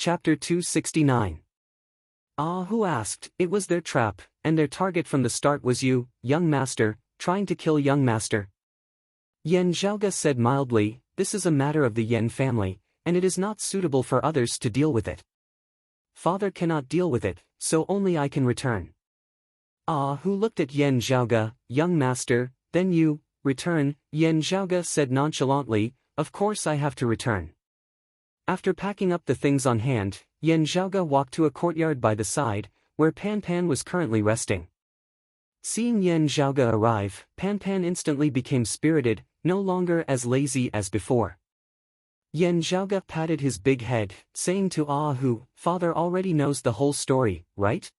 Chapter 269. Who asked? It was their trap, and their target from the start was you, young master, trying to kill young master. Yan Zhaoge said mildly, this is a matter of the Yan family, and it is not suitable for others to deal with it. Father cannot deal with it, so only I can return. Who looked at Yan Zhaoge, young master, then you, return, Yan Zhaoge said nonchalantly, of course I have to return. After packing up the things on hand, Yan Zhaoge walked to a courtyard by the side, where Pan Pan was currently resting. Seeing Yan Zhaoge arrive, Pan Pan instantly became spirited, no longer as lazy as before. Yan Zhaoge patted his big head, saying to Hu, Father already knows the whole story, right?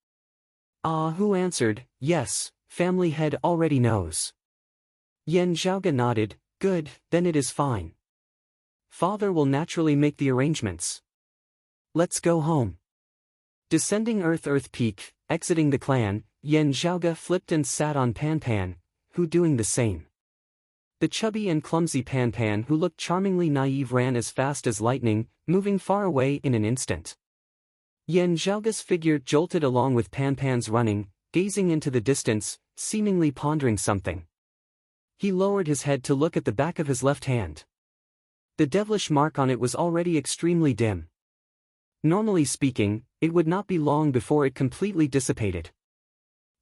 Hu answered, yes, family head already knows. Yan Zhaoge nodded, good, then it is fine. Father will naturally make the arrangements. Let's go home. Descending Earth Peak, exiting the clan, Yan Zhaoge flipped and sat on Pan Pan, who doing the same. The chubby and clumsy Pan Pan, who looked charmingly naive, ran as fast as lightning, moving far away in an instant. Yan Zhaoge's figure jolted along with Pan Pan's running, gazing into the distance, seemingly pondering something. He lowered his head to look at the back of his left hand. The devilish mark on it was already extremely dim. Normally speaking, it would not be long before it completely dissipated.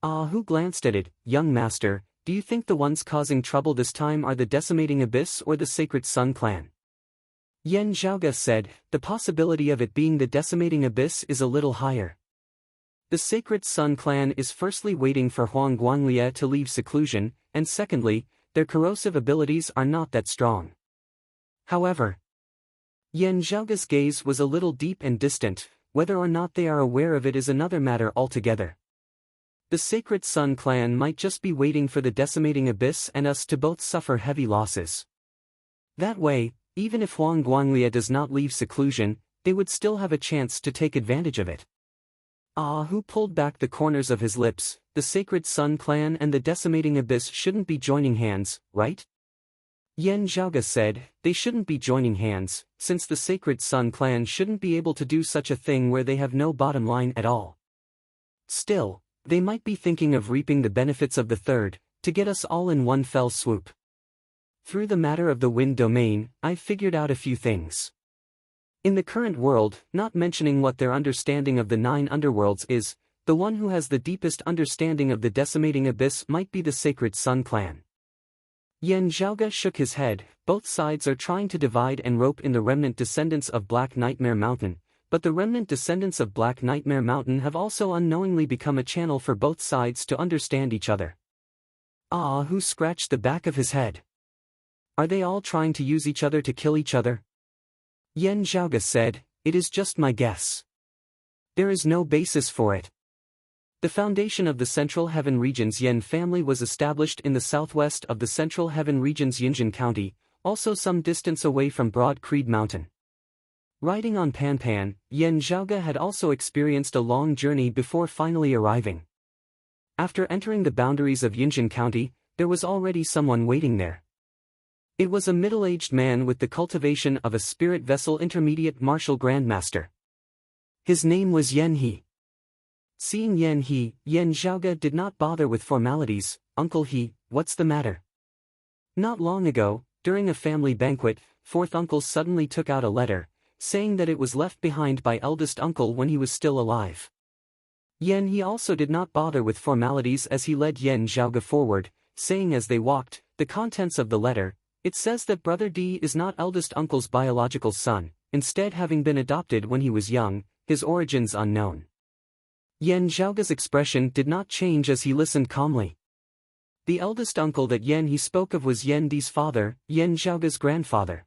Hu glanced at it, young master, do you think the ones causing trouble this time are the Decimating Abyss or the Sacred Sun clan? Yan Zhaoge said, the possibility of it being the Decimating Abyss is a little higher. The Sacred Sun clan is firstly waiting for Huang Guanglie to leave seclusion, and secondly, their corrosive abilities are not that strong. However, Yan Zhaoge's gaze was a little deep and distant, whether or not they are aware of it is another matter altogether. The Sacred Sun clan might just be waiting for the Decimating Abyss and us to both suffer heavy losses. That way, even if Huang Guanglie does not leave seclusion, they would still have a chance to take advantage of it. Hu pulled back the corners of his lips, the Sacred Sun clan and the Decimating Abyss shouldn't be joining hands, right? Yan Zhaoge said, they shouldn't be joining hands, since the Sacred Sun clan shouldn't be able to do such a thing where they have no bottom line at all. Still, they might be thinking of reaping the benefits of the third, to get us all in one fell swoop. Through the matter of the wind domain, I've figured out a few things. In the current world, not mentioning what their understanding of the 9 underworlds is, the one who has the deepest understanding of the Decimating Abyss might be the Sacred Sun clan. Yan Zhaoge shook his head, both sides are trying to divide and rope in the remnant descendants of Black Nightmare Mountain, but the remnant descendants of Black Nightmare Mountain have also unknowingly become a channel for both sides to understand each other. Hu scratched the back of his head. Are they all trying to use each other to kill each other? Yan Zhaoge said, it is just my guess. There is no basis for it. The foundation of the Central Heaven Region's Yan family was established in the southwest of the Central Heaven Region's Yinjin County, also some distance away from Broad Creed Mountain. Riding on Pan Pan, Yan Zhaoge had also experienced a long journey before finally arriving. After entering the boundaries of Yinjin County, there was already someone waiting there. It was a middle-aged man with the cultivation of a spirit vessel intermediate martial grandmaster. His name was Yan He. Seeing Yan He, Yan Zhaoge did not bother with formalities. Uncle He, what's the matter? Not long ago, during a family banquet, fourth uncle suddenly took out a letter, saying that it was left behind by eldest uncle when he was still alive. Yan He also did not bother with formalities as he led Yan Zhaoge forward, saying as they walked, the contents of the letter, it says that Brother D is not eldest uncle's biological son, instead having been adopted when he was young, his origins unknown. Yan Zhaoge's expression did not change as he listened calmly. The eldest uncle that Yan He spoke of was Yan Di's father, Yan Zhaoge's grandfather.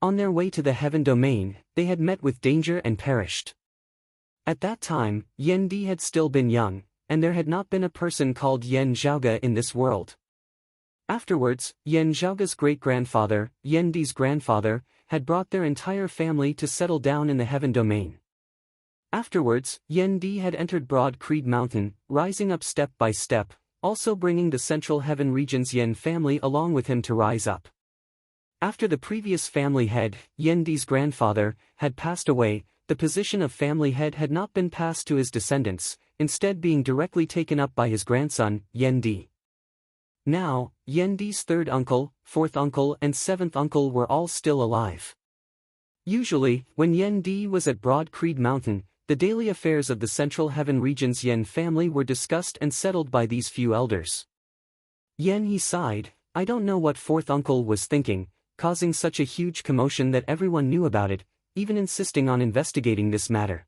On their way to the heaven domain, they had met with danger and perished. At that time, Yan Di had still been young, and there had not been a person called Yan Zhaoge in this world. Afterwards, Yan Zhaoge's great-grandfather, Yan Di's grandfather, had brought their entire family to settle down in the heaven domain. Afterwards, Yan Di had entered Broad Creed Mountain, rising up step by step, also bringing the Central Heaven Region's Yan family along with him to rise up. After the previous family head, Yan Di's grandfather, had passed away, the position of family head had not been passed to his descendants, instead being directly taken up by his grandson, Yen Di. Now, Yen Di's third uncle, fourth uncle and seventh uncle were all still alive. Usually, when Yen Di was at Broad Creed Mountain, the daily affairs of the Central Heaven region's Yen family were discussed and settled by these few elders. Yen He sighed, I don't know what fourth uncle was thinking, causing such a huge commotion that everyone knew about it, even insisting on investigating this matter.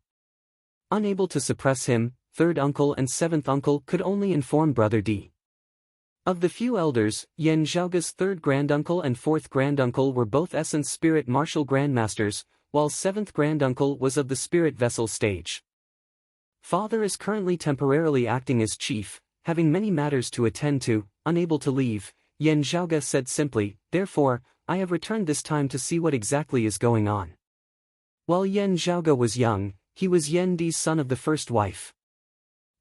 Unable to suppress him, third uncle and seventh uncle could only inform Brother Di. Of the few elders, Yen Zhaoga's third granduncle and fourth granduncle were both Essence Spirit Martial Grandmasters, while seventh granduncle was of the Spirit Vessel stage. Father is currently temporarily acting as chief, having many matters to attend to, unable to leave, Yen Zhaoga said simply, therefore, I have returned this time to see what exactly is going on. While Yen Zhaoga was young, he was Yen Di's son of the first wife.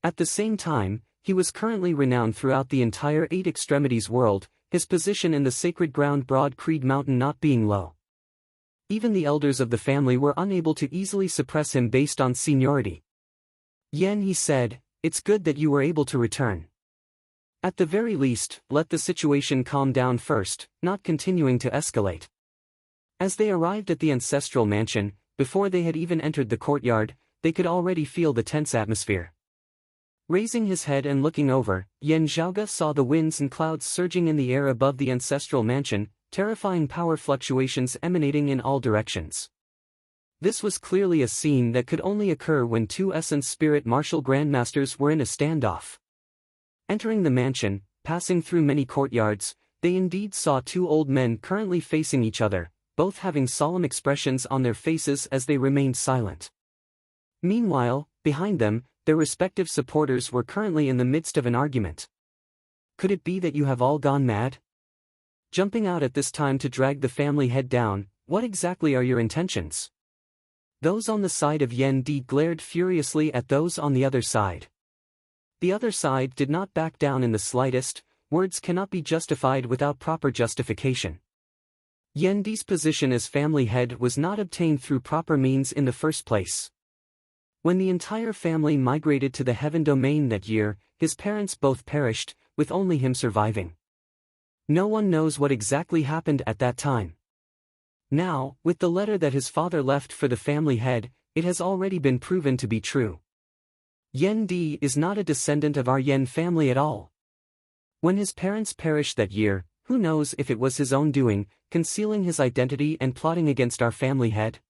At the same time, he was currently renowned throughout the entire Eight Extremities world, his position in the sacred ground Broad Creed Mountain not being low. Even the elders of the family were unable to easily suppress him based on seniority. Yen He said, it's good that you were able to return. At the very least, let the situation calm down first, not continuing to escalate. As they arrived at the ancestral mansion, before they had even entered the courtyard, they could already feel the tense atmosphere. Raising his head and looking over, Yen Zhaoga saw the winds and clouds surging in the air above the ancestral mansion, terrifying power fluctuations emanating in all directions. This was clearly a scene that could only occur when two Essence Spirit Martial Grandmasters were in a standoff. Entering the mansion, passing through many courtyards, they indeed saw two old men currently facing each other, both having solemn expressions on their faces as they remained silent. Meanwhile, behind them, their respective supporters were currently in the midst of an argument. Could it be that you have all gone mad? Jumping out at this time to drag the family head down, what exactly are your intentions? Those on the side of Yen Di glared furiously at those on the other side. The other side did not back down in the slightest, words cannot be justified without proper justification. Yen Di's position as family head was not obtained through proper means in the first place. When the entire family migrated to the Heaven Domain that year, his parents both perished, with only him surviving. No one knows what exactly happened at that time. Now, with the letter that his father left for the family head, it has already been proven to be true. Yen Di is not a descendant of our Yen family at all. When his parents perished that year, who knows if it was his own doing, concealing his identity and plotting against our family head?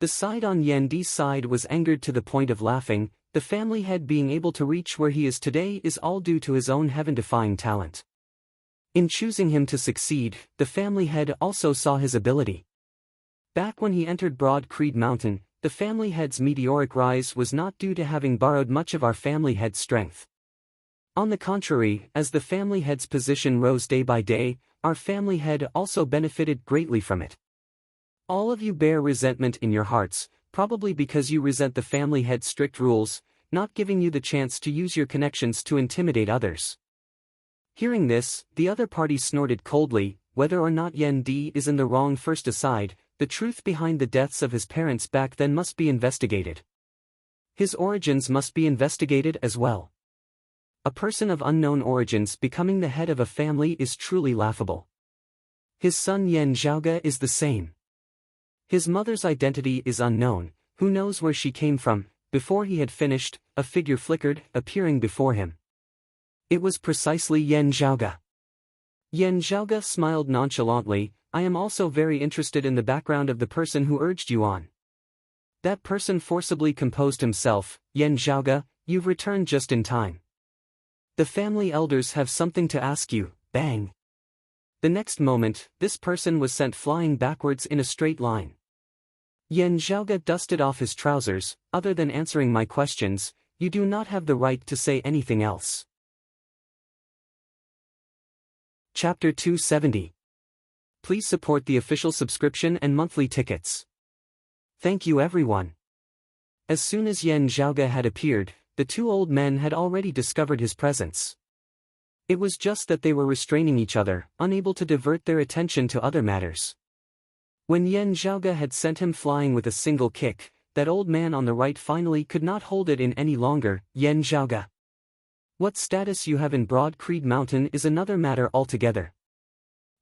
The side on Yen Di's side was angered to the point of laughing, the family head being able to reach where he is today is all due to his own heaven-defying talent. In choosing him to succeed, the family head also saw his ability. Back when he entered Broad Creed Mountain, the family head's meteoric rise was not due to having borrowed much of our family head's strength. On the contrary, as the family head's position rose day by day, our family head also benefited greatly from it. All of you bear resentment in your hearts, probably because you resent the family head's strict rules, not giving you the chance to use your connections to intimidate others. Hearing this, the other party snorted coldly, whether or not Yen Di is in the wrong first aside, the truth behind the deaths of his parents back then must be investigated. His origins must be investigated as well. A person of unknown origins becoming the head of a family is truly laughable. His son Yen Zhaoga is the same. His mother's identity is unknown, who knows where she came from. Before he had finished, a figure flickered, appearing before him. It was precisely Yen Zhaoga. Yen Zhaoga smiled nonchalantly, I am also very interested in the background of the person who urged you on. That person forcibly composed himself, Yen Zhaoga, you've returned just in time. The family elders have something to ask you, bang. The next moment, this person was sent flying backwards in a straight line. Yen Zhaoga dusted off his trousers, other than answering my questions, you do not have the right to say anything else. Chapter 270. Please support the official subscription and monthly tickets. Thank you everyone. As soon as Yen Zhaoga had appeared, the two old men had already discovered his presence. It was just that they were restraining each other, unable to divert their attention to other matters. When Yen Zhaoga had sent him flying with a single kick, that old man on the right finally could not hold it in any longer. Yen Zhaoge. What status you have in Broad Creed Mountain is another matter altogether.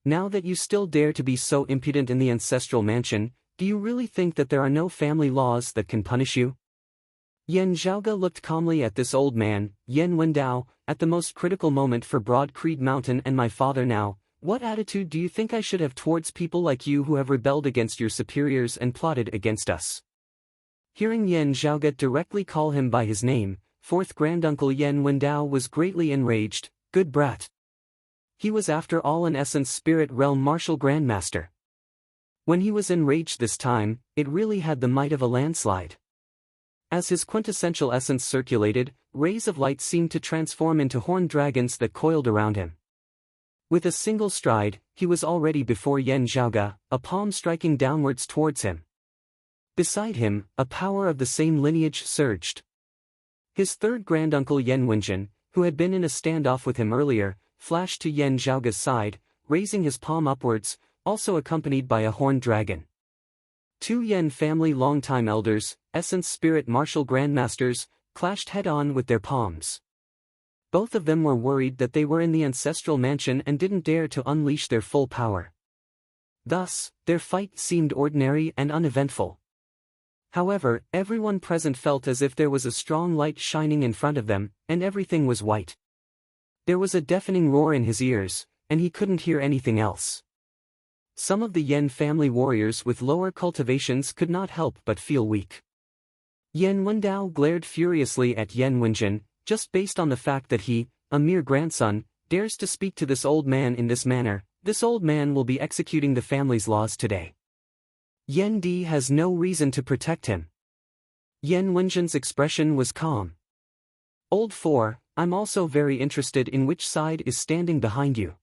Now that you still dare to be so impudent in the ancestral mansion, do you really think that there are no family laws that can punish you? Yen Zhaoge looked calmly at this old man. Yen Wendao, at the most critical moment for Broad Creed Mountain and my father now, what attitude do you think I should have towards people like you who have rebelled against your superiors and plotted against us? Hearing Yen Zhaoge directly call him by his name, fourth granduncle Yen Wendao was greatly enraged. Good brat. He was after all an Essence Spirit Realm Martial Grandmaster. When he was enraged this time, it really had the might of a landslide. As his quintessential essence circulated, rays of light seemed to transform into horned dragons that coiled around him. With a single stride, he was already before Yen Zhaoge, a palm striking downwards towards him. Beside him, a power of the same lineage surged. His third granduncle Yen Wenjin, who had been in a standoff with him earlier, flashed to Yen Zhaoge's side, raising his palm upwards, also accompanied by a horned dragon. Two Yen family longtime elders, Essence Spirit Martial Grandmasters, clashed head-on with their palms. Both of them were worried that they were in the ancestral mansion and didn't dare to unleash their full power. Thus, their fight seemed ordinary and uneventful. However, everyone present felt as if there was a strong light shining in front of them, and everything was white. There was a deafening roar in his ears, and he couldn't hear anything else. Some of the Yen family warriors with lower cultivations could not help but feel weak. Yen Wendao glared furiously at Yen Wenjin, just based on the fact that he, a mere grandson, dares to speak to this old man in this manner. This old man will be executing the family's laws today. Yen Di has no reason to protect him. Yen Wenjin's expression was calm. Old Four, I'm also very interested in which side is standing behind you.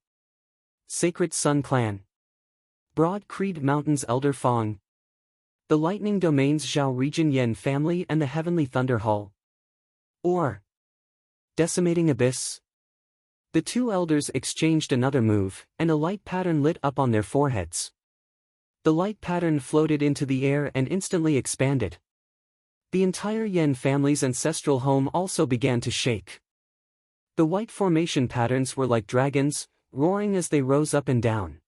Sacred Sun Clan. Broad Creed Mountains Elder Fong. The Lightning Domains Zhao Region Yen Family and the Heavenly Thunder Hall. Or Decimating Abyss. The two elders exchanged another move, and a light pattern lit up on their foreheads. The light pattern floated into the air and instantly expanded. The entire Yen family's ancestral home also began to shake. The white formation patterns were like dragons, roaring as they rose up and down.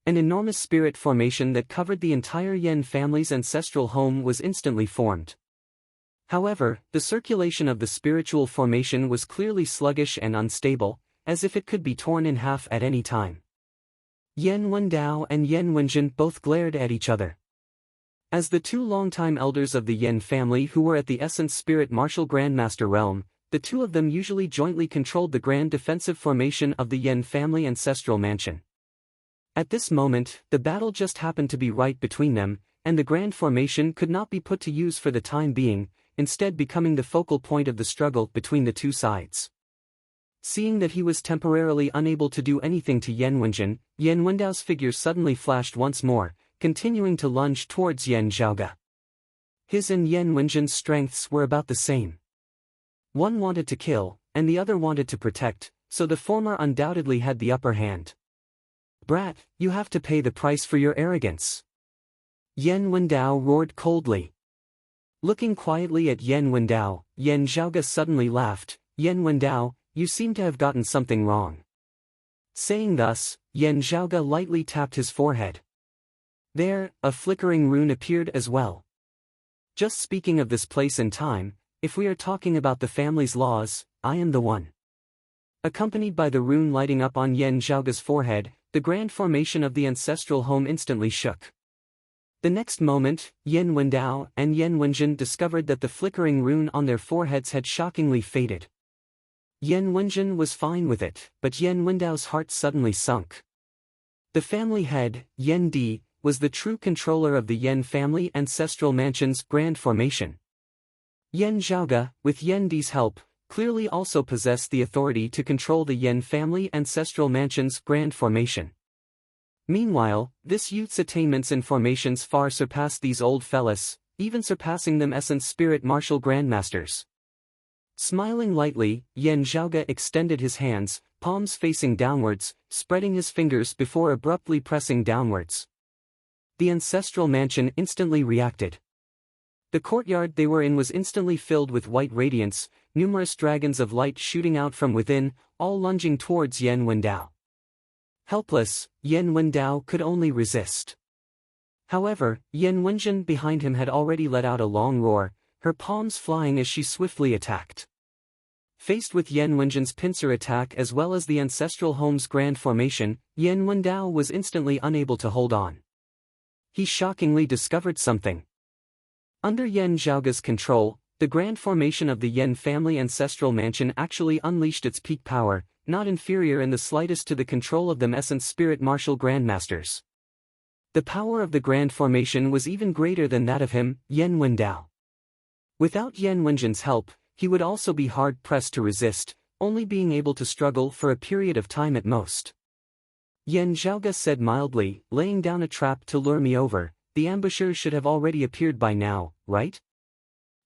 An enormous spirit formation that covered the entire Yen family's ancestral home was instantly formed. However, the circulation of the spiritual formation was clearly sluggish and unstable, as if it could be torn in half at any time. Yen Wendao and Yen Wenjin both glared at each other. As the two longtime elders of the Yen family who were at the Essence Spirit Martial Grandmaster realm, the two of them usually jointly controlled the grand defensive formation of the Yen family ancestral mansion. At this moment, the battle just happened to be right between them, and the grand formation could not be put to use for the time being, instead becoming the focal point of the struggle between the two sides. Seeing that he was temporarily unable to do anything to Yen Wenjin, Yen Wendao's figure suddenly flashed once more, continuing to lunge towards Yen Zhaoge. His and Yen Wenjin's strengths were about the same. One wanted to kill, and the other wanted to protect, so the former undoubtedly had the upper hand. Brat, you have to pay the price for your arrogance. Yen Wendao roared coldly. Looking quietly at Yen Wendao, Yen Zhaoge suddenly laughed. Yen Wendao, you seem to have gotten something wrong. Saying thus, Yen Zhaoge lightly tapped his forehead. There, a flickering rune appeared as well. Just speaking of this place and time, if we are talking about the family's laws, I am the one. Accompanied by the rune lighting up on Yen Zhaoge's forehead, the grand formation of the ancestral home instantly shook. The next moment, Yen Wendao and Yen Wenjin discovered that the flickering rune on their foreheads had shockingly faded. Yen Wenjin was fine with it, but Yen Wendao's heart suddenly sunk. The family head, Yen Di, was the true controller of the Yen family ancestral mansion's grand formation. Yen Zhaoge, with Yen Di's help, clearly also possessed the authority to control the Yen family ancestral mansion's grand formation. Meanwhile, this youth's attainments and formations far surpassed these old fellas, even surpassing them Essence Spirit Martial Grandmasters. Smiling lightly, Yen Zhaoge extended his hands, palms facing downwards, spreading his fingers before abruptly pressing downwards. The ancestral mansion instantly reacted. The courtyard they were in was instantly filled with white radiance, numerous dragons of light shooting out from within, all lunging towards Yan Wendao. Helpless, Yan Wendao could only resist. However, Yan Wenjun behind him had already let out a long roar, her palms flying as she swiftly attacked. Faced with Yan Wenjun's pincer attack as well as the ancestral home's grand formation, Yan Wendao was instantly unable to hold on. He shockingly discovered something. Under Yan Zhaoga's control, the grand formation of the Yan family ancestral mansion actually unleashed its peak power, not inferior in the slightest to the control of the Essence Spirit Martial Grandmasters. The power of the grand formation was even greater than that of him, Yan Wendao. Without Yan Wenjun's help, he would also be hard-pressed to resist, only being able to struggle for a period of time at most. Yan Zhaoga said mildly, laying down a trap to lure me over. The ambushers should have already appeared by now, right?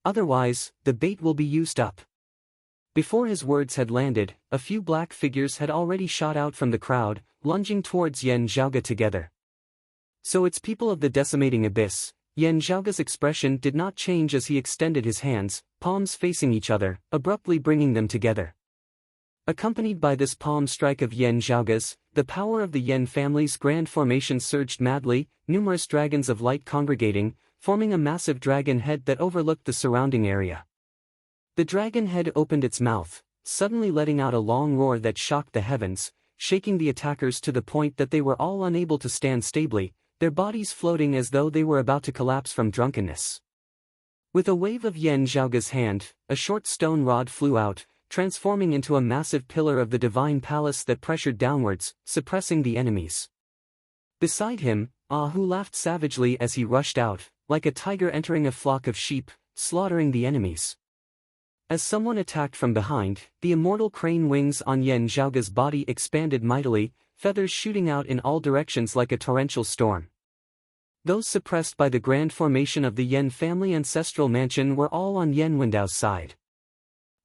Otherwise, the bait will be used up. Before his words had landed, a few black figures had already shot out from the crowd, lunging towards Yan Zhaoga together. So it's people of the decimating abyss. Yan Zhaoga's expression did not change as he extended his hands, palms facing each other, abruptly bringing them together. Accompanied by this palm strike of Yan Zhaoga's, the power of the Yan family's grand formation surged madly, numerous dragons of light congregating, forming a massive dragon head that overlooked the surrounding area. The dragon head opened its mouth, suddenly letting out a long roar that shocked the heavens, shaking the attackers to the point that they were all unable to stand stably, their bodies floating as though they were about to collapse from drunkenness. With a wave of Yan Zhaoga's hand, a short stone rod flew out, transforming into a massive pillar of the divine palace that pressured downwards, suppressing the enemies. Beside him, Ahu laughed savagely as he rushed out, like a tiger entering a flock of sheep, slaughtering the enemies. As someone attacked from behind, the immortal crane wings on Yan Zhaoga's body expanded mightily, feathers shooting out in all directions like a torrential storm. Those suppressed by the grand formation of the Yan family ancestral mansion were all on Yan Wendao's side.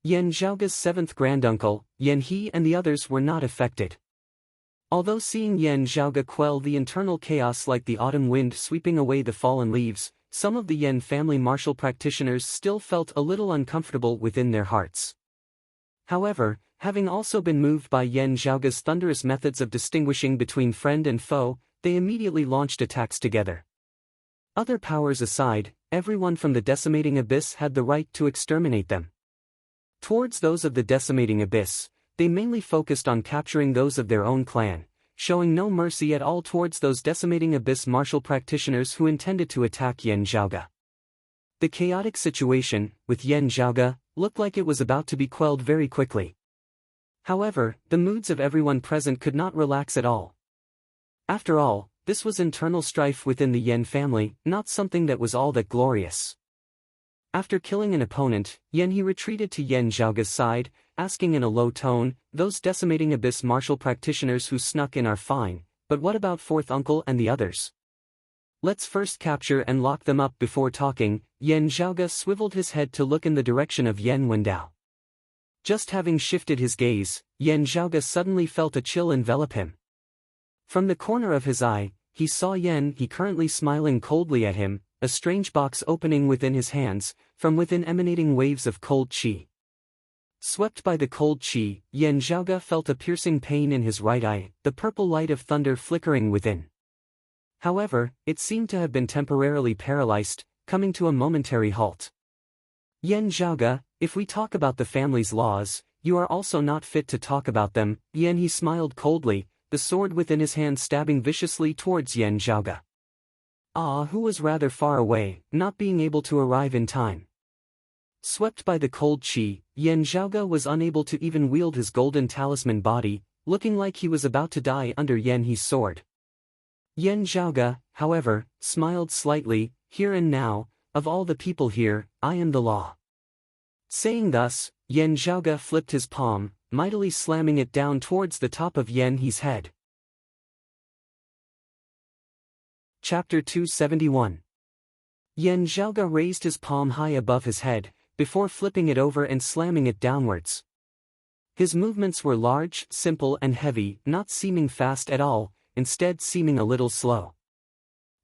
Yan Zhaoga's seventh granduncle, Yan He and the others were not affected. Although seeing Yan Zhaoga quell the internal chaos like the autumn wind sweeping away the fallen leaves, some of the Yan family martial practitioners still felt a little uncomfortable within their hearts. However, having also been moved by Yan Zhaoga's thunderous methods of distinguishing between friend and foe, they immediately launched attacks together. Other powers aside, everyone from the decimating abyss had the right to exterminate them. Towards those of the decimating abyss, they mainly focused on capturing those of their own clan, showing no mercy at all towards those decimating abyss martial practitioners who intended to attack Yan Zhaoga. The chaotic situation, with Yan Zhaoga, looked like it was about to be quelled very quickly. However, the moods of everyone present could not relax at all. After all, this was internal strife within the Yan family, not something that was all that glorious. After killing an opponent, Yan He retreated to Yan Zhaoga's side, asking in a low tone, "Those decimating abyss martial practitioners who snuck in are fine, but what about fourth uncle and the others? Let's first capture and lock them up before talking." Yan Zhaoga swiveled his head to look in the direction of Yan Wendao. Just having shifted his gaze, Yan Zhaoga suddenly felt a chill envelop him. From the corner of his eye, he saw Yan He currently smiling coldly at him, a strange box opening within his hands, from within emanating waves of cold qi. Swept by the cold qi, Yan Zhaoga felt a piercing pain in his right eye, the purple light of thunder flickering within. However, it seemed to have been temporarily paralyzed, coming to a momentary halt. "Yan Zhaoga, if we talk about the family's laws, you are also not fit to talk about them." Yan He smiled coldly, the sword within his hand stabbing viciously towards Yan Zhaoga. Who was rather far away, not being able to arrive in time. Swept by the cold qi, Yan Zhaoga was unable to even wield his golden talisman body, looking like he was about to die under Yan He's sword. Yan Zhaoga, however, smiled slightly, "Here and now, of all the people here, I am the law." Saying thus, Yan Zhaoga flipped his palm, mightily slamming it down towards the top of Yan He's head. Chapter 271. Yan Zhaoga raised his palm high above his head, before flipping it over and slamming it downwards. His movements were large, simple and heavy, not seeming fast at all, instead seeming a little slow.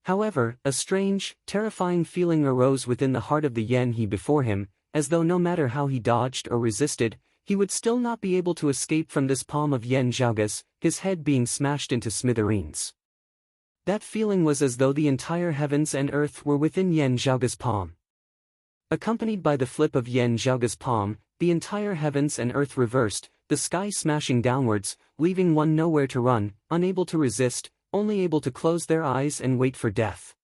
However, a strange, terrifying feeling arose within the heart of the Yen He before him, as though no matter how he dodged or resisted, he would still not be able to escape from this palm of Yen Zhaoga's, his head being smashed into smithereens. That feeling was as though the entire heavens and earth were within Yen Zhaoga's palm. Accompanied by the flip of Yen Zhaoga's palm, the entire heavens and earth reversed, the sky smashing downwards, leaving one nowhere to run, unable to resist, only able to close their eyes and wait for death.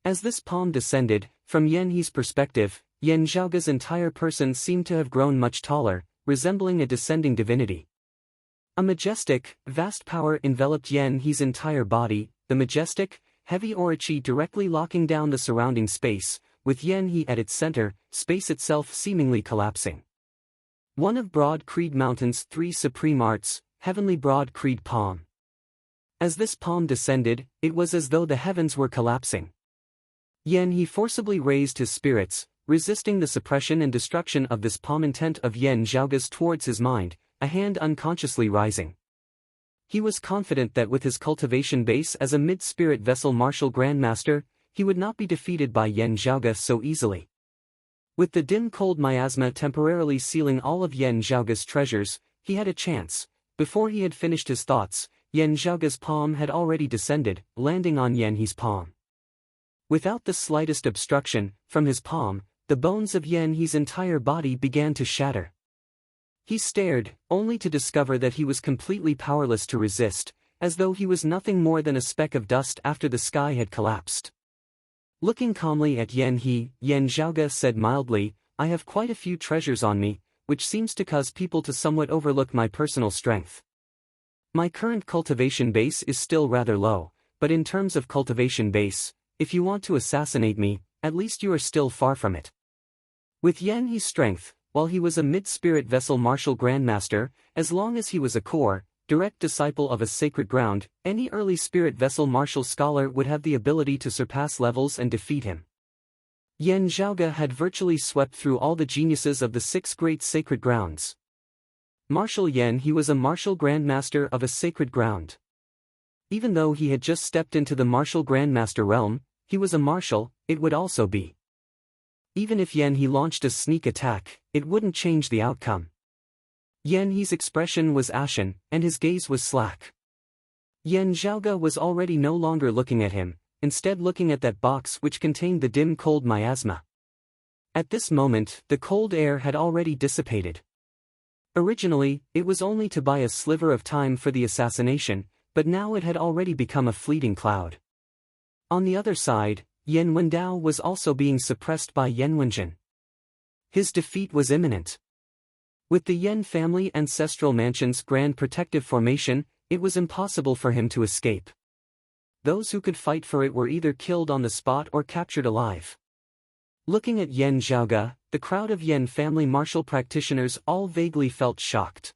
As this palm descended, from Yen He's perspective, Yen Zhaoga's entire person seemed to have grown much taller, resembling a descending divinity. A majestic, vast power enveloped Yen He's entire body, the majestic, heavy Orochi directly locking down the surrounding space, with Yen He at its center, space itself seemingly collapsing. One of Broad Creed Mountain's 3 supreme arts, Heavenly Broad Creed Palm. As this palm descended, it was as though the heavens were collapsing. Yen He forcibly raised his spirits, resisting the suppression and destruction of this palm intent of Yen Zhaoga's towards his mind, a hand unconsciously rising. He was confident that with his cultivation base as a mid-spirit vessel martial grandmaster, he would not be defeated by Yen Zhaoga so easily. With the dim cold miasma temporarily sealing all of Yen Zhaoga's treasures, he had a chance. Before he had finished his thoughts, Yen Zhaoga's palm had already descended, landing on Yen He's palm. Without the slightest obstruction, from his palm, the bones of Yen He's entire body began to shatter. He stared, only to discover that he was completely powerless to resist, as though he was nothing more than a speck of dust after the sky had collapsed. Looking calmly at Yen He, Yen Zhaoga said mildly, "I have quite a few treasures on me, which seems to cause people to somewhat overlook my personal strength. My current cultivation base is still rather low, but in terms of cultivation base, if you want to assassinate me, at least you are still far from it." With Yen He's strength, while he was a mid-spirit vessel martial grandmaster, as long as he was a core, direct disciple of a sacred ground, any early spirit vessel martial scholar would have the ability to surpass levels and defeat him. Yen Zhaoga had virtually swept through all the geniuses of the 6 great sacred grounds. Martial Yen He was a martial grandmaster of a sacred ground. Even though he had just stepped into the martial grandmaster realm, he was a martial, it would also be. Even if Yen He launched a sneak attack, it wouldn't change the outcome. Yen He's expression was ashen, and his gaze was slack. Yen Zhaoga was already no longer looking at him, instead looking at that box which contained the dim cold miasma. At this moment, the cold air had already dissipated. Originally, it was only to buy a sliver of time for the assassination, but now it had already become a fleeting cloud. On the other side, Yen Wendao was also being suppressed by Yen Wenjin. His defeat was imminent. With the Yen family ancestral mansion's grand protective formation, it was impossible for him to escape. Those who could fight for it were either killed on the spot or captured alive. Looking at Yen Zhaoga, the crowd of Yen family martial practitioners all vaguely felt shocked.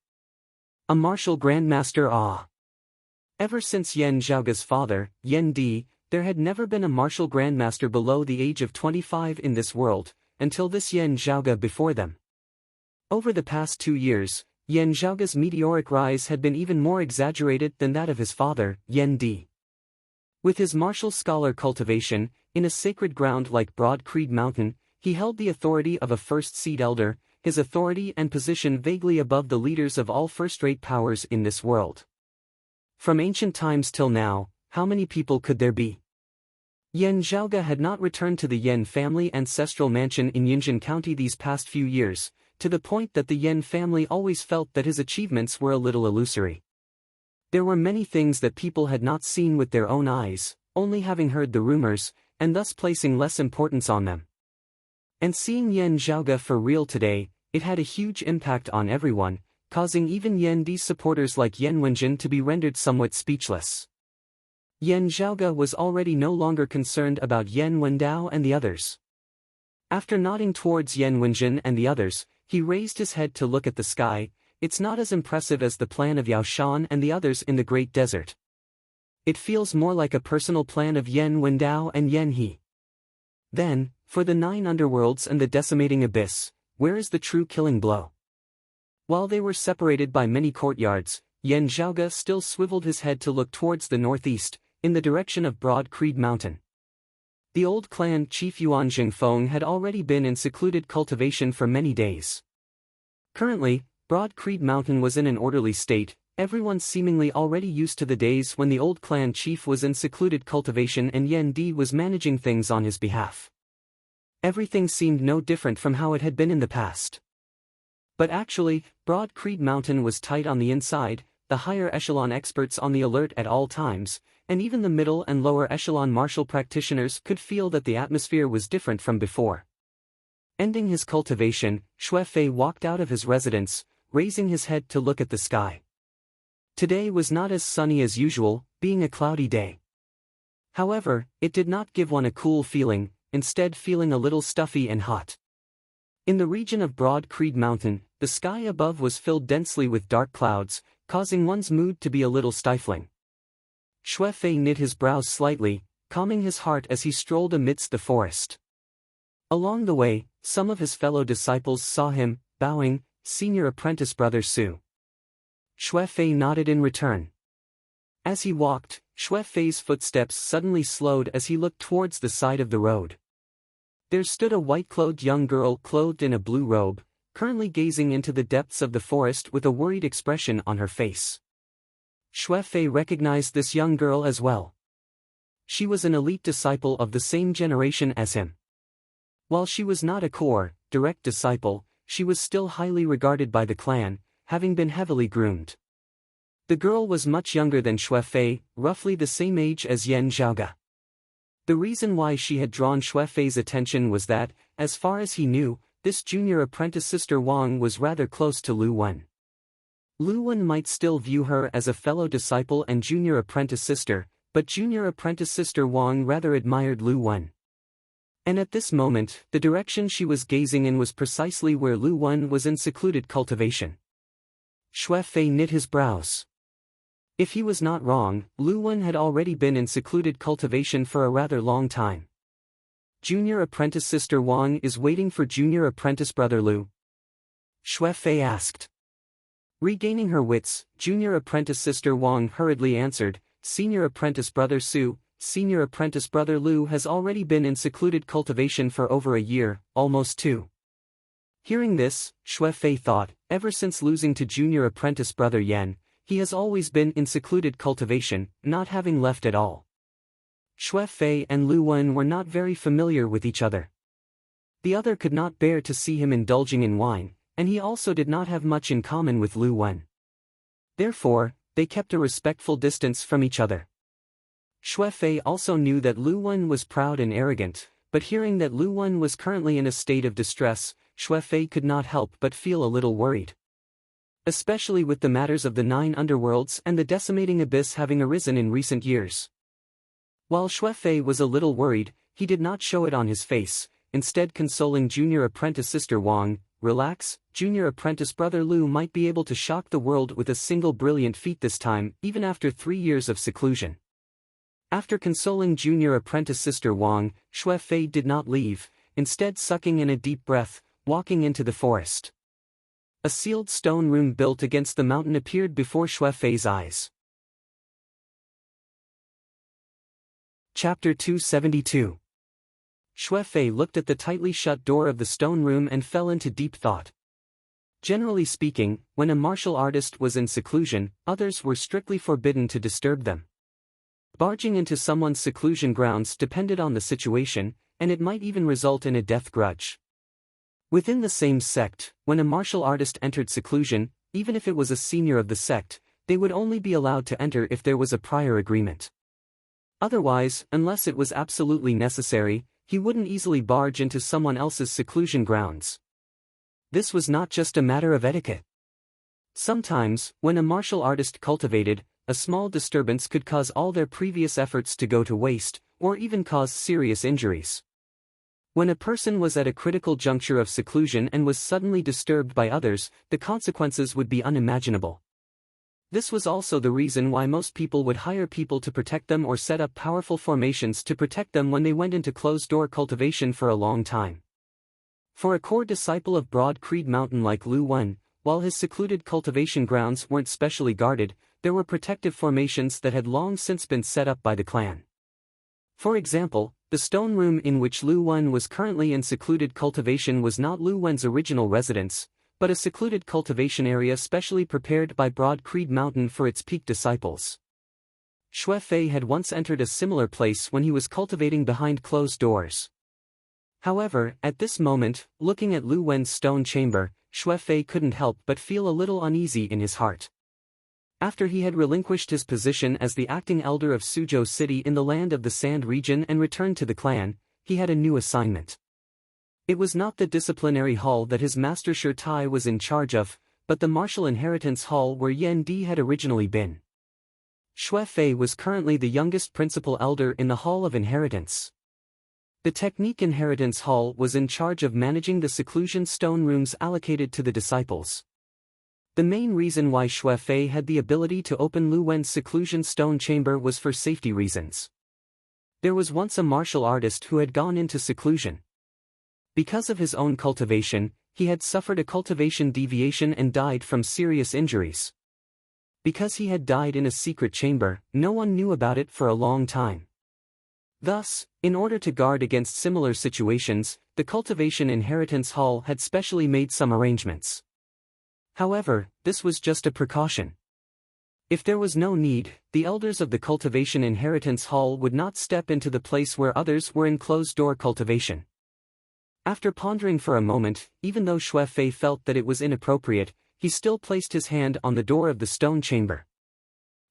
A martial grandmaster ah! Ever since Yen Zhaoga's father, Yen Di, there had never been a martial grandmaster below the age of 25 in this world, until this Yen Zhaoga before them. Over the past 2 years, Yen Zhaoga's meteoric rise had been even more exaggerated than that of his father, Yen Di. With his martial scholar cultivation, in a sacred ground like Broad Creed Mountain, he held the authority of a first-seed elder, his authority and position vaguely above the leaders of all first-rate powers in this world. From ancient times till now, how many people could there be? Yen Zhaoga had not returned to the Yen family ancestral mansion in Yunjin County these past few years, to the point that the Yen family always felt that his achievements were a little illusory. There were many things that people had not seen with their own eyes, only having heard the rumors, and thus placing less importance on them. And seeing Yen Zhaoga for real today, it had a huge impact on everyone, causing even Yen Di's supporters like Yen Wenjin to be rendered somewhat speechless. Yen Zhaoga was already no longer concerned about Yen Wendao and the others. After nodding towards Yen Wenjin and the others, he raised his head to look at the sky. It's not as impressive as the plan of Yao Shan and the others in the Great Desert. It feels more like a personal plan of Yen Wendao and Yen He. Then, for the 9 underworlds and the decimating abyss, where is the true killing blow? While they were separated by many courtyards, Yen Zhaoga still swiveled his head to look towards the northeast, in the direction of Broad Creed Mountain. The old clan chief Yuan Jingfeng had already been in secluded cultivation for many days. Currently, Broad Creed Mountain was in an orderly state, everyone seemingly already used to the days when the old clan chief was in secluded cultivation and Yan Di was managing things on his behalf. Everything seemed no different from how it had been in the past. But actually, Broad Creed Mountain was tight on the inside, the higher echelon experts on the alert at all times, and even the middle and lower echelon martial practitioners could feel that the atmosphere was different from before. Ending his cultivation, Xue Fei walked out of his residence, raising his head to look at the sky. Today was not as sunny as usual, being a cloudy day. However, it did not give one a cool feeling, instead feeling a little stuffy and hot. In the region of Broad Creed Mountain, the sky above was filled densely with dark clouds, causing one's mood to be a little stifling. Xue Fei knit his brows slightly, calming his heart as he strolled amidst the forest. Along the way, some of his fellow disciples saw him, bowing, "Senior apprentice brother Su." Xue Fei nodded in return. As he walked, Xue Fei's footsteps suddenly slowed as he looked towards the side of the road. There stood a white-clothed young girl clothed in a blue robe, currently gazing into the depths of the forest with a worried expression on her face. Xue Fei recognized this young girl as well. She was an elite disciple of the same generation as him. While she was not a core, direct disciple, she was still highly regarded by the clan, having been heavily groomed. The girl was much younger than Xue Fei, roughly the same age as Yan Zhaoge. The reason why she had drawn Xue Fei's attention was that, as far as he knew, this junior apprentice sister Wang was rather close to Lu Wen. Lu Wen might still view her as a fellow disciple and junior apprentice sister, but junior apprentice sister Wang rather admired Lu Wen. And at this moment, the direction she was gazing in was precisely where Lu Wen was in secluded cultivation. Xue Fei knit his brows. If he was not wrong, Lu Wen had already been in secluded cultivation for a rather long time. Junior apprentice sister Wang is waiting for junior apprentice brother Lu? Xue Fei asked. Regaining her wits, junior apprentice sister Wang hurriedly answered, "Senior apprentice brother Su, senior apprentice brother Lu has already been in secluded cultivation for over a year, almost 2." Hearing this, Xue Fei thought, ever since losing to junior apprentice brother Yan, he has always been in secluded cultivation, not having left at all. Xue Fei and Lu Wen were not very familiar with each other. The other could not bear to see him indulging in wine, and he also did not have much in common with Lu Wen. Therefore, they kept a respectful distance from each other. Xue Fei also knew that Lu Wen was proud and arrogant, but hearing that Lu Wen was currently in a state of distress, Xue Fei could not help but feel a little worried. Especially with the matters of the 9 underworlds and the decimating abyss having arisen in recent years. While Xue Fei was a little worried, he did not show it on his face, instead consoling junior apprentice sister Wang, "Relax, junior apprentice brother Lu might be able to shock the world with a single brilliant feat this time, even after 3 years of seclusion." After consoling junior apprentice sister Wang, Xue Fei did not leave, instead sucking in a deep breath, walking into the forest. A sealed stone room built against the mountain appeared before Xue Fei's eyes. Chapter 272. Xue Fei looked at the tightly shut door of the stone room and fell into deep thought. Generally speaking, when a martial artist was in seclusion, others were strictly forbidden to disturb them. Barging into someone's seclusion grounds depended on the situation, and it might even result in a death grudge. Within the same sect, when a martial artist entered seclusion, even if it was a senior of the sect, they would only be allowed to enter if there was a prior agreement. Otherwise, unless it was absolutely necessary, he wouldn't easily barge into someone else's seclusion grounds. This was not just a matter of etiquette. Sometimes, when a martial artist cultivated, a small disturbance could cause all their previous efforts to go to waste, or even cause serious injuries. When a person was at a critical juncture of seclusion and was suddenly disturbed by others, the consequences would be unimaginable. This was also the reason why most people would hire people to protect them or set up powerful formations to protect them when they went into closed-door cultivation for a long time. For a core disciple of Broad Creed Mountain like Lu Wen, while his secluded cultivation grounds weren't specially guarded, there were protective formations that had long since been set up by the clan. For example, the stone room in which Lu Wen was currently in secluded cultivation was not Lu Wen's original residence, but a secluded cultivation area specially prepared by Broad Creed Mountain for its peak disciples. Xue Fei had once entered a similar place when he was cultivating behind closed doors. However, at this moment, looking at Lu Wen's stone chamber, Xue Fei couldn't help but feel a little uneasy in his heart. After he had relinquished his position as the acting elder of Suzhou City in the Land of the Sand region and returned to the clan, he had a new assignment. It was not the disciplinary hall that his master Shi Tai was in charge of, but the martial inheritance hall where Yan Di had originally been. Xue Fei was currently the youngest principal elder in the Hall of Inheritance. The Technique Inheritance Hall was in charge of managing the seclusion stone rooms allocated to the disciples. The main reason why Xue Fei had the ability to open Lu Wen's seclusion stone chamber was for safety reasons. There was once a martial artist who had gone into seclusion. Because of his own cultivation, he had suffered a cultivation deviation and died from serious injuries. Because he had died in a secret chamber, no one knew about it for a long time. Thus, in order to guard against similar situations, the Cultivation Inheritance Hall had specially made some arrangements. However, this was just a precaution. If there was no need, the elders of the Cultivation Inheritance Hall would not step into the place where others were in closed-door cultivation. After pondering for a moment, even though Xue Fei felt that it was inappropriate, he still placed his hand on the door of the stone chamber.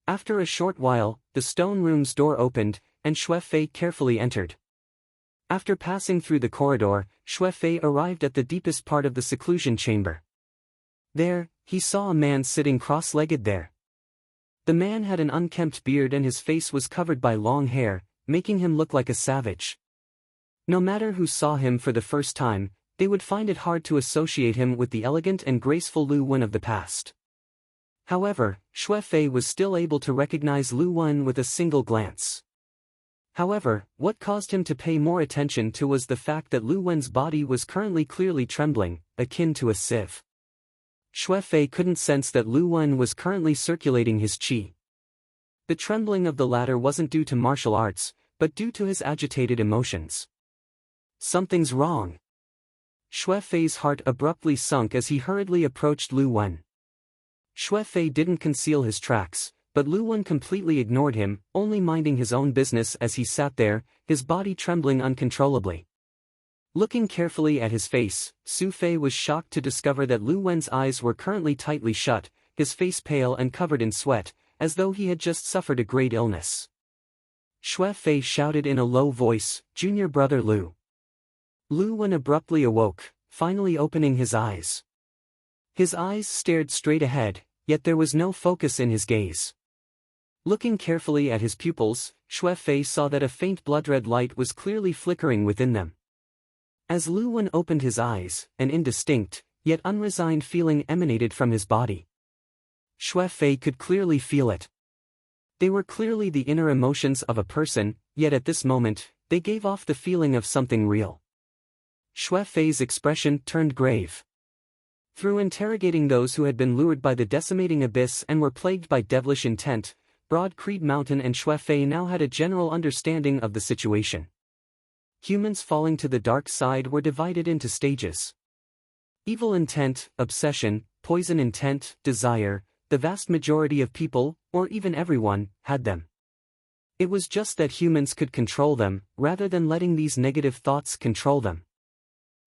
After a short while, the stone room's door opened, and Xue Fei carefully entered. After passing through the corridor, Xue Fei arrived at the deepest part of the seclusion chamber. There, he saw a man sitting cross-legged there. The man had an unkempt beard and his face was covered by long hair, making him look like a savage. No matter who saw him for the first time, they would find it hard to associate him with the elegant and graceful Lu Wen of the past. However, Xue Fei was still able to recognize Lu Wen with a single glance. However, what caused him to pay more attention to was the fact that Lu Wen's body was currently clearly trembling, akin to a sieve. Xue Fei couldn't sense that Lu Wen was currently circulating his qi. The trembling of the latter wasn't due to martial arts, but due to his agitated emotions. Something's wrong. Xue Fei's heart abruptly sunk as he hurriedly approached Lu Wen. Xue Fei didn't conceal his tracks, but Lu Wen completely ignored him, only minding his own business as he sat there, his body trembling uncontrollably. Looking carefully at his face, Xu Fei was shocked to discover that Lu Wen's eyes were currently tightly shut, his face pale and covered in sweat, as though he had just suffered a great illness. Xue Fei shouted in a low voice, "Junior brother Lu." Lu Wen abruptly awoke, finally opening his eyes. His eyes stared straight ahead, yet there was no focus in his gaze. Looking carefully at his pupils, Xue Fei saw that a faint blood-red light was clearly flickering within them. As Lu Wen opened his eyes, an indistinct, yet unresigned feeling emanated from his body. Xue Fei could clearly feel it. They were clearly the inner emotions of a person, yet at this moment, they gave off the feeling of something real. Xue Fei's expression turned grave. Through interrogating those who had been lured by the decimating abyss and were plagued by devilish intent, Broad Creed Mountain and Xue Fei now had a general understanding of the situation. Humans falling to the dark side were divided into stages. Evil intent, obsession, poison intent, desire, the vast majority of people, or even everyone, had them. It was just that humans could control them, rather than letting these negative thoughts control them.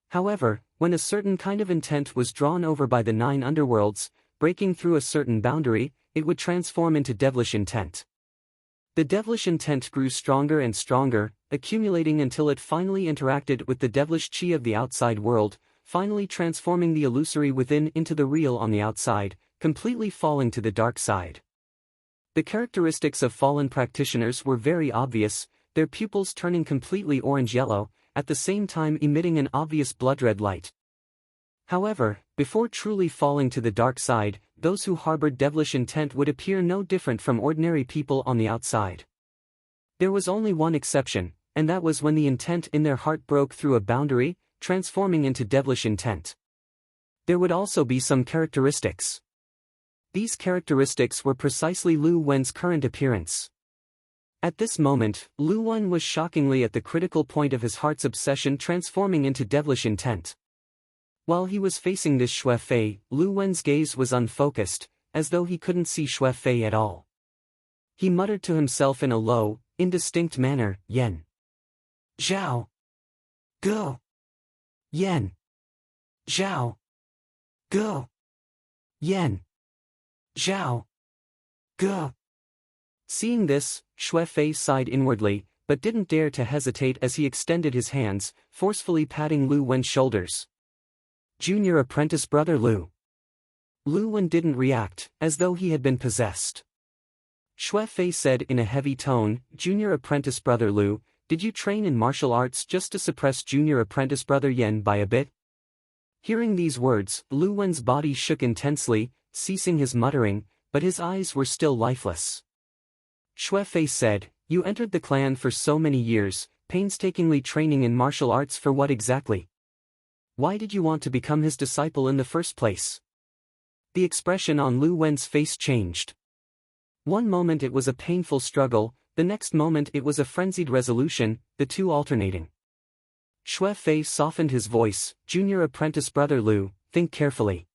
However, when a certain kind of intent was drawn over by the 9 underworlds, breaking through a certain boundary, it would transform into devilish intent. The devilish intent grew stronger and stronger, accumulating until it finally interacted with the devilish qi of the outside world, finally transforming the illusory within into the real on the outside, completely falling to the dark side. The characteristics of fallen practitioners were very obvious, their pupils turning completely orange-yellow, at the same time emitting an obvious blood-red light. However, before truly falling to the dark side, those who harbored devilish intent would appear no different from ordinary people on the outside. There was only one exception, and that was when the intent in their heart broke through a boundary, transforming into devilish intent. There would also be some characteristics. These characteristics were precisely Lu Wen's current appearance. At this moment, Lu Wen was shockingly at the critical point of his heart's obsession transforming into devilish intent. While he was facing this Xue Fei, Lu Wen's gaze was unfocused, as though he couldn't see Xue Fei at all. He muttered to himself in a low, indistinct manner, Yen. Zhao. Go. Yen. Zhao. Go. Yen. Zhao. Go. Seeing this, Xue Fei sighed inwardly, but didn't dare to hesitate as he extended his hands, forcefully patting Lu Wen's shoulders. Junior apprentice brother Lu. Lu Wen didn't react, as though he had been possessed. Xue Fei said in a heavy tone, Junior apprentice brother Lu, did you train in martial arts just to suppress junior apprentice brother Yen by a bit? Hearing these words, Lu Wen's body shook intensely, ceasing his muttering, but his eyes were still lifeless. Xue Fei said, you entered the clan for so many years, painstakingly training in martial arts for what exactly? Why did you want to become his disciple in the first place? The expression on Lu Wen's face changed. One moment it was a painful struggle, the next moment it was a frenzied resolution, the two alternating. Xue Fei softened his voice, Junior apprentice brother Lu, think carefully.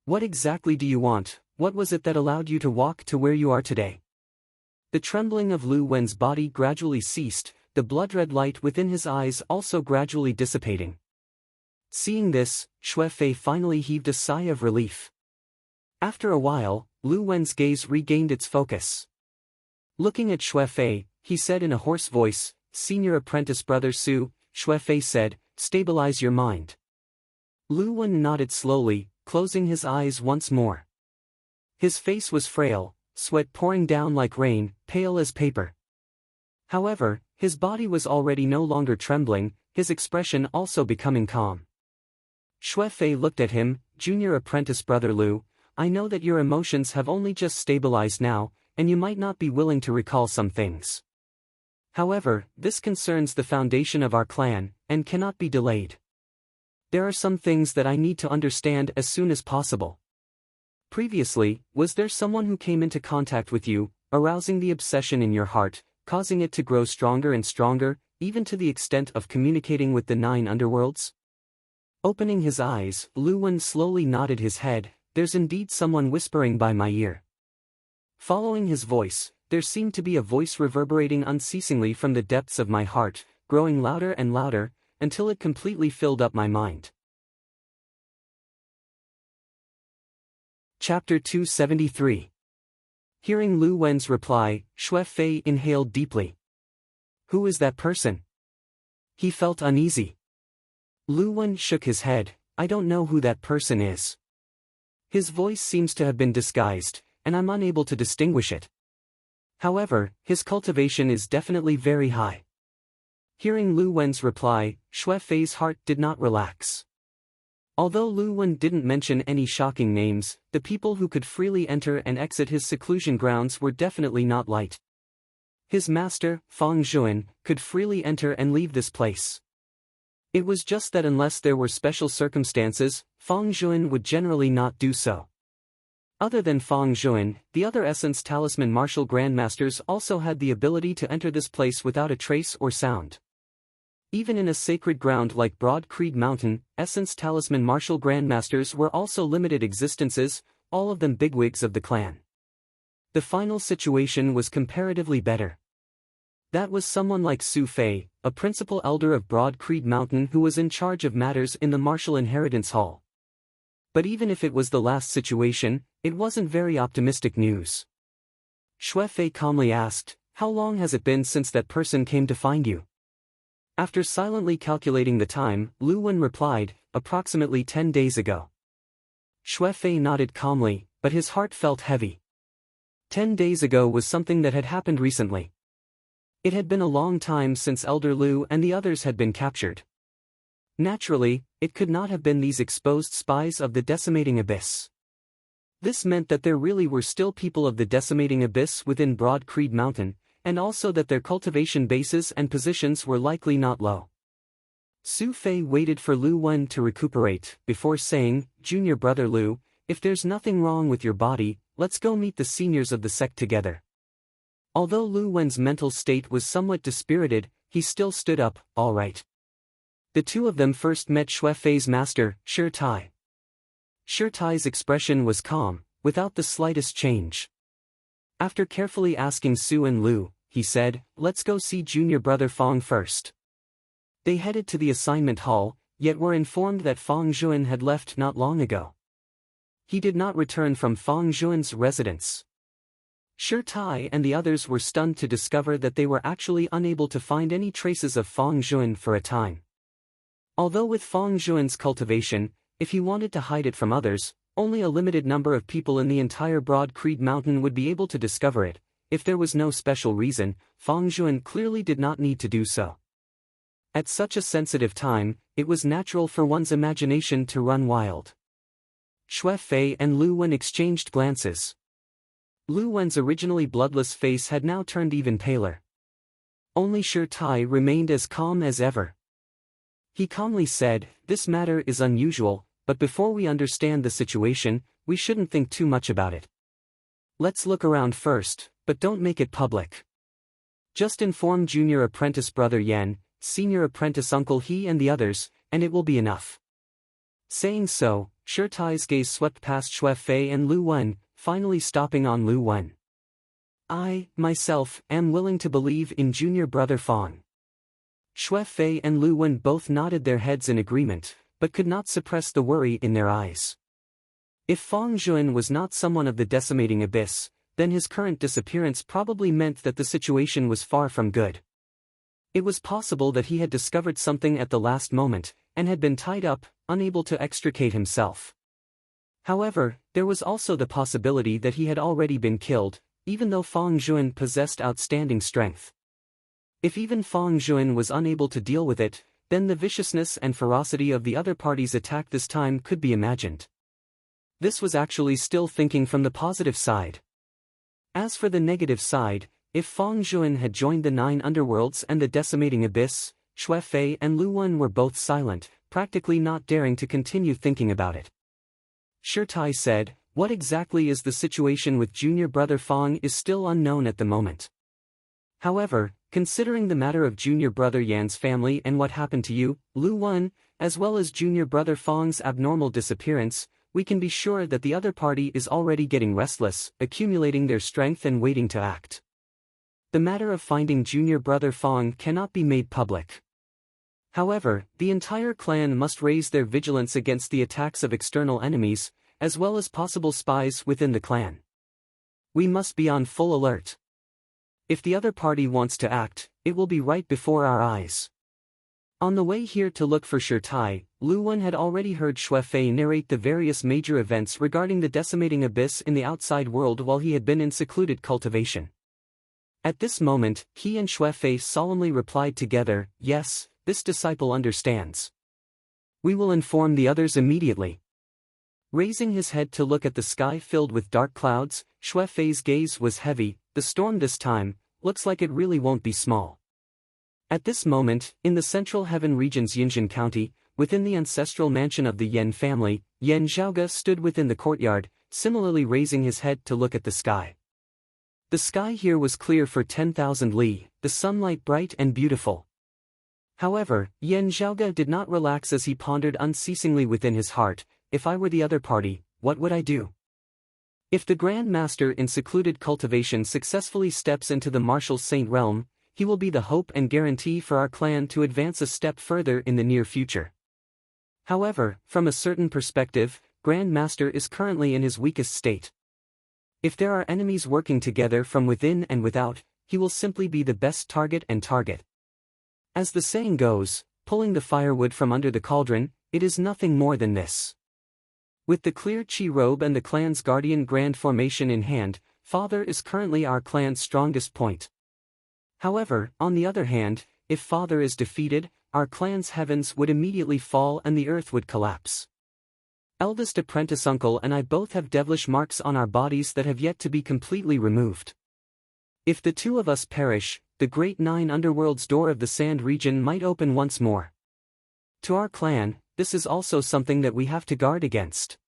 What exactly do you want? What was it that allowed you to walk to where you are today? The trembling of Lu Wen's body gradually ceased, the blood-red light within his eyes also gradually dissipating. Seeing this, Xue Fei finally heaved a sigh of relief. After a while, Lu Wen's gaze regained its focus. Looking at Xue Fei, he said in a hoarse voice, Senior apprentice brother Su, Xue Fei said, stabilize your mind. Lu Wen nodded slowly, closing his eyes once more. His face was frail, sweat pouring down like rain, pale as paper. However, his body was already no longer trembling, his expression also becoming calm. Xue Fei looked at him, Junior apprentice brother Lu, I know that your emotions have only just stabilized now, and you might not be willing to recall some things. However, this concerns the foundation of our clan, and cannot be delayed. There are some things that I need to understand as soon as possible. Previously, was there someone who came into contact with you, arousing the obsession in your heart, causing it to grow stronger and stronger, even to the extent of communicating with the 9 underworlds? Opening his eyes, Lu Wen slowly nodded his head, there's indeed someone whispering by my ear. Following his voice, there seemed to be a voice reverberating unceasingly from the depths of my heart, growing louder and louder, until it completely filled up my mind. Chapter 273. Hearing Lu Wen's reply, Xue Fei inhaled deeply. Who is that person? He felt uneasy. Lu Wen shook his head, I don't know who that person is. His voice seems to have been disguised, and I'm unable to distinguish it. However, his cultivation is definitely very high. Hearing Lu Wen's reply, Xue Fei's heart did not relax. Although Lu Wen didn't mention any shocking names, the people who could freely enter and exit his seclusion grounds were definitely not light. His master, Fang Zhuan, could freely enter and leave this place. It was just that unless there were special circumstances, Fang Zhuan would generally not do so. Other than Fang Zhuan, the other Essence Talisman Martial Grandmasters also had the ability to enter this place without a trace or sound. Even in a sacred ground like Broad Creed Mountain, Essence Talisman Martial Grandmasters were also limited existences, all of them bigwigs of the clan. The final situation was comparatively better. That was someone like Su Fei, a principal elder of Broad Creed Mountain who was in charge of matters in the Martial Inheritance Hall. But even if it was the last situation, it wasn't very optimistic news. Xue Fei calmly asked, how long has it been since that person came to find you? After silently calculating the time, Lu Wen replied, approximately 10 days ago. Xue Fei nodded calmly, but his heart felt heavy. 10 days ago was something that had happened recently. It had been a long time since Elder Lu and the others had been captured. Naturally, it could not have been these exposed spies of the Decimating Abyss. This meant that there really were still people of the Decimating Abyss within Broad Creed Mountain, and also that their cultivation bases and positions were likely not low. Su Fei waited for Lu Wen to recuperate, before saying, Junior brother Lu, if there's nothing wrong with your body, let's go meet the seniors of the sect together. Although Lu Wen's mental state was somewhat dispirited, he still stood up. All right. The two of them first met Xue Fei's master, Shi Tai. Shi Tai's expression was calm, without the slightest change. After carefully asking Su and Lu, he said, "Let's go see junior brother Fong first." They headed to the assignment hall, yet were informed that Fong Zhuan had left not long ago. He did not return from Fong Zhuan's residence. Shi Tai and the others were stunned to discover that they were actually unable to find any traces of Fong Zhuan for a time. Although with Fong Zhuan's cultivation, if he wanted to hide it from others, only a limited number of people in the entire Broad Creed Mountain would be able to discover it. If there was no special reason, Fong Zhuan clearly did not need to do so. At such a sensitive time, it was natural for one's imagination to run wild. Xue Fei and Lu Wen exchanged glances. Lu Wen's originally bloodless face had now turned even paler. Only Shi Tai remained as calm as ever. He calmly said, "This matter is unusual, but before we understand the situation, we shouldn't think too much about it. Let's look around first, but don't make it public. Just inform junior apprentice brother Yan, senior apprentice uncle He and the others, and it will be enough." Saying so, Shi Tai's gaze swept past Xue Fei and Lu Wen, finally stopping on Lu Wen. "I, myself, am willing to believe in junior brother Fong." Xue Fei and Lu Wen both nodded their heads in agreement, but could not suppress the worry in their eyes. If Fong Zhuan was not someone of the decimating abyss, then his current disappearance probably meant that the situation was far from good. It was possible that he had discovered something at the last moment, and had been tied up, unable to extricate himself. However, there was also the possibility that he had already been killed, even though Fong Zhuan possessed outstanding strength. If even Fong Zhuan was unable to deal with it, then the viciousness and ferocity of the other party's attack this time could be imagined. This was actually still thinking from the positive side. As for the negative side, if Fong Zhuan had joined the 9 underworlds and the decimating abyss, Xue Fei and Lu Wen were both silent, practically not daring to continue thinking about it. Shi Tai said, "What exactly is the situation with junior brother Fong is still unknown at the moment. However, considering the matter of junior brother Yan's family and what happened to you, Lu Wen, as well as junior brother Fong's abnormal disappearance, we can be sure that the other party is already getting restless, accumulating their strength and waiting to act. The matter of finding junior brother Fong cannot be made public. However, the entire clan must raise their vigilance against the attacks of external enemies, as well as possible spies within the clan. We must be on full alert. If the other party wants to act, it will be right before our eyes." On the way here to look for Shi Tai, Lu Wen had already heard Xue Fei narrate the various major events regarding the decimating abyss in the outside world while he had been in secluded cultivation. At this moment, he and Xue Fei solemnly replied together, "Yes, this disciple understands. We will inform the others immediately." Raising his head to look at the sky filled with dark clouds, Xue Fei's gaze was heavy. "The storm this time, looks like it really won't be small." At this moment, in the central heaven region's Yinzhen County, within the ancestral mansion of the Yan family, Yan Zhaoge stood within the courtyard, similarly raising his head to look at the sky. The sky here was clear for 10,000 li, the sunlight bright and beautiful. However, Yan Zhaoge did not relax as he pondered unceasingly within his heart, "If I were the other party, what would I do? If the Grand Master in secluded cultivation successfully steps into the martial saint realm, he will be the hope and guarantee for our clan to advance a step further in the near future. However, from a certain perspective, Grand Master is currently in his weakest state. If there are enemies working together from within and without, he will simply be the best target and target. As the saying goes, pulling the firewood from under the cauldron, it is nothing more than this." With the clear chi robe and the clan's guardian grand formation in hand, Father is currently our clan's strongest point. However, on the other hand, if Father is defeated, our clan's heavens would immediately fall and the earth would collapse. Eldest apprentice uncle and I both have devilish marks on our bodies that have yet to be completely removed. If the two of us perish, the great 9 underworld's door of the sand region might open once more. To our clan, this is also something that we have to guard against.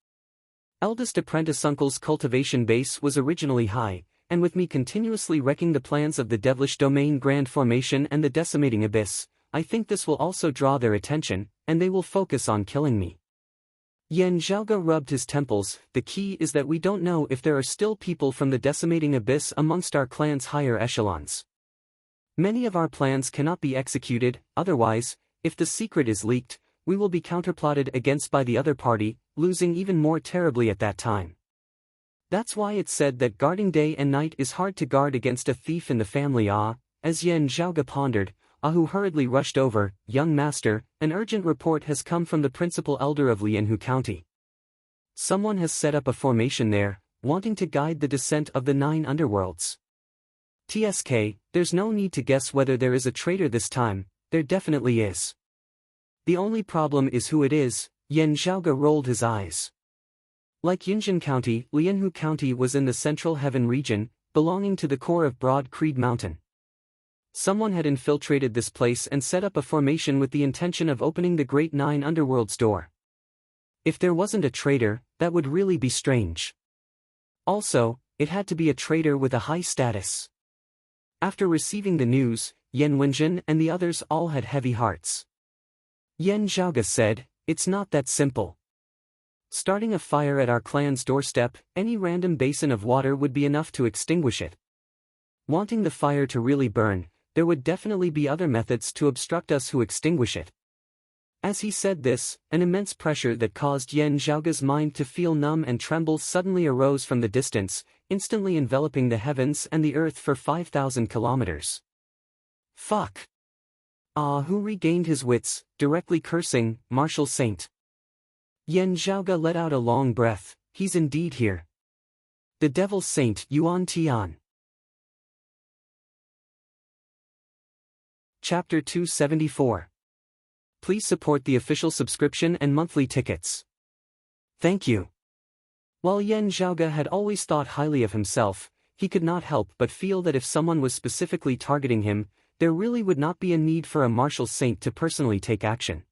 Eldest apprentice uncle's cultivation base was originally high, and with me continuously wrecking the plans of the devilish domain Grand Formation and the decimating abyss, I think this will also draw their attention, and they will focus on killing me. Yan Zhaoge rubbed his temples. The key is that we don't know if there are still people from the decimating abyss amongst our clan's higher echelons. Many of our plans cannot be executed, otherwise, if the secret is leaked, we will be counterplotted against by the other party, losing even more terribly at that time. That's why it's said that guarding day and night is hard to guard against a thief in the family. As Yan Zhaoge pondered, Ahu hurriedly rushed over. Young master, an urgent report has come from the principal elder of Lianhu County. Someone has set up a formation there, wanting to guide the descent of the 9 underworlds. TSK, there's no need to guess whether there is a traitor this time, there definitely is. The only problem is who it is. Yan Zhaoge rolled his eyes. Like Yunjin County, Lianhu County was in the Central Heaven region, belonging to the core of Broad Creed Mountain. Someone had infiltrated this place and set up a formation with the intention of opening the Great 9 Underworld's door. If there wasn't a traitor, that would really be strange. Also, it had to be a traitor with a high status. After receiving the news, Yan Wenjin and the others all had heavy hearts. Yan Zhaoge said, "It's not that simple. Starting a fire at our clan's doorstep, any random basin of water would be enough to extinguish it. Wanting the fire to really burn, there would definitely be other methods to obstruct us who extinguish it." As he said this, an immense pressure that caused Yan Zhaoge's mind to feel numb and tremble suddenly arose from the distance, instantly enveloping the heavens and the earth for 5,000 kilometers. Fuck! Ahu regained his wits, directly cursing, "Martial Saint." Yan Zhaoge let out a long breath. He's indeed here. The Devil Saint Yuan Tian. Chapter 274. Please support the official subscription and monthly tickets. Thank you. While Yan Zhaoge had always thought highly of himself, he could not help but feel that if someone was specifically targeting him, there really would not be a need for a martial saint to personally take action.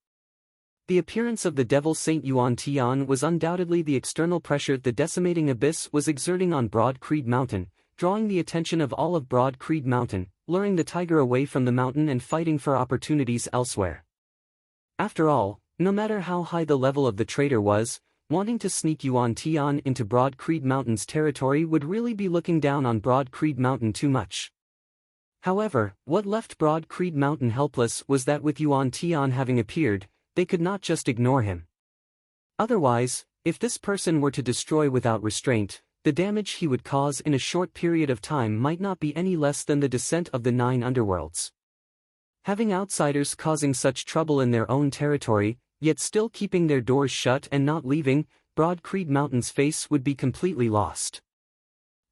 The appearance of the Devil Saint Yuan Tian was undoubtedly the external pressure the decimating abyss was exerting on Broad Creed Mountain, drawing the attention of all of Broad Creed Mountain, luring the tiger away from the mountain and fighting for opportunities elsewhere. After all, no matter how high the level of the traitor was, wanting to sneak Yuan Tian into Broad Creed Mountain's territory would really be looking down on Broad Creed Mountain too much. However, what left Broad Creed Mountain helpless was that with Yuan Tian having appeared, they could not just ignore him. Otherwise, if this person were to destroy without restraint, the damage he would cause in a short period of time might not be any less than the descent of the 9 underworlds. Having outsiders causing such trouble in their own territory, yet still keeping their doors shut and not leaving, Broad Creed Mountain's face would be completely lost.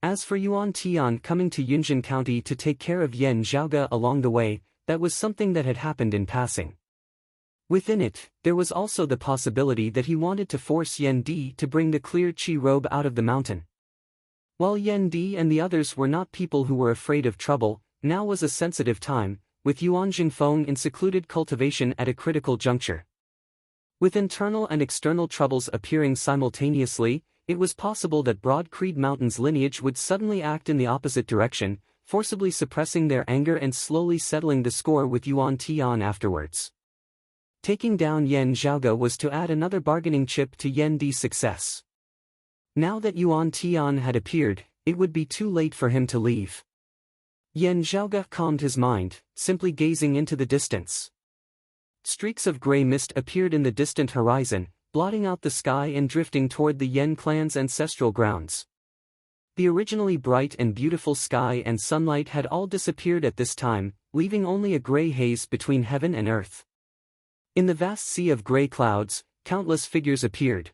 As for Yuan Tian coming to Yunjin County to take care of Yan Zhaoge along the way, that was something that had happened in passing. Within it, there was also the possibility that he wanted to force Yan Di to bring the clear Qi robe out of the mountain. While Yan Di and the others were not people who were afraid of trouble, now was a sensitive time, with Yuan Jingfeng in secluded cultivation at a critical juncture. With internal and external troubles appearing simultaneously, it was possible that Broad Creed Mountain's lineage would suddenly act in the opposite direction, forcibly suppressing their anger and slowly settling the score with Yuan Tian afterwards. Taking down Yan Zhaoge was to add another bargaining chip to Yan Di's success. Now that Yuan Tian had appeared, it would be too late for him to leave. Yan Zhaoge calmed his mind, simply gazing into the distance. Streaks of gray mist appeared in the distant horizon, blotting out the sky and drifting toward the Yan clan's ancestral grounds. The originally bright and beautiful sky and sunlight had all disappeared at this time, leaving only a gray haze between heaven and earth. In the vast sea of gray clouds, countless figures appeared.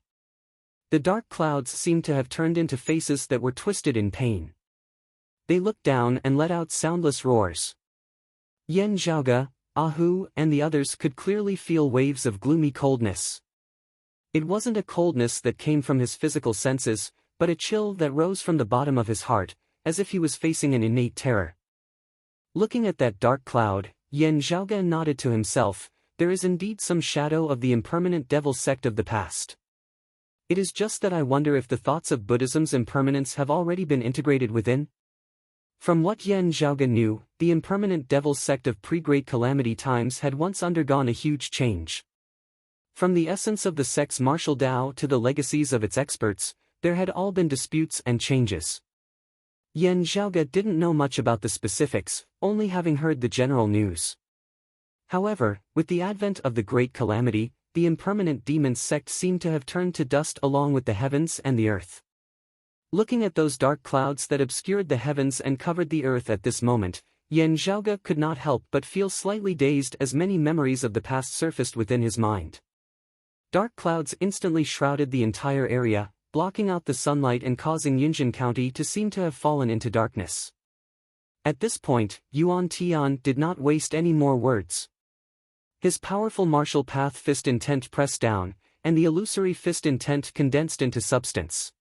The dark clouds seemed to have turned into faces that were twisted in pain. They looked down and let out soundless roars. Yan Zhaoge, Ahu, and the others could clearly feel waves of gloomy coldness. It wasn't a coldness that came from his physical senses, but a chill that rose from the bottom of his heart, as if he was facing an innate terror. Looking at that dark cloud, Yan Zhaoge nodded to himself, there is indeed some shadow of the impermanent devil sect of the past. It is just that I wonder if the thoughts of Buddhism's impermanence have already been integrated within. From what Yen Zhaoge knew, the impermanent devil sect of pre-Great Calamity times had once undergone a huge change. From the essence of the sect's martial Tao to the legacies of its experts, there had all been disputes and changes. Yen Zhaoge didn't know much about the specifics, only having heard the general news. However, with the advent of the Great Calamity, the impermanent demon sect seemed to have turned to dust along with the heavens and the earth. Looking at those dark clouds that obscured the heavens and covered the earth at this moment, Yen Zhaoge could not help but feel slightly dazed as many memories of the past surfaced within his mind. Dark clouds instantly shrouded the entire area, blocking out the sunlight and causing Yunjin County to seem to have fallen into darkness. At this point, Yuan Tian did not waste any more words. His powerful martial path fist intent pressed down, and the illusory fist intent condensed into substance.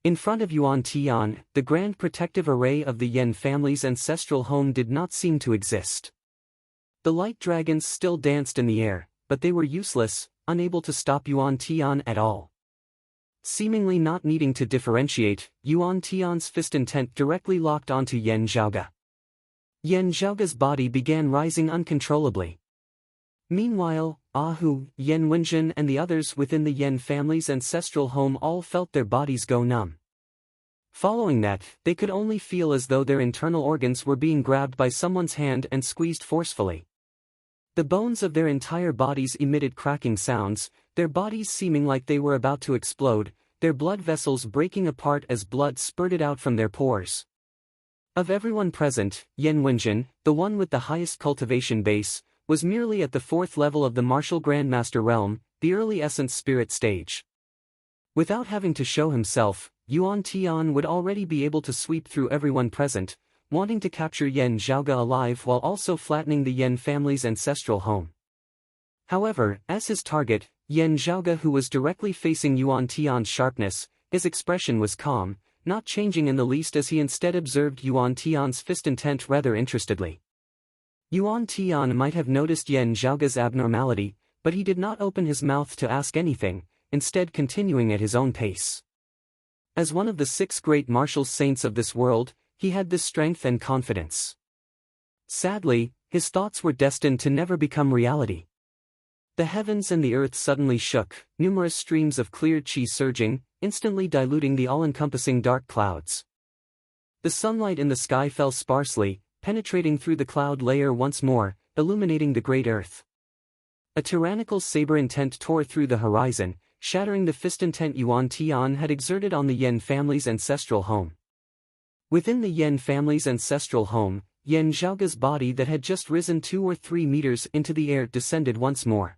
In front of Yuan Tian, the grand protective array of the Yen family's ancestral home did not seem to exist. The light dragons still danced in the air, but they were useless, unable to stop Yuan Tian at all. Seemingly not needing to differentiate, Yuan Tian's fist intent directly locked onto Yen Zhaoge. Yen Zhaoge's body began rising uncontrollably. Meanwhile, Ahu, Yen Wenjin and the others within the Yen family's ancestral home all felt their bodies go numb. Following that, they could only feel as though their internal organs were being grabbed by someone's hand and squeezed forcefully. The bones of their entire bodies emitted cracking sounds, their bodies seeming like they were about to explode, their blood vessels breaking apart as blood spurted out from their pores. Of everyone present, Yen Wenjin, the one with the highest cultivation base, was merely at the 4th level of the martial Grandmaster realm, the early essence spirit stage. Without having to show himself, Yuan Tian would already be able to sweep through everyone present, wanting to capture Yen Zhaoge alive while also flattening the Yen family's ancestral home. However, as his target, Yen Zhaoge, who was directly facing Yuan Tian's sharpness, his expression was calm, not changing in the least as he instead observed Yuan Tian's fist intent rather interestedly. Yuan Tian might have noticed Yen Zhaoge's abnormality, but he did not open his mouth to ask anything, instead continuing at his own pace. As one of the 6 great martial saints of this world, he had this strength and confidence. Sadly, his thoughts were destined to never become reality. The heavens and the earth suddenly shook, numerous streams of clear qi surging, instantly diluting the all-encompassing dark clouds. The sunlight in the sky fell sparsely, penetrating through the cloud layer once more, illuminating the great earth. A tyrannical saber intent tore through the horizon, shattering the fist intent Yuan Tian had exerted on the Yen family's ancestral home. Within the Yen family's ancestral home, Yen Zhaoge's body that had just risen 2 or 3 meters into the air descended once more.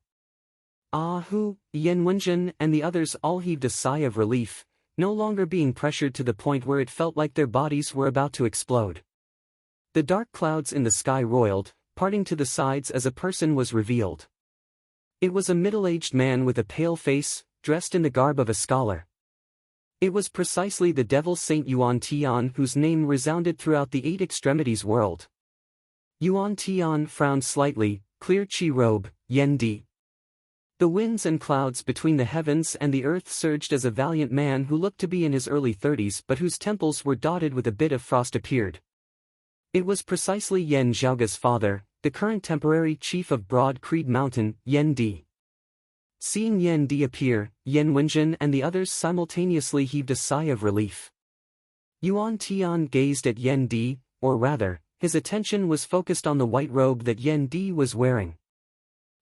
Ahu, Yen Wenjin and the others all heaved a sigh of relief, no longer being pressured to the point where it felt like their bodies were about to explode. The dark clouds in the sky roiled, parting to the sides as a person was revealed. It was a middle-aged man with a pale face, dressed in the garb of a scholar. It was precisely the devil Saint Yuan Tian whose name resounded throughout the 8 extremities world. Yuan Tian frowned slightly, clear qi robe, Yen Di. The winds and clouds between the heavens and the earth surged as a valiant man who looked to be in his early 30s but whose temples were dotted with a bit of frost appeared. It was precisely Yen Zhaoge's father, the current temporary chief of Broad Creed Mountain, Yen Di. Seeing Yen Di appear, Yen Wenjin and the others simultaneously heaved a sigh of relief. Yuan Tian gazed at Yen Di, or rather, his attention was focused on the white robe that Yen Di was wearing.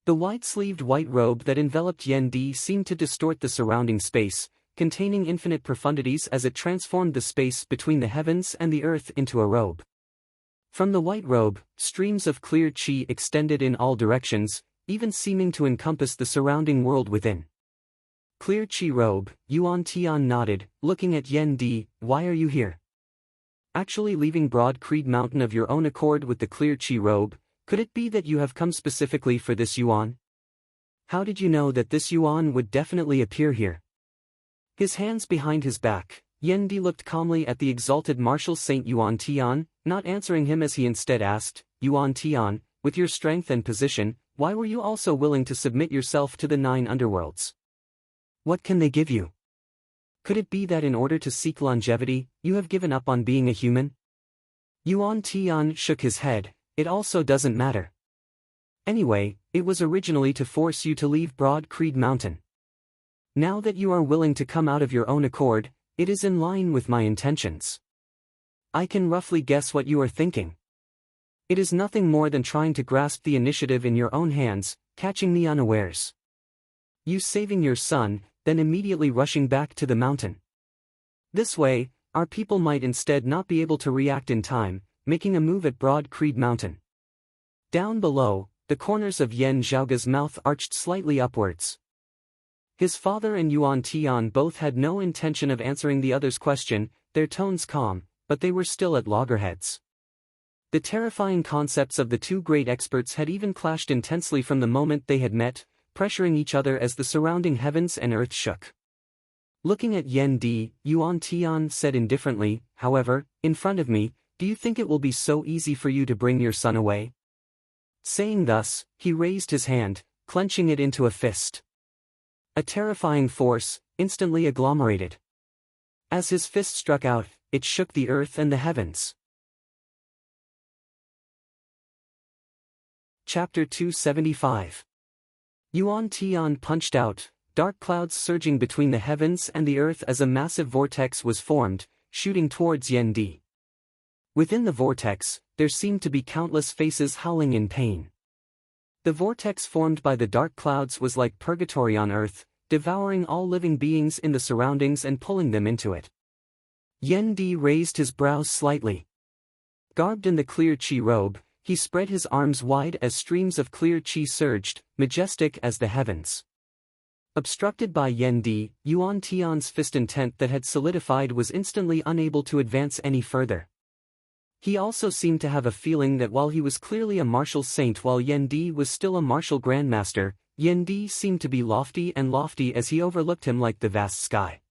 The wide-sleeved white robe that enveloped Yen Di seemed to distort the surrounding space, containing infinite profundities as it transformed the space between the heavens and the earth into a robe. From the white robe, streams of clear qi extended in all directions, even seeming to encompass the surrounding world within. Clear qi robe, Yuan Tian nodded, looking at Yen Di. Why are you here? Actually leaving Broad Creed Mountain of your own accord with the clear qi robe, could it be that you have come specifically for this Yuan? How did you know that this Yuan would definitely appear here? His hands behind his back, Yen Di looked calmly at the exalted martial saint Yuan Tian, not answering him as he instead asked, Yuan Tian, with your strength and position, why were you also willing to submit yourself to the 9 underworlds? What can they give you? Could it be that in order to seek longevity, you have given up on being a human? Yuan Tian shook his head. It also doesn't matter. Anyway, it was originally to force you to leave Broad Creed Mountain. Now that you are willing to come out of your own accord, it is in line with my intentions. I can roughly guess what you are thinking. It is nothing more than trying to grasp the initiative in your own hands, catching me unawares. You saving your son, then immediately rushing back to the mountain. This way, our people might instead not be able to react in time, making a move at Broad Creed Mountain. Down below, the corners of Yan Zhaoga's mouth arched slightly upwards. His father and Yuan Tian both had no intention of answering the other's question, their tones calm, but they were still at loggerheads. The terrifying concepts of the two great experts had even clashed intensely from the moment they had met, pressuring each other as the surrounding heavens and earth shook. Looking at Yan Di, Yuan Tian said indifferently, however, in front of me, do you think it will be so easy for you to bring your son away? Saying thus, he raised his hand, clenching it into a fist. A terrifying force, instantly agglomerated. As his fist struck out, it shook the earth and the heavens. Chapter 275. Yuan Tian punched out, dark clouds surging between the heavens and the earth as a massive vortex was formed, shooting towards Yan Di. Within the vortex, there seemed to be countless faces howling in pain. The vortex formed by the dark clouds was like purgatory on earth, devouring all living beings in the surroundings and pulling them into it. Yan Di raised his brows slightly. Garbed in the clear qi robe, he spread his arms wide as streams of clear qi surged, majestic as the heavens. Obstructed by Yan Di, Yuan Tian's fist intent that had solidified was instantly unable to advance any further. He also seemed to have a feeling that while he was clearly a martial saint while Yan Di was still a martial grandmaster, Yan Di seemed to be lofty as he overlooked him like the vast sky.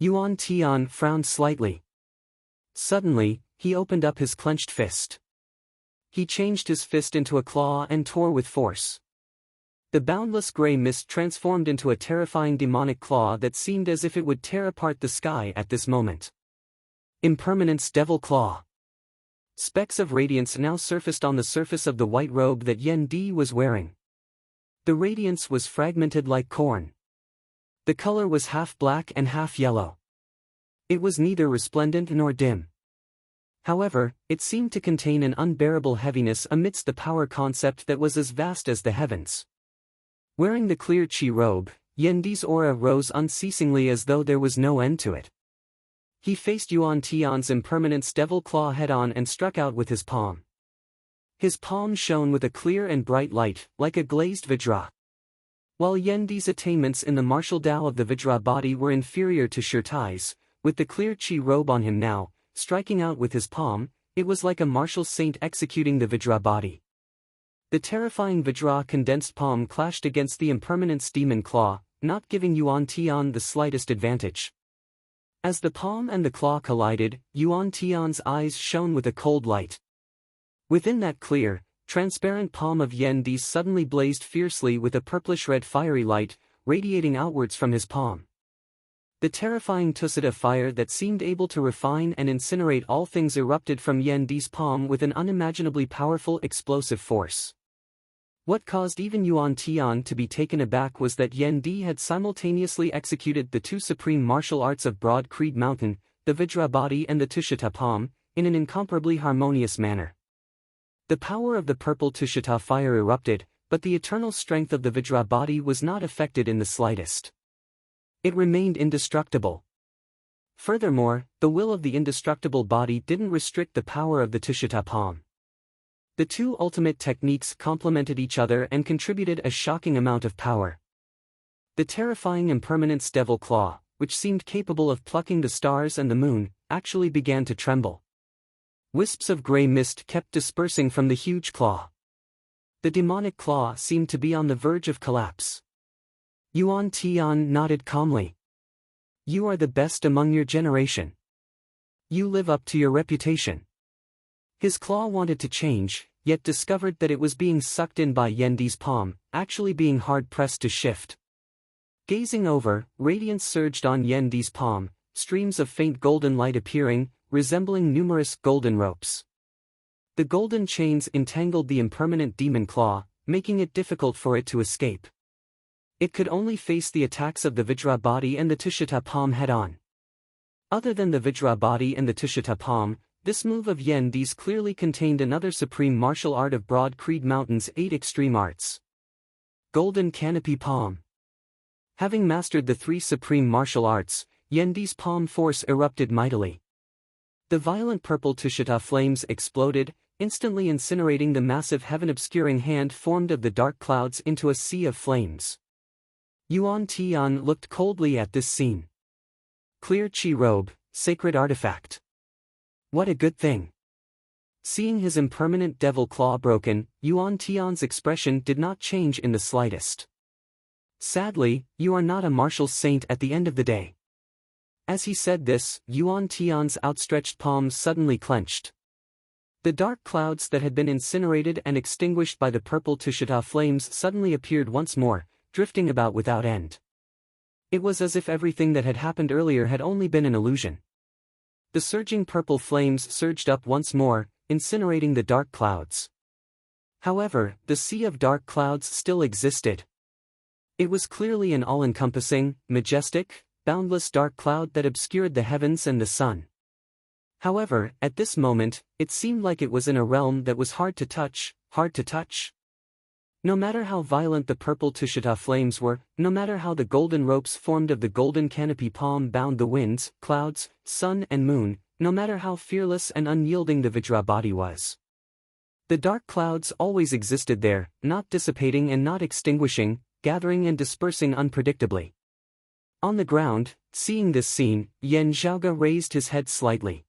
Yuan Tian frowned slightly. Suddenly, he opened up his clenched fist. He changed his fist into a claw and tore with force. The boundless gray mist transformed into a terrifying demonic claw that seemed as if it would tear apart the sky at this moment. Impermanence Devil Claw. Specks of radiance now surfaced on the surface of the white robe that Yan Di was wearing. The radiance was fragmented like corn. The color was half black and half yellow. It was neither resplendent nor dim. However, it seemed to contain an unbearable heaviness amidst the power concept that was as vast as the heavens. Wearing the clear qi robe, Yan Di's aura rose unceasingly as though there was no end to it. He faced Yuan Tian's impermanence devil claw head-on and struck out with his palm. His palm shone with a clear and bright light, like a glazed vajra. While Yan Di's attainments in the martial Tao of the vajra body were inferior to Shirtai's, with the clear qi robe on him now, striking out with his palm, it was like a martial saint executing the vajra body. The terrifying vajra condensed palm clashed against the impermanence demon claw, not giving Yuan Tian the slightest advantage. As the palm and the claw collided, Yuan Tian's eyes shone with a cold light. Within that clear, transparent palm of Yan Di suddenly blazed fiercely with a purplish-red fiery light, radiating outwards from his palm. The terrifying Tusita fire that seemed able to refine and incinerate all things erupted from Yan Di's palm with an unimaginably powerful explosive force. What caused even Yuan Tian to be taken aback was that Yan Di had simultaneously executed the two supreme martial arts of Broad Creed Mountain, the Vajra body and the Tushita palm, in an incomparably harmonious manner. The power of the purple Tushita fire erupted, but the eternal strength of the Vajra body was not affected in the slightest. It remained indestructible. Furthermore, the will of the indestructible body didn't restrict the power of the Tushita palm. The two ultimate techniques complemented each other and contributed a shocking amount of power. The terrifying impermanence devil claw, which seemed capable of plucking the stars and the moon, actually began to tremble. Wisps of gray mist kept dispersing from the huge claw. The demonic claw seemed to be on the verge of collapse. Yuan Tian nodded calmly. You are the best among your generation. You live up to your reputation. His claw wanted to change, yet discovered that it was being sucked in by Yan Di's palm, actually being hard-pressed to shift. Gazing over, radiance surged on Yan Di's palm, streams of faint golden light appearing, resembling numerous golden ropes. The golden chains entangled the impermanent demon claw, making it difficult for it to escape. It could only face the attacks of the Vajra body and the Tushita palm head-on. Other than the Vajra body and the Tushita palm, this move of Yan Di's clearly contained another supreme martial art of Broad Creed Mountain's 8 extreme arts. Golden Canopy Palm. Having mastered the 3 supreme martial arts, Yan Di's palm force erupted mightily. The violent purple Tushita flames exploded, instantly incinerating the massive heaven-obscuring hand formed of the dark clouds into a sea of flames. Yuan Tian looked coldly at this scene. Clear Qi robe, sacred artifact. What a good thing. Seeing his impermanent devil claw broken, Yuan Tian's expression did not change in the slightest. Sadly, you are not a martial saint at the end of the day. As he said this, Yuan Tian's outstretched palms suddenly clenched. The dark clouds that had been incinerated and extinguished by the purple Tushita flames suddenly appeared once more, drifting about without end. It was as if everything that had happened earlier had only been an illusion. The surging purple flames surged up once more, incinerating the dark clouds. However, the sea of dark clouds still existed. It was clearly an all-encompassing, majestic, boundless dark cloud that obscured the heavens and the sun. However, at this moment, it seemed like it was in a realm that was hard to touch, hard to touch. No matter how violent the purple Tushita flames were, no matter how the golden ropes formed of the golden canopy palm bound the winds, clouds, sun and moon, no matter how fearless and unyielding the Vajra body was. The dark clouds always existed there, not dissipating and not extinguishing, gathering and dispersing unpredictably. On the ground, seeing this scene, Yan Zhaoge raised his head slightly.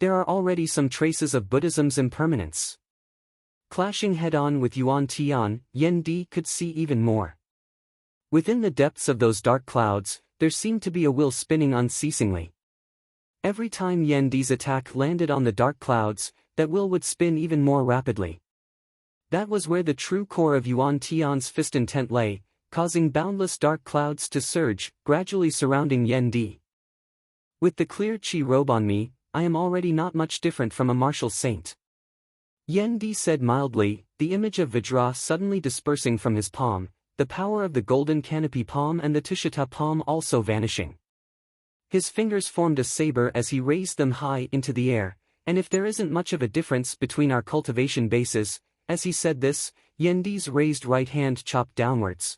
There are already some traces of Buddhism's impermanence. Clashing head-on with Yuan Tian, Yan Di could see even more. Within the depths of those dark clouds, there seemed to be a will spinning unceasingly. Every time Yan Di's attack landed on the dark clouds, that will would spin even more rapidly. That was where the true core of Yuan Tian's fist intent lay, causing boundless dark clouds to surge, gradually surrounding Yan Di. With the clear Qi robe on me, I am already not much different from a martial saint. Yan Di said mildly, the image of Vajra suddenly dispersing from his palm, the power of the golden canopy palm and the Tushita palm also vanishing. His fingers formed a saber as he raised them high into the air, and if there isn't much of a difference between our cultivation bases, as he said this, Yan Di's raised right hand chopped downwards.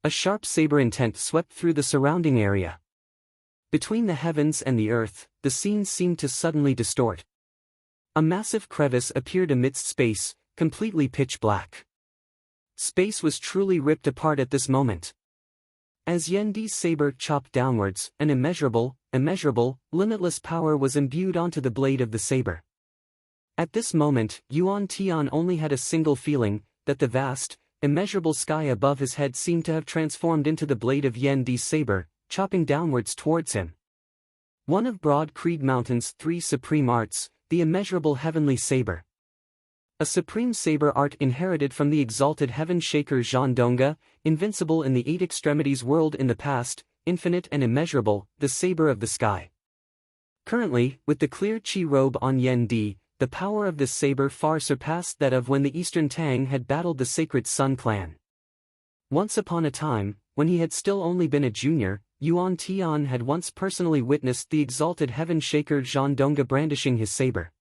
A sharp saber intent swept through the surrounding area. Between the heavens and the earth, the scene seemed to suddenly distort. A massive crevice appeared amidst space, completely pitch black. Space was truly ripped apart at this moment. As Yan Di's saber chopped downwards, an immeasurable, limitless power was imbued onto the blade of the saber. At this moment, Yuan Tian only had a single feeling, that the vast, immeasurable sky above his head seemed to have transformed into the blade of Yan Di's saber, chopping downwards towards him. One of Broad Creed Mountain's 3 supreme arts, the immeasurable heavenly saber. A supreme saber art inherited from the exalted heaven shaker Zhandonga, invincible in the 8 extremities world in the past, infinite and immeasurable, the saber of the sky. Currently, with the clear Qi robe on Yan Di, the power of this saber far surpassed that of when the Eastern Tang had battled the sacred Sun clan. Once upon a time, when he had still only been a junior, Yuan Tian had once personally witnessed the exalted heaven shaker Zhandonga brandishing his saber.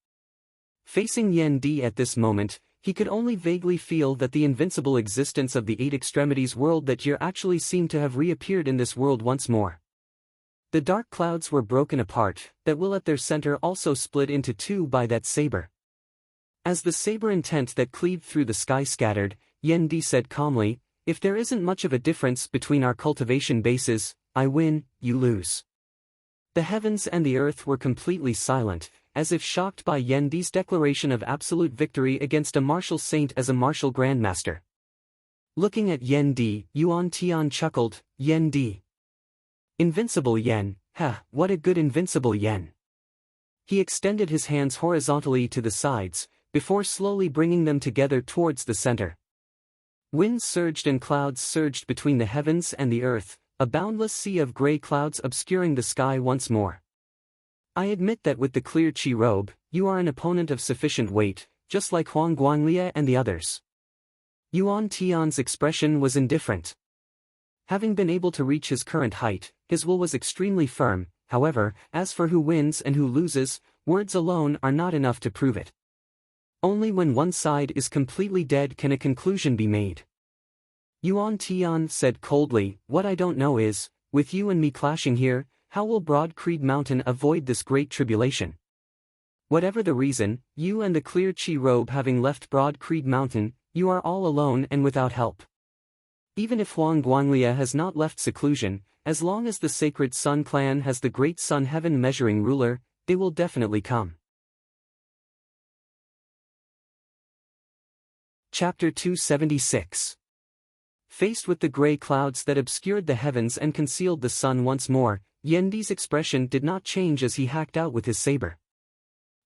Facing Yan Di at this moment, he could only vaguely feel that the invincible existence of the 8 extremities world that year actually seemed to have reappeared in this world once more. The dark clouds were broken apart, that will at their center also split into 2 by that saber. As the saber intent that cleaved through the sky scattered, Yan Di said calmly, if there isn't much of a difference between our cultivation bases, I win, you lose. The heavens and the earth were completely silent, as if shocked by Yan Di's declaration of absolute victory against a martial saint as a martial grandmaster. Looking at Yan Di, Yuan Tian chuckled, Yan Di. Invincible Yan, ha, what a good invincible Yan. He extended his hands horizontally to the sides, before slowly bringing them together towards the center. Winds surged and clouds surged between the heavens and the earth, a boundless sea of gray clouds obscuring the sky once more. I admit that with the clear Qi robe, you are an opponent of sufficient weight, just like Huang Guanglia and the others. Yuan Tian's expression was indifferent. Having been able to reach his current height, his will was extremely firm. However, as for who wins and who loses, words alone are not enough to prove it. Only when one side is completely dead can a conclusion be made. Yuan Tian said coldly, "What I don't know is, with you and me clashing here, how will Broad Creed Mountain avoid this great tribulation? Whatever the reason, you and the clear Qi robe having left Broad Creed Mountain, you are all alone and without help. Even if Huang Guanglia has not left seclusion, as long as the Sacred Sun clan has the Great Sun Heaven measuring ruler, they will definitely come." Chapter 276. Faced with the gray clouds that obscured the heavens and concealed the sun once more, Yendi's expression did not change as he hacked out with his saber.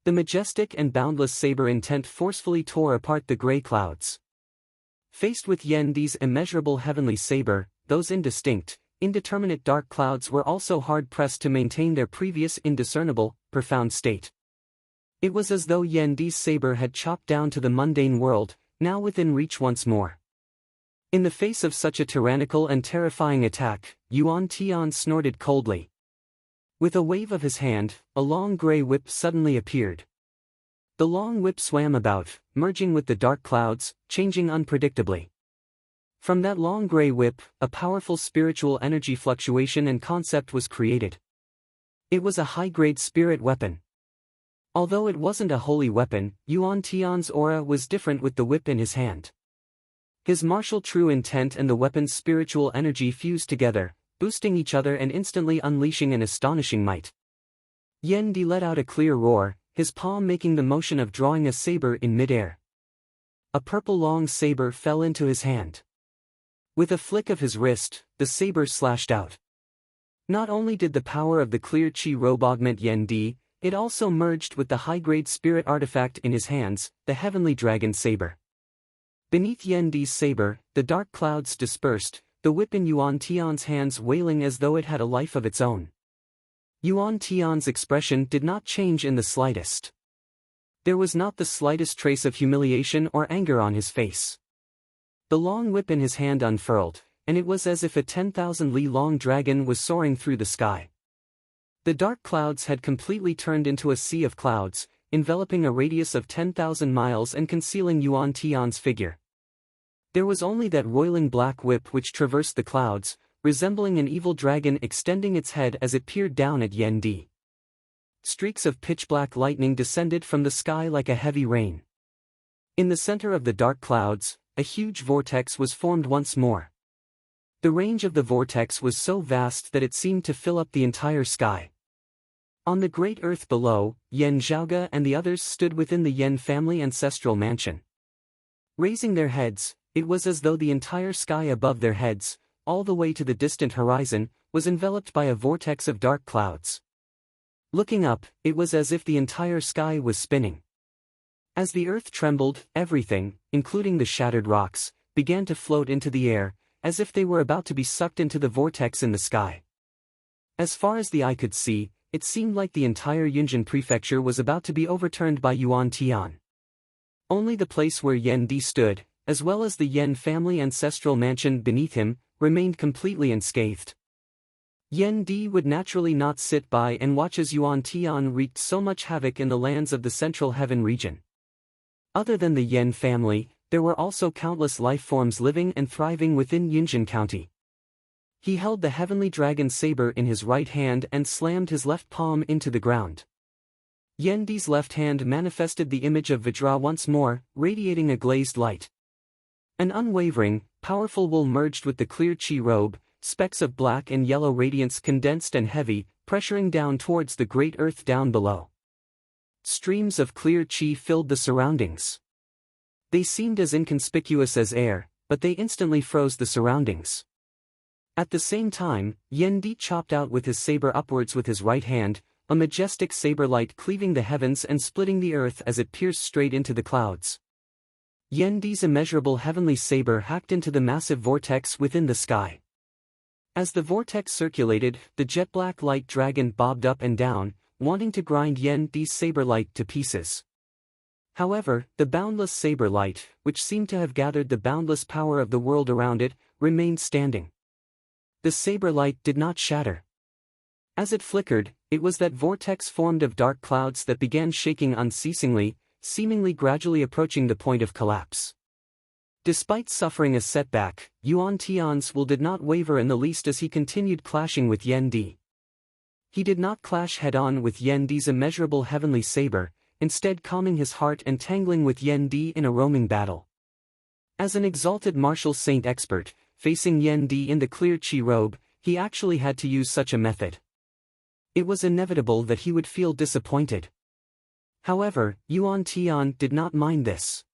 The majestic and boundless saber intent forcefully tore apart the gray clouds. Faced with Yendi's immeasurable heavenly saber, those indistinct, indeterminate dark clouds were also hard-pressed to maintain their previous indiscernible, profound state. It was as though Yendi's saber had chopped down to the mundane world, now within reach once more. In the face of such a tyrannical and terrifying attack, Yuan Tian snorted coldly. With a wave of his hand, a long gray whip suddenly appeared. The long whip swam about, merging with the dark clouds, changing unpredictably. From that long gray whip, a powerful spiritual energy fluctuation and concept was created. It was a high-grade spirit weapon. Although it wasn't a holy weapon, Yuan Tian's aura was different with the whip in his hand. His martial true intent and the weapon's spiritual energy fused together, boosting each other and instantly unleashing an astonishing might. Yendi let out a clear roar, his palm making the motion of drawing a saber in midair. A purple long saber fell into his hand. With a flick of his wrist, the saber slashed out. Not only did the power of the clear Qi robe augment Yendi, it also merged with the high-grade spirit artifact in his hands, the heavenly dragon saber. Beneath Yendi's saber, the dark clouds dispersed, the whip in Yuan Tian's hands wailing as though it had a life of its own. Yuan Tian's expression did not change in the slightest. There was not the slightest trace of humiliation or anger on his face. The long whip in his hand unfurled, and it was as if a 10,000-li-long dragon was soaring through the sky. The dark clouds had completely turned into a sea of clouds, enveloping a radius of 10,000 miles and concealing Yuan Tian's figure. There was only that roiling black whip which traversed the clouds, resembling an evil dragon extending its head as it peered down at Yendi. Streaks of pitch-black lightning descended from the sky like a heavy rain. In the center of the dark clouds, a huge vortex was formed once more. The range of the vortex was so vast that it seemed to fill up the entire sky. On the great earth below, Yen Zhaoge and the others stood within the Yen family ancestral mansion. Raising their heads, it was as though the entire sky above their heads, all the way to the distant horizon, was enveloped by a vortex of dark clouds. Looking up, it was as if the entire sky was spinning. As the earth trembled, everything, including the shattered rocks, began to float into the air, as if they were about to be sucked into the vortex in the sky. As far as the eye could see, it seemed like the entire Yunjin prefecture was about to be overturned by Yuan Tian. Only the place where Yendi stood, as well as the Yen family ancestral mansion beneath him, remained completely unscathed. Yendi would naturally not sit by and watch as Yuan Tian wreaked so much havoc in the lands of the Central Heaven region. Other than the Yen family, there were also countless life forms living and thriving within Yunjin County. He held the heavenly dragon saber in his right hand and slammed his left palm into the ground. Yendi's left hand manifested the image of Vajra once more, radiating a glazed light. An unwavering, powerful wool merged with the clear Qi robe, specks of black and yellow radiance condensed and heavy, pressuring down towards the great earth down below. Streams of clear Qi filled the surroundings. They seemed as inconspicuous as air, but they instantly froze the surroundings. At the same time, Yendi chopped out with his saber upwards with his right hand, a majestic saber light cleaving the heavens and splitting the earth as it pierced straight into the clouds. Yendi's immeasurable heavenly saber hacked into the massive vortex within the sky. As the vortex circulated, the jet-black light dragon bobbed up and down, wanting to grind Yendi's saber light to pieces. However, the boundless saber light, which seemed to have gathered the boundless power of the world around it, remained standing. The saber light did not shatter. As it flickered, it was that vortex formed of dark clouds that began shaking unceasingly, seemingly gradually approaching the point of collapse. Despite suffering a setback, Yuan Tian's will did not waver in the least as he continued clashing with Yendi. He did not clash head-on with Yendi's immeasurable heavenly saber, instead calming his heart and tangling with Yendi in a roaming battle. As an exalted martial saint expert, facing Yendi in the clear chi robe, he actually had to use such a method. It was inevitable that he would feel disappointed. However, Yuan Tian did not mind this.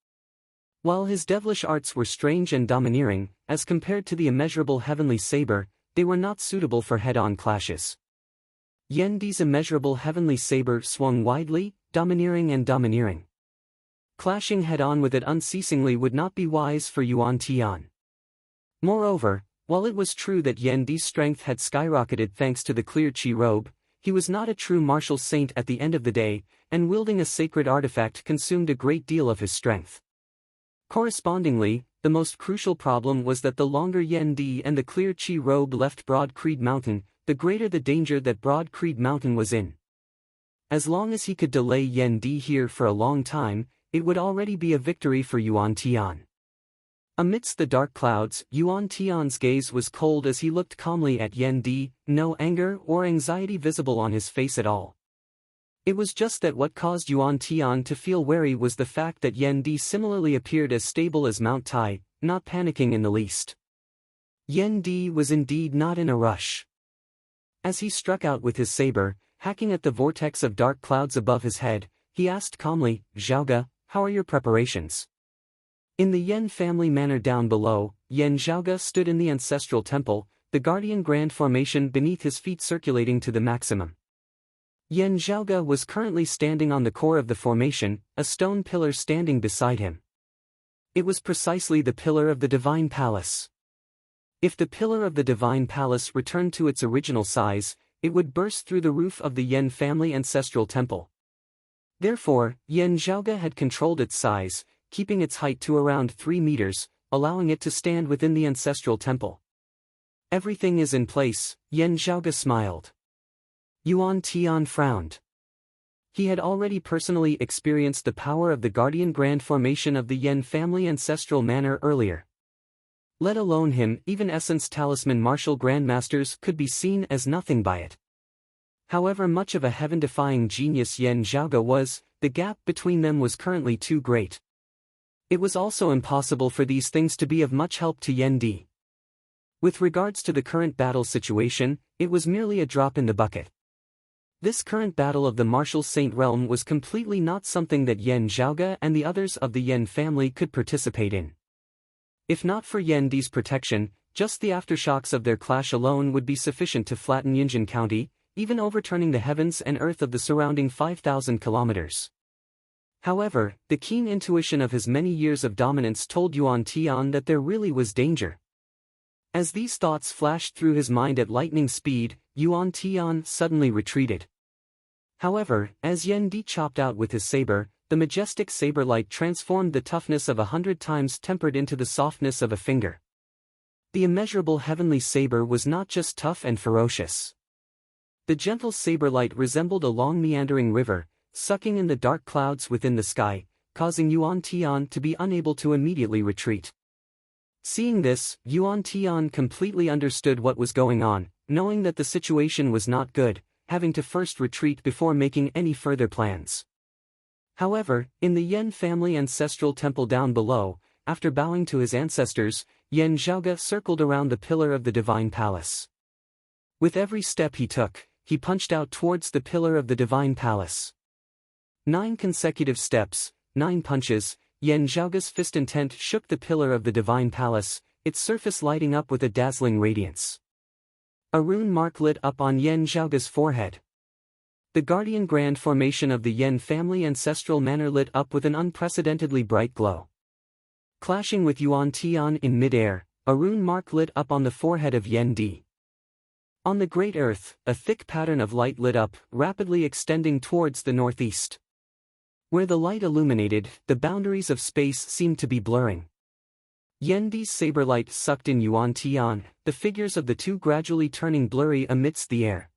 While his devilish arts were strange and domineering, as compared to the immeasurable heavenly saber, they were not suitable for head-on clashes. Yendi's immeasurable heavenly saber swung widely, domineering and domineering. Clashing head-on with it unceasingly would not be wise for Yuan Tian. Moreover, while it was true that Yendi's strength had skyrocketed thanks to the clear chi robe, he was not a true martial saint at the end of the day, and wielding a sacred artifact consumed a great deal of his strength. Correspondingly, the most crucial problem was that the longer Yendi and the clear chi robe left Broad Creed Mountain, the greater the danger that Broad Creed Mountain was in. As long as he could delay Yendi here for a long time, it would already be a victory for Yuan Tian. Amidst the dark clouds, Yuan Tian's gaze was cold as he looked calmly at Yendi, no anger or anxiety visible on his face at all. It was just that what caused Yuan Tian to feel wary was the fact that Yendi similarly appeared as stable as Mount Tai, not panicking in the least. Yendi was indeed not in a rush. As he struck out with his saber, hacking at the vortex of dark clouds above his head, he asked calmly, "Zhaoge, how are your preparations?" In the Yen family manor down below, Yen Zhaoge stood in the ancestral temple, the guardian grand formation beneath his feet circulating to the maximum. Yen Zhaoge was currently standing on the core of the formation, a stone pillar standing beside him. It was precisely the pillar of the divine palace. If the pillar of the divine palace returned to its original size, it would burst through the roof of the Yen family ancestral temple. Therefore, Yen Zhaoge had controlled its size, keeping its height to around 3 meters, allowing it to stand within the ancestral temple. "Everything is in place," Yen Zhaoge smiled. Yuan Tian frowned. He had already personally experienced the power of the guardian grand formation of the Yen family ancestral manor earlier. Let alone him, even Essence Talisman martial grandmasters could be seen as nothing by it. However much of a heaven-defying genius Yen Zhaoge was, the gap between them was currently too great. It was also impossible for these things to be of much help to Yendi. With regards to the current battle situation, it was merely a drop in the bucket. This current battle of the martial saint realm was completely not something that Yen Zhaoge and the others of the Yen family could participate in. If not for Yendi's protection, just the aftershocks of their clash alone would be sufficient to flatten Yinjin County, even overturning the heavens and earth of the surrounding 5,000 kilometers. However, the keen intuition of his many years of dominance told Yuan Tian that there really was danger. As these thoughts flashed through his mind at lightning speed, Yuan Tian suddenly retreated. However, as Yendi chopped out with his saber, the majestic saber light transformed the toughness of 100 times tempered into the softness of a finger. The immeasurable heavenly saber was not just tough and ferocious. The gentle saber light resembled a long meandering river, sucking in the dark clouds within the sky, causing Yuan Tian to be unable to immediately retreat. Seeing this, Yuan Tian completely understood what was going on, knowing that the situation was not good, having to first retreat before making any further plans. However, in the Yen family ancestral temple down below, after bowing to his ancestors, Yen Zhaoge circled around the pillar of the divine palace. With every step he took, he punched out towards the pillar of the divine palace. 9 consecutive steps, 9 punches, Yen Zhaoge's fist intent shook the pillar of the divine palace, its surface lighting up with a dazzling radiance. A rune mark lit up on Yen Zhaoge's forehead. The guardian grand formation of the Yen family ancestral manor lit up with an unprecedentedly bright glow. Clashing with Yuan Tian in midair, a rune mark lit up on the forehead of Yen Di. On the great earth, a thick pattern of light lit up, rapidly extending towards the northeast. Where the light illuminated, the boundaries of space seemed to be blurring. Yen Di's saber light sucked in Yuan Tian, the figures of the two gradually turning blurry amidst the air.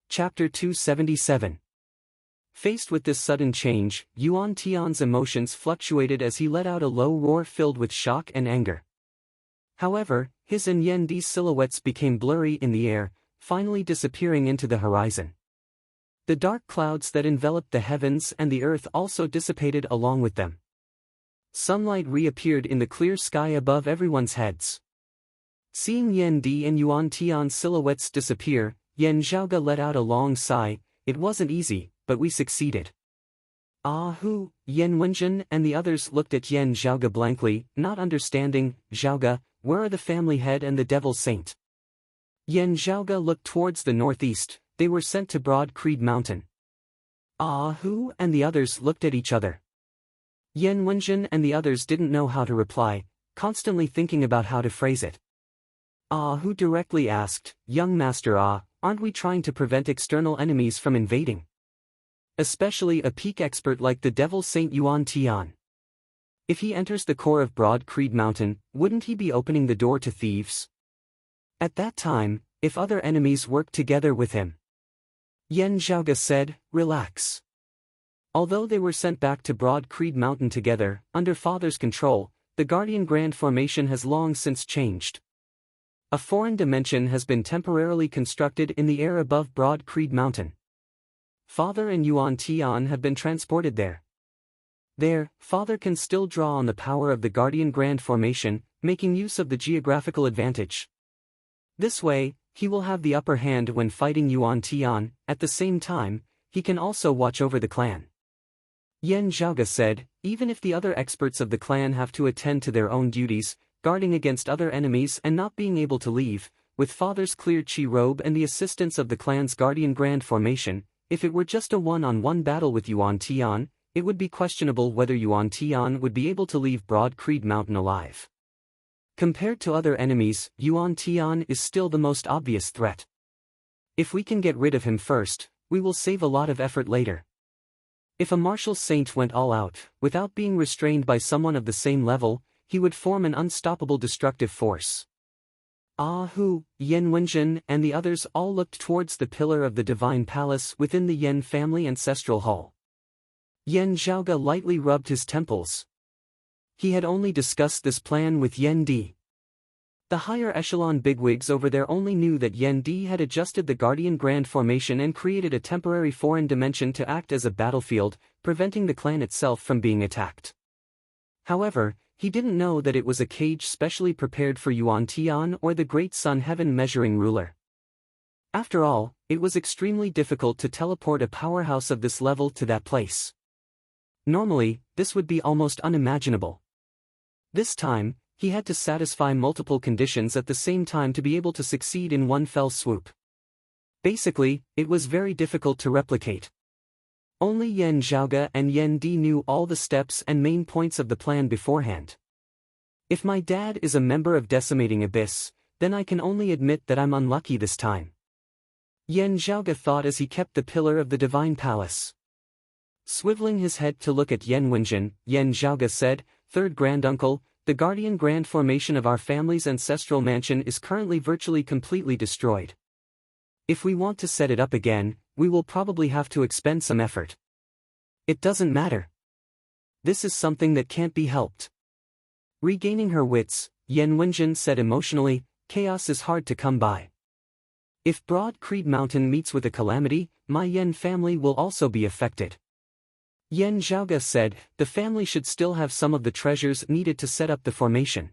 Chapter 277. Faced with this sudden change, Yuan Tian's emotions fluctuated as he let out a low roar filled with shock and anger. However, his and Yen Di's silhouettes became blurry in the air, finally disappearing into the horizon. The dark clouds that enveloped the heavens and the earth also dissipated along with them. Sunlight reappeared in the clear sky above everyone's heads. Seeing Yen Di and Yuan Tian's silhouettes disappear, Yen Zhaoge let out a long sigh. It wasn't easy, but we succeeded. Ah Hu, Yen Wenjin and the others looked at Yen Zhaoge blankly, not understanding. Zhaoge, where are the family head and the devil saint? Yen Zhaoge looked towards the northeast. They were sent to Broad Creed Mountain. Ah Hu and the others looked at each other. Yen Wenjin and the others didn't know how to reply, constantly thinking about how to phrase it. Ah Hu directly asked, "Young Master Ah, aren't we trying to prevent external enemies from invading? Especially a peak expert like the Devil Saint Yuan Tian. If he enters the core of Broad Creed Mountain, wouldn't he be opening the door to thieves? At that time, if other enemies work together with him?" Yen Zhaoge said, "Relax." Although they were sent back to Broad Creed Mountain together, under Father's control, the Guardian Grand Formation has long since changed. A foreign dimension has been temporarily constructed in the air above Broad Creed Mountain. Father and Yuan Tian have been transported there. There, Father can still draw on the power of the Guardian Grand Formation, making use of the geographical advantage. This way, he will have the upper hand when fighting Yuan Tian. At the same time, he can also watch over the clan. Yen Zhaoge said, even if the other experts of the clan have to attend to their own duties, guarding against other enemies and not being able to leave, with Father's clear chi robe and the assistance of the clan's Guardian Grand Formation, if it were just a one-on-one battle with Yuan Tian, it would be questionable whether Yuan Tian would be able to leave Broad Creed Mountain alive. Compared to other enemies, Yuan Tian is still the most obvious threat. If we can get rid of him first, we will save a lot of effort later. If a martial saint went all out, without being restrained by someone of the same level, he would form an unstoppable destructive force. Ah Hu, Yen Wenjin and the others all looked towards the pillar of the divine palace within the Yen family ancestral hall. Yen Zhaoge lightly rubbed his temples. He had only discussed this plan with Yen Di. The higher echelon bigwigs over there only knew that Yen Di had adjusted the Guardian Grand Formation and created a temporary foreign dimension to act as a battlefield, preventing the clan itself from being attacked. However, he didn't know that it was a cage specially prepared for Yuan Tian or the Great Sun Heaven Measuring Ruler. After all, it was extremely difficult to teleport a powerhouse of this level to that place. Normally, this would be almost unimaginable. This time, he had to satisfy multiple conditions at the same time to be able to succeed in one fell swoop. Basically, it was very difficult to replicate. Only Yen Zhaoge and Yen Di knew all the steps and main points of the plan beforehand. If my dad is a member of Decimating Abyss, then I can only admit that I'm unlucky this time. Yen Zhaoge thought as he kept the pillar of the divine palace. Swiveling his head to look at Yen Wenjin, Yen Zhaoge said, "Third granduncle, the Guardian Grand Formation of our family's ancestral mansion is currently virtually completely destroyed. If we want to set it up again, we will probably have to expend some effort. It doesn't matter. This is something that can't be helped." Regaining her wits, Yen Wenjin said emotionally, "Chaos is hard to come by. If Broad Creed Mountain meets with a calamity, my Yen family will also be affected." Yen Zhaoge said, "The family should still have some of the treasures needed to set up the formation.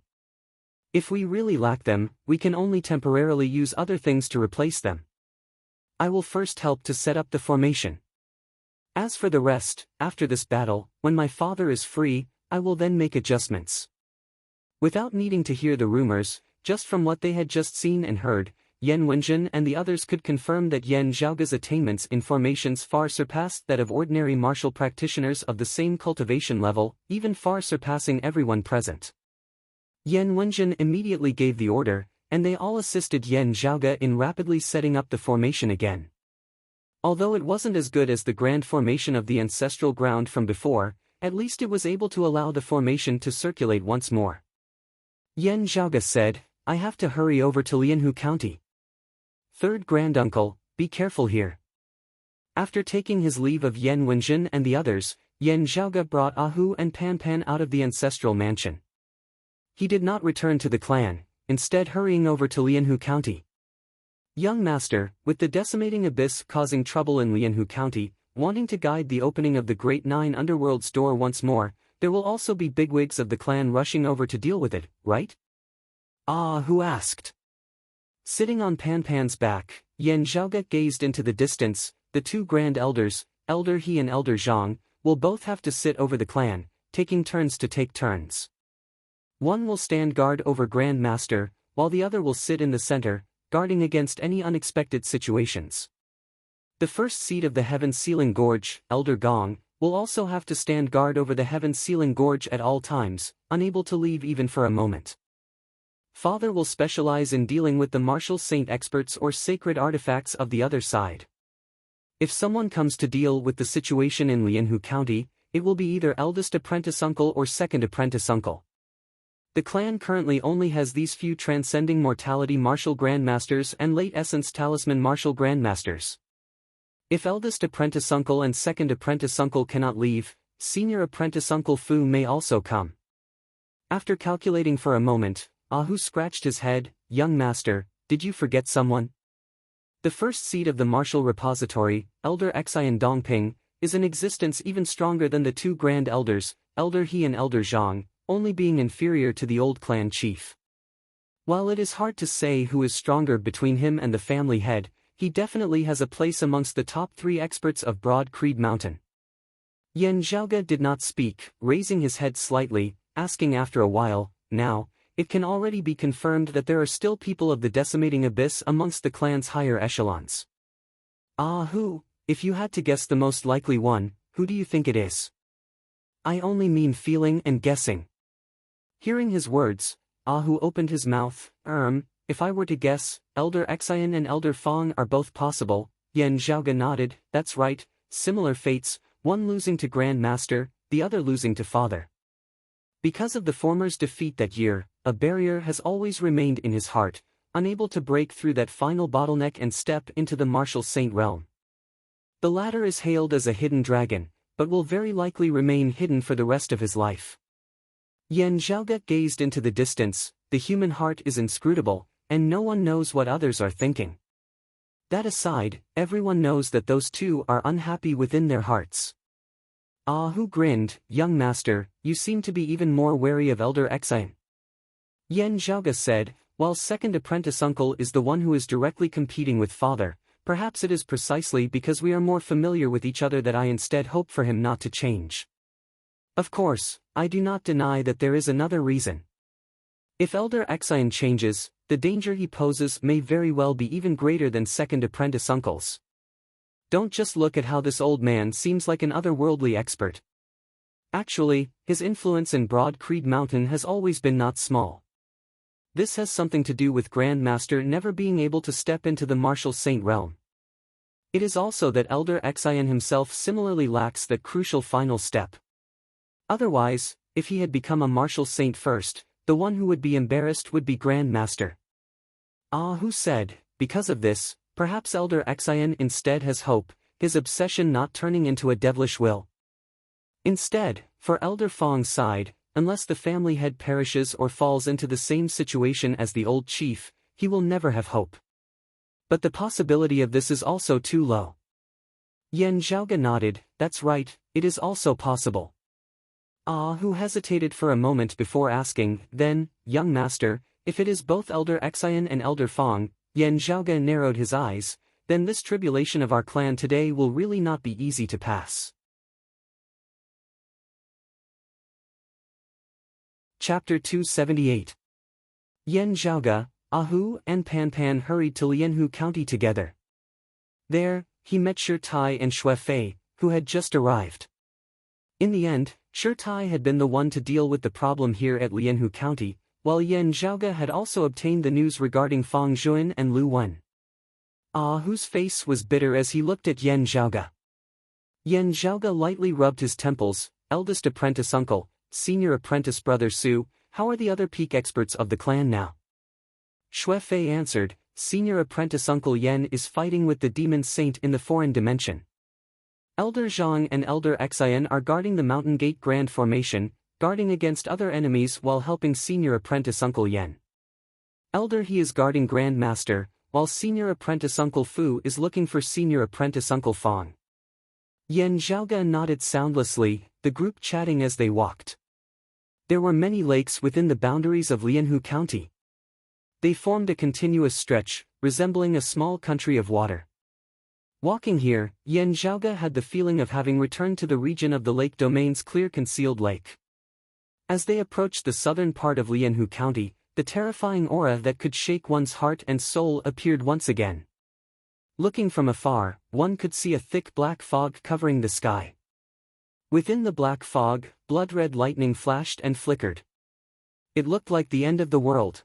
If we really lack them, we can only temporarily use other things to replace them. I will first help to set up the formation. As for the rest, after this battle, when my father is free, I will then make adjustments." Without needing to hear the rumors, just from what they had just seen and heard, Yan Wenjin and the others could confirm that Yan Zhaoge's attainments in formations far surpassed that of ordinary martial practitioners of the same cultivation level, even far surpassing everyone present. Yan Wenjin immediately gave the order, and they all assisted Yan Zhaoge in rapidly setting up the formation again. Although it wasn't as good as the grand formation of the ancestral ground from before, at least it was able to allow the formation to circulate once more. Yan Zhaoge said, "I have to hurry over to Lianhu County. Third granduncle, be careful here." After taking his leave of Yan Wenjin and the others, Yan Zhaoge brought Ahu and Pan Pan out of the ancestral mansion. He did not return to the clan, instead hurrying over to Lianhu County. "Young master, with the decimating abyss causing trouble in Lianhu County, wanting to guide the opening of the Great Nine Underworld's door once more, there will also be bigwigs of the clan rushing over to deal with it, right?" Ahu asked. Sitting on Pan Pan's back, Yan Zhaoge gazed into the distance. The two grand elders, Elder He and Elder Zhang, will both have to sit over the clan, taking turns to take turns. One will stand guard over Grand Master, while the other will sit in the center, guarding against any unexpected situations. The first seat of the Heaven Sealing Gorge, Elder Gong, will also have to stand guard over the Heaven Sealing Gorge at all times, unable to leave even for a moment. Father will specialize in dealing with the martial saint experts or sacred artifacts of the other side. If someone comes to deal with the situation in Lianhu County, it will be either eldest apprentice uncle or second apprentice uncle. The clan currently only has these few transcending mortality martial grandmasters and late essence talisman martial grandmasters. If eldest apprentice uncle and second apprentice uncle cannot leave, senior apprentice uncle Fu may also come. After calculating for a moment, Ahu scratched his head. "Young master, did you forget someone?" The first seat of the martial repository, Elder Xian Dongping, is in existence even stronger than the two grand elders, Elder He and Elder Zhang, only being inferior to the old clan chief. While it is hard to say who is stronger between him and the family head, he definitely has a place amongst the top 3 experts of Broad Creed Mountain. Yan Zhaoge did not speak, raising his head slightly, asking after a while, "Now, it can already be confirmed that there are still people of the decimating abyss amongst the clan's higher echelons." "Who? If you had to guess the most likely one, who do you think it is?" "I only mean feeling and guessing." Hearing his words, Ahu opened his mouth. If I were to guess, Elder Xian and Elder Fong are both possible." Yan Zhaoge nodded. "That's right, similar fates, one losing to Grand Master, the other losing to Father. Because of the former's defeat that year, a barrier has always remained in his heart, unable to break through that final bottleneck and step into the martial saint realm. The latter is hailed as a hidden dragon, but will very likely remain hidden for the rest of his life." Yan Zhaoge gazed into the distance. The human heart is inscrutable, and no one knows what others are thinking. That aside, everyone knows that those two are unhappy within their hearts. Ahu grinned. "Young master, you seem to be even more wary of Elder Xian." Yan Zhaoge said, "While second apprentice uncle is the one who is directly competing with father, perhaps it is precisely because we are more familiar with each other that I instead hope for him not to change. Of course, I do not deny that there is another reason. If Elder Xian changes, the danger he poses may very well be even greater than second apprentice uncle's. Don't just look at how this old man seems like an otherworldly expert. Actually, his influence in Broad Creed Mountain has always been not small. This has something to do with Grand Master never being able to step into the martial saint realm. It is also that Elder Xian himself similarly lacks that crucial final step. Otherwise, if he had become a martial saint first, the one who would be embarrassed would be Grand Master." Ahu said, "Because of this, perhaps Elder Xian instead has hope, his obsession not turning into a devilish will. Instead, for Elder Fong's side, unless the family head perishes or falls into the same situation as the old chief, he will never have hope. But the possibility of this is also too low." Yan Zhaoge nodded. "That's right, it is also possible." Ahu hesitated for a moment before asking, "Then, young master, if it is both Elder Xian and Elder Fong," Yan Zhaoge narrowed his eyes, "then this tribulation of our clan today will really not be easy to pass." Chapter 278. Yan Zhaoge, Ahu and Pan Pan hurried to Lianhu County together. There, he met Shi Tai and Xue Fei, who had just arrived. In the end, Shi Tai had been the one to deal with the problem here at Lianhu County, while Yan Zhaoge had also obtained the news regarding Fang Juan and Lu Wen. Ahu's face was bitter as he looked at Yan Zhaoge. Yan Zhaoge lightly rubbed his temples. Eldest apprentice uncle, senior apprentice brother Su, how are the other peak experts of the clan now? Xue Fei answered, senior apprentice uncle Yan is fighting with the demon saint in the foreign dimension. Elder Zhang and Elder Xian are guarding the Mountain Gate Grand Formation, guarding against other enemies while helping senior apprentice uncle Yan. Elder He is guarding Grand Master, while senior apprentice uncle Fu is looking for senior apprentice uncle Fang. Yan Zhaoge nodded soundlessly, the group chatting as they walked. There were many lakes within the boundaries of Lianhu County. They formed a continuous stretch, resembling a small country of water. Walking here, Yan Zhaoge had the feeling of having returned to the region of the lake domain's clear concealed lake. As they approached the southern part of Lianhu County, the terrifying aura that could shake one's heart and soul appeared once again. Looking from afar, one could see a thick black fog covering the sky. Within the black fog, blood-red lightning flashed and flickered. It looked like the end of the world.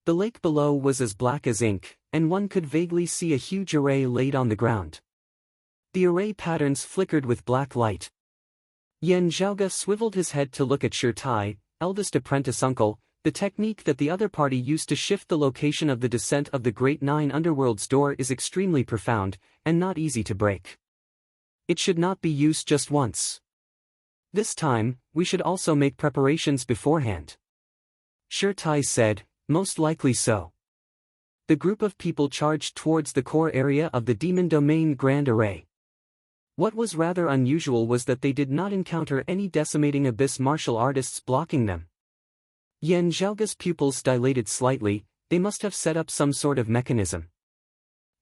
The lake below was as black as ink, and one could vaguely see a huge array laid on the ground. The array patterns flickered with black light. Yan Zhaoge swiveled his head to look at Shi Tai, eldest apprentice uncle. The technique that the other party used to shift the location of the descent of the Great Nine Underworld's door is extremely profound, and not easy to break. It should not be used just once. This time, we should also make preparations beforehand. Shi Tai said, most likely so. The group of people charged towards the core area of the Demon Domain Grand Array. What was rather unusual was that they did not encounter any decimating abyss martial artists blocking them. Yan Zhaoge's pupils dilated slightly, they must have set up some sort of mechanism.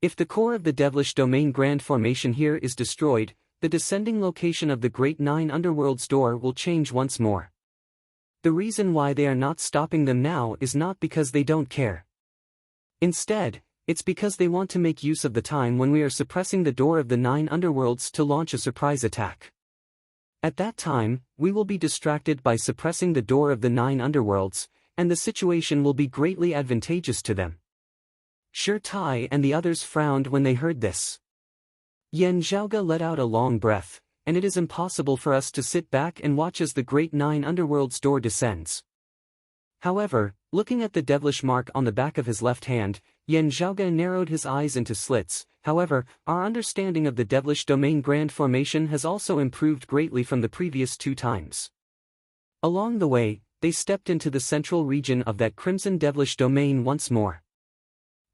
If the core of the Devilish Domain Grand Formation here is destroyed, the descending location of the Great Nine Underworld's door will change once more. The reason why they are not stopping them now is not because they don't care. Instead, it's because they want to make use of the time when we are suppressing the door of the Nine Underworlds to launch a surprise attack. At that time, we will be distracted by suppressing the door of the Nine Underworlds, and the situation will be greatly advantageous to them. Shi Tai and the others frowned when they heard this. Yan Zhaoge let out a long breath, and it is impossible for us to sit back and watch as the Great Nine Underworld's door descends. However, looking at the devilish mark on the back of his left hand, Yan Zhaoge narrowed his eyes into slits. However, our understanding of the Devilish Domain Grand Formation has also improved greatly from the previous 2 times. Along the way, they stepped into the central region of that Crimson Devilish Domain once more.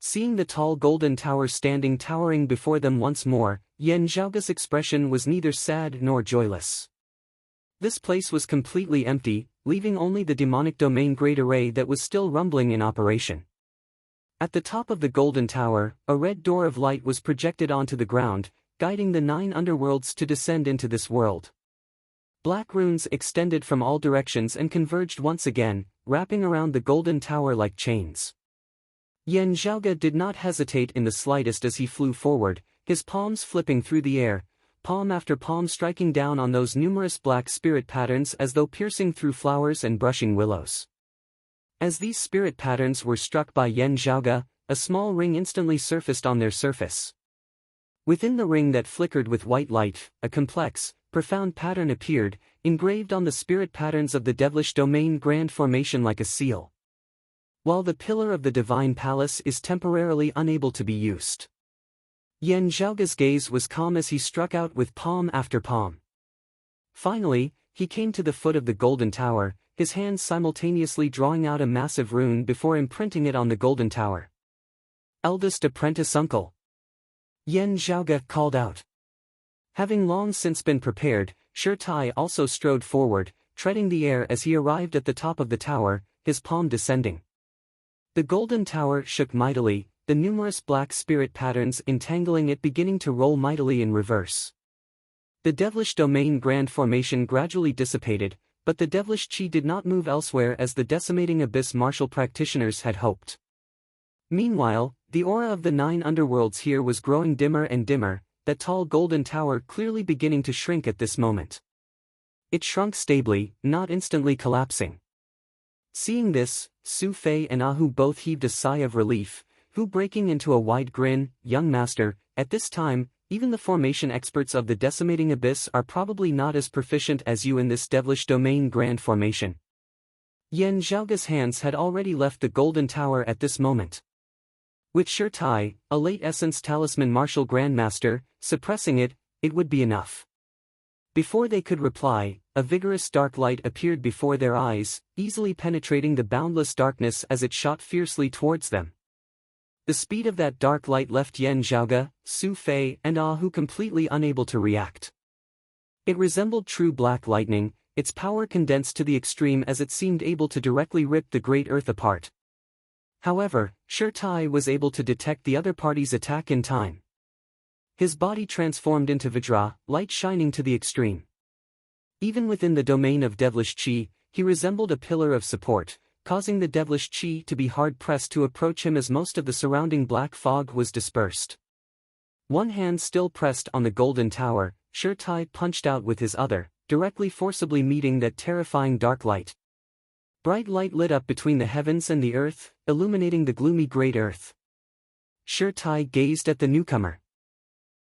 Seeing the tall golden tower standing towering before them once more, Yan Zhaoge's expression was neither sad nor joyless. This place was completely empty, leaving only the demonic domain great array that was still rumbling in operation. At the top of the golden tower, a red door of light was projected onto the ground, guiding the 9 underworlds to descend into this world. Black runes extended from all directions and converged once again, wrapping around the golden tower like chains. Yan Zhaoge did not hesitate in the slightest as he flew forward, his palms flipping through the air, palm after palm striking down on those numerous black spirit patterns as though piercing through flowers and brushing willows. As these spirit patterns were struck by Yan Zhaoge, a small ring instantly surfaced on their surface. Within the ring that flickered with white light, a complex, profound pattern appeared, engraved on the spirit patterns of the Devilish Domain Grand Formation like a seal. While the pillar of the Divine Palace is temporarily unable to be used. Yan Zhaoge's gaze was calm as he struck out with palm after palm. Finally, he came to the foot of the golden tower, his hands simultaneously drawing out a massive rune before imprinting it on the golden tower. Eldest apprentice uncle. Yan Zhaoge called out. Having long since been prepared, Shi Tai also strode forward, treading the air as he arrived at the top of the tower, his palm descending. The golden tower shook mightily, the numerous black spirit patterns entangling it beginning to roll mightily in reverse. The Devilish Domain Grand Formation gradually dissipated, but the devilish chi did not move elsewhere as the decimating abyss martial practitioners had hoped. Meanwhile, the aura of the 9 underworlds here was growing dimmer and dimmer, that tall golden tower clearly beginning to shrink at this moment. It shrunk stably, not instantly collapsing. Seeing this, Su Fei and Ahu both heaved a sigh of relief, Hu breaking into a wide grin. Young master, at this time, even the formation experts of the decimating abyss are probably not as proficient as you in this devilish domain grand formation. Yan Zhaoge's hands had already left the golden tower at this moment. With Shi Tai, a late essence talisman martial grandmaster, suppressing it, it would be enough. Before they could reply, a vigorous dark light appeared before their eyes, easily penetrating the boundless darkness as it shot fiercely towards them. The speed of that dark light left Yan Zhaoge, Su Fei and Ahu completely unable to react. It resembled true black lightning, its power condensed to the extreme as it seemed able to directly rip the great earth apart. However, Shi Tai was able to detect the other party's attack in time. His body transformed into Vajra, light shining to the extreme. Even within the domain of devilish chi, he resembled a pillar of support, causing the devilish chi to be hard-pressed to approach him as most of the surrounding black fog was dispersed. One hand still pressed on the golden tower, Shi Tai punched out with his other, directly forcibly meeting that terrifying dark light. Bright light lit up between the heavens and the earth, illuminating the gloomy great earth. Shi Tai gazed at the newcomer.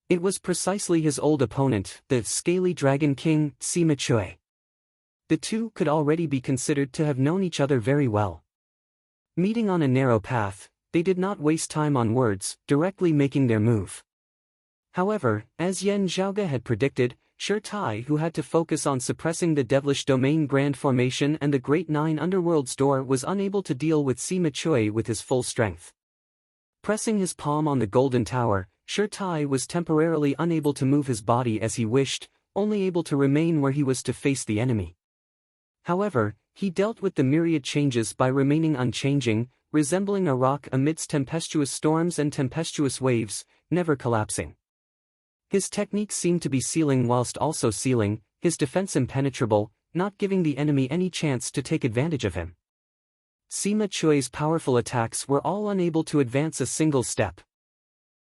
It was precisely his old opponent, the scaly dragon king, Sima Chui. The two could already be considered to have known each other very well. Meeting on a narrow path, they did not waste time on words, directly making their move. However, as Yan Zhaoge had predicted, Shi Tai, who had to focus on suppressing the devilish domain grand formation and the great 9 underworlds door, was unable to deal with Sima Chui with his full strength. Pressing his palm on the golden tower, Shi Tai was temporarily unable to move his body as he wished, only able to remain where he was to face the enemy. However, he dealt with the myriad changes by remaining unchanging, resembling a rock amidst tempestuous storms and tempestuous waves, never collapsing. His technique seemed to be sealing whilst also sealing, his defense impenetrable, not giving the enemy any chance to take advantage of him. Sima Chui's powerful attacks were all unable to advance a single step.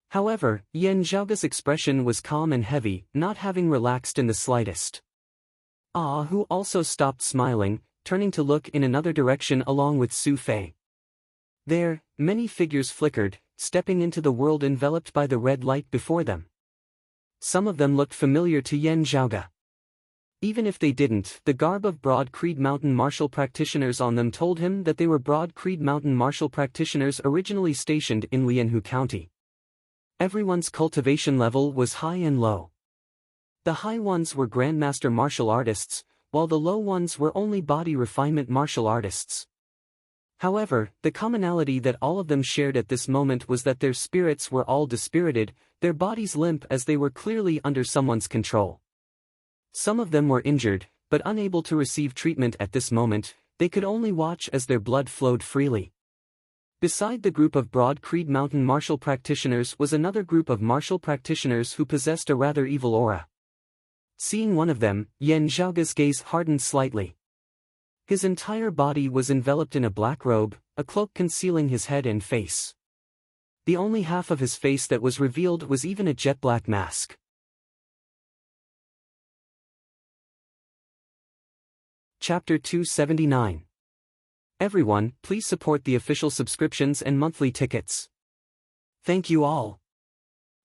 However, Yan Zhaoge's expression was calm and heavy, not having relaxed in the slightest. Who also stopped smiling, turning to look in another direction along with Su Fei. There, many figures flickered, stepping into the world enveloped by the red light before them. Some of them looked familiar to Yan Zhaoge. Even if they didn't, the garb of Broad Creed Mountain martial practitioners on them told him that they were Broad Creed Mountain martial practitioners originally stationed in Lianhu County. Everyone's cultivation level was high and low. The high ones were Grandmaster martial artists, while the low ones were only body refinement martial artists. However, the commonality that all of them shared at this moment was that their spirits were all dispirited, their bodies limp as they were clearly under someone's control. Some of them were injured, but unable to receive treatment at this moment, they could only watch as their blood flowed freely. Beside the group of Broad Creed Mountain martial practitioners was another group of martial practitioners who possessed a rather evil aura. Seeing one of them, Yan Zhaoge's gaze hardened slightly. His entire body was enveloped in a black robe, a cloak concealing his head and face. The only half of his face that was revealed was even a jet black mask. Chapter 279. Everyone, please support the official subscriptions and monthly tickets. Thank you all.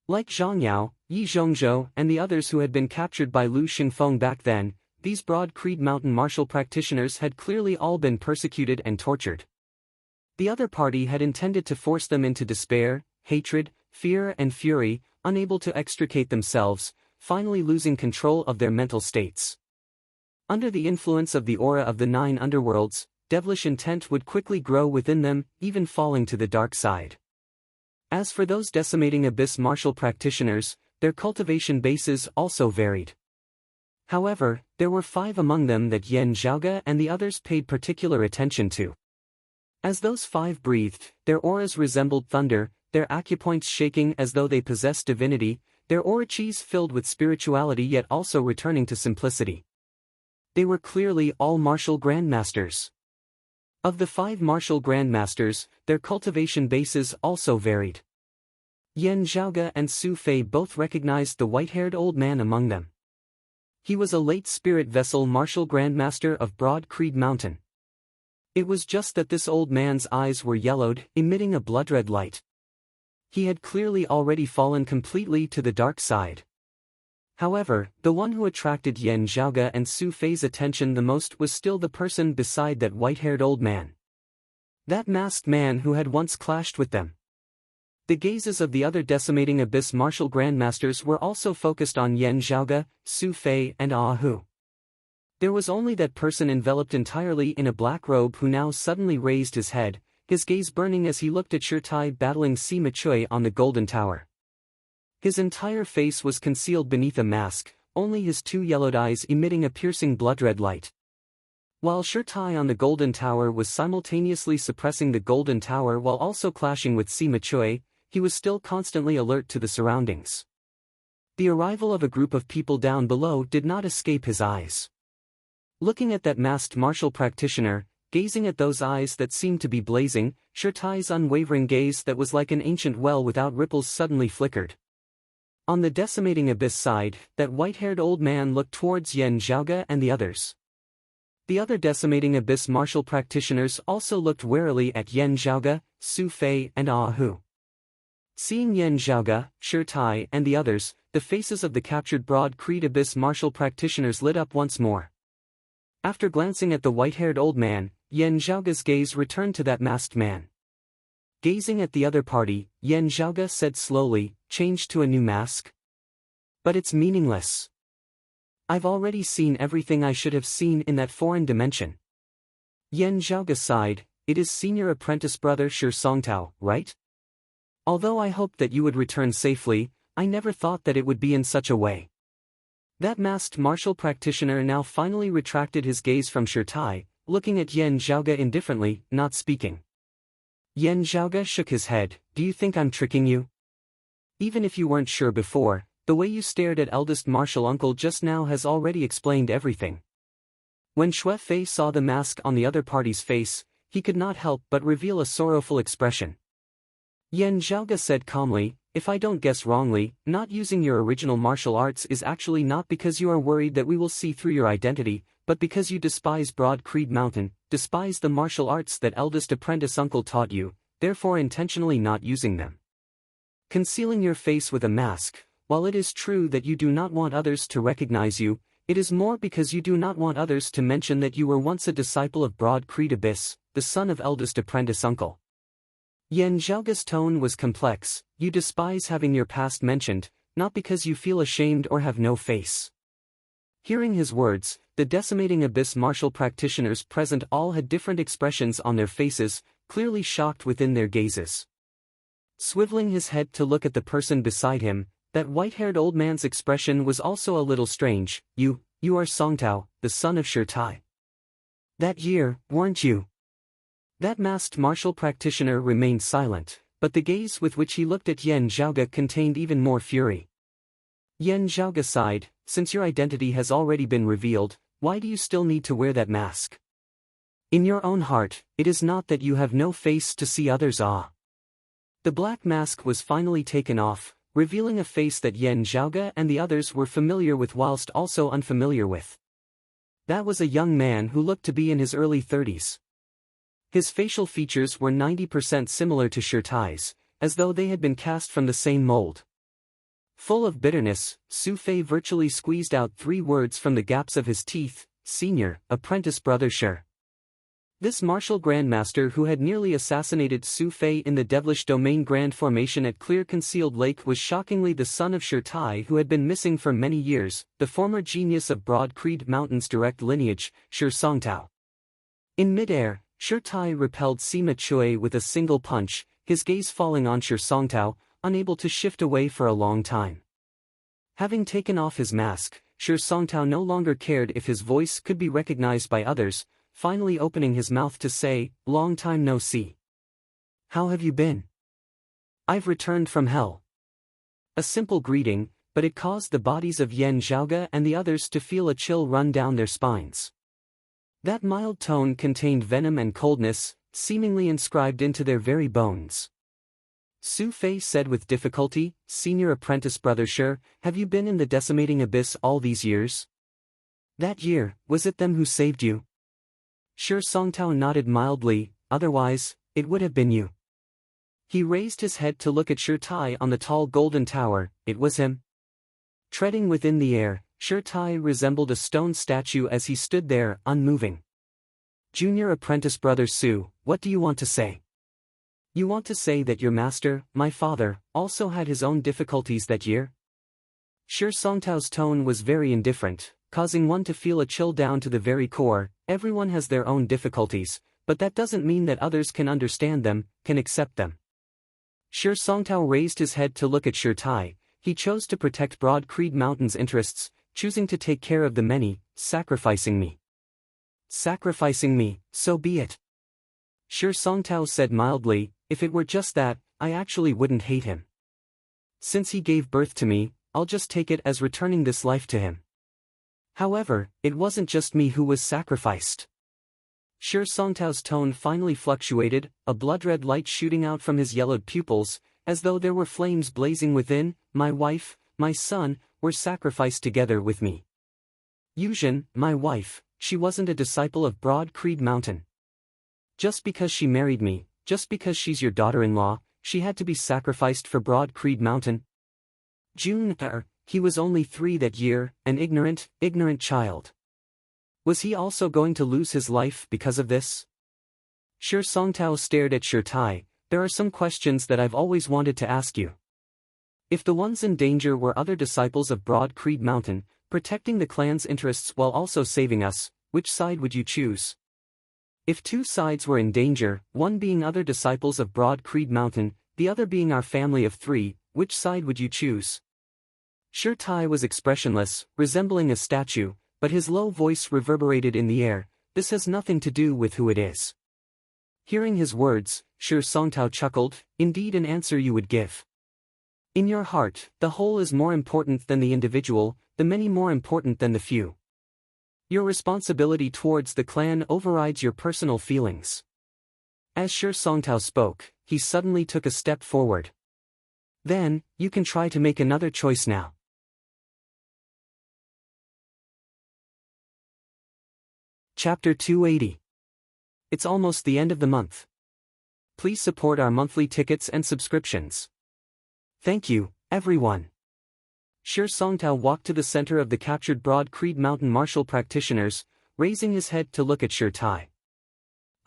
Like Zhang Yao, Yi Zhongzhou and the others who had been captured by Lu Xingfeng back then, these Broad Creed Mountain martial practitioners had clearly all been persecuted and tortured. The other party had intended to force them into despair, hatred, fear and fury, unable to extricate themselves, finally losing control of their mental states. Under the influence of the aura of the 9 underworlds, devilish intent would quickly grow within them, even falling to the dark side. As for those decimating abyss martial practitioners, their cultivation bases also varied. However, there were 5 among them that Yan Zhaoge and the others paid particular attention to. As those 5 breathed, their auras resembled thunder, their acupoints shaking as though they possessed divinity, their aurachis filled with spirituality yet also returning to simplicity. They were clearly all martial grandmasters. Of the 5 martial grandmasters, their cultivation bases also varied. Yan Zhaoge and Su Fei both recognized the white-haired old man among them. He was a late spirit vessel martial grandmaster of Broad Creed Mountain. It was just that this old man's eyes were yellowed, emitting a blood-red light. He had clearly already fallen completely to the dark side. However, the one who attracted Yan Zhaoge and Su Fei's attention the most was still the person beside that white-haired old man. That masked man who had once clashed with them. The gazes of the other decimating abyss martial grandmasters were also focused on Yan Zhaoge, Su Fei and Hu. There was only that person enveloped entirely in a black robe who now suddenly raised his head, his gaze burning as he looked at Shirtai battling Sima Chui on the Golden Tower. His entire face was concealed beneath a mask, only his 2 yellowed eyes emitting a piercing blood-red light. While Shirtai on the Golden Tower was simultaneously suppressing the Golden Tower while also clashing with Sima Chui, he was still constantly alert to the surroundings. The arrival of a group of people down below did not escape his eyes. Looking at that masked martial practitioner, gazing at those eyes that seemed to be blazing, Shirtai's unwavering gaze that was like an ancient well without ripples suddenly flickered. On the decimating abyss side, that white-haired old man looked towards Yan Zhaoge and the others. The other decimating abyss martial practitioners also looked warily at Yan Zhaoge, Su Fei and Hu. Seeing Yan Zhaoge, Shirtai and the others, the faces of the captured Broad Creed abyss martial practitioners lit up once more. After glancing at the white-haired old man, Yan Zhaoge's gaze returned to that masked man. Gazing at the other party, Yan Zhaoge said slowly, "Change to a new mask? But it's meaningless. I've already seen everything I should have seen in that foreign dimension." Yan Zhaoge sighed. "It is senior apprentice brother Shi Songtao, right? Although I hoped that you would return safely, I never thought that it would be in such a way." That masked martial practitioner now finally retracted his gaze from Shirtai, looking at Yan Zhaoge indifferently, not speaking. Yan Zhaoge shook his head. "Do you think I'm tricking you? Even if you weren't sure before, the way you stared at eldest martial uncle just now has already explained everything." When Xue Fei saw the mask on the other party's face, he could not help but reveal a sorrowful expression. Yan Zhaoge said calmly, "If I don't guess wrongly, not using your original martial arts is actually not because you are worried that we will see through your identity, but because you despise Broad Creed Mountain, despise the martial arts that eldest apprentice uncle taught you, therefore intentionally not using them. Concealing your face with a mask, while it is true that you do not want others to recognize you, it is more because you do not want others to mention that you were once a disciple of Broad Creed Abyss, the son of eldest apprentice uncle." Yan Zhaoge's tone was complex. "You despise having your past mentioned, not because you feel ashamed or have no face." Hearing his words, the decimating abyss martial practitioners present all had different expressions on their faces, clearly shocked within their gazes. Swiveling his head to look at the person beside him, that white-haired old man's expression was also a little strange. You are Songtao, the son of Shirtai. That year, weren't you?" That masked martial practitioner remained silent, but the gaze with which he looked at Yan Zhaoge contained even more fury. Yan Zhaoge sighed. "Since your identity has already been revealed, why do you still need to wear that mask? In your own heart, it is not that you have no face to see others' awe." The black mask was finally taken off, revealing a face that Yan Zhaoge and the others were familiar with whilst also unfamiliar with. That was a young man who looked to be in his early 30s. His facial features were 90% similar to Shirtai's, as though they had been cast from the same mold. Full of bitterness, Su Fei virtually squeezed out 3 words from the gaps of his teeth: "Senior, apprentice brother Shi." This martial grandmaster who had nearly assassinated Su Fei in the devilish domain grand formation at Clear Concealed Lake was shockingly the son of Shirtai who had been missing for many years, the former genius of Broad Creed Mountain's direct lineage, Shi Songtao. In midair, Shirtai repelled Sima Chui with a single punch, his gaze falling on Shi Songtao, unable to shift away for a long time. Having taken off his mask, Shi Songtao no longer cared if his voice could be recognized by others, finally opening his mouth to say, "Long time no see. How have you been?" "I've returned from hell." A simple greeting, but it caused the bodies of Yan Zhaoge and the others to feel a chill run down their spines. That mild tone contained venom and coldness, seemingly inscribed into their very bones. Su Fei said with difficulty, "Senior apprentice brother Shi, have you been in the decimating abyss all these years? That year, was it them who saved you?" Shi Songtao nodded mildly, "Otherwise, it would have been you." He raised his head to look at Shi Tai on the tall golden tower. It was him. Treading within the air, Shi Tai resembled a stone statue as he stood there, unmoving. "Junior apprentice brother Su, what do you want to say? You want to say that your master, my father, also had his own difficulties that year?" Shi Songtao's tone was very indifferent, causing one to feel a chill down to the very core. Everyone has their own difficulties, but that doesn't mean that others can understand them, can accept them. Shi Songtao raised his head to look at Shi Tai. He chose to protect Broad Creed Mountain's interests, choosing to take care of the many, sacrificing me. Sacrificing me, so be it. Shi Songtao said mildly, "If it were just that, I actually wouldn't hate him. Since he gave birth to me, I'll just take it as returning this life to him." However, it wasn't just me who was sacrificed. Shi Songtao's tone finally fluctuated, a blood-red light shooting out from his yellowed pupils, as though there were flames blazing within. "My wife, my son, were sacrificed together with me. Yuzhen, my wife, she wasn't a disciple of Broad Creed Mountain. Just because she married me, just because she's your daughter-in-law, she had to be sacrificed for Broad Creed Mountain? He was only 3 that year, an ignorant child. Was he also going to lose his life because of this?" Shi Songtao stared at Shi Tai. "There are some questions that I've always wanted to ask you. If the ones in danger were other disciples of Broad Creed Mountain, protecting the clan's interests while also saving us, which side would you choose? If 2 sides were in danger, one being other disciples of Broad Creed Mountain, the other being our family of 3, which side would you choose?" Shi Tai was expressionless, resembling a statue, but his low voice reverberated in the air. "This has nothing to do with who it is." Hearing his words, Shi Songtao chuckled. "Indeed, an answer you would give. In your heart, the whole is more important than the individual, the many more important than the few. Your responsibility towards the clan overrides your personal feelings." As Shi Songtao spoke, he suddenly took a step forward. "Then, you can try to make another choice now." Chapter 280. It's almost the end of the month. Please support our monthly tickets and subscriptions. Thank you, everyone. Shi Songtao walked to the center of the captured Broad Creed Mountain martial practitioners, raising his head to look at Shi Tai.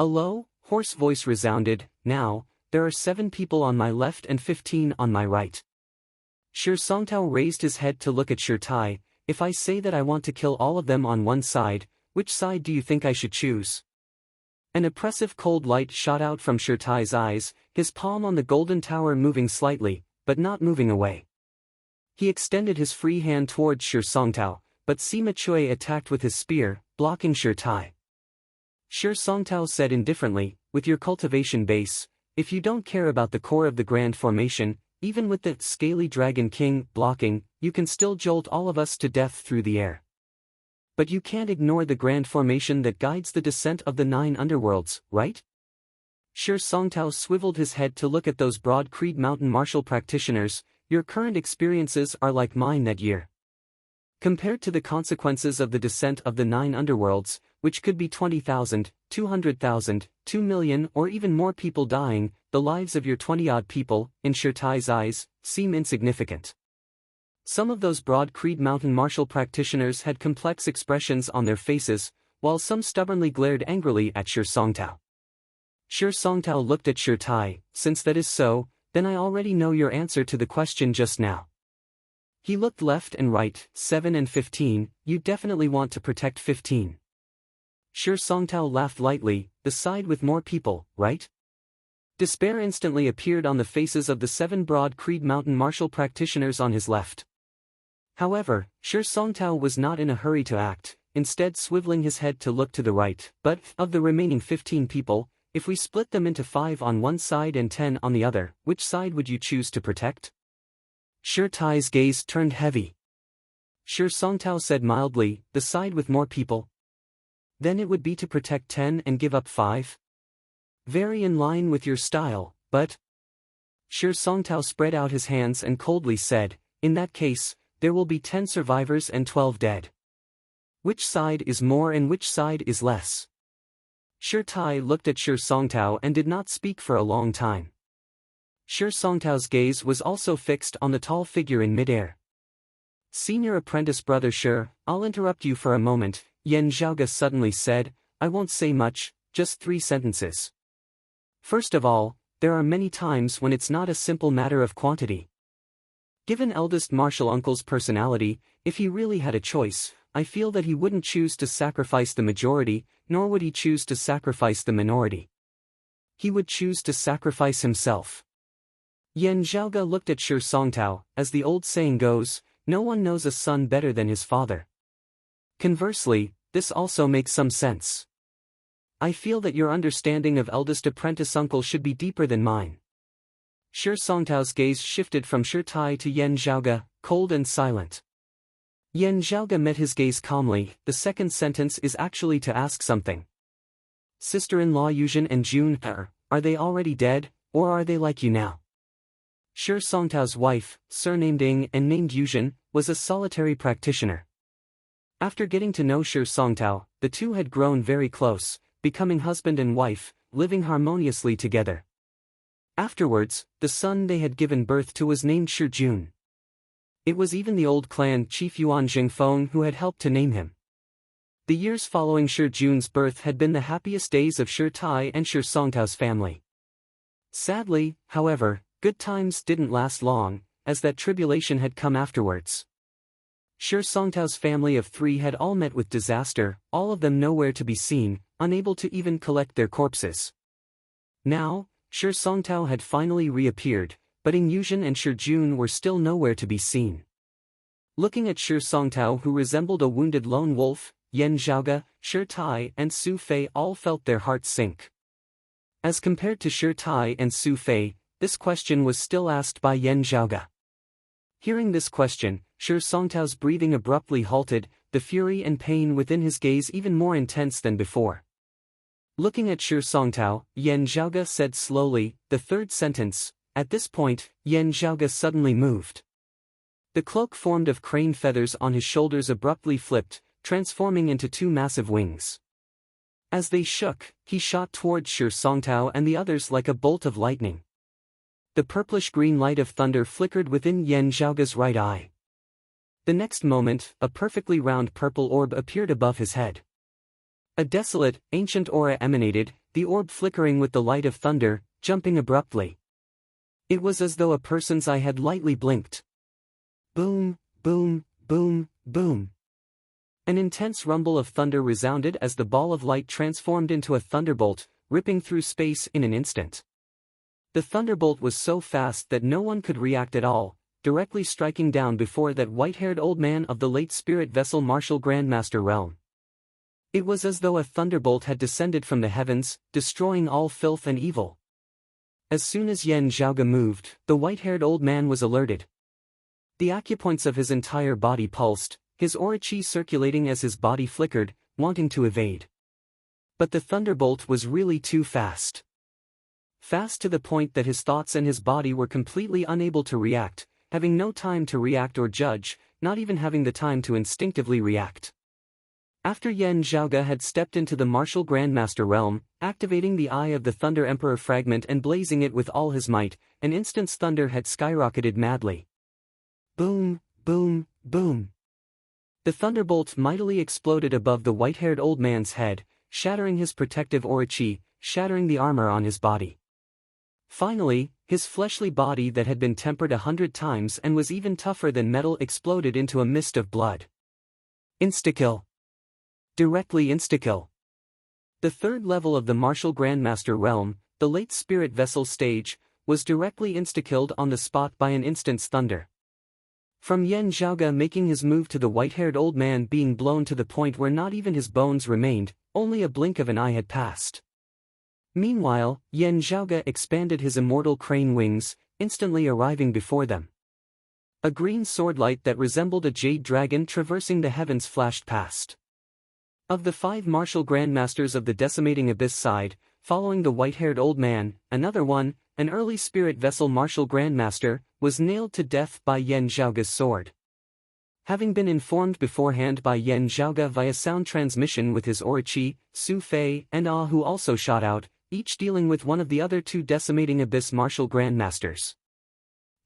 A low, hoarse voice resounded, "Now, there are 7 people on my left and 15 on my right." Shi Songtao raised his head to look at Shi Tai. "If I say that I want to kill all of them on one side, which side do you think I should choose?" An oppressive cold light shot out from Shi Tai's eyes, his palm on the golden tower moving slightly, but not moving away. He extended his free hand towards Shi Songtao, but Sima Chui attacked with his spear, blocking Shi Tai. Shi Songtao said indifferently, "With your cultivation base, if you don't care about the core of the Grand Formation, even with the Scaly Dragon King blocking, you can still jolt all of us to death through the air. But you can't ignore the Grand Formation that guides the descent of the 9 underworlds, right?" Shi Songtao swiveled his head to look at those Broad Creed Mountain martial practitioners. "Your current experiences are like mine that year. Compared to the consequences of the descent of the 9 underworlds, which could be 20,000, 200,000, 2 million or even more people dying, the lives of your 20-odd people, in Shi Tai's eyes, seem insignificant." Some of those Broad Creed Mountain martial practitioners had complex expressions on their faces, while some stubbornly glared angrily at Shi Songtao. Shi Songtao looked at Shi Tai. "Since that is so, then I already know your answer to the question just now." He looked left and right. 7 and 15, you definitely want to protect 15. Shi Songtao laughed lightly. "The side with more people, right?" Despair instantly appeared on the faces of the 7 Broad Creed Mountain martial practitioners on his left. However, Shi Songtao was not in a hurry to act, instead swiveling his head to look to the right. "But, of the remaining 15 people, if we split them into 5 on one side and 10 on the other, which side would you choose to protect?" Shi Tai's gaze turned heavy. Shi Songtao said mildly, "The side with more people." Then it would be to protect 10 and give up 5? Very in line with your style, but... Shi Songtao spread out his hands and coldly said, in that case, there will be 10 survivors and 12 dead. Which side is more and which side is less? Shi Tai looked at Shi Songtao and did not speak for a long time. Shi Songtao's gaze was also fixed on the tall figure in midair. Senior apprentice brother Shi, I'll interrupt you for a moment, Yan Zhaoge suddenly said, I won't say much, just 3 sentences. First of all, there are many times when it's not a simple matter of quantity. Given eldest martial uncle's personality, if he really had a choice, I feel that he wouldn't choose to sacrifice the majority, nor would he choose to sacrifice the minority. He would choose to sacrifice himself. Yan Zhaoge looked at Shi Songtao, as the old saying goes, no one knows a son better than his father. Conversely, this also makes some sense. I feel that your understanding of eldest apprentice uncle should be deeper than mine. Shi Songtao's gaze shifted from Shi Tai to Yan Zhaoge, cold and silent. Yan Zhaoge met his gaze calmly. The second sentence is actually to ask something. Sister-in-law Yuzhen and June, are they already dead, or are they like you now? Shi Songtao's wife, surnamed Ng and named Yuzhen, was a solitary practitioner. After getting to know Shi Songtao, the two had grown very close, becoming husband and wife, living harmoniously together. Afterwards, the son they had given birth to was named Shi Jun. It was even the old clan chief Yuan Jingfeng who had helped to name him. The years following Shi Jun's birth had been the happiest days of Shi Tai and Shi Songtao's family. Sadly, however, good times didn't last long, as that tribulation had come afterwards. Shi Songtao's family of 3 had all met with disaster, all of them nowhere to be seen, unable to even collect their corpses. Now, Shi Songtao had finally reappeared, but Ng Yuzhen and Shi Jun were still nowhere to be seen. Looking at Shi Songtao, who resembled a wounded lone wolf, Yan Zhaoge, Shi Tai and Su Fei all felt their hearts sink. As compared to Shi Tai and Su Fei, this question was still asked by Yan Zhaoge. Hearing this question, Shi Songtao's breathing abruptly halted, the fury and pain within his gaze even more intense than before. Looking at Shi Songtao, Yan Zhaoge said slowly, the third sentence. At this point, Yan Zhaoge suddenly moved. The cloak formed of crane feathers on his shoulders abruptly flipped, transforming into 2 massive wings. As they shook, he shot towards Shi Songtao and the others like a bolt of lightning. The purplish-green light of thunder flickered within Yan Zhaoge's right eye. The next moment, a perfectly round purple orb appeared above his head. A desolate, ancient aura emanated, the orb flickering with the light of thunder, jumping abruptly. It was as though a person's eye had lightly blinked. Boom, boom, boom, boom. An intense rumble of thunder resounded as the ball of light transformed into a thunderbolt, ripping through space in an instant. The thunderbolt was so fast that no one could react at all, directly striking down before that white-haired old man of the late spirit vessel Martial Grandmaster realm. It was as though a thunderbolt had descended from the heavens, destroying all filth and evil. As soon as Yan Zhaoge moved, the white-haired old man was alerted. The acupoints of his entire body pulsed, his aura chi circulating as his body flickered, wanting to evade. But the thunderbolt was really too fast. Fast to the point that his thoughts and his body were completely unable to react, having no time to react or judge, not even having the time to instinctively react. After Yan Zhaoge had stepped into the Martial Grandmaster realm, activating the Eye of the Thunder Emperor fragment and blazing it with all his might, an instant's thunder had skyrocketed madly. Boom, boom, boom. The thunderbolt mightily exploded above the white-haired old man's head, shattering his protective aura chi, shattering the armor on his body. Finally, his fleshly body that had been tempered 100 times and was even tougher than metal exploded into a mist of blood. Insta-kill. Directly insta-kill. The third level of the Martial Grandmaster realm, the late spirit vessel stage, was directly insta-killed on the spot by an instant's thunder. From Yan Zhaoge making his move to the white-haired old man being blown to the point where not even his bones remained, only a blink of an eye had passed. Meanwhile, Yan Zhaoge expanded his immortal crane wings, instantly arriving before them. A green sword light that resembled a jade dragon traversing the heavens flashed past. Of the 5 martial grandmasters of the decimating abyss side, following the white-haired old man, another one, an early spirit vessel martial grandmaster, was nailed to death by Yan Zhaoge's sword. Having been informed beforehand by Yan Zhaoge via sound transmission with his Orochi, Su Fei, and Ah who also shot out, each dealing with one of the other 2 decimating abyss martial grandmasters.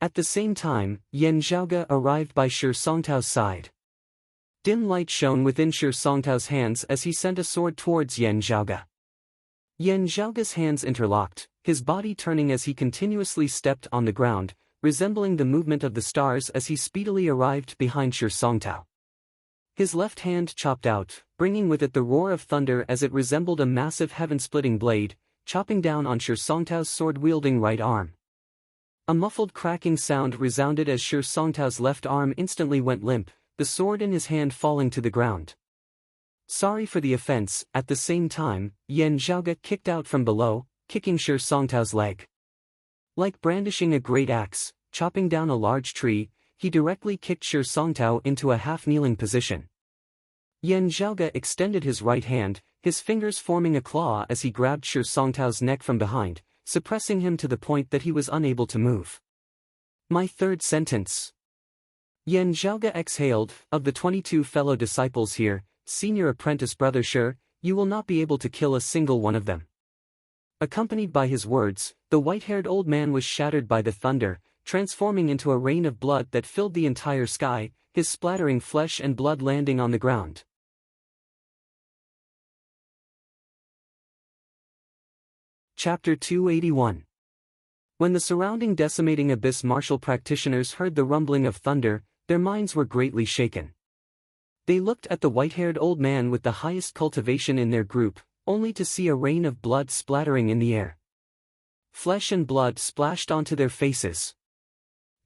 At the same time, Yan Zhaoge arrived by Shi Songtao's side. Dim light shone within Shi Songtao's hands as he sent a sword towards Yan Zhaoge. Yan Zhaoge's hands interlocked, his body turning as he continuously stepped on the ground, resembling the movement of the stars as he speedily arrived behind Shi Songtao. His left hand chopped out, bringing with it the roar of thunder as it resembled a massive heaven-splitting blade, chopping down on Shi Songtao's sword-wielding right arm. A muffled cracking sound resounded as Shi Songtao's left arm instantly went limp, the sword in his hand falling to the ground. Sorry for the offense. At the same time, Yan Zhaoge kicked out from below, kicking Shi Songtao's leg. Like brandishing a great axe, chopping down a large tree, he directly kicked Shi Songtao into a half-kneeling position. Yan Zhaoge extended his right hand, his fingers forming a claw as he grabbed Shi Songtao's neck from behind, suppressing him to the point that he was unable to move. My third sentence. Yan Zhaoge exhaled. Of the 22 fellow disciples here, senior apprentice brother Shi, you will not be able to kill a single one of them. Accompanied by his words, the white-haired old man was shattered by the thunder, transforming into a rain of blood that filled the entire sky, his splattering flesh and blood landing on the ground. Chapter 281. When the surrounding decimating abyss martial practitioners heard the rumbling of thunder, their minds were greatly shaken. They looked at the white-haired old man with the highest cultivation in their group, only to see a rain of blood splattering in the air. Flesh and blood splashed onto their faces.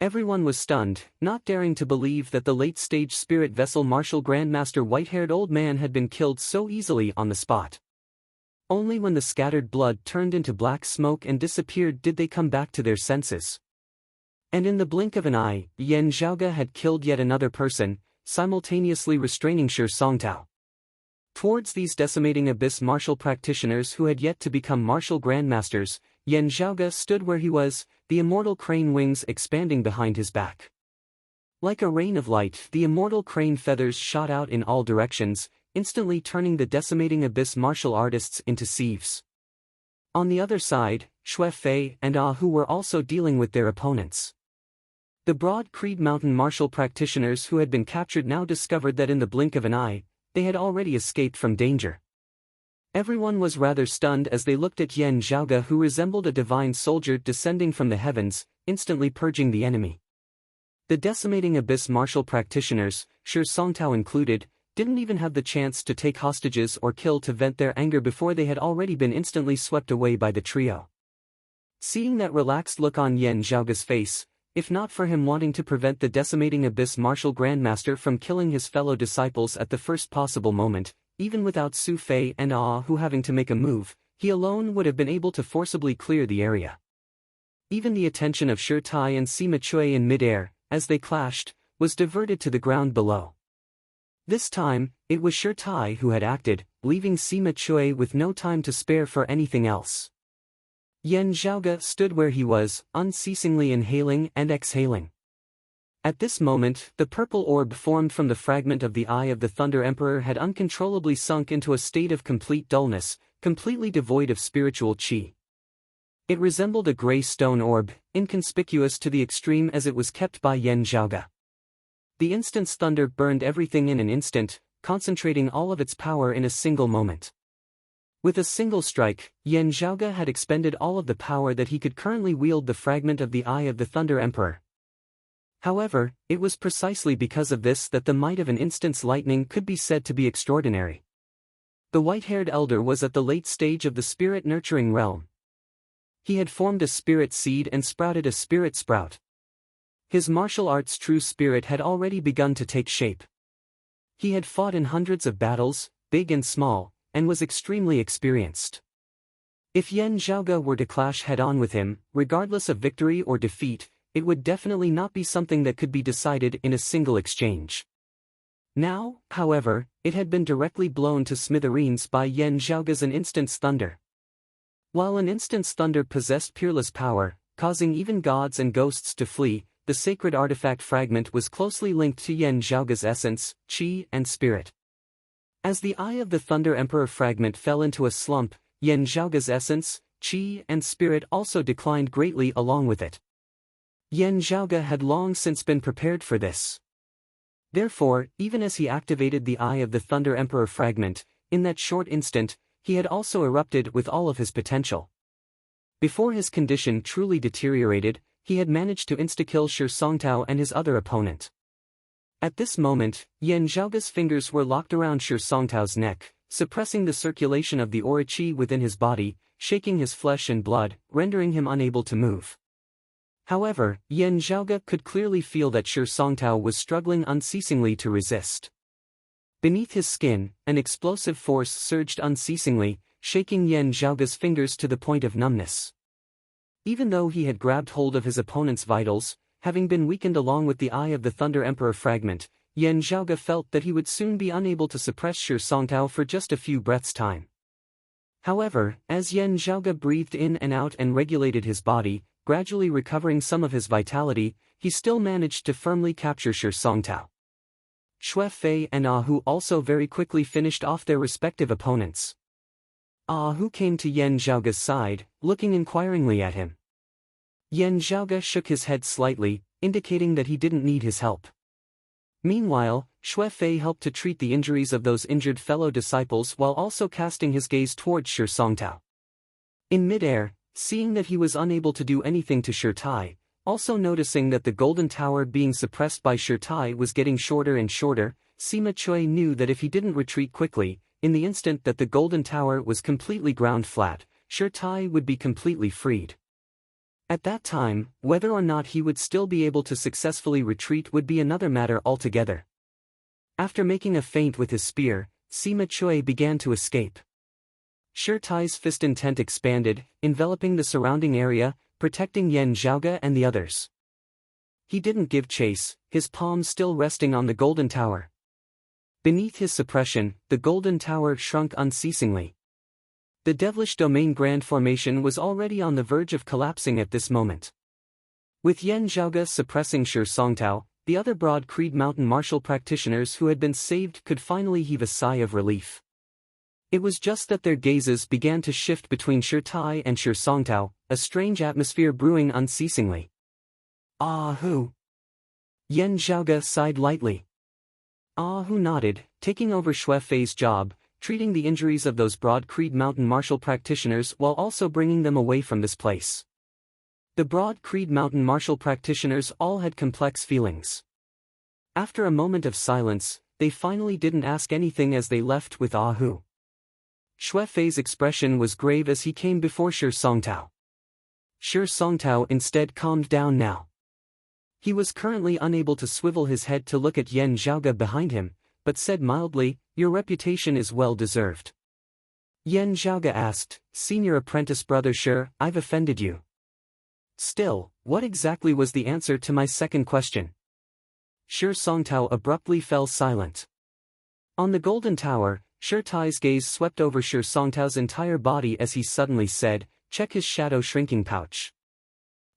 Everyone was stunned, not daring to believe that the late-stage spirit vessel martial grandmaster white-haired old man had been killed so easily on the spot. Only when the scattered blood turned into black smoke and disappeared did they come back to their senses. And in the blink of an eye, Yan Zhaoge had killed yet another person, simultaneously restraining Shi Songtao. Towards these decimating abyss martial practitioners who had yet to become martial grandmasters, Yan Zhaoge stood where he was, the immortal crane wings expanding behind his back. Like a rain of light, the immortal crane feathers shot out in all directions, instantly turning the decimating abyss martial artists into sieves. On the other side, Shui Fei and Ah Hu were also dealing with their opponents. The Broad Creed Mountain martial practitioners who had been captured now discovered that in the blink of an eye, they had already escaped from danger. Everyone was rather stunned as they looked at Yan Zhaoge, who resembled a divine soldier descending from the heavens, instantly purging the enemy. The decimating abyss martial practitioners, Shi Songtao included, didn't even have the chance to take hostages or kill to vent their anger before they had already been instantly swept away by the trio. Seeing that relaxed look on Yan Zhaoge's face, if not for him wanting to prevent the decimating abyss martial grandmaster from killing his fellow disciples at the first possible moment, even without Su Fei and Ah Hu having to make a move, he alone would have been able to forcibly clear the area. Even the attention of Shi Tai and Sima Chui in midair, as they clashed, was diverted to the ground below. This time, it was Shi Tai who had acted, leaving Sima Chui with no time to spare for anything else. Yan Zhaoge stood where he was, unceasingly inhaling and exhaling. At this moment, the purple orb formed from the fragment of the eye of the Thunder Emperor had uncontrollably sunk into a state of complete dullness, completely devoid of spiritual qi. It resembled a gray stone orb, inconspicuous to the extreme as it was kept by Yan Zhaoge. The instant's thunder burned everything in an instant, concentrating all of its power in a single moment. With a single strike, Yan Zhaoge had expended all of the power that he could currently wield the fragment of the eye of the Thunder Emperor. However, it was precisely because of this that the might of an instant's lightning could be said to be extraordinary. The white-haired elder was at the late stage of the spirit-nurturing realm. He had formed a spirit seed and sprouted a spirit sprout. His martial arts' true spirit had already begun to take shape. He had fought in hundreds of battles, big and small, and was extremely experienced. If Yan Zhaoge were to clash head-on with him, regardless of victory or defeat, it would definitely not be something that could be decided in a single exchange. Now, however, it had been directly blown to smithereens by Yan Zhaoge's an instant's thunder. While an instant's thunder possessed peerless power, causing even gods and ghosts to flee, the sacred artifact fragment was closely linked to Yan Zhaoge's essence, qi, and spirit. As the Eye of the Thunder Emperor fragment fell into a slump, Yan Zhaoge's essence, qi, and spirit also declined greatly along with it. Yan Zhaoge had long since been prepared for this. Therefore, even as he activated the Eye of the Thunder Emperor fragment, in that short instant, he had also erupted with all of his potential. Before his condition truly deteriorated, he had managed to insta-kill Shi Songtao and his other opponent. At this moment, Yan Zhaoge's fingers were locked around Shi Songtao's neck, suppressing the circulation of the aura qi within his body, shaking his flesh and blood, rendering him unable to move. However, Yan Zhaoge could clearly feel that Shi Songtao was struggling unceasingly to resist. Beneath his skin, an explosive force surged unceasingly, shaking Yan Zhaoge's fingers to the point of numbness. Even though he had grabbed hold of his opponent's vitals, having been weakened along with the Eye of the Thunder Emperor fragment, Yan Zhaoge felt that he would soon be unable to suppress Shi Songtao for just a few breaths' time. However, as Yan Zhaoge breathed in and out and regulated his body, gradually recovering some of his vitality, he still managed to firmly capture Shi Songtao. Xue Fei and Ah Hu also very quickly finished off their respective opponents. Ah Hu came to Yan Zhaoge's side, looking inquiringly at him. Yan Zhaoge shook his head slightly, indicating that he didn't need his help. Meanwhile, Xue Fei helped to treat the injuries of those injured fellow disciples while also casting his gaze towards Shi Songtao. In midair, seeing that he was unable to do anything to Shi Tai, also noticing that the golden tower being suppressed by Shi Tai was getting shorter and shorter, Sima Chui knew that if he didn't retreat quickly, in the instant that the golden tower was completely ground flat, Shi Tai would be completely freed. At that time, whether or not he would still be able to successfully retreat would be another matter altogether. After making a feint with his spear, Sima Chui began to escape. Shi Tai's fist intent expanded, enveloping the surrounding area, protecting Yan Zhaoge and the others. He didn't give chase, his palm still resting on the golden tower. Beneath his suppression, the golden tower shrunk unceasingly. The devilish domain grand formation was already on the verge of collapsing at this moment. With Yan Zhaoge suppressing Shi Songtao, the other Broad Creed Mountain martial practitioners who had been saved could finally heave a sigh of relief. It was just that their gazes began to shift between Shi Tai and Shi Songtao, a strange atmosphere brewing unceasingly. Ah Hu. Yan Zhaoge sighed lightly. Ah Hu nodded, taking over Xue Fei's job, treating the injuries of those Broad Creed Mountain martial practitioners while also bringing them away from this place. The Broad Creed Mountain martial practitioners all had complex feelings. After a moment of silence, they finally didn't ask anything as they left with Ah Hu. Xue Fei's expression was grave as he came before Shi Songtao. Shi Songtao instead calmed down now. He was currently unable to swivel his head to look at Yan Zhaoge behind him, but said mildly, "Your reputation is well deserved." Yan Zhaoge asked, "Senior apprentice brother Shi, I've offended you." Still, what exactly was the answer to my second question? Shi Songtao abruptly fell silent. On the golden tower, Shi Tai's gaze swept over Shi Songtao's entire body as he suddenly said, "Check his shadow shrinking pouch."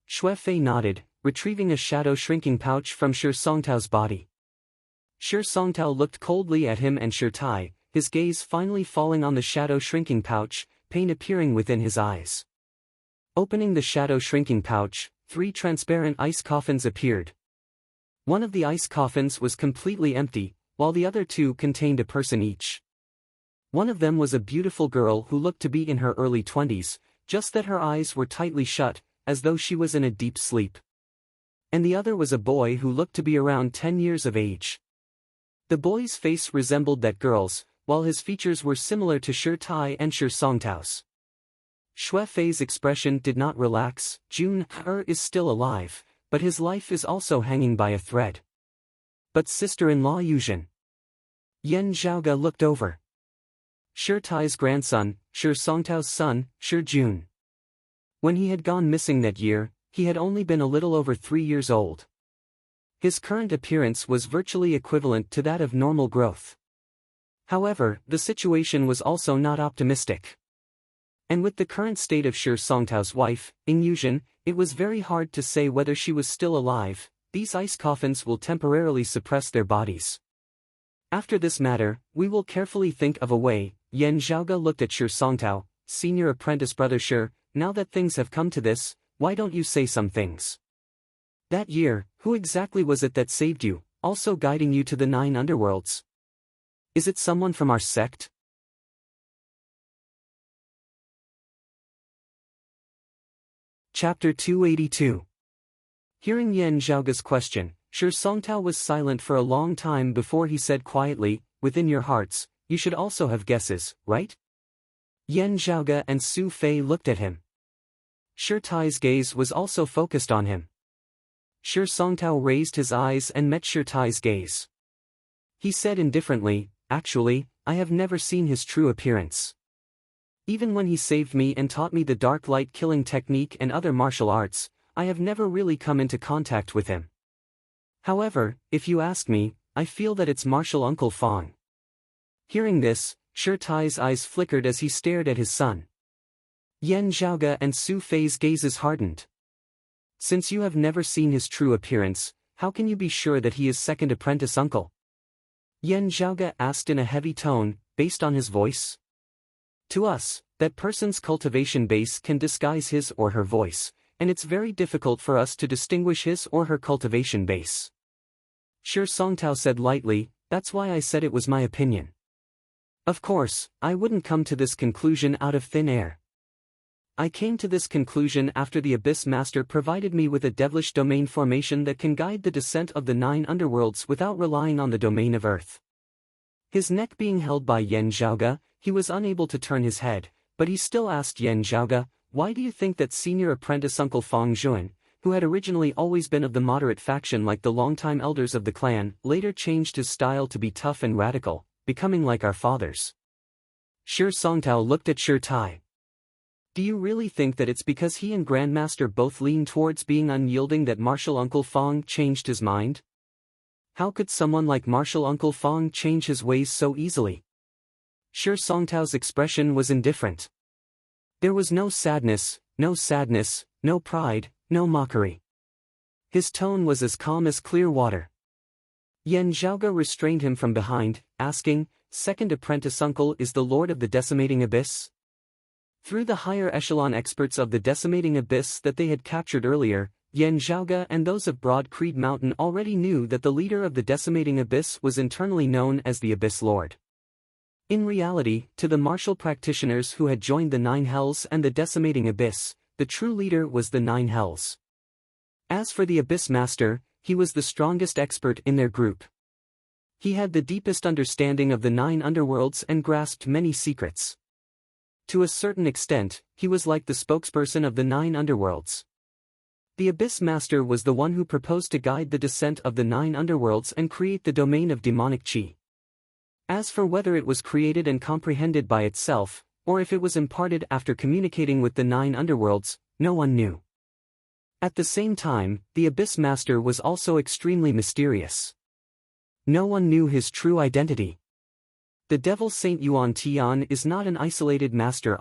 Xue Fei nodded, retrieving a shadow shrinking pouch from Shi Songtao's body. Shi Songtao looked coldly at him and Shi Tai, his gaze finally falling on the shadow shrinking pouch, pain appearing within his eyes. Opening the shadow shrinking pouch, 3 transparent ice coffins appeared. One of the ice coffins was completely empty, while the other 2 contained a person each. One of them was a beautiful girl who looked to be in her early 20s, just that her eyes were tightly shut, as though she was in a deep sleep. And the other was a boy who looked to be around 10 years of age. The boy's face resembled that girl's, while his features were similar to Shi Tai and Shi Songtao's. Xue Fei's expression did not relax. Jun Er is still alive, but his life is also hanging by a thread. But sister-in-law Yuzhen. Yan Zhaoge looked over. Shi Tai's grandson, Shi Songtao's son, Shi Jun. When he had gone missing that year, he had only been a little over 3 years old. His current appearance was virtually equivalent to that of normal growth. However, the situation was also not optimistic. And with the current state of Shi Songtao's wife, Ing Yuzhen, it was very hard to say whether she was still alive. These ice coffins will temporarily suppress their bodies. After this matter, we will carefully think of a way. Yan Zhaoge looked at Shi Songtao, senior apprentice brother Shi, now that things have come to this, why don't you say some things? That year, who exactly was it that saved you, also guiding you to the 9 underworlds? Is it someone from our sect? Chapter 282. Hearing Yan Zhaoge's question, Shi Songtao was silent for a long time before he said quietly, within your hearts, you should also have guesses, right? Yan Zhaoge and Su Fei looked at him. Shi Tai's gaze was also focused on him. Shi Songtao raised his eyes and met Shi Tai's gaze. He said indifferently, actually, I have never seen his true appearance. Even when he saved me and taught me the dark light killing technique and other martial arts, I have never really come into contact with him. However, if you ask me, I feel that it's Martial Uncle Fong. Hearing this, Shi Tai's eyes flickered as he stared at his son. Yan Zhaoge and Su Fei's gazes hardened. Since you have never seen his true appearance, how can you be sure that he is second apprentice uncle? Yan Zhaoge asked in a heavy tone, based on his voice. To us, that person's cultivation base can disguise his or her voice, and it's very difficult for us to distinguish his or her cultivation base. Shi Songtao said lightly, that's why I said it was my opinion. Of course, I wouldn't come to this conclusion out of thin air. I came to this conclusion after the Abyss Master provided me with a devilish domain formation that can guide the descent of the 9 underworlds without relying on the domain of Earth. His neck being held by Yan Zhaoge, he was unable to turn his head, but he still asked Yan Zhaoge, why do you think that senior apprentice Uncle Fong Zhuan, who had originally always been of the moderate faction like the longtime elders of the clan, later changed his style to be tough and radical, becoming like our fathers? Shi Songtao looked at Shi Tai. Do you really think that it's because he and Grandmaster both lean towards being unyielding that Martial Uncle Fong changed his mind? How could someone like Martial Uncle Fong change his ways so easily? Shi Songtao's expression was indifferent. There was no sadness, no pride, no mockery. His tone was as calm as clear water. Yan Zhaoge restrained him from behind, asking, second apprentice uncle is the lord of the decimating abyss? Through the higher echelon experts of the decimating abyss that they had captured earlier, Yan Zhaoge and those of Broad Creed Mountain already knew that the leader of the decimating abyss was internally known as the Abyss Lord. In reality, to the martial practitioners who had joined the 9 Hells and the decimating abyss, the true leader was the 9 Hells. As for the Abyss Master, he was the strongest expert in their group. He had the deepest understanding of the 9 underworlds and grasped many secrets. To a certain extent, he was like the spokesperson of the 9 underworlds. The Abyss Master was the one who proposed to guide the descent of the 9 underworlds and create the domain of demonic chi. As for whether it was created and comprehended by itself, or if it was imparted after communicating with the 9 underworlds, no one knew. At the same time, the Abyss Master was also extremely mysterious. No one knew his true identity. The Devil Saint Yuan Tian is not an isolated master.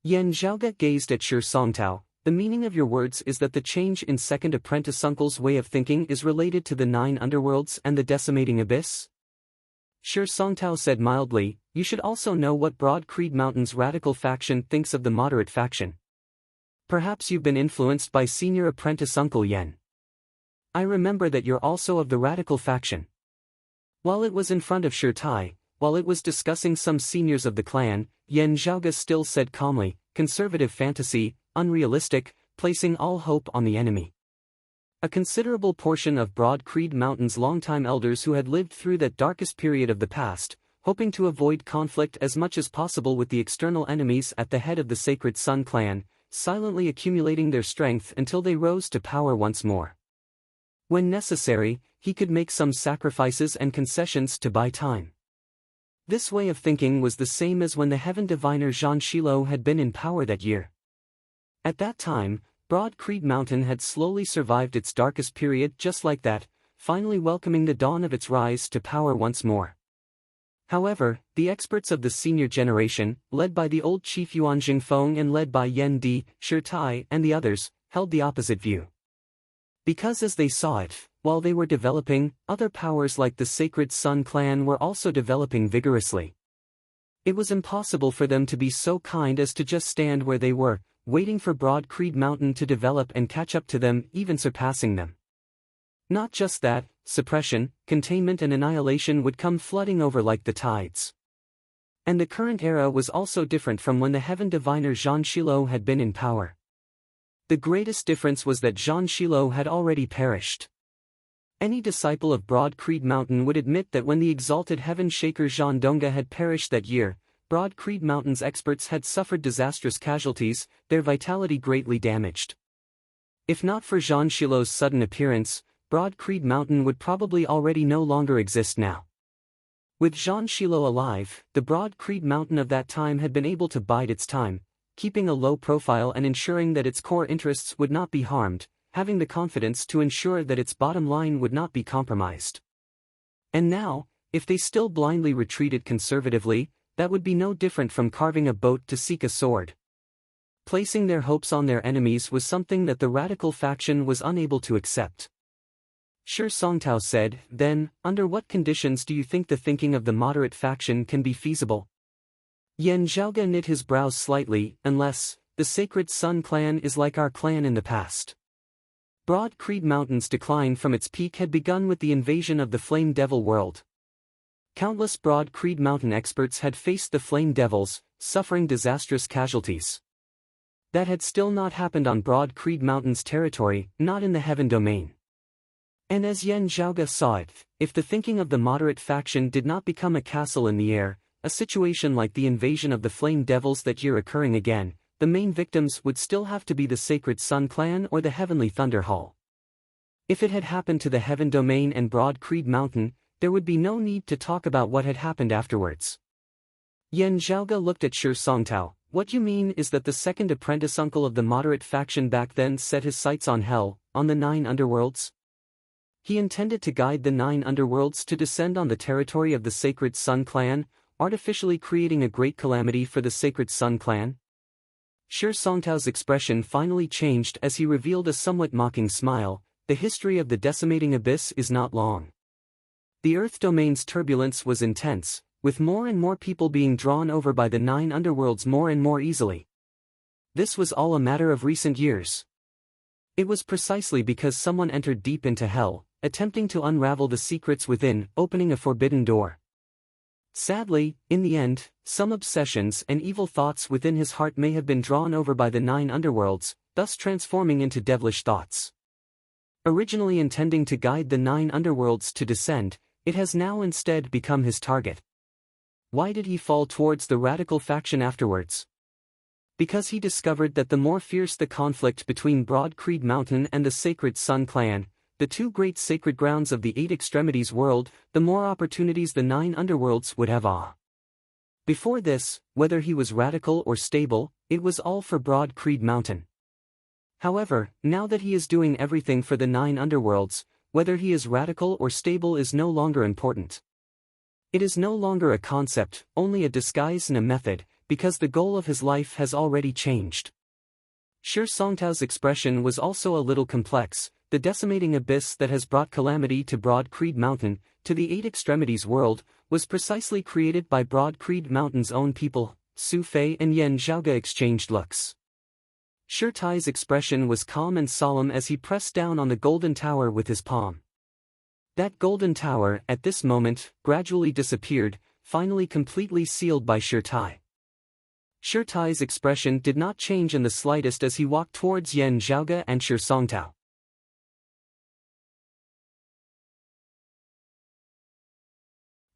Yan Zhaoge gazed at Shi Songtao. The meaning of your words is that the change in second apprentice uncle's way of thinking is related to the 9 underworlds and the decimating abyss? Shi Songtao said mildly, you should also know what Broad Creed Mountain's radical faction thinks of the moderate faction. Perhaps you've been influenced by senior apprentice Uncle Yan. I remember that you're also of the radical faction. While it was in front of Shi Tai, while it was discussing some seniors of the clan, Yan Zhaoge still said calmly, conservative fantasy, unrealistic, placing all hope on the enemy. A considerable portion of Broad Creed Mountain's longtime elders who had lived through that darkest period of the past, hoping to avoid conflict as much as possible with the external enemies at the head of the Sacred Sun clan, silently accumulating their strength until they rose to power once more. When necessary, he could make some sacrifices and concessions to buy time. This way of thinking was the same as when the Heaven Diviner Zhan Shilo had been in power that year. At that time, Broad Creed Mountain had slowly survived its darkest period just like that, finally welcoming the dawn of its rise to power once more. However, the experts of the senior generation, led by the old chief Yuan Jingfeng and led by Yan Di, Shi Tai, and the others, held the opposite view. Because as they saw it, while they were developing, other powers like the Sacred Sun clan were also developing vigorously. It was impossible for them to be so kind as to just stand where they were, waiting for Broad Creed Mountain to develop and catch up to them, even surpassing them. Not just that, suppression, containment and annihilation would come flooding over like the tides. And the current era was also different from when the heaven diviner Zhan Shilo had been in power. The greatest difference was that Zhan Shilo had already perished. Any disciple of Broad Creed Mountain would admit that when the exalted heaven shaker Zhan Donga had perished that year, Broad Creed Mountain's experts had suffered disastrous casualties, their vitality greatly damaged. If not for Zhan Shilo's sudden appearance, Broad Creed Mountain would probably already no longer exist now. With Zhan Shilo alive, the Broad Creed Mountain of that time had been able to bide its time, keeping a low profile and ensuring that its core interests would not be harmed, having the confidence to ensure that its bottom line would not be compromised. And now, if they still blindly retreated conservatively, that would be no different from carving a boat to seek a sword. Placing their hopes on their enemies was something that the radical faction was unable to accept. Shi Songtao said, "Then, under what conditions do you think the thinking of the moderate faction can be feasible?" Yan Zhaoge knit his brows slightly, "Unless, the Sacred Sun clan is like our clan in the past." Broad Creed Mountain's decline from its peak had begun with the invasion of the Flame Devil world. Countless Broad Creed Mountain experts had faced the Flame Devils, suffering disastrous casualties. That had still not happened on Broad Creed Mountain's territory, not in the Heaven Domain. And as Yan Zhaoge saw it, if the thinking of the moderate faction did not become a castle in the air, a situation like the invasion of the Flame Devils that year occurring again, the main victims would still have to be the Sacred Sun clan or the Heavenly Thunder Hall. If it had happened to the Heaven Domain and Broad Creed Mountain, there would be no need to talk about what had happened afterwards. Yan Zhaoge looked at Shi Songtao. "What you mean is that the second apprentice uncle of the moderate faction back then set his sights on hell, on the 9 underworlds? He intended to guide the 9 underworlds to descend on the territory of the Sacred Sun clan, artificially creating a great calamity for the Sacred Sun clan?" Shi Songtao's expression finally changed as he revealed a somewhat mocking smile. "The history of the decimating abyss is not long. The Earth Domain's turbulence was intense, with more and more people being drawn over by the 9 underworlds more and more easily. This was all a matter of recent years. It was precisely because someone entered deep into hell, attempting to unravel the secrets within, opening a forbidden door. Sadly, in the end, some obsessions and evil thoughts within his heart may have been drawn over by the 9 underworlds, thus transforming into devilish thoughts. Originally intending to guide the 9 underworlds to descend, it has now instead become his target. Why did he fall towards the radical faction afterwards? Because he discovered that the more fierce the conflict between Broad Creed Mountain and the Sacred Sun clan, the 2 great sacred grounds of the 8 extremities world, the more opportunities the 9 underworlds would have. Before this, whether he was radical or stable, it was all for Broad Creed Mountain. However, now that he is doing everything for the 9 underworlds, whether he is radical or stable is no longer important. It is no longer a concept, only a disguise and a method, because the goal of his life has already changed. Shi Songtao's expression was also a little complex. The decimating abyss that has brought calamity to Broad Creed Mountain, to the 8 extremities world, was precisely created by Broad Creed Mountain's own people. Su Fei and Yan Zhaoge exchanged looks. Shi Tai's expression was calm and solemn as he pressed down on the golden tower with his palm. That golden tower, at this moment, gradually disappeared, finally completely sealed by Shi Tai. Shi Tai's expression did not change in the slightest as he walked towards Yan Zhaoge and Shi Songtao.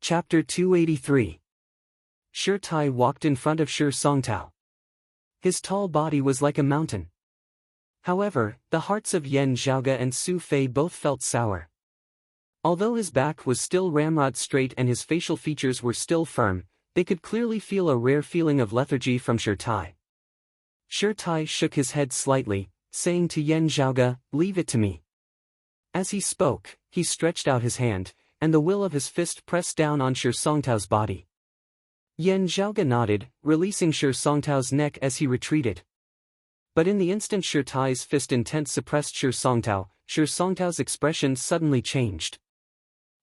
Chapter 283. Shi Tai walked in front of Shi Songtao. His tall body was like a mountain. However, the hearts of Yan Zhaoge and Su Fei both felt sour. Although his back was still ramrod straight and his facial features were still firm, they could clearly feel a rare feeling of lethargy from Shi Tai. Shi Tai shook his head slightly, saying to Yan Zhaoge, "Leave it to me." As he spoke, he stretched out his hand, and the will of his fist pressed down on Shi Songtao's body. Yan Zhaoge nodded, releasing Shi Songtao's neck as he retreated. But in the instant Shi Tai's fist intent suppressed Shi Songtao's expression suddenly changed.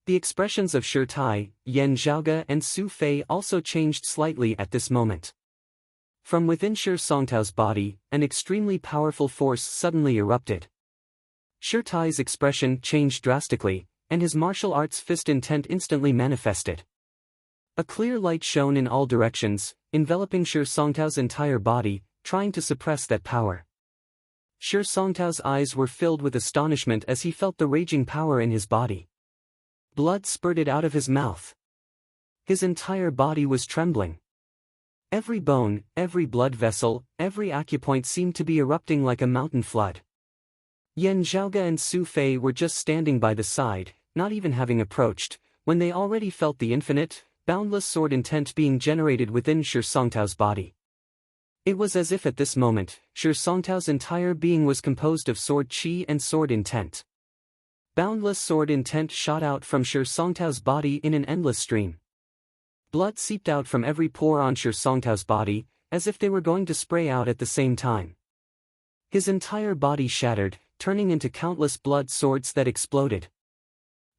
The expressions of Shi Tai, Yan Zhaoge and Su Fei also changed slightly at this moment. From within Shi Songtao's body, an extremely powerful force suddenly erupted. Shi Tai's expression changed drastically, and his martial arts fist intent instantly manifested. A clear light shone in all directions, enveloping Shi Songtao's entire body, trying to suppress that power. Shi Songtao's eyes were filled with astonishment as he felt the raging power in his body. Blood spurted out of his mouth. His entire body was trembling. Every bone, every blood vessel, every acupoint seemed to be erupting like a mountain flood. Yan Zhaoge and Su Fei were just standing by the side, not even having approached, when they already felt the infinite, boundless sword intent being generated within Shi Songtao's body. It was as if at this moment, Shi Songtao's entire being was composed of sword qi and sword intent. Boundless sword intent shot out from Shi Songtao's body in an endless stream. Blood seeped out from every pore on Shi Songtao's body, as if they were going to spray out at the same time. His entire body shattered, turning into countless blood swords that exploded.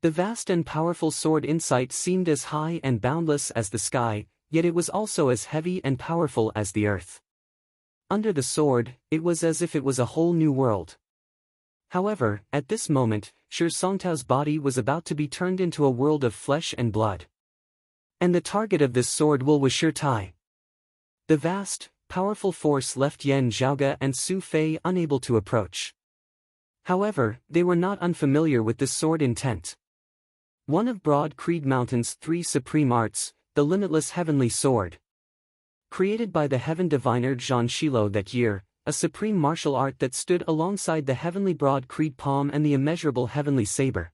The vast and powerful sword insight seemed as high and boundless as the sky, yet it was also as heavy and powerful as the earth. Under the sword, it was as if it was a whole new world. However, at this moment, Shi Songtao's body was about to be turned into a world of flesh and blood. And the target of this sword will was Shi Tai. The vast, powerful force left Yan Zhaoge and Su Fei unable to approach. However, they were not unfamiliar with this sword intent. One of Broad Creed Mountain's 3 supreme arts, the limitless heavenly sword. Created by the heaven diviner Zhan Shilo that year, a supreme martial art that stood alongside the heavenly Broad Creed palm and the immeasurable heavenly saber.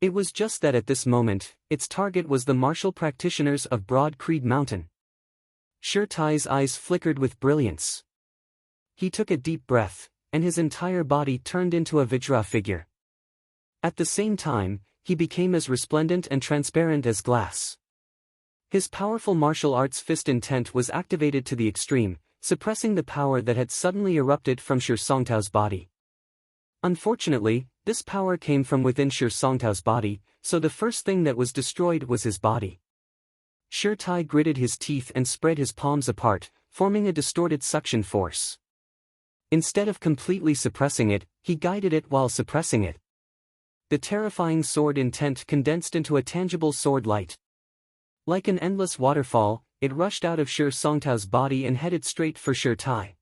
It was just that at this moment, its target was the martial practitioners of Broad Creed Mountain. Shi Tai's eyes flickered with brilliance. He took a deep breath, and his entire body turned into a Vajra figure. At the same time, he became as resplendent and transparent as glass. His powerful martial arts fist intent was activated to the extreme, suppressing the power that had suddenly erupted from Shi Songtao's body. Unfortunately, this power came from within Shi Songtao's body, so the first thing that was destroyed was his body. Shi Tai gritted his teeth and spread his palms apart, forming a distorted suction force. Instead of completely suppressing it, he guided it while suppressing it. The terrifying sword intent condensed into a tangible sword light. Like an endless waterfall, it rushed out of Shi Songtao's body and headed straight for Shi Tai.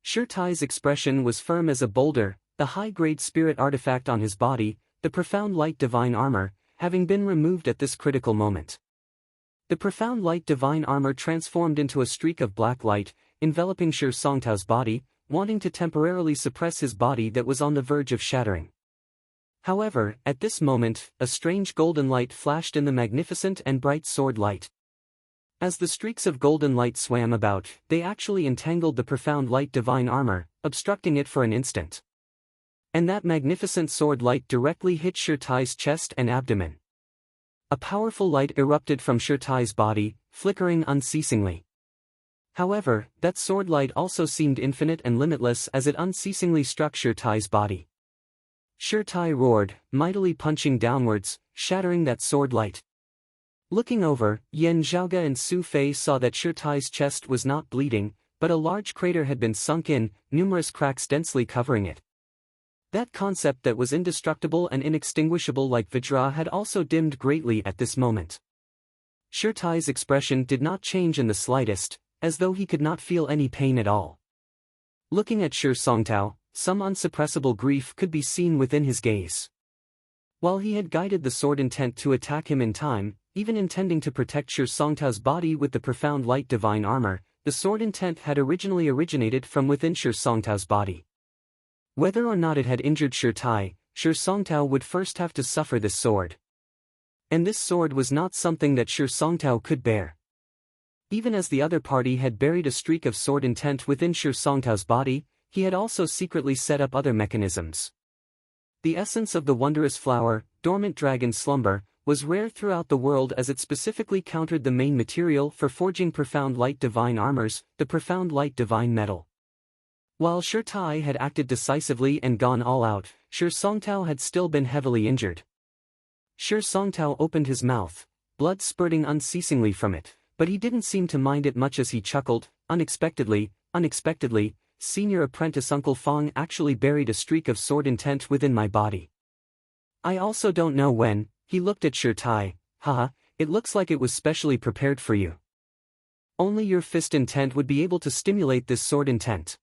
Shi Tai's expression was firm as a boulder, the high-grade spirit artifact on his body, the profound light divine armor, having been removed at this critical moment. The profound light divine armor transformed into a streak of black light, enveloping Shi Songtao's body, wanting to temporarily suppress his body that was on the verge of shattering. However, at this moment, a strange golden light flashed in the magnificent and bright sword light. As the streaks of golden light swam about, they actually entangled the profound light divine armor, obstructing it for an instant. And that magnificent sword light directly hit Shi Tai's chest and abdomen. A powerful light erupted from Shi Tai's body, flickering unceasingly. However, that sword light also seemed infinite and limitless as it unceasingly struck Shi Tai's body. Shi Tai roared, mightily punching downwards, shattering that sword light. Looking over, Yan Zhaoge and Su Fei saw that Shi Tai's chest was not bleeding, but a large crater had been sunk in, numerous cracks densely covering it. That concept that was indestructible and inextinguishable like Vajra had also dimmed greatly at this moment. Shi Tai's expression did not change in the slightest, as though he could not feel any pain at all. Looking at Shi Songtao, some unsuppressible grief could be seen within his gaze. While he had guided the sword intent to attack him in time, even intending to protect Shi Songtao's body with the profound light divine armor, the sword intent had originally originated from within Shi Songtao's body. Whether or not it had injured Shi Tai, Shi Songtao would first have to suffer this sword. And this sword was not something that Shi Songtao could bear. Even as the other party had buried a streak of sword intent within Shi Songtao's body, he had also secretly set up other mechanisms. The essence of the wondrous flower, dormant dragon slumber, was rare throughout the world as it specifically countered the main material for forging profound light divine armors, the profound light divine metal. While Shirtai had acted decisively and gone all out, Shi Songtao had still been heavily injured. Shi Songtao opened his mouth, blood spurting unceasingly from it, but he didn't seem to mind it much as he chuckled. Unexpectedly, Senior Apprentice Uncle Fong actually buried a streak of sword intent within my body. I also don't know when. He looked at Shirtai. Haha, it looks like it was specially prepared for you. Only your fist intent would be able to stimulate this sword intent.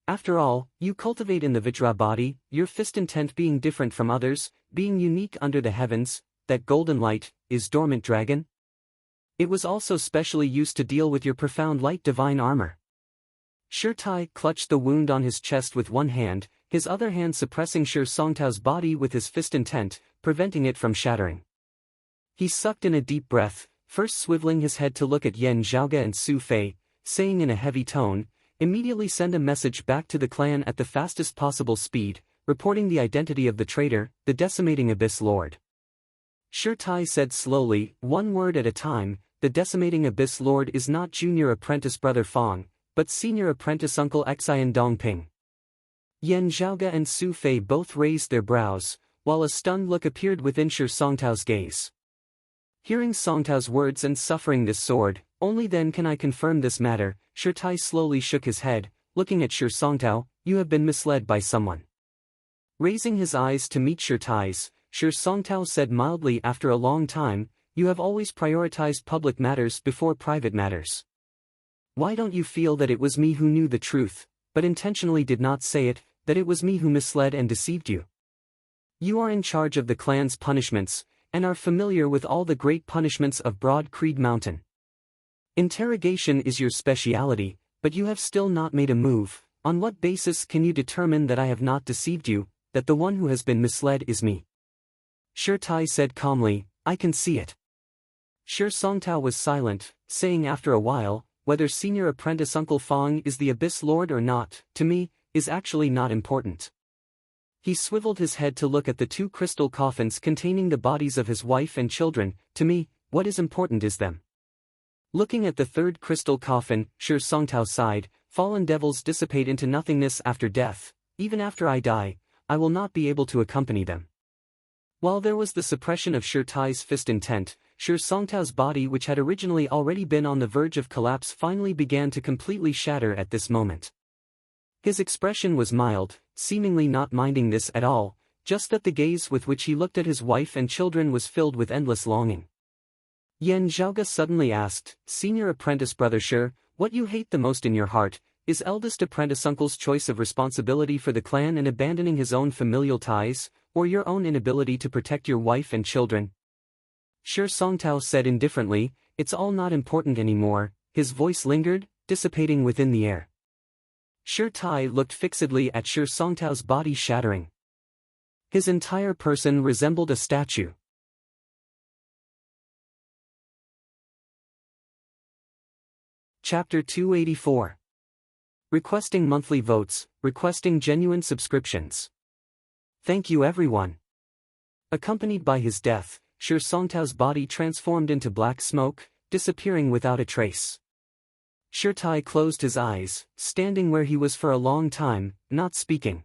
After all, you cultivate in the Vajra body, your fist intent being different from others, being unique under the heavens, that golden light, is dormant dragon. It was also specially used to deal with your profound light divine armor. Shirtai clutched the wound on his chest with one hand, his other hand suppressing Shi Songtao's body with his fist intent, preventing it from shattering. He sucked in a deep breath, first swiveling his head to look at Yan Zhaoga and Su Fei, saying in a heavy tone, "Immediately send a message back to the clan at the fastest possible speed, reporting the identity of the traitor, the decimating Abyss Lord." Shirtai said slowly, one word at a time, "The decimating Abyss Lord is not Junior Apprentice Brother Fong, but Senior Apprentice Uncle Xian Dongping." Yan Zhaoga and Su Fei both raised their brows, while a stunned look appeared within Shi Songtao's gaze. Hearing Songtao's words and suffering this sword, only then can I confirm this matter. Shirtai slowly shook his head, looking at Shi Songtao, "You have been misled by someone." Raising his eyes to meet Shirtai's, Shi Songtao said mildly after a long time, "You have always prioritized public matters before private matters. Why don't you feel that it was me who knew the truth, but intentionally did not say it, that it was me who misled and deceived you? You are in charge of the clan's punishments, and are familiar with all the great punishments of Broad Creed Mountain. Interrogation is your speciality, but you have still not made a move. On what basis can you determine that I have not deceived you, that the one who has been misled is me?" Shirtai said calmly, "I can see it." Shi Songtao was silent, saying after a while, "Whether Senior Apprentice Uncle Fong is the Abyss Lord or not, to me, is actually not important." He swiveled his head to look at the two crystal coffins containing the bodies of his wife and children. "To me, what is important is them." Looking at the third crystal coffin, Shi Songtao sighed, "Fallen devils dissipate into nothingness after death. Even after I die, I will not be able to accompany them." While there was the suppression of Shirtai's fist intent, Shi Songtao's body, which had originally already been on the verge of collapse, finally began to completely shatter at this moment. His expression was mild, seemingly not minding this at all, just that the gaze with which he looked at his wife and children was filled with endless longing. Yan Zhaoga suddenly asked, "Senior Apprentice Brother Shi, what you hate the most in your heart, is eldest apprentice uncle's choice of responsibility for the clan and abandoning his own familial ties, or your own inability to protect your wife and children?" Shi Songtao said indifferently, "It's all not important anymore." His voice lingered, dissipating within the air. Shirtai looked fixedly at Shi Songtao's body shattering. His entire person resembled a statue. Chapter 284. Requesting monthly votes, requesting genuine subscriptions. Thank you everyone. Accompanied by his death, Shi Songtao's body transformed into black smoke, disappearing without a trace. Shirtai closed his eyes, standing where he was for a long time, not speaking.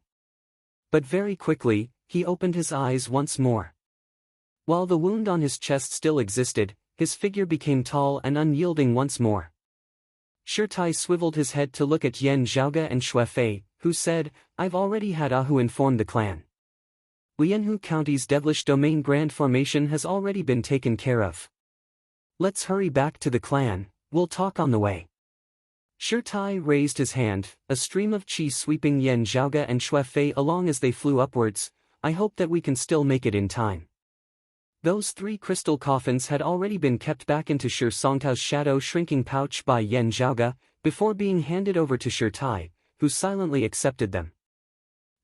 But very quickly, he opened his eyes once more. While the wound on his chest still existed, his figure became tall and unyielding once more. Shirtai swiveled his head to look at Yan Zhaoga and Shui Fei, who said, "I've already had Ahu inform the clan. Lianhu County's devilish domain grand formation has already been taken care of. Let's hurry back to the clan, we'll talk on the way." Shirtai raised his hand, a stream of qi sweeping Yan Zhaoga and Shui Fei along as they flew upwards. "I hope that we can still make it in time." Those three crystal coffins had already been kept back into Shi Songtao's shadow-shrinking pouch by Yan Zhaoga, before being handed over to Shirtai, who silently accepted them.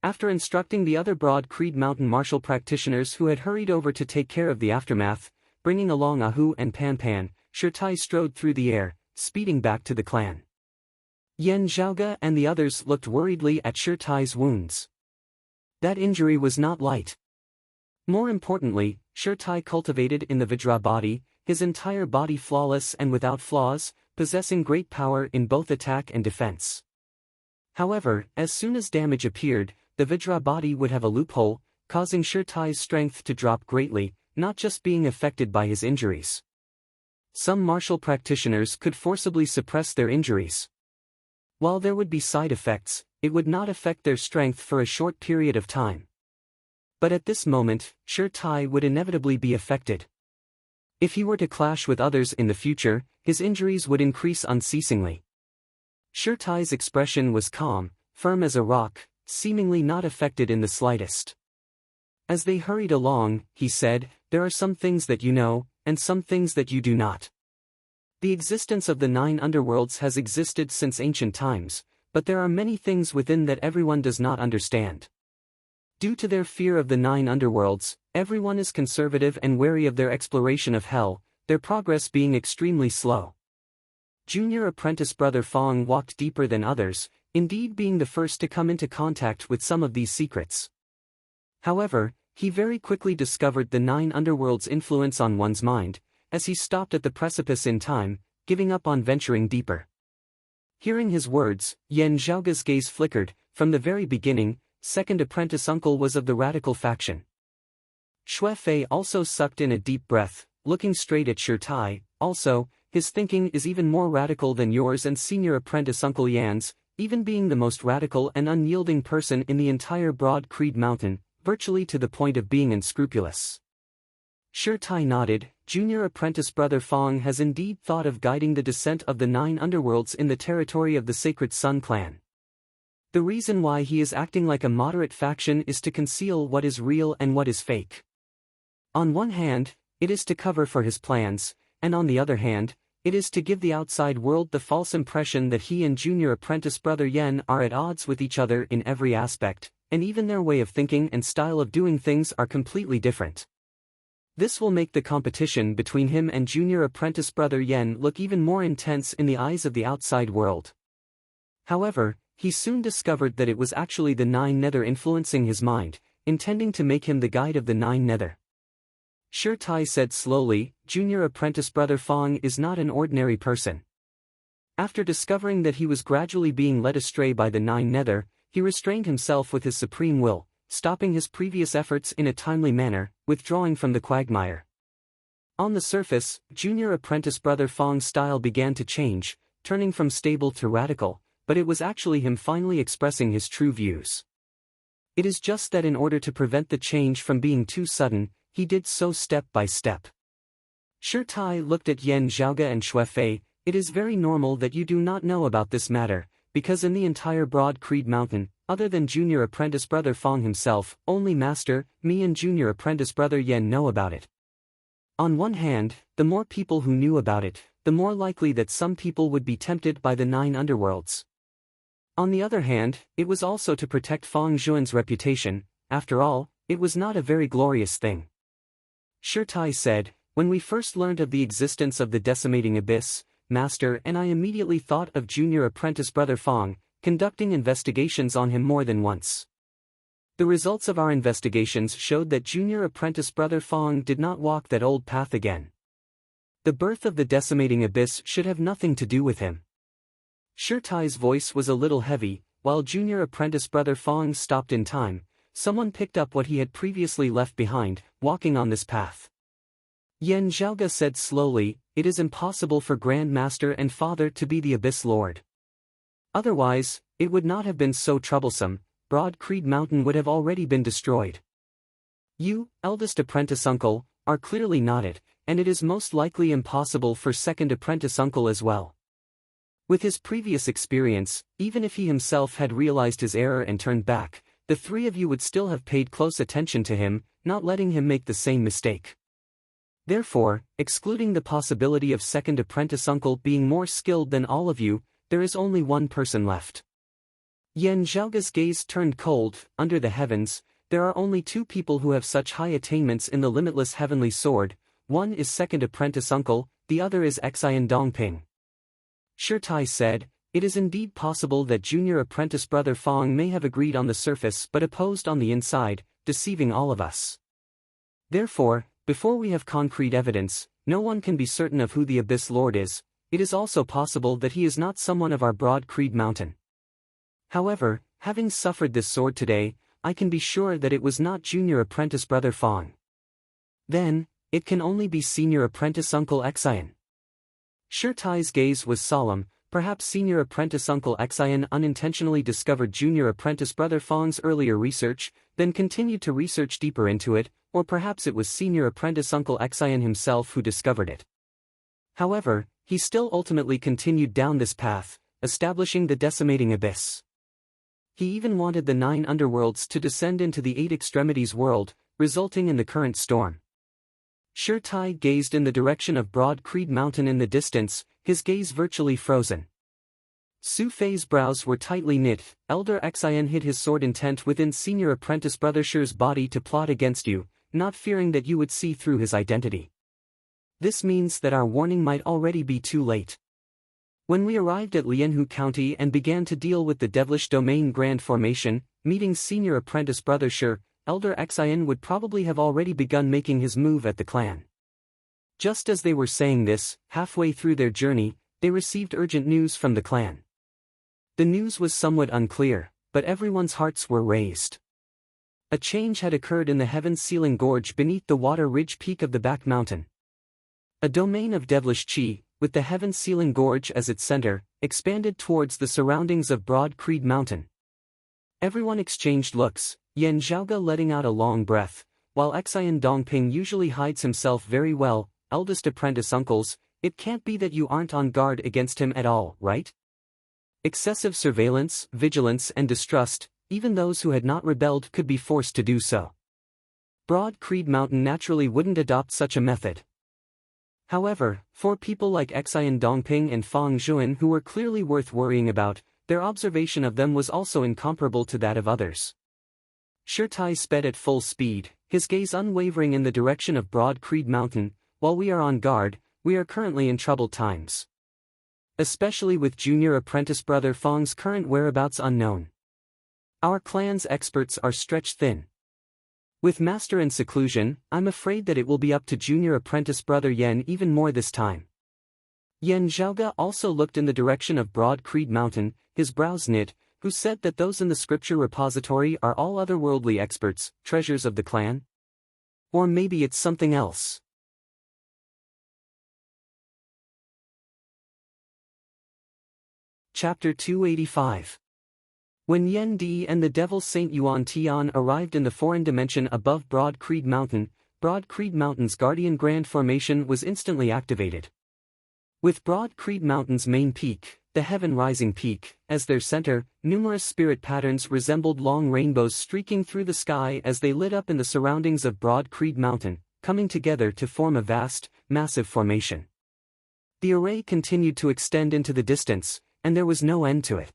After instructing the other Broad Creed Mountain martial practitioners who had hurried over to take care of the aftermath, bringing along Ahu and Pan Pan, Shirtai strode through the air, speeding back to the clan. Yan Zhaoga and the others looked worriedly at Shirtai's wounds. That injury was not light. More importantly, Shirtai cultivated in the Vajra body, his entire body flawless and without flaws, possessing great power in both attack and defense. However, as soon as damage appeared, the Vajra body would have a loophole, causing Shirtai's strength to drop greatly, not just being affected by his injuries. Some martial practitioners could forcibly suppress their injuries. While there would be side effects, it would not affect their strength for a short period of time. But at this moment, Shirtai would inevitably be affected. If he were to clash with others in the future, his injuries would increase unceasingly. Shirtai's expression was calm, firm as a rock, seemingly not affected in the slightest. As they hurried along, he said, "There are some things that you know, and some things that you do not. The existence of the 9 underworlds has existed since ancient times, but there are many things within that everyone does not understand. Due to their fear of the 9 underworlds, everyone is conservative and wary of their exploration of hell, their progress being extremely slow." Junior apprentice Brother Fong walked deeper than others, indeed being the first to come into contact with some of these secrets. However, he very quickly discovered the 9 underworlds' influence on one's mind, as he stopped at the precipice in time, giving up on venturing deeper. Hearing his words, Yen Zhaoga's gaze flickered. From the very beginning, second apprentice uncle was of the radical faction. Xue Fei also sucked in a deep breath, looking straight at Shirtai. Also, his thinking is even more radical than yours and senior apprentice Uncle Yan's, even being the most radical and unyielding person in the entire Broad Creed Mountain, virtually to the point of being unscrupulous. Shirtai nodded. Junior apprentice Brother Fong has indeed thought of guiding the descent of the 9 underworlds in the territory of the Sacred Sun clan. The reason why he is acting like a moderate faction is to conceal what is real and what is fake. On one hand, it is to cover for his plans, and on the other hand, it is to give the outside world the false impression that he and junior apprentice Brother Yen are at odds with each other in every aspect, and even their way of thinking and style of doing things are completely different. This will make the competition between him and junior apprentice Brother Yen look even more intense in the eyes of the outside world. However, he soon discovered that it was actually the 9 Nether influencing his mind, intending to make him the guide of the 9 Nether. Shirtai said slowly, "Junior apprentice Brother Fong is not an ordinary person." After discovering that he was gradually being led astray by the 9 Nether, he restrained himself with his supreme will, stopping his previous efforts in a timely manner, withdrawing from the quagmire. On the surface, junior apprentice Brother Fong's style began to change, turning from stable to radical, but it was actually him finally expressing his true views. It is just that in order to prevent the change from being too sudden, he did so step by step. Shirtai looked at Yen Zhaoga and Xue Fei. "It is very normal that you do not know about this matter, because in the entire Broad Creed Mountain, other than junior apprentice Brother Fong himself, only Master, me and junior apprentice Brother Yen know about it." On one hand, the more people who knew about it, the more likely that some people would be tempted by the 9 underworlds. On the other hand, it was also to protect Fong Zhuan's reputation. After all, it was not a very glorious thing. Shirtai said, "When we first learned of the existence of the decimating abyss, Master and I immediately thought of junior apprentice Brother Fong, conducting investigations on him more than once. The results of our investigations showed that junior apprentice Brother Fong did not walk that old path again. The birth of the decimating abyss should have nothing to do with him." Shirtai's voice was a little heavy. While junior apprentice Brother Fong stopped in time, someone picked up what he had previously left behind, walking on this path. Yen Zhaoga said slowly, "It is impossible for Grand Master and Father to be the Abyss Lord. Otherwise, it would not have been so troublesome. Broad Creed Mountain would have already been destroyed. You, eldest apprentice uncle, are clearly not it, and it is most likely impossible for second apprentice uncle as well." With his previous experience, even if he himself had realized his error and turned back, the 3 of you would still have paid close attention to him, not letting him make the same mistake. Therefore, excluding the possibility of second apprentice uncle being more skilled than all of you, there is only one person left. Yen Zhaoga's gaze turned cold. Under the heavens, there are only 2 people who have such high attainments in the limitless heavenly sword. One is second apprentice uncle, the other is Xian Dongping. Shirtai said, It is indeed possible that junior apprentice brother Fong may have agreed on the surface but opposed on the inside, deceiving all of us. Therefore, before we have concrete evidence, no one can be certain of who the Abyss Lord is. It is also possible that he is not someone of our Broad Creed Mountain. However, having suffered this sword today, I can be sure that it was not junior apprentice brother Fong. Then, it can only be senior apprentice Uncle Xian. Shirtai's gaze was solemn. Perhaps senior apprentice Uncle Xian unintentionally discovered junior apprentice brother Fong's earlier research, then continued to research deeper into it, or perhaps it was senior apprentice Uncle Xian himself who discovered it. However, he still ultimately continued down this path, establishing the decimating abyss. He even wanted the 9 underworlds to descend into the 8 extremities world, resulting in the current storm. Shirtai gazed in the direction of Broad Creed Mountain in the distance, his gaze virtually frozen. Su Fei's brows were tightly knit. Elder Xian hid his sword intent within senior apprentice brother Shi's body to plot against you, not fearing that you would see through his identity. This means that our warning might already be too late. When we arrived at Lianhu County and began to deal with the Devilish Domain Grand Formation, meeting senior apprentice brother Shi, Elder Xian would probably have already begun making his move at the clan. Just as they were saying this, halfway through their journey, they received urgent news from the clan. The news was somewhat unclear, but everyone's hearts were raised. A change had occurred in the heaven-sealing gorge beneath the water ridge peak of the back mountain. A domain of devilish chi, with the heaven-sealing gorge as its center, expanded towards the surroundings of Broad Creed Mountain. Everyone exchanged looks, Yan Zhaoge letting out a long breath, while Xian Dongping usually hides himself very well. Eldest apprentice uncles, it can't be that you aren't on guard against him at all, right? Excessive surveillance, vigilance and distrust, even those who had not rebelled could be forced to do so. Broad Creed Mountain naturally wouldn't adopt such a method. However, for people like Xian Dongping and Fang Zhuan who were clearly worth worrying about, their observation of them was also incomparable to that of others. Shirtai sped at full speed, his gaze unwavering in the direction of Broad Creed Mountain. While we are on guard, we are currently in troubled times. Especially with junior apprentice brother Fang's current whereabouts unknown. Our clan's experts are stretched thin. With master in seclusion, I'm afraid that it will be up to junior apprentice brother Yan even more this time. Yan Zhaoge also looked in the direction of Broad Creed Mountain, his brows knit, who said that those in the scripture repository are all otherworldly experts, treasures of the clan? Or maybe it's something else. Chapter 285. When Yen Di and the Devil Saint Yuan Tian arrived in the foreign dimension above Broad Creed Mountain, Broad Creed Mountain's Guardian Grand Formation was instantly activated. With Broad Creed Mountain's main peak, the Heaven Rising Peak, as their center, numerous spirit patterns resembled long rainbows streaking through the sky as they lit up in the surroundings of Broad Creed Mountain, coming together to form a vast, massive formation. The array continued to extend into the distance, and there was no end to it.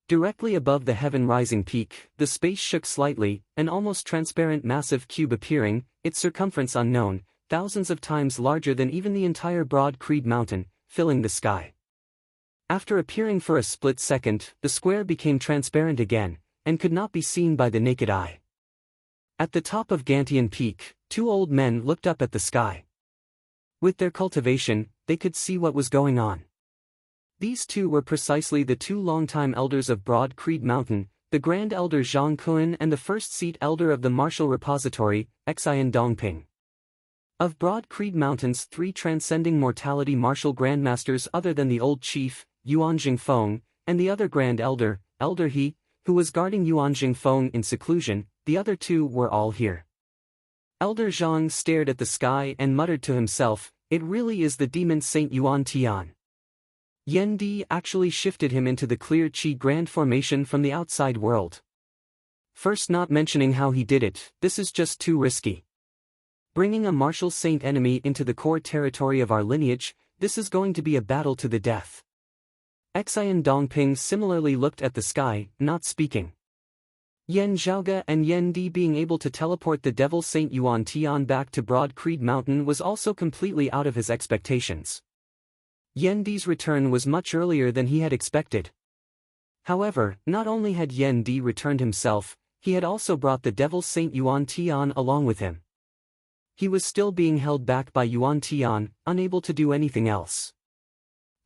Directly above the Heaven Rising Peak, the space shook slightly, an almost transparent massive cube appearing, its circumference unknown, thousands of times larger than even the entire Broad Creed Mountain, filling the sky. After appearing for a split second, the square became transparent again, and could not be seen by the naked eye. At the top of Gantian Peak, 2 old men looked up at the sky. With their cultivation, they could see what was going on. These 2 were precisely the 2 longtime elders of Broad Creed Mountain, the Grand Elder Zhang Kun and the first seat elder of the Martial Repository, Xian Dongping. Of Broad Creed Mountain's 3 transcending mortality martial grandmasters other than the old chief, Yuan Jingfeng, and the other Grand Elder, Elder He, who was guarding Yuan Jingfeng in seclusion, the other 2 were all here. Elder Zhang stared at the sky and muttered to himself, "It really is the demon Saint Yuan Tian." Yen Di actually shifted him into the clear Qi Grand Formation from the outside world. First, not mentioning how he did it, this is just too risky. Bringing a martial saint enemy into the core territory of our lineage, this is going to be a battle to the death. Xian Dongping similarly looked at the sky, not speaking. Yan Zhaoge and Yen Di being able to teleport the Devil Saint Yuan Tian back to Broad Creed Mountain was also completely out of his expectations. Yan Di's return was much earlier than he had expected. However, not only had Yan Di returned himself, he had also brought the devil Saint Yuan Tian along with him. He was still being held back by Yuan Tian, unable to do anything else.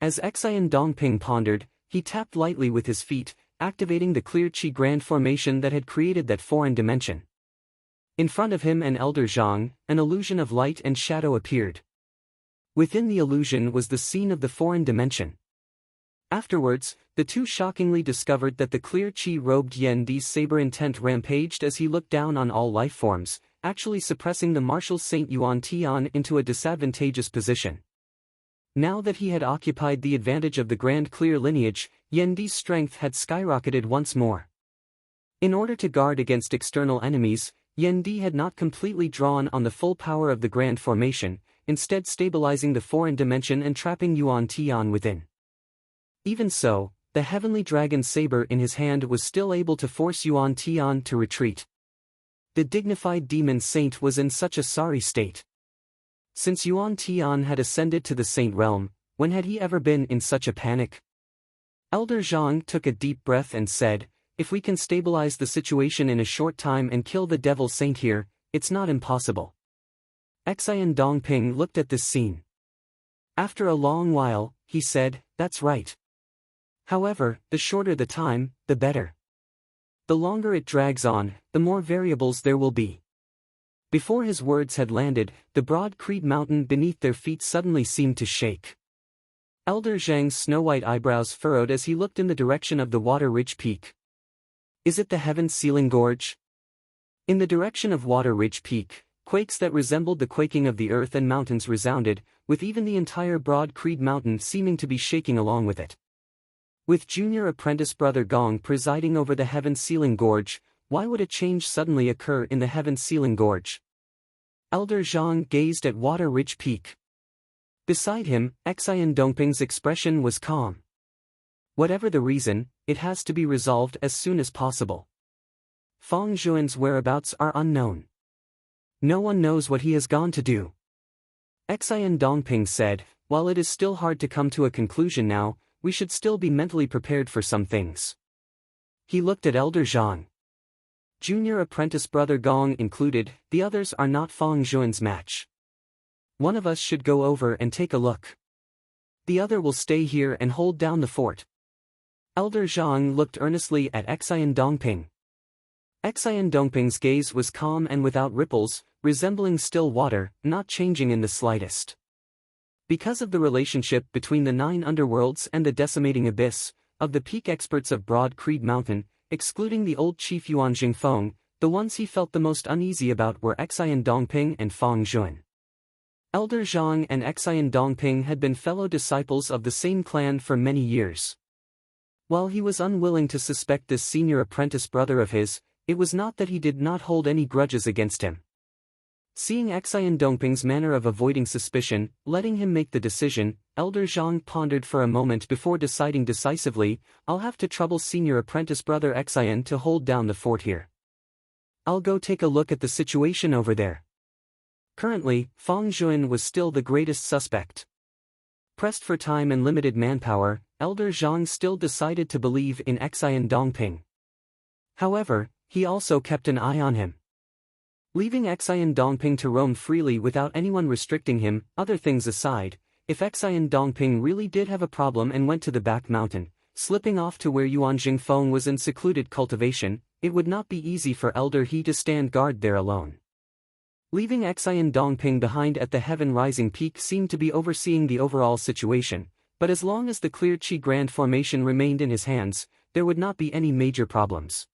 As Xian Dongping pondered, he tapped lightly with his feet, activating the clear Qi Grand formation that had created that foreign dimension. In front of him and Elder Zhang, an illusion of light and shadow appeared. Within the illusion was the scene of the foreign dimension. Afterwards, the two shockingly discovered that the clear Qi-robed Yan Di's saber intent rampaged as he looked down on all life forms, actually suppressing the martial Saint Yuan Tian into a disadvantageous position. Now that he had occupied the advantage of the grand clear lineage, Yan Di's strength had skyrocketed once more. In order to guard against external enemies, Yan Di had not completely drawn on the full power of the grand formation, instead stabilizing the foreign dimension and trapping Yuan Tian within. Even so, the heavenly dragon saber in his hand was still able to force Yuan Tian to retreat. The dignified demon saint was in such a sorry state. Since Yuan Tian had ascended to the saint realm, when had he ever been in such a panic? Elder Zhang took a deep breath and said, "If we can stabilize the situation in a short time and kill the devil saint here, it's not impossible." Xian Dongping looked at this scene. After a long while, he said, "That's right. However, the shorter the time, the better. The longer it drags on, the more variables there will be." Before his words had landed, the broad Creed mountain beneath their feet suddenly seemed to shake. Elder Zhang's snow-white eyebrows furrowed as he looked in the direction of the water-ridge peak. Is it the heaven-sealing gorge? In the direction of Water-Ridge Peak, quakes that resembled the quaking of the earth and mountains resounded, with even the entire broad Creed mountain seeming to be shaking along with it. With junior apprentice brother Gong presiding over the heaven-sealing gorge, why would a change suddenly occur in the heaven-sealing gorge? Elder Zhang gazed at Water-Ridge Peak. Beside him, Xian Dongping's expression was calm. Whatever the reason, it has to be resolved as soon as possible. Fang Zhuan's whereabouts are unknown. No one knows what he has gone to do. Xian Dongping said, "While it is still hard to come to a conclusion now, we should still be mentally prepared for some things." He looked at Elder Zhang. Junior apprentice brother Gong included, the others are not Fang Zhuan's match. One of us should go over and take a look. The other will stay here and hold down the fort. Elder Zhang looked earnestly at Xian Dongping. Xian Dongping's gaze was calm and without ripples, resembling still water, not changing in the slightest. Because of the relationship between the 9 underworlds and the decimating abyss, of the peak experts of Broad Creed Mountain, excluding the old chief Yuan Jingfeng, the ones he felt the most uneasy about were Xian Dongping and Fang Zhuan. Elder Zhang and Xian Dongping had been fellow disciples of the same clan for many years. While he was unwilling to suspect this senior apprentice brother of his, it was not that he did not hold any grudges against him. Seeing Xian Dongping's manner of avoiding suspicion, letting him make the decision, Elder Zhang pondered for a moment before deciding decisively, "I'll have to trouble senior apprentice brother Xian to hold down the fort here. I'll go take a look at the situation over there." Currently, Fang Zhuan was still the greatest suspect. Pressed for time and limited manpower, Elder Zhang still decided to believe in Xian Dongping. However, he also kept an eye on him. Leaving Xian Dongping to roam freely without anyone restricting him, other things aside, if Xian Dongping really did have a problem and went to the back mountain, slipping off to where Yuan Jingfeng was in secluded cultivation, it would not be easy for Elder He to stand guard there alone. Leaving Xian Dongping behind at the Heaven Rising Peak seemed to be overseeing the overall situation, but as long as the clear Qi Grand formation remained in his hands, there would not be any major problems.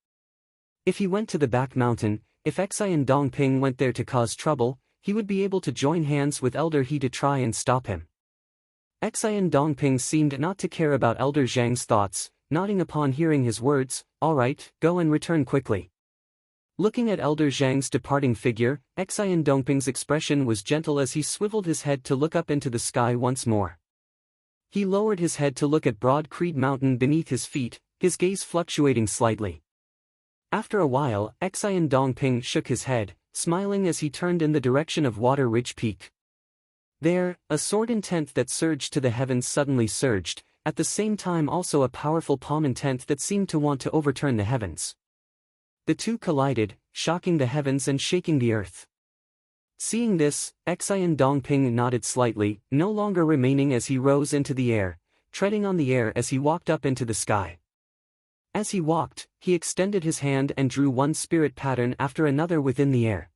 If he went to the back mountain, if Xian Dongping went there to cause trouble, he would be able to join hands with Elder He to try and stop him. Xian Dongping seemed not to care about Elder Zhang's thoughts, nodding upon hearing his words, "All right, go and return quickly." Looking at Elder Zhang's departing figure, Xian Dongping's expression was gentle as he swiveled his head to look up into the sky once more. He lowered his head to look at Broad Creed Mountain beneath his feet, his gaze fluctuating slightly. After a while, Xian Dongping shook his head, smiling as he turned in the direction of Water Ridge Peak. There, a sword intent that surged to the heavens suddenly surged, at the same time also a powerful palm intent that seemed to want to overturn the heavens. The two collided, shocking the heavens and shaking the earth. Seeing this, Xian Dongping nodded slightly, no longer remaining as he rose into the air, treading on the air as he walked up into the sky. As he walked, he extended his hand and drew one spirit pattern after another within the air.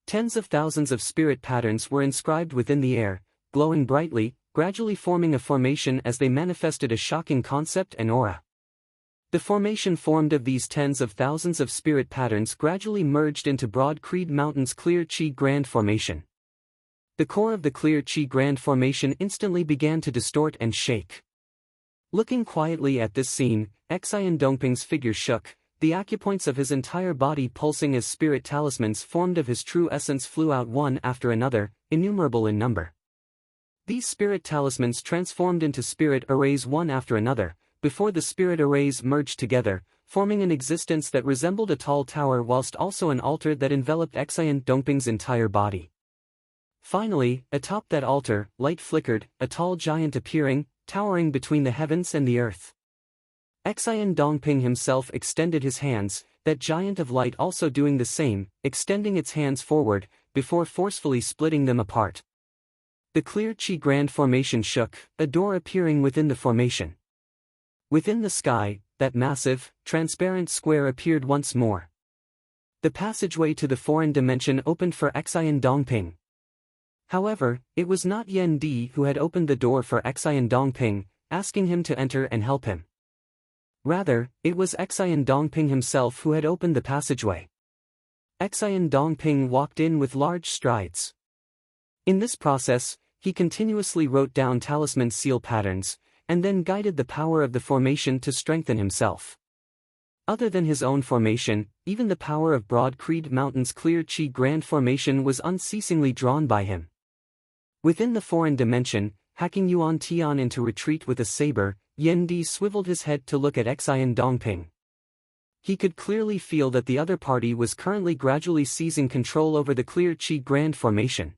Tens of thousands of spirit patterns were inscribed within the air, glowing brightly, gradually forming a formation as they manifested a shocking concept and aura. The formation formed of these tens of thousands of spirit patterns gradually merged into Broad Creed Mountain's Clear Chi Grand Formation. The core of the Clear Chi Grand Formation instantly began to distort and shake. Looking quietly at this scene, Xian Dongping's figure shook, the acupoints of his entire body pulsing as spirit talismans formed of his true essence flew out one after another, innumerable in number. These spirit talismans transformed into spirit arrays one after another, before the spirit arrays merged together, forming an existence that resembled a tall tower whilst also an altar that enveloped Xian Dongping's entire body. Finally, atop that altar, light flickered, a tall giant appearing, towering between the heavens and the earth. Xian Dongping himself extended his hands, that giant of light also doing the same, extending its hands forward, before forcefully splitting them apart. The Clear Chi Grand Formation shook, a door appearing within the formation. Within the sky, that massive, transparent square appeared once more. The passageway to the foreign dimension opened for Xian Dongping. However, it was not Yen Di who had opened the door for Xian Dongping, asking him to enter and help him. Rather, it was Xian Dongping himself who had opened the passageway. Xian Dongping walked in with large strides. In this process, he continuously wrote down talisman seal patterns, and then guided the power of the formation to strengthen himself. Other than his own formation, even the power of Broad Creed Mountain's Clear Chi Grand Formation was unceasingly drawn by him. Within the foreign dimension, hacking Yuan Tian into retreat with a saber, Yen Di swiveled his head to look at Xian Dongping. He could clearly feel that the other party was currently gradually seizing control over the Clear Chi Grand Formation.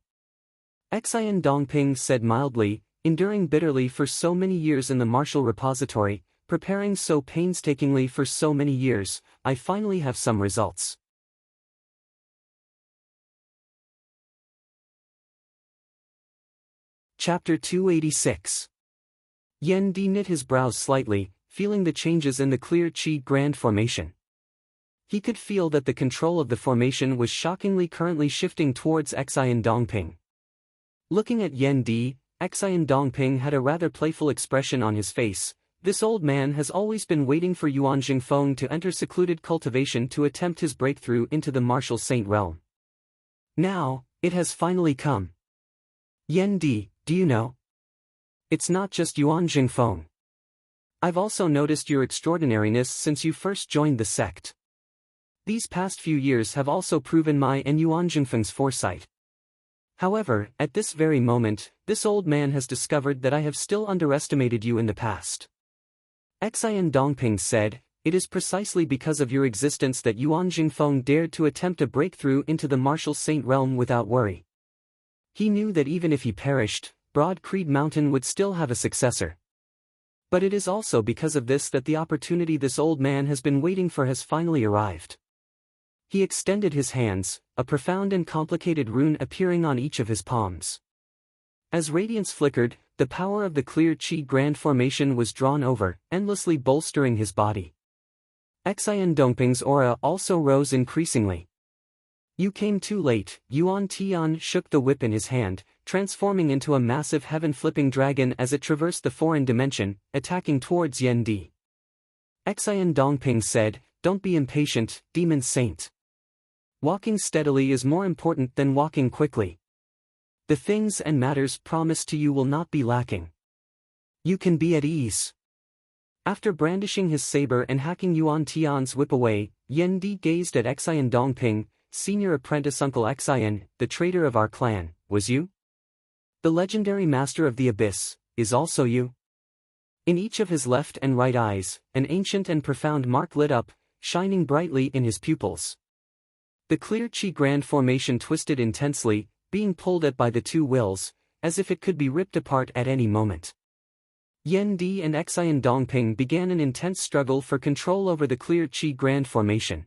Xian Dongping said mildly, enduring bitterly for so many years in the martial repository, preparing so painstakingly for so many years, I finally have some results. Chapter 286. Yen Di knit his brows slightly, feeling the changes in the Clear Chi Grand Formation. He could feel that the control of the formation was shockingly currently shifting towards Xian Dongping. Looking at Yen Di, Xian Dongping had a rather playful expression on his face. This old man has always been waiting for Yuan Jingfeng to enter secluded cultivation to attempt his breakthrough into the martial saint realm. Now, it has finally come. Yen Di, do you know? It's not just Yuan Jingfeng. I've also noticed your extraordinariness since you first joined the sect. These past few years have also proven my and Yuan Jingfeng's foresight. However, at this very moment, this old man has discovered that I have still underestimated you in the past. Xian Dongping said, it is precisely because of your existence that Yuan Jingfeng dared to attempt a breakthrough into the martial saint realm without worry. He knew that even if he perished, Broad Creed Mountain would still have a successor. But it is also because of this that the opportunity this old man has been waiting for has finally arrived. He extended his hands, a profound and complicated rune appearing on each of his palms. As radiance flickered, the power of the Clear Chi Grand Formation was drawn over, endlessly bolstering his body. Xian Dongping's aura also rose increasingly. You came too late. Yuan Tian shook the whip in his hand, transforming into a massive heaven-flipping dragon as it traversed the foreign dimension, attacking towards Yen Di. Xian Dongping said, don't be impatient, demon saint. Walking steadily is more important than walking quickly. The things and matters promised to you will not be lacking. You can be at ease. After brandishing his saber and hacking Yuan Tian's whip away, Yen Di gazed at Xian Dongping, senior apprentice Uncle Xian, the traitor of our clan, was you? The legendary master of the abyss, is also you? In each of his left and right eyes, an ancient and profound mark lit up, shining brightly in his pupils. The Clear Chi Grand Formation twisted intensely, being pulled at by the two wills, as if it could be ripped apart at any moment. Yan Di and Xian Dongping began an intense struggle for control over the clear Qi Grand Formation.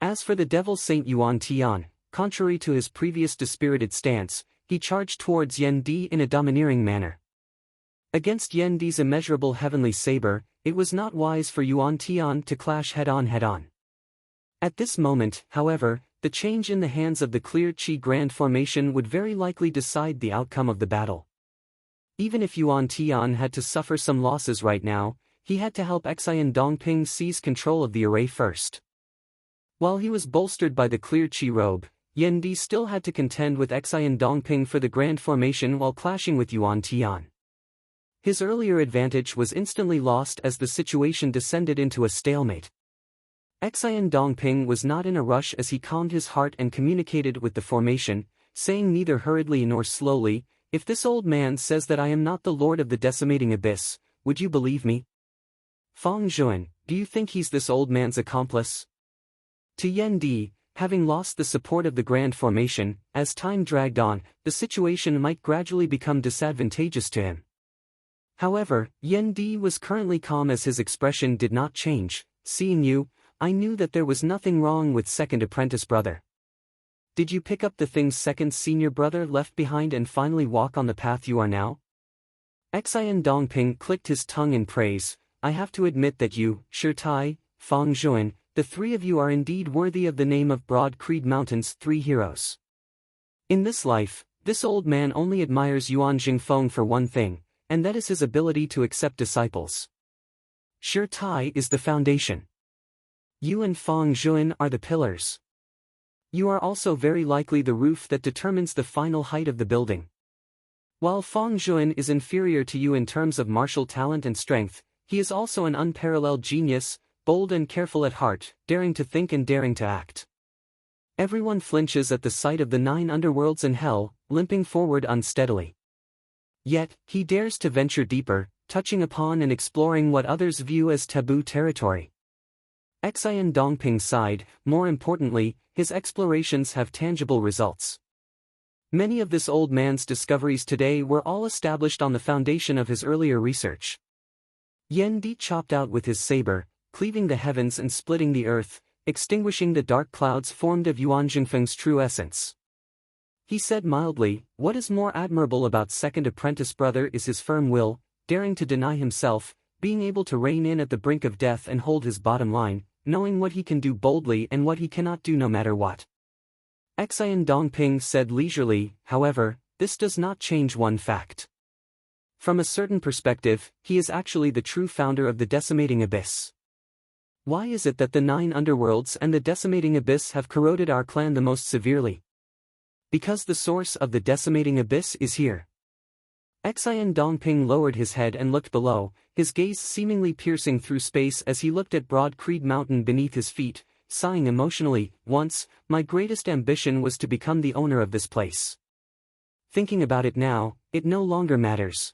As for the Devil Saint Yuan Tian, contrary to his previous dispirited stance, he charged towards Yan Di in a domineering manner. Against Yan Di's immeasurable heavenly saber, it was not wise for Yuan Tian to clash head-on. At this moment, however, the change in the hands of the clear Qi Grand Formation would very likely decide the outcome of the battle. Even if Yuan Tian had to suffer some losses right now, he had to help Xian Dongping seize control of the array first. While he was bolstered by the clear Qi robe, Yan Di still had to contend with Xian Dongping for the Grand Formation while clashing with Yuan Tian. His earlier advantage was instantly lost as the situation descended into a stalemate. Xian Dongping was not in a rush as he calmed his heart and communicated with the formation, saying neither hurriedly nor slowly, "If this old man says that I am not the lord of the decimating abyss, would you believe me? Fang Zhuan, do you think he's this old man's accomplice?" To Yan Di, having lost the support of the Grand Formation, as time dragged on, the situation might gradually become disadvantageous to him. However, Yan Di was currently calm as his expression did not change. "Seeing you, I knew that there was nothing wrong with second apprentice brother. Did you pick up the things second senior brother left behind and finally walk on the path you are now?" Xian Dongping clicked his tongue in praise. "I have to admit that you, Shirtai, Fang Zhuan, the three of you are indeed worthy of the name of Broad Creed Mountain's three heroes. In this life, this old man only admires Yuan Jingfeng for one thing, and that is his ability to accept disciples. Shirtai is the foundation. You and Fang Zhuan are the pillars. You are also very likely the roof that determines the final height of the building. While Fang Zhuan is inferior to you in terms of martial talent and strength, he is also an unparalleled genius, bold and careful at heart, daring to think and daring to act. Everyone flinches at the sight of the 9 underworlds and hell, limping forward unsteadily. Yet, he dares to venture deeper, touching upon and exploring what others view as taboo territory." Xian Dongping sighed. More importantly, his explorations have tangible results. Many of this old man's discoveries today were all established on the foundation of his earlier research. Yan Di chopped out with his saber, cleaving the heavens and splitting the earth, extinguishing the dark clouds formed of Yuan Jingfeng's true essence. He said mildly, "What is more admirable about second apprentice brother is his firm will, daring to deny himself, being able to rein in at the brink of death and hold his bottom line, knowing what he can do boldly and what he cannot do no matter what." Xian Dongping said leisurely, "However, this does not change one fact. From a certain perspective, he is actually the true founder of the decimating abyss. Why is it that the 9 underworlds and the decimating abyss have corroded our clan the most severely? Because the source of the decimating abyss is here." Xian Dongping lowered his head and looked below, his gaze seemingly piercing through space as he looked at Broad Creed Mountain beneath his feet, sighing emotionally. "Once, my greatest ambition was to become the owner of this place. Thinking about it now, it no longer matters.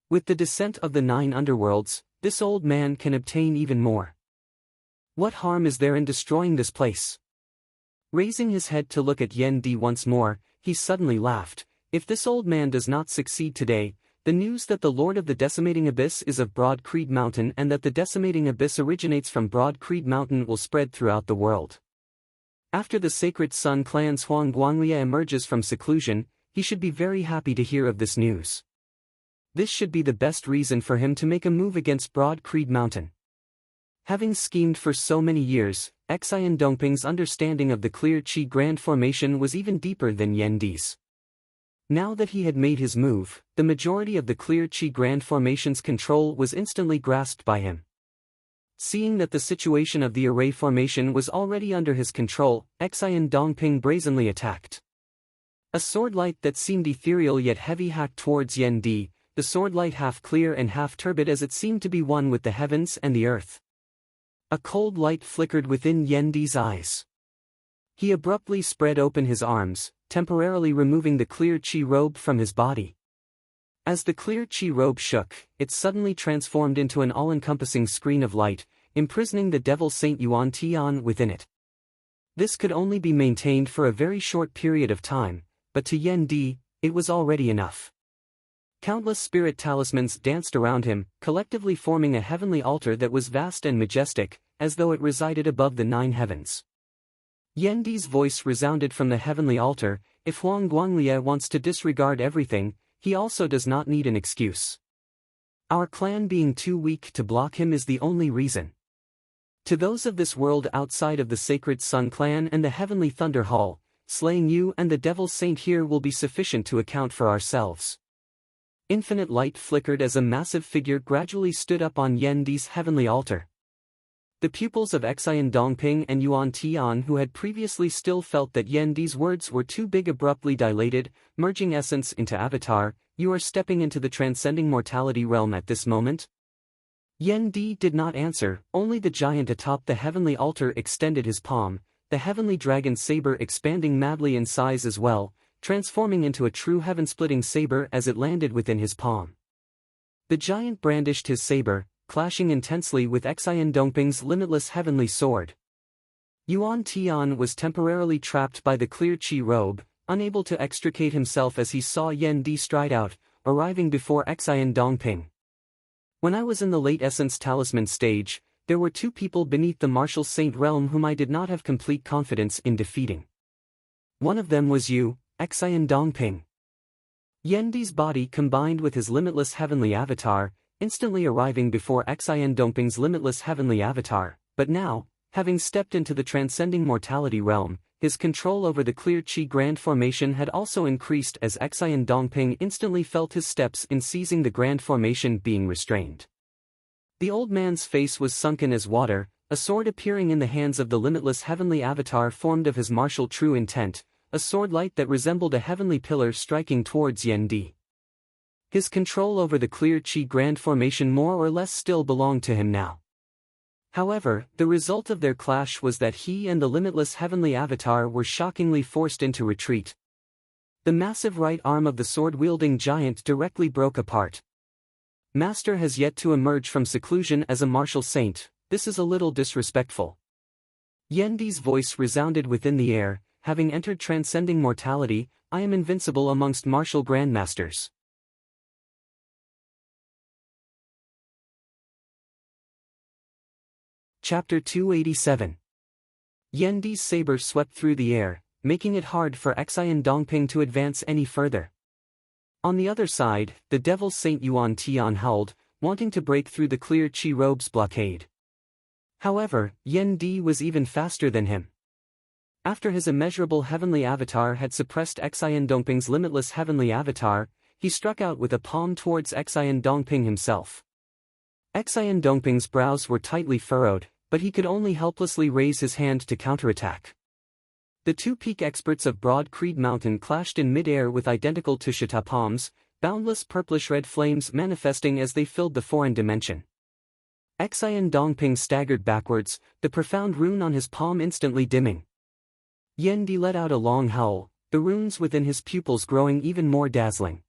With the descent of the 9 underworlds, this old man can obtain even more. What harm is there in destroying this place?" Raising his head to look at Yan Di once more, he suddenly laughed. "If this old man does not succeed today, the news that the Lord of the Decimating Abyss is of Broad Creed Mountain and that the Decimating Abyss originates from Broad Creed Mountain will spread throughout the world. After the Sacred Sun clan's Huang Guanglia emerges from seclusion, he should be very happy to hear of this news. This should be the best reason for him to make a move against Broad Creed Mountain." Having schemed for so many years, Xian Dongping's understanding of the clear Qi Grand Formation was even deeper than Yan Di's. Now that he had made his move, the majority of the clear Qi Grand Formation's control was instantly grasped by him. Seeing that the situation of the array formation was already under his control, Xian Dongping brazenly attacked. A sword light that seemed ethereal yet heavy hacked towards Yan Di, the sword light half clear and half turbid as it seemed to be one with the heavens and the earth. A cold light flickered within Yan Di's eyes. He abruptly spread open his arms, temporarily removing the clear Qi robe from his body. As the clear Qi robe shook, it suddenly transformed into an all-encompassing screen of light, imprisoning the Devil Saint Yuan Tian within it. This could only be maintained for a very short period of time, but to Yan Di, it was already enough. Countless spirit talismans danced around him, collectively forming a heavenly altar that was vast and majestic, as though it resided above the 9 heavens. Yandi's voice resounded from the heavenly altar, if Huang Guanglie wants to disregard everything, he also does not need an excuse. Our clan being too weak to block him is the only reason. To those of this world outside of the Sacred Sun clan and the Heavenly Thunder Hall, slaying you and the Devil Saint here will be sufficient to account for ourselves. Infinite light flickered as a massive figure gradually stood up on Yandi's heavenly altar. The pupils of Xian Dongping and Yuan Tian, who had previously still felt that Yandi's words were too big, abruptly dilated, merging essence into avatar. You are stepping into the transcending mortality realm at this moment? Yendi did not answer, only the giant atop the heavenly altar extended his palm, the heavenly dragon saber expanding madly in size as well, transforming into a true heaven-splitting saber as it landed within his palm. The giant brandished his saber, clashing intensely with Xian Dongping's limitless heavenly sword. Yuan Tian was temporarily trapped by the clear chi robe, unable to extricate himself as he saw Yendi stride out, arriving before Xian Dongping. When I was in the late essence talisman stage, there were 2 people beneath the martial saint realm whom I did not have complete confidence in defeating. One of them was you, Xian Dongping. Yendi's body combined with his limitless heavenly avatar, instantly arriving before Xian Dongping's limitless heavenly avatar, but now, having stepped into the transcending mortality realm, his control over the clear chi grand formation had also increased as Xian Dongping instantly felt his steps in seizing the grand formation being restrained. The old man's face was sunken as water, a sword appearing in the hands of the limitless heavenly avatar formed of his martial true intent, a sword light that resembled a heavenly pillar striking towards Yendi. His control over the clear chi grand formation more or less still belonged to him now. However, the result of their clash was that he and the limitless heavenly avatar were shockingly forced into retreat. The massive right arm of the sword-wielding giant directly broke apart. Master has yet to emerge from seclusion as a martial saint, this is a little disrespectful. Yendi's voice resounded within the air, having entered transcending mortality, I am invincible amongst martial grandmasters. Chapter 287. Yendi's saber swept through the air, making it hard for Xian Dongping to advance any further. On the other side, the Devil Saint Yuan Tian howled, wanting to break through the clear chi robe's blockade. However, Yendi was even faster than him. After his immeasurable heavenly avatar had suppressed Xian Dongping's limitless heavenly avatar, he struck out with a palm towards Xian Dongping himself. Xian Dongping's brows were tightly furrowed, but he could only helplessly raise his hand to counterattack. The 2 peak experts of Broad Creed Mountain clashed in mid-air with identical Tushita palms, boundless purplish-red flames manifesting as they filled the foreign dimension. Xian Dongping staggered backwards, the profound rune on his palm instantly dimming. Yendi let out a long howl, the runes within his pupils growing even more dazzling.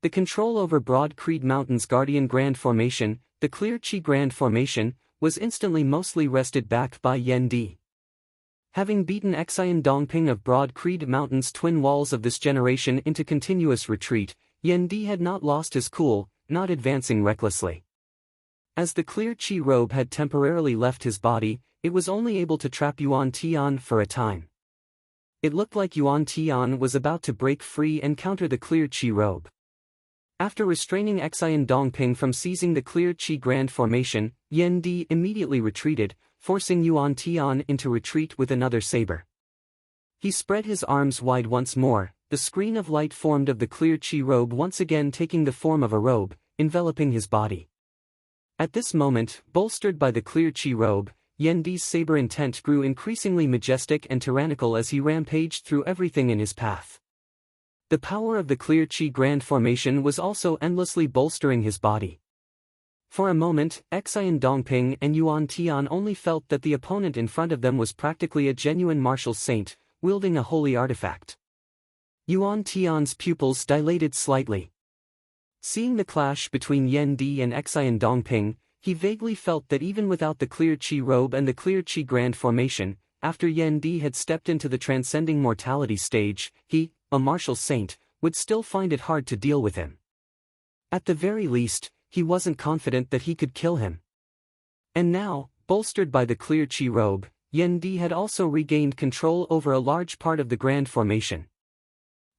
The control over Broad Creed Mountain's Guardian Grand Formation, the Clear Chi Grand Formation, was instantly mostly wrested back by Yendi. Having beaten Xian Dongping of Broad Creed Mountain's twin walls of this generation into continuous retreat, Yendi had not lost his cool, not advancing recklessly. As the clear chi robe had temporarily left his body, it was only able to trap Yuan Tian for a time. It looked like Yuan Tian was about to break free and counter the clear chi robe. After restraining Xian Dongping from seizing the clear chi grand formation, Yendi immediately retreated, forcing Yuan Tian into retreat with another saber. He spread his arms wide once more, the screen of light formed of the clear chi robe once again taking the form of a robe, enveloping his body. At this moment, bolstered by the clear chi robe, Yendi's saber intent grew increasingly majestic and tyrannical as he rampaged through everything in his path. The power of the clear chi grand formation was also endlessly bolstering his body. For a moment, Xian Dongping and Yuan Tian only felt that the opponent in front of them was practically a genuine martial saint, wielding a holy artifact. Yuan Tian's pupils dilated slightly. Seeing the clash between Yendi and Xian Dongping, he vaguely felt that even without the clear chi robe and the clear chi grand formation, after Yendi had stepped into the transcending mortality stage, he, a martial saint, would still find it hard to deal with him. At the very least, he wasn't confident that he could kill him. And now, bolstered by the clear chi robe, Yen Di had also regained control over a large part of the Grand Formation.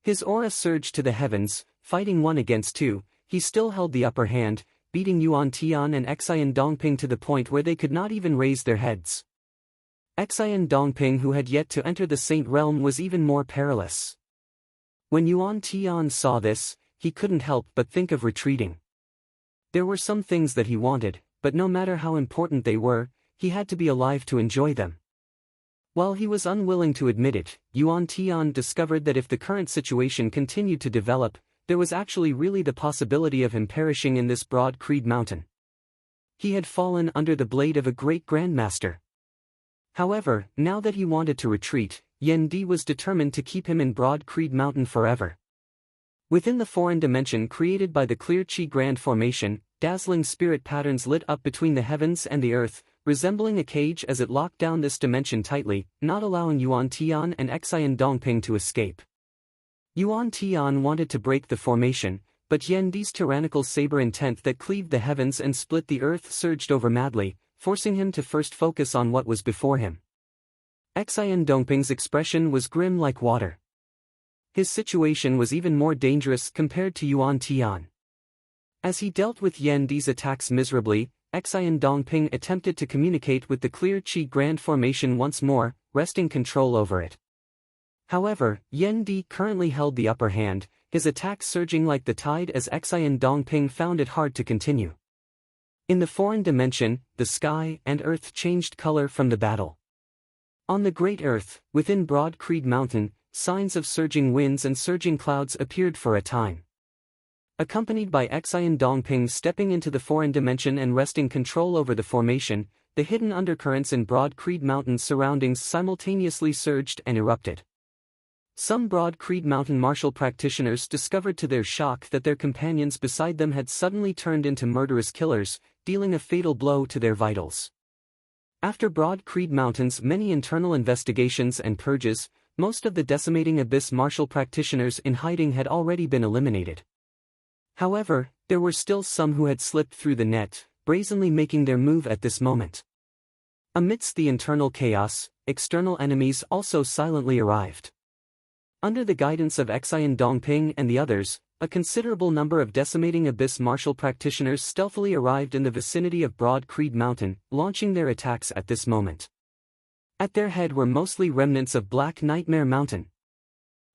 His aura surged to the heavens, fighting 1 against 2, he still held the upper hand, beating Yuan Tian and Xian Dongping to the point where they could not even raise their heads. Xian Dongping, who had yet to enter the Saint Realm, was even more perilous. When Yuan Tian saw this, he couldn't help but think of retreating. There were some things that he wanted, but no matter how important they were, he had to be alive to enjoy them. While he was unwilling to admit it, Yuan Tian discovered that if the current situation continued to develop, there was actually really the possibility of him perishing in this broad Creed mountain. He had fallen under the blade of a great grandmaster. However, now that he wanted to retreat, Yen Di was determined to keep him in Broad Creed Mountain forever. Within the foreign dimension created by the Clear Chi Grand Formation, dazzling spirit patterns lit up between the heavens and the earth, resembling a cage as it locked down this dimension tightly, not allowing Yuan Tian and Xian Dongping to escape. Yuan Tian wanted to break the formation, but Yen Di's tyrannical saber intent that cleaved the heavens and split the earth surged over madly, forcing him to first focus on what was before him. Xian Dongping's expression was grim like water. His situation was even more dangerous compared to Yuan Tian. As he dealt with Yen Di's attacks miserably, Xian Dongping attempted to communicate with the Clear Chi Grand Formation once more, wresting control over it. However, Yen Di currently held the upper hand, his attacks surging like the tide as Xian Dongping found it hard to continue. In the foreign dimension, the sky and earth changed color from the battle. On the Great Earth, within Broad Creed Mountain, signs of surging winds and surging clouds appeared for a time. Accompanied by Xian Dongping stepping into the foreign dimension and wresting control over the formation, the hidden undercurrents in Broad Creed Mountain's surroundings simultaneously surged and erupted. Some Broad Creed Mountain martial practitioners discovered to their shock that their companions beside them had suddenly turned into murderous killers, dealing a fatal blow to their vitals. After Broad Creed Mountain's many internal investigations and purges, most of the decimating abyss martial practitioners in hiding had already been eliminated. However, there were still some who had slipped through the net, brazenly making their move at this moment. Amidst the internal chaos, external enemies also silently arrived. Under the guidance of Xian Dongping and the others, a considerable number of decimating abyss martial practitioners stealthily arrived in the vicinity of Broad Creed Mountain, launching their attacks at this moment. At their head were mostly remnants of Black Nightmare Mountain.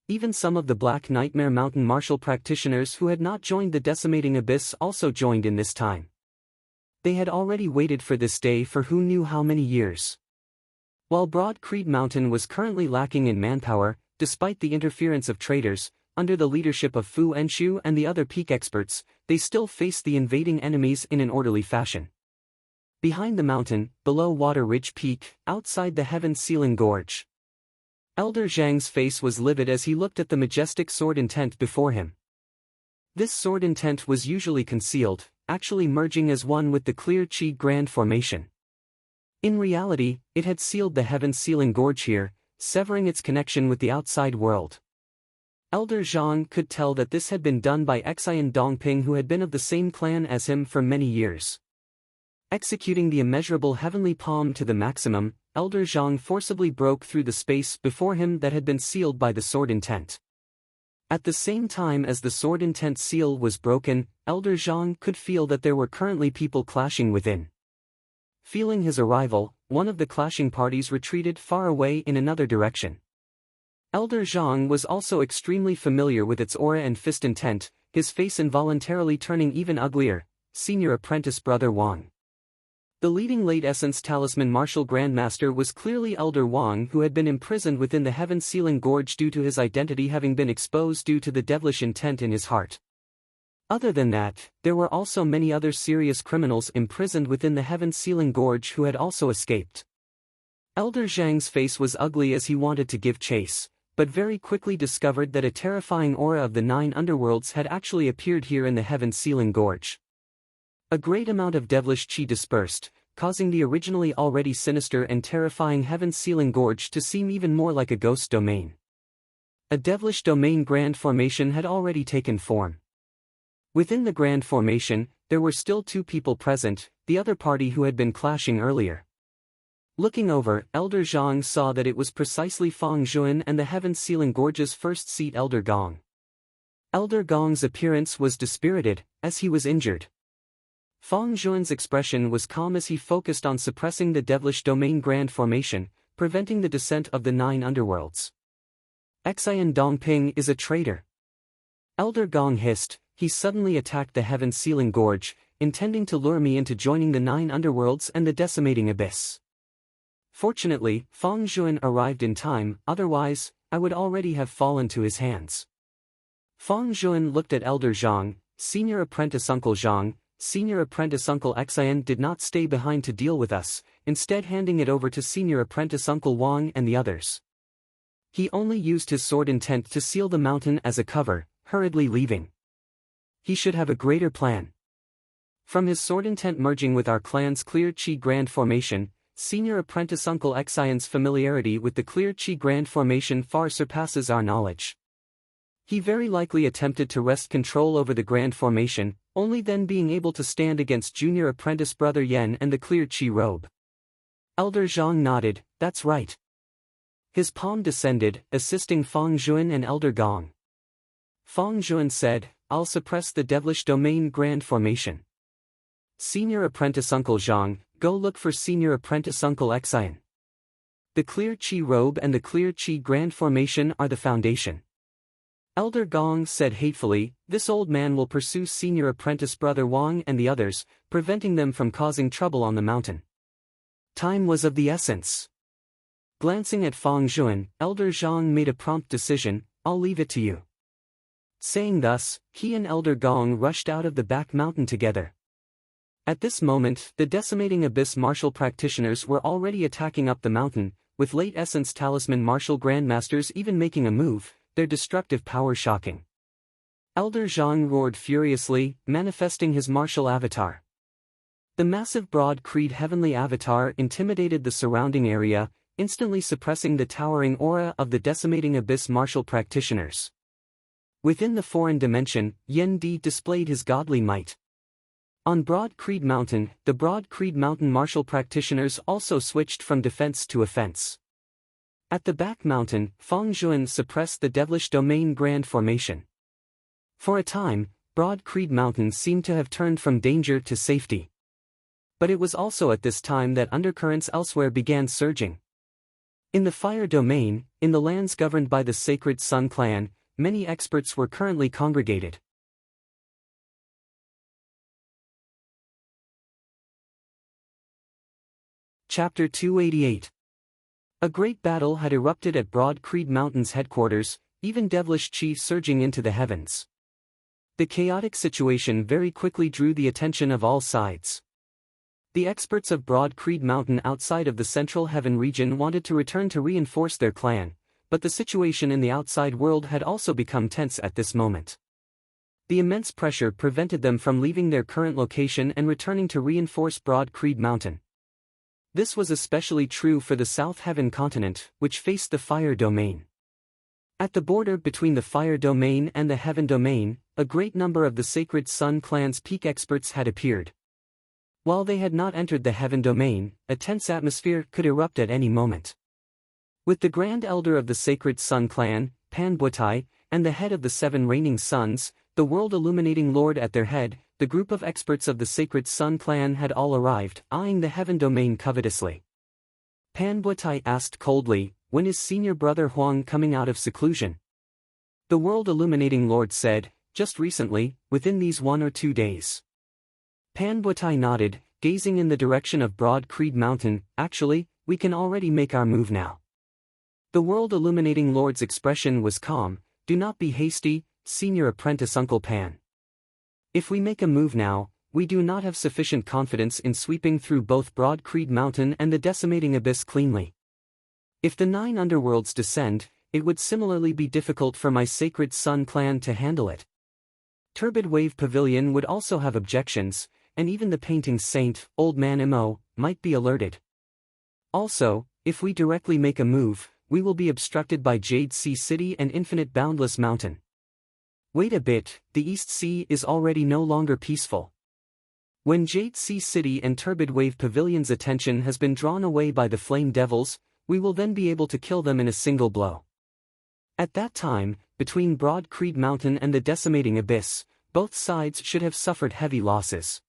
Even some of the Black Nightmare Mountain martial practitioners who had not joined the decimating abyss also joined in this time. They had already waited for this day for who knew how many years. While Broad Creed Mountain was currently lacking in manpower, despite the interference of traders, under the leadership of Fu Enshu and the other peak experts, they still faced the invading enemies in an orderly fashion. Behind the mountain, below Water Ridge Peak, outside the heaven-sealing gorge, Elder Zhang's face was livid as he looked at the majestic sword intent before him. This sword intent was usually concealed, actually merging as one with the Clear Chi Grand Formation. In reality, it had sealed the heaven-sealing gorge here, severing its connection with the outside world. Elder Zhang could tell that this had been done by Xian Dongping, who had been of the same clan as him for many years. Executing the immeasurable heavenly palm to the maximum, Elder Zhang forcibly broke through the space before him that had been sealed by the sword intent. At the same time as the sword intent seal was broken, Elder Zhang could feel that there were currently people clashing within. Feeling his arrival, one of the clashing parties retreated far away in another direction. Elder Zhang was also extremely familiar with its aura and fist intent, his face involuntarily turning even uglier. Senior Apprentice Brother Wang. The leading late essence talisman martial grandmaster was clearly Elder Wang, who had been imprisoned within the heaven-sealing gorge due to his identity having been exposed due to the devilish intent in his heart. Other than that, there were also many other serious criminals imprisoned within the heaven-sealing gorge who had also escaped. Elder Zhang's face was ugly as he wanted to give chase, but very quickly discovered that a terrifying aura of the 9 underworlds had actually appeared here in the heaven-sealing gorge. A great amount of devilish chi dispersed, causing the originally already sinister and terrifying heaven-sealing gorge to seem even more like a ghost domain. A devilish domain grand formation had already taken form. Within the grand formation, there were still 2 people present, the other party who had been clashing earlier. Looking over, Elder Zhang saw that it was precisely Fang Zhuan and the heaven-sealing gorge's first seat Elder Gong. Elder Gong's appearance was dispirited, as he was injured. Fang Zhuan's expression was calm as he focused on suppressing the devilish domain grand formation, preventing the descent of the 9 underworlds. Xian Dongping is a traitor. Elder Gong hissed. He suddenly attacked the heaven-sealing gorge, intending to lure me into joining the 9 underworlds and the decimating abyss. Fortunately, Fang Zhuan arrived in time, otherwise, I would already have fallen to his hands. Fang Zhuan looked at Elder Zhang, Senior Apprentice Uncle Zhang. Senior Apprentice Uncle Xian did not stay behind to deal with us, instead handing it over to Senior Apprentice Uncle Wang and the others. He only used his sword intent to seal the mountain as a cover, hurriedly leaving. He should have a greater plan. From his sword intent merging with our clan's clear chi grand formation, Senior Apprentice Uncle Xian's familiarity with the clear chi grand formation far surpasses our knowledge. He very likely attempted to wrest control over the grand formation, only then being able to stand against Junior Apprentice Brother Yen and the clear chi robe. Elder Zhang nodded, that's right. His palm descended, assisting Fang Zhuan and Elder Gong. Fang Zhuan said, I'll suppress the devilish domain grand formation. Senior Apprentice Uncle Zhang, go look for Senior Apprentice Uncle Xian. The clear chi robe and the clear chi grand formation are the foundation. Elder Gong said hatefully, this old man will pursue Senior Apprentice Brother Wang and the others, preventing them from causing trouble on the mountain. Time was of the essence. Glancing at Fang Zhuan, Elder Zhang made a prompt decision, I'll leave it to you. Saying thus, he and Elder Gong rushed out of the back mountain together. At this moment, the decimating abyss martial practitioners were already attacking up the mountain, with late essence talisman martial grandmasters even making a move, their destructive power shocking. Elder Zhang roared furiously, manifesting his martial avatar. The massive broad creed heavenly avatar intimidated the surrounding area, instantly suppressing the towering aura of the decimating abyss martial practitioners. Within the foreign dimension, Yen Di displayed his godly might. On Broad Creed Mountain, the Broad Creed Mountain martial practitioners also switched from defense to offense. At the back mountain, Fang Zhuan suppressed the devilish domain grand formation. For a time, Broad Creed Mountain seemed to have turned from danger to safety. But it was also at this time that undercurrents elsewhere began surging. In the fire domain, in the lands governed by the Sacred Sun clan, many experts were currently congregated. Chapter 288. A great battle had erupted at Broad Creed Mountain's headquarters, even devilish chi surging into the heavens. The chaotic situation very quickly drew the attention of all sides. The experts of Broad Creed Mountain outside of the Central Heaven region wanted to return to reinforce their clan, but the situation in the outside world had also become tense at this moment. The immense pressure prevented them from leaving their current location and returning to reinforce Broad Creed Mountain. This was especially true for the South Heaven continent, which faced the Fire Domain. At the border between the Fire Domain and the Heaven Domain, a great number of the Sacred Sun clan's peak experts had appeared. While they had not entered the Heaven Domain, a tense atmosphere could erupt at any moment. With the Grand Elder of the Sacred Sun clan, Pan Butai, and the head of the 7 reigning suns, the world illuminating lord at their head, the group of experts of the Sacred Sun clan had all arrived, eyeing the Heaven Domain covetously. Pan Butai asked coldly, when is Senior Brother Huang coming out of seclusion? The world illuminating lord said, just recently, within these 1 or 2 days. Pan Butai nodded, gazing in the direction of Broad Creed Mountain, actually, we can already make our move now. The world illuminating lord's expression was calm, do not be hasty, Senior Apprentice Uncle Pan. If we make a move now, we do not have sufficient confidence in sweeping through both Broad Creed Mountain and the decimating abyss cleanly. If the 9 underworlds descend, it would similarly be difficult for my Sacred Sun clan to handle it. Turbid Wave Pavilion would also have objections, and even the painting saint, Old Man Mo, might be alerted. Also, if we directly make a move, we will be obstructed by Jade Sea City and Infinite Boundless Mountain. Wait a bit, the East Sea is already no longer peaceful. When Jade Sea City and Turbid Wave Pavilion's attention has been drawn away by the Flame Devils, we will then be able to kill them in a single blow. At that time, between Broad Creed Mountain and the Decimating Abyss, both sides should have suffered heavy losses.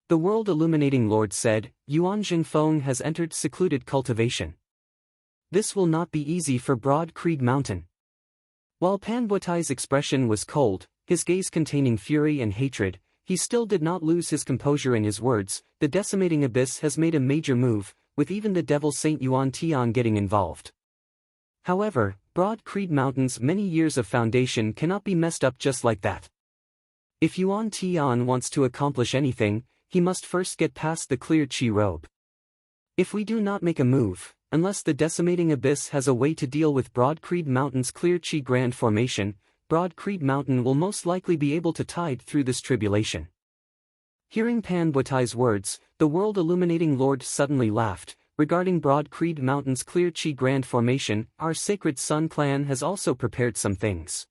The World Illuminating Lord said, Yuan Jingfeng has entered secluded cultivation. This will not be easy for Broad Creed Mountain. While Pan Buetai's expression was cold, his gaze containing fury and hatred, he still did not lose his composure in his words. The Decimating Abyss has made a major move, with even the Devil Saint Yuan Tian getting involved. However, Broad Creed Mountain's many years of foundation cannot be messed up just like that. If Yuan Tian wants to accomplish anything, he must first get past the clear Qi robe. If we do not make a move, unless the Decimating Abyss has a way to deal with Broad Creed Mountain's clear Qi Grand Formation, Broad Creed Mountain will most likely be able to tide through this tribulation. Hearing Pan Buetai's words, the World Illuminating Lord suddenly laughed. Regarding Broad Creed Mountain's clear Qi Grand Formation, our Sacred Sun clan has also prepared some things.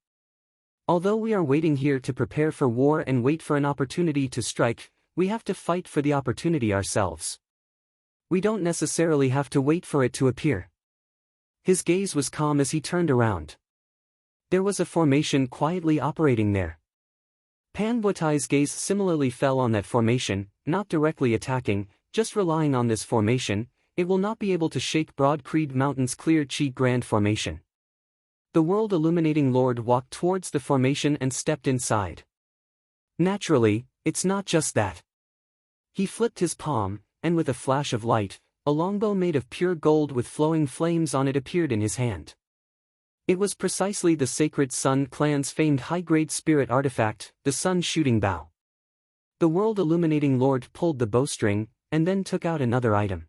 Although we are waiting here to prepare for war and wait for an opportunity to strike, we have to fight for the opportunity ourselves. We don't necessarily have to wait for it to appear. His gaze was calm as he turned around. There was a formation quietly operating there. Pan Buetai's gaze similarly fell on that formation, not directly attacking, just relying on this formation. It will not be able to shake Broad Creed Mountain's clear Qi Grand Formation. The World Illuminating Lord walked towards the formation and stepped inside. Naturally, it's not just that. He flipped his palm, and with a flash of light, a longbow made of pure gold with flowing flames on it appeared in his hand. It was precisely the Sacred Sun clan's famed high-grade spirit artifact, the Sun Shooting Bow. The World Illuminating Lord pulled the bowstring, and then took out another item.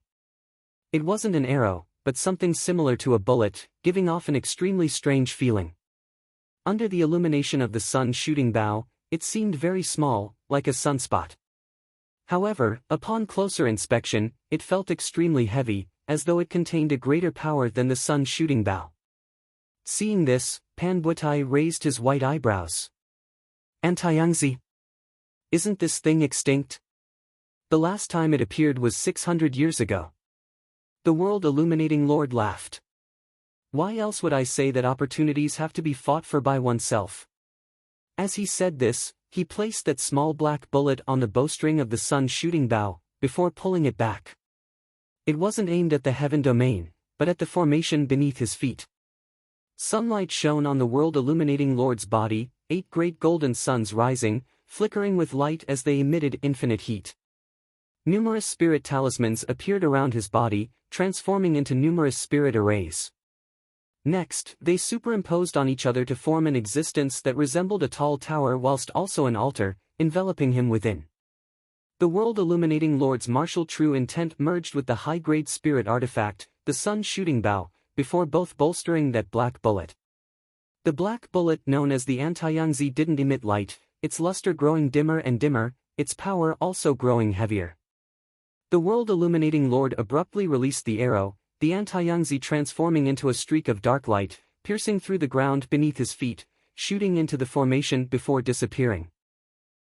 It wasn't an arrow, but something similar to a bullet, giving off an extremely strange feeling. Under the illumination of the Sun Shooting Bow, it seemed very small, like a sunspot. However, upon closer inspection, it felt extremely heavy, as though it contained a greater power than the Sun Shooting Bow. Seeing this, Pan Buetai raised his white eyebrows. Antiyangzi? Isn't this thing extinct? The last time it appeared was 600 years ago. The World Illuminating Lord laughed. Why else would I say that opportunities have to be fought for by oneself? As he said this, he placed that small black bullet on the bowstring of the Sun Shooting Bow, before pulling it back. It wasn't aimed at the heaven domain, but at the formation beneath his feet. Sunlight shone on the World Illuminating Lord's body, 8 great golden suns rising, flickering with light as they emitted infinite heat. Numerous spirit talismans appeared around his body, transforming into numerous spirit arrays. Next, they superimposed on each other to form an existence that resembled a tall tower whilst also an altar, enveloping him within. The World Illuminating Lord's martial true intent merged with the high-grade spirit artifact, the Sun Shooting Bow, before both bolstering that black bullet. The black bullet known as the Antiyangzi didn't emit light, its luster growing dimmer and dimmer, its power also growing heavier. The World Illuminating Lord abruptly released the arrow, the Antiyangzi transforming into a streak of dark light, piercing through the ground beneath his feet, shooting into the formation before disappearing.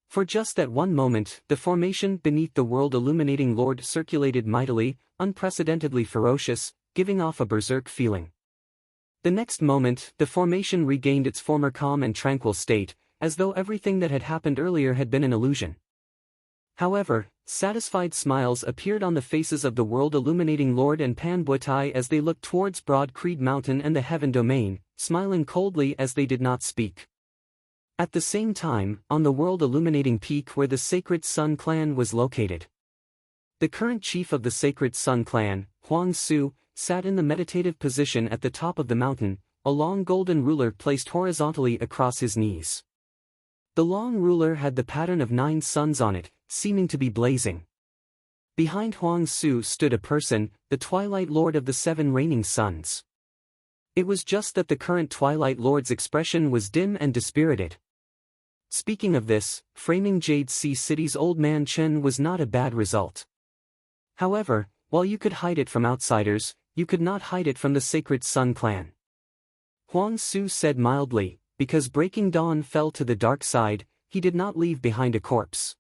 For just that one moment, the formation beneath the World Illuminating Lord circulated mightily, unprecedentedly ferocious, giving off a berserk feeling. The next moment, the formation regained its former calm and tranquil state, as though everything that had happened earlier had been an illusion. However, satisfied smiles appeared on the faces of the World Illuminating Lord and Pan Buetai as they looked towards Broad Creed Mountain and the Heaven Domain, smiling coldly as they did not speak. At the same time, on the World Illuminating Peak where the Sacred Sun clan was located, the current chief of the Sacred Sun clan, Huang Su, sat in the meditative position at the top of the mountain, a long golden ruler placed horizontally across his knees. The long ruler had the pattern of 9 suns on it, seeming to be blazing. Behind Huang Su stood a person, the Twilight Lord of the 7 reigning suns. It was just that the current Twilight Lord's expression was dim and dispirited. Speaking of this, framing Jade Sea City's old man Chen was not a bad result. However, while you could hide it from outsiders, you could not hide it from the Sacred Sun clan. Huang Su said mildly, because Breaking Dawn fell to the dark side, he did not leave behind a corpse.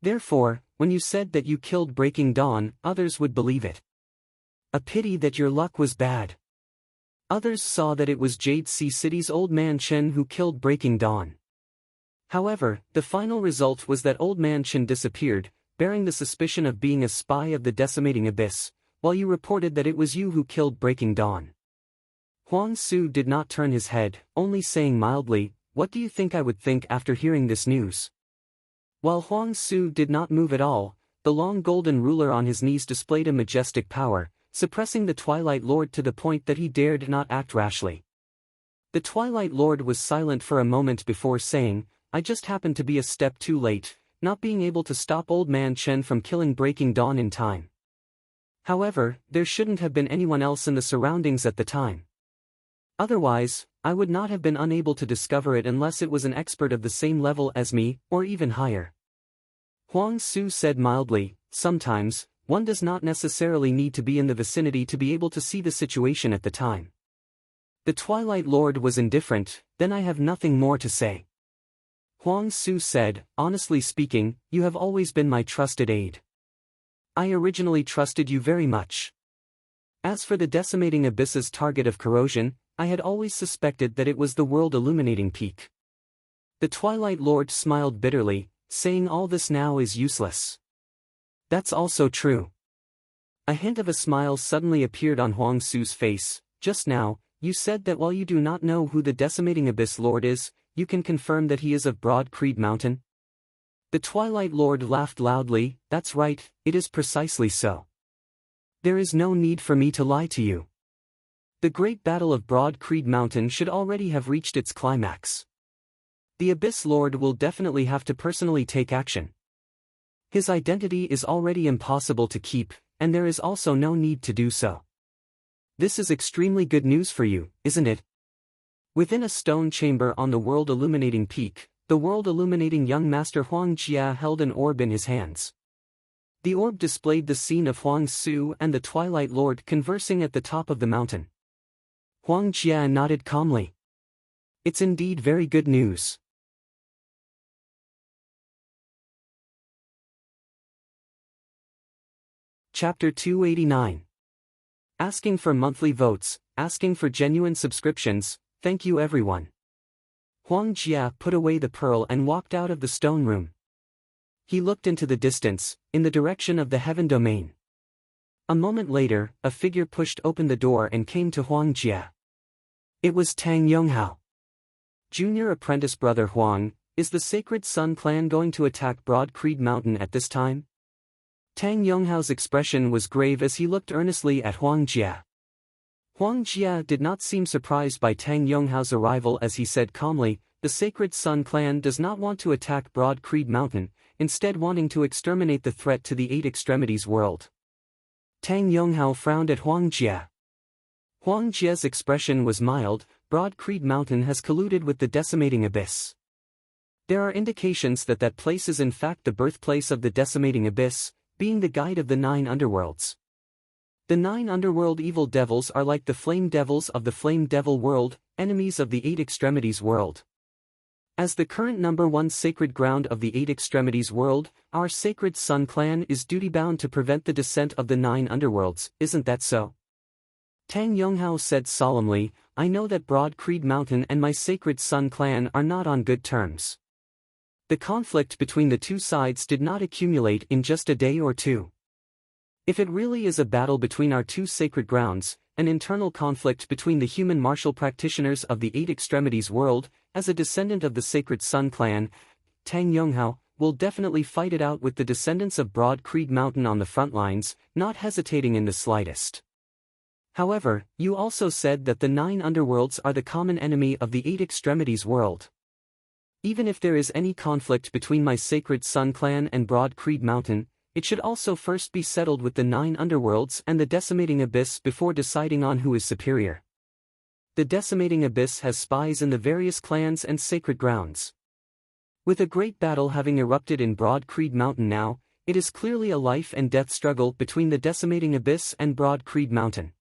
Therefore, when you said that you killed Breaking Dawn, others would believe it. A pity that your luck was bad. Others saw that it was Jade Sea City's Old Man Chen who killed Breaking Dawn. However, the final result was that Old Man Chen disappeared, bearing the suspicion of being a spy of the Decimating Abyss, while you reported that it was you who killed Breaking Dawn. Huang Su did not turn his head, only saying mildly, "What do you think I would think after hearing this news?" While Huang Su did not move at all, the long golden ruler on his knees displayed a majestic power, suppressing the Twilight Lord to the point that he dared not act rashly. The Twilight Lord was silent for a moment before saying, "I just happened to be a step too late, not being able to stop Old Man Chen from killing Breaking Dawn in time. However, there shouldn't have been anyone else in the surroundings at the time. Otherwise, I would not have been unable to discover it unless it was an expert of the same level as me, or even higher." Huang Su said mildly, "Sometimes, one does not necessarily need to be in the vicinity to be able to see the situation at the time." The Twilight Lord was indifferent. "Then I have nothing more to say." Huang Su said, "Honestly speaking, you have always been my trusted aide. I originally trusted you very much. As for the Decimating Abyss's target of corrosion, I had always suspected that it was the world-illuminating peak." The Twilight Lord smiled bitterly, saying, "All this now is useless." "That's also true." A hint of a smile suddenly appeared on Huang Su's face. "Just now, you said that while you do not know who the Decimating Abyss Lord is, you can confirm that he is of Broad Creed Mountain?" The Twilight Lord laughed loudly. "That's right, it is precisely so. There is no need for me to lie to you. The great battle of Broad Creed Mountain should already have reached its climax. The Abyss Lord will definitely have to personally take action. His identity is already impossible to keep, and there is also no need to do so. This is extremely good news for you, isn't it?" Within a stone chamber on the world-illuminating peak, the world-illuminating young master Huang Jia held an orb in his hands. The orb displayed the scene of Huang Su and the Twilight Lord conversing at the top of the mountain. Huang Jia nodded calmly. "It's indeed very good news." Chapter 289. Asking for monthly votes, asking for genuine subscriptions, thank you everyone. Huang Jia put away the pearl and walked out of the stone room. He looked into the distance, in the direction of the heaven domain. A moment later, a figure pushed open the door and came to Huang Jia. It was Tang Yonghao. Junior apprentice brother Huang, is the Sacred Sun clan going to attack Broad Creed Mountain at this time? Tang Yonghao's expression was grave as he looked earnestly at Huang Jia. Huang Jia did not seem surprised by Tang Yonghao's arrival as he said calmly, "The Sacred Sun clan does not want to attack Broad Creed Mountain, instead wanting to exterminate the threat to the Eight Extremities world." Tang Yonghao frowned at Huang Jia. Huang Jia's expression was mild. "Broad Creed Mountain has colluded with the Decimating Abyss. There are indications that that place is in fact the birthplace of the Decimating Abyss, being the guide of the 9 underworlds. The 9 underworld evil devils are like the flame devils of the Flame Devil world, enemies of the 8 Extremities world. As the current number 1 sacred ground of the 8 Extremities world, our Sacred Sun clan is duty-bound to prevent the descent of the 9 underworlds, isn't that so?" Tang Yonghao said solemnly, "I know that Broad Creed Mountain and my Sacred Sun clan are not on good terms. The conflict between the two sides did not accumulate in just a day or two. If it really is a battle between our two sacred grounds, an internal conflict between the human martial practitioners of the 8 Extremities world, as a descendant of the Sacred Sun clan, Tang Yonghao will definitely fight it out with the descendants of Broad Creed Mountain on the front lines, not hesitating in the slightest. However, you also said that the 9 underworlds are the common enemy of the 8 Extremities world. Even if there is any conflict between my Sacred Sun clan and Broad Creed Mountain, it should also first be settled with the 9 underworlds and the Decimating Abyss before deciding on who is superior. The Decimating Abyss has spies in the various clans and sacred grounds. With a great battle having erupted in Broad Creed Mountain now, it is clearly a life and death struggle between the Decimating Abyss and Broad Creed Mountain.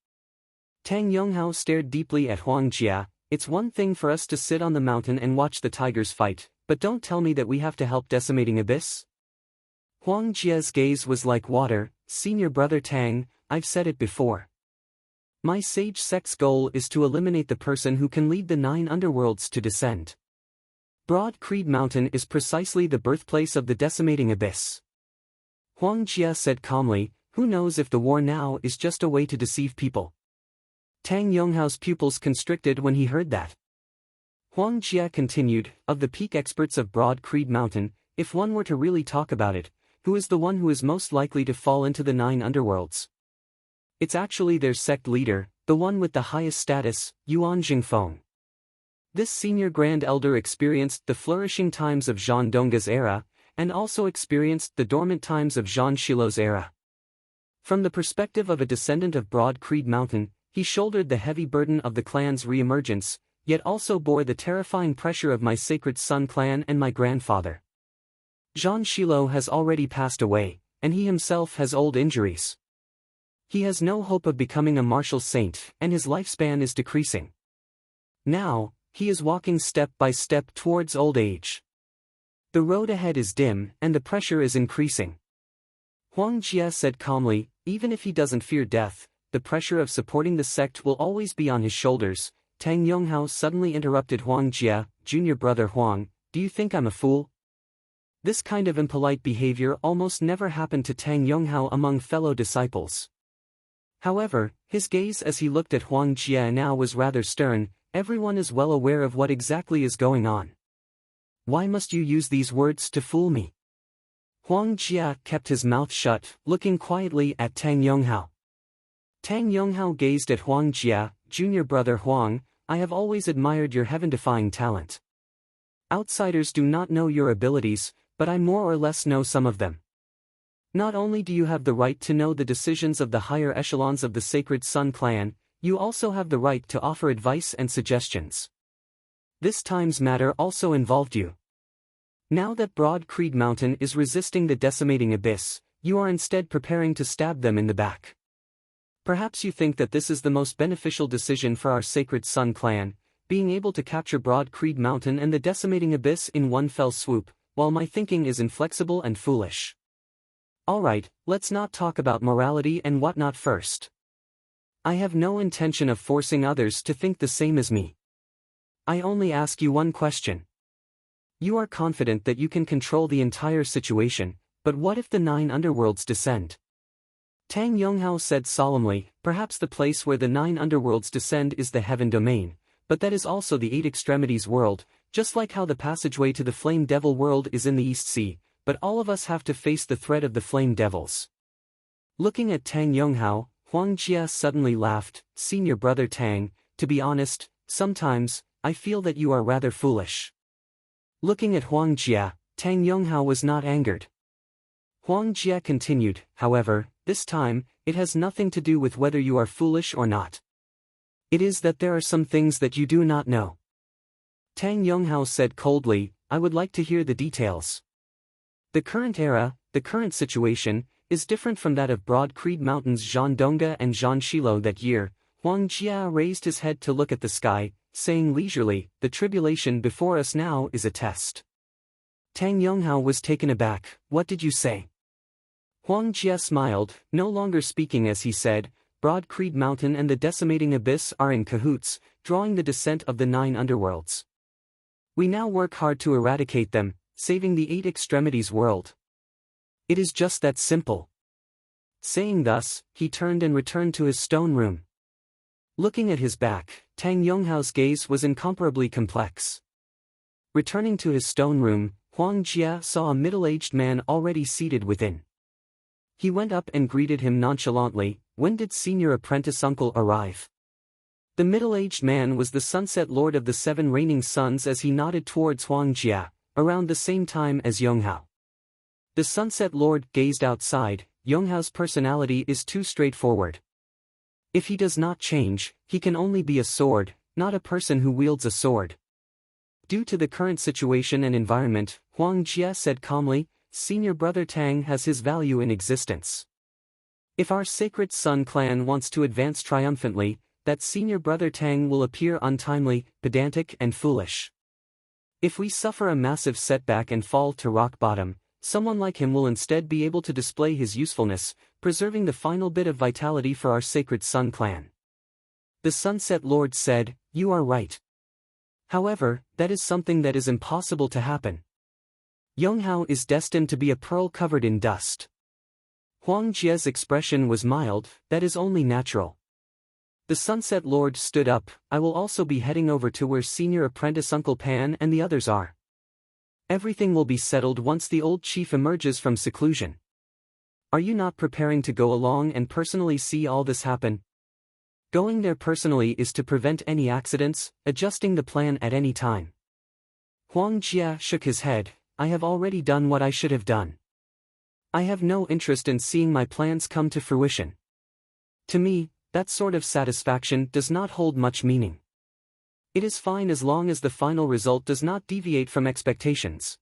Tang Yonghao stared deeply at Huang Jia. It's one thing for us to sit on the mountain and watch the tigers fight, but don't tell me that we have to help decimating abyss. Huang Jia's gaze was like water. Senior brother Tang, I've said it before. My sage sect's goal is to eliminate the person who can lead the 9 underworlds to descend. Broad Creed Mountain is precisely the birthplace of the decimating abyss. Huang Jia said calmly, who knows if the war now is just a way to deceive people. Tang Yonghao's pupils constricted when he heard that. Huang Jia continued, of the peak experts of Broad Creed Mountain, if one were to really talk about it, who is the one who is most likely to fall into the 9 underworlds? It's actually their sect leader, the one with the highest status, Yuan Jingfeng. This senior grand elder experienced the flourishing times of Zhang Dongga's era, and also experienced the dormant times of Zhang Shilou's era. From the perspective of a descendant of Broad Creed Mountain, he shouldered the heavy burden of the clan's re-emergence, yet also bore the terrifying pressure of my Sacred Sun clan and my grandfather. Zhang Shilou has already passed away, and he himself has old injuries. He has no hope of becoming a martial saint, and his lifespan is decreasing. Now, he is walking step by step towards old age. The road ahead is dim, and the pressure is increasing. Huang Jia said calmly, even if he doesn't fear death, the pressure of supporting the sect will always be on his shoulders. Tang Yonghao suddenly interrupted Huang Jia, junior brother Huang, do you think I'm a fool? This kind of impolite behavior almost never happened to Tang Yonghao among fellow disciples. However, his gaze as he looked at Huang Jia now was rather stern. Everyone is well aware of what exactly is going on. Why must you use these words to fool me? Huang Jia kept his mouth shut, looking quietly at Tang Yonghao. Tang Yonghao gazed at Huang Jia, junior brother Huang, I have always admired your heaven-defying talent. Outsiders do not know your abilities, but I more or less know some of them. Not only do you have the right to know the decisions of the higher echelons of the Sacred Sun clan, you also have the right to offer advice and suggestions. This time's matter also involved you. Now that Broad Creed Mountain is resisting the decimating abyss, you are instead preparing to stab them in the back. Perhaps you think that this is the most beneficial decision for our Sacred Sun clan, being able to capture Broad Creed Mountain and the decimating abyss in one fell swoop, while my thinking is inflexible and foolish. Alright, let's not talk about morality and whatnot first. I have no intention of forcing others to think the same as me. I only ask you one question. You are confident that you can control the entire situation, but what if the 9 underworlds descend? Tang Yonghao said solemnly, perhaps the place where the 9 underworlds descend is the heaven domain, but that is also the 8 extremities world, just like how the passageway to the flame devil world is in the East Sea, but all of us have to face the threat of the flame devils. Looking at Tang Yonghao, Huang Jia suddenly laughed, senior brother Tang, to be honest, sometimes, I feel that you are rather foolish. Looking at Huang Jia, Tang Yonghao was not angered. Huang Jia continued, however, this time, it has nothing to do with whether you are foolish or not. It is that there are some things that you do not know. Tang Yonghao said coldly, I would like to hear the details. The current era, the current situation, is different from that of Broad Creed Mountain's Zhang Dongga and Zhang Shilou that year. Huang Jia raised his head to look at the sky, saying leisurely, the tribulation before us now is a test. Tang Yonghao was taken aback, what did you say? Huang Jia smiled, no longer speaking as he said, Broad Creed Mountain and the decimating abyss are in cahoots, drawing the descent of the 9 underworlds. We now work hard to eradicate them, saving the 8 extremities world. It is just that simple. Saying thus, he turned and returned to his stone room. Looking at his back, Tang Yonghao's gaze was incomparably complex. Returning to his stone room, Huang Jia saw a middle-aged man already seated within. He went up and greeted him nonchalantly, when did senior apprentice uncle arrive? The middle-aged man was the Sunset Lord of the 7 reigning suns as he nodded towards Huang Jia, around the same time as Yonghao. The Sunset Lord gazed outside, Yonghao's personality is too straightforward. If he does not change, he can only be a sword, not a person who wields a sword. Due to the current situation and environment, Huang Jia said calmly, Senior Brother Tang has his value in existence. If our Sacred Sun clan wants to advance triumphantly, that senior brother Tang will appear untimely, pedantic and foolish. If we suffer a massive setback and fall to rock bottom, someone like him will instead be able to display his usefulness, preserving the final bit of vitality for our sacred Sun clan. The Sunset Lord said, "You are right. However, that is something that is impossible to happen. Yonghao is destined to be a pearl covered in dust." Huang Jie's expression was mild, "That is only natural." The Sunset Lord stood up, "I will also be heading over to where senior apprentice Uncle Pan and the others are. Everything will be settled once the old chief emerges from seclusion. Are you not preparing to go along and personally see all this happen? Going there personally is to prevent any accidents, adjusting the plan at any time." Huang Jie shook his head, "I have already done what I should have done. I have no interest in seeing my plans come to fruition. To me, that sort of satisfaction does not hold much meaning. It is fine as long as the final result does not deviate from expectations."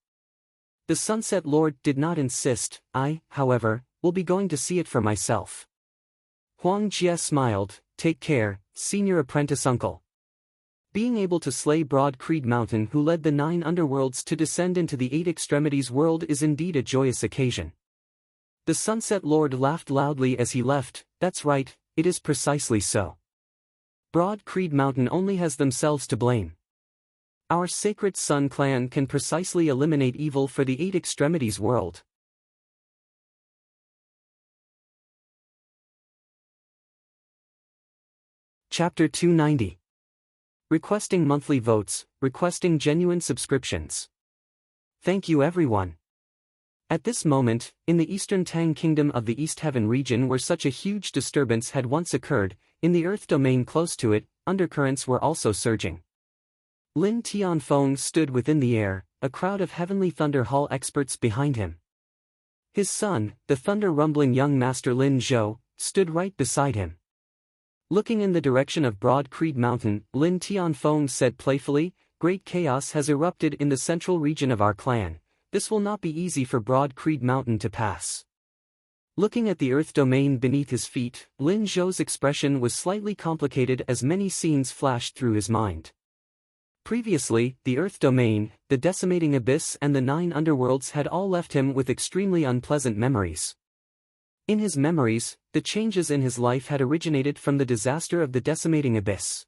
The Sunset Lord did not insist. "I, however, will be going to see it for myself." Huang Jie smiled, "Take care, senior apprentice uncle." Being able to slay Broad Creed Mountain, who led the 9 underworlds to descend into the 8 extremities world, is indeed a joyous occasion. The Sunset Lord laughed loudly as he left. "That's right, it is precisely so. Broad Creed Mountain only has themselves to blame. Our sacred Sun clan can precisely eliminate evil for the 8 extremities world." Chapter 290. Requesting monthly votes, requesting genuine subscriptions. Thank you everyone. At this moment, in the Eastern Tang Kingdom of the East Heaven region where such a huge disturbance had once occurred, in the Earth domain close to it, undercurrents were also surging. Lin Tianfeng stood within the air, a crowd of Heavenly Thunder Hall experts behind him. His son, the thunder-rumbling young master Lin Zhou, stood right beside him. Looking in the direction of Broad Creed Mountain, Lin Tianfeng said playfully, "Great chaos has erupted in the central region of our clan. This will not be easy for Broad Creed Mountain to pass." Looking at the Earth domain beneath his feet, Lin Zhou's expression was slightly complicated as many scenes flashed through his mind. Previously, the Earth domain, the decimating abyss and the 9 underworlds had all left him with extremely unpleasant memories. In his memories, the changes in his life had originated from the disaster of the decimating abyss.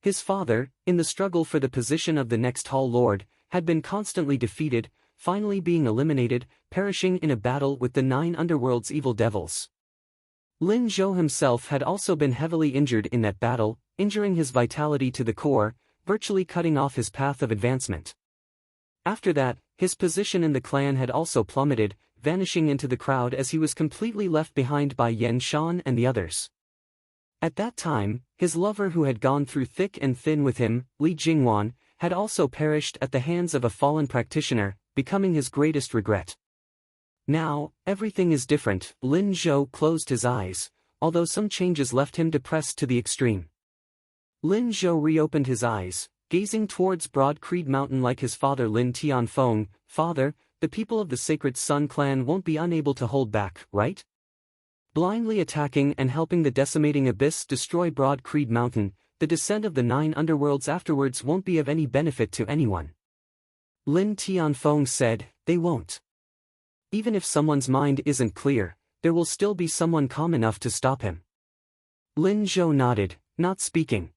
His father, in the struggle for the position of the next Hall Lord, had been constantly defeated, finally being eliminated, perishing in a battle with the 9 underworld's evil devils. Lin Zhou himself had also been heavily injured in that battle, injuring his vitality to the core, virtually cutting off his path of advancement. After that, his position in the clan had also plummeted, vanishing into the crowd as he was completely left behind by Yan Shan and the others. At that time, his lover who had gone through thick and thin with him, Li Jingwan, had also perished at the hands of a fallen practitioner, becoming his greatest regret. Now, everything is different. Lin Zhou closed his eyes, although some changes left him depressed to the extreme. Lin Zhou reopened his eyes, gazing towards Broad Creed Mountain like his father Lin Tianfeng. "Father, the people of the sacred Sun clan won't be unable to hold back, right? Blindly attacking and helping the decimating abyss destroy Broad Creed Mountain, the descent of the 9 underworlds afterwards won't be of any benefit to anyone." Lin Tianfeng said, "They won't. Even if someone's mind isn't clear, there will still be someone calm enough to stop him." Lin Zhou nodded, not speaking.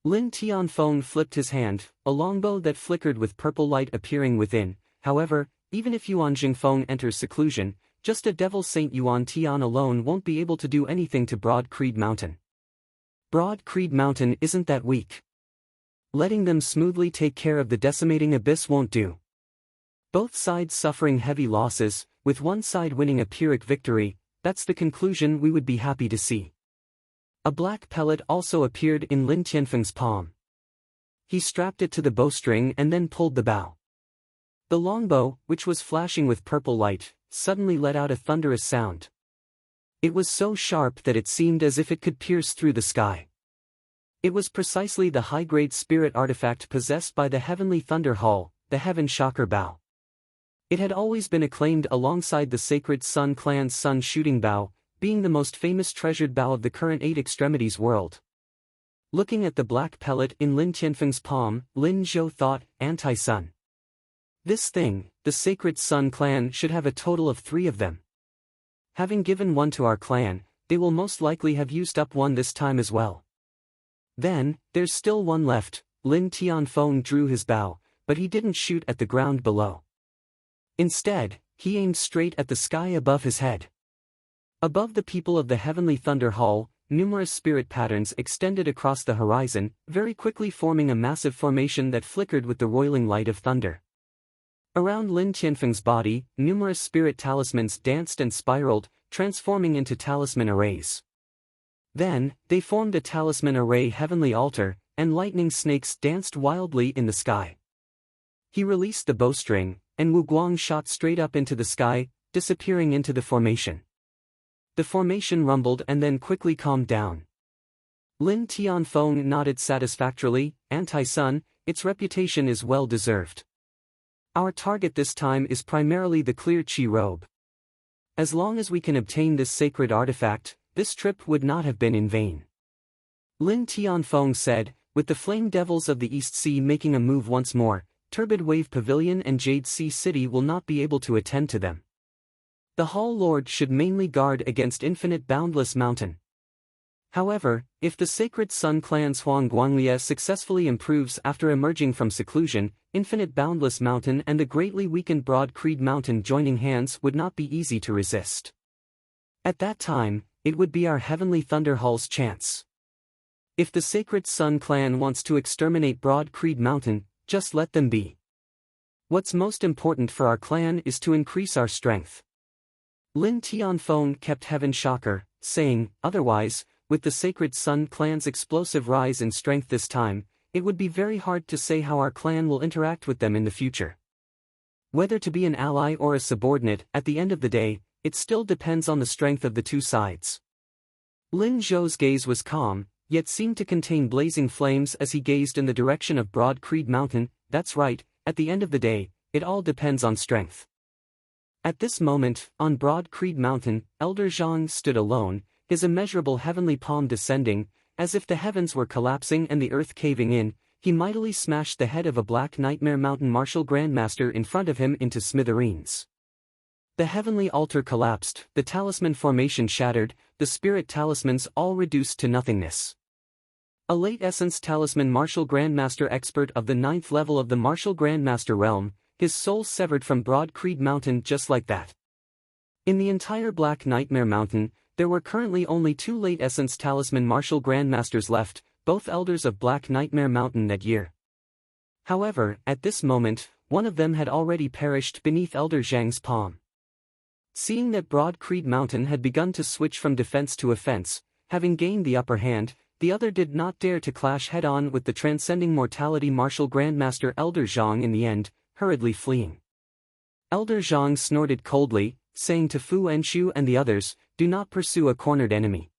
Lin Tianfeng flipped his hand, a longbow that flickered with purple light appearing within. "However, even if Yuan Jingfeng enters seclusion, just a devil Saint Yuan Tian alone won't be able to do anything to Broad Creed Mountain. Broad Creed Mountain isn't that weak. Letting them smoothly take care of the decimating abyss won't do. Both sides suffering heavy losses, with one side winning a Pyrrhic victory, that's the conclusion we would be happy to see." A black pellet also appeared in Lin Tianfeng's palm. He strapped it to the bowstring and then pulled the bow. The longbow, which was flashing with purple light, suddenly let out a thunderous sound. It was so sharp that it seemed as if it could pierce through the sky. It was precisely the high-grade spirit artifact possessed by the Heavenly Thunder Hall, the Heaven Shocker Bow. It had always been acclaimed alongside the sacred Sun clan's Sun Shooting Bow, being the most famous treasured bow of the current 8 extremities world. Looking at the black pellet in Lin Tianfeng's palm, Lin Zhou thought, anti-sun. This thing, the sacred Sun clan should have a total of 3 of them. Having given one to our clan, they will most likely have used up one this time as well. Then, there's still one left. Lin Tianfeng drew his bow, but he didn't shoot at the ground below. Instead, he aimed straight at the sky above his head. Above the people of the Heavenly Thunder Hall, numerous spirit patterns extended across the horizon, very quickly forming a massive formation that flickered with the roiling light of thunder. Around Lin Tianfeng's body, numerous spirit talismans danced and spiraled, transforming into talisman arrays. Then, they formed a talisman array heavenly altar, and lightning snakes danced wildly in the sky. He released the bowstring, and Wu Guang shot straight up into the sky, disappearing into the formation. The formation rumbled and then quickly calmed down. Lin Tianfeng nodded satisfactorily. Anti-sun, its reputation is well deserved. Our target this time is primarily the clear Qi robe. As long as we can obtain this sacred artifact, this trip would not have been in vain. Lin Tianfeng said, with the flame devils of the East Sea making a move once more, Turbid Wave Pavilion and Jade Sea City will not be able to attend to them. The Hall Lord should mainly guard against Infinite Boundless Mountain. However, if the Sacred Sun Clan's Huang Guanglia successfully improves after emerging from seclusion, Infinite Boundless Mountain and the greatly weakened Broad Creed Mountain joining hands would not be easy to resist. At that time, it would be our Heavenly Thunder Hall's chance. If the Sacred Sun Clan wants to exterminate Broad Creed Mountain, just let them be. What's most important for our clan is to increase our strength. Lin Tianfeng kept Heaven Shocker, saying, otherwise, with the Sacred Sun Clan's explosive rise in strength this time, it would be very hard to say how our clan will interact with them in the future. Whether to be an ally or a subordinate, at the end of the day, it still depends on the strength of the two sides. Lin Zhou's gaze was calm, yet seemed to contain blazing flames as he gazed in the direction of Broad Creed Mountain. That's right, at the end of the day, it all depends on strength. At this moment, on Broad Creed Mountain, Elder Zhang stood alone, his immeasurable heavenly palm descending, as if the heavens were collapsing and the earth caving in. He mightily smashed the head of a Black Nightmare Mountain Martial Grandmaster in front of him into smithereens. The heavenly altar collapsed, the talisman formation shattered, the spirit talismans all reduced to nothingness. A late essence talisman Martial Grandmaster expert of the 9th level of the Martial Grandmaster realm, his soul severed from Broad Creed Mountain just like that. In the entire Black Nightmare Mountain, there were currently only 2 late essence talisman Martial Grandmasters left, both elders of Black Nightmare Mountain that year. However, at this moment, one of them had already perished beneath Elder Zhang's palm. Seeing that Broad Creed Mountain had begun to switch from defense to offense, having gained the upper hand, the other did not dare to clash head-on with the transcending mortality Martial Grandmaster Elder Zhang in the end, hurriedly fleeing. Elder Zhang snorted coldly, saying to Fu Enshu and the others, do not pursue a cornered enemy.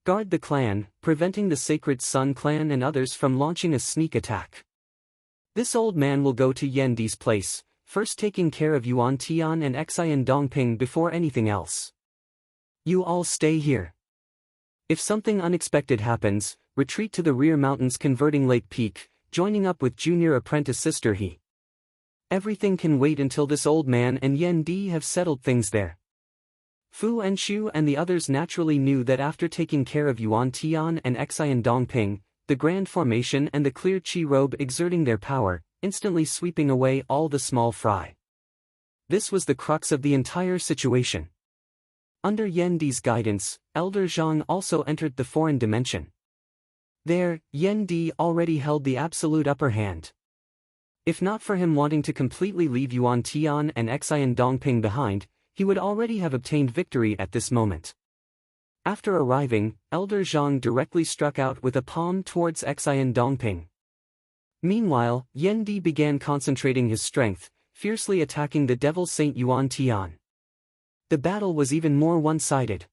Guard the clan, preventing the Sacred Sun Clan and others from launching a sneak attack. This old man will go to Yandi's place, first taking care of Yuan Tian and Xian Dongping before anything else. You all stay here. If something unexpected happens, retreat to the rear mountains converting Lake Peak, joining up with junior apprentice sister He. Everything can wait until this old man and Yan Di have settled things there. Fu Enshu and the others naturally knew that after taking care of Yuan Tian and Xian Dongping, the Grand Formation and the Clear Qi Robe exerting their power, instantly sweeping away all the small fry. This was the crux of the entire situation. Under Yan Di's guidance, Elder Zhang also entered the foreign dimension. There, Yan Di already held the absolute upper hand. If not for him wanting to completely leave Yuan Tian and Xian Dongping behind, he would already have obtained victory at this moment. After arriving, Elder Zhang directly struck out with a palm towards Xian Dongping. Meanwhile, Yan Di began concentrating his strength, fiercely attacking the Devil Saint Yuan Tian. The battle was even more one-sided.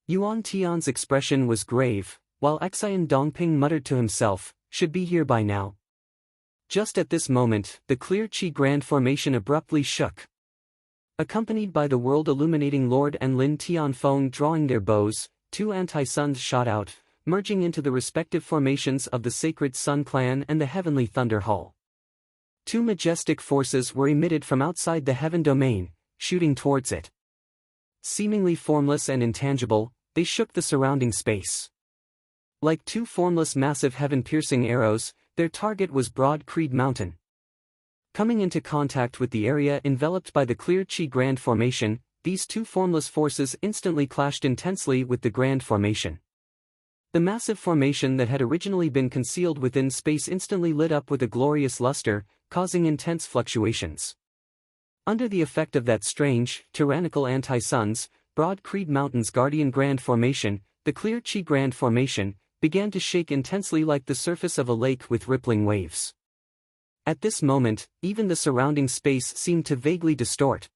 Yuan Tian's expression was grave, while Xian Dongping muttered to himself, should be here by now. Just at this moment, the Clear Qi Grand Formation abruptly shook. Accompanied by the world-illuminating Lord and Lin Tianfeng drawing their bows, 2 anti-suns shot out, merging into the respective formations of the sacred Sun Clan and the heavenly Thunder Hull. Two majestic forces were emitted from outside the heaven domain, shooting towards it. Seemingly formless and intangible, they shook the surrounding space. Like two formless massive heaven-piercing arrows, their target was Broad Creed Mountain. Coming into contact with the area enveloped by the clear Chi Grand Formation, these two formless forces instantly clashed intensely with the Grand Formation. The massive formation that had originally been concealed within space instantly lit up with a glorious luster, causing intense fluctuations. Under the effect of that strange, tyrannical anti-suns, Broad Creed Mountain's Guardian Grand Formation, the clear Chi Grand Formation, began to shake intensely like the surface of a lake with rippling waves. At this moment, even the surrounding space seemed to vaguely distort.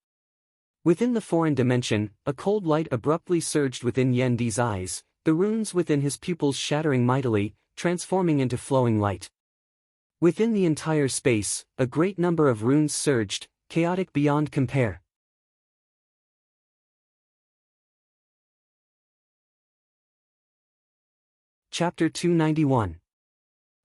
Within the foreign dimension, a cold light abruptly surged within Yen Di's eyes, the runes within his pupils shattering mightily, transforming into flowing light. Within the entire space, a great number of runes surged, chaotic beyond compare. Chapter 291.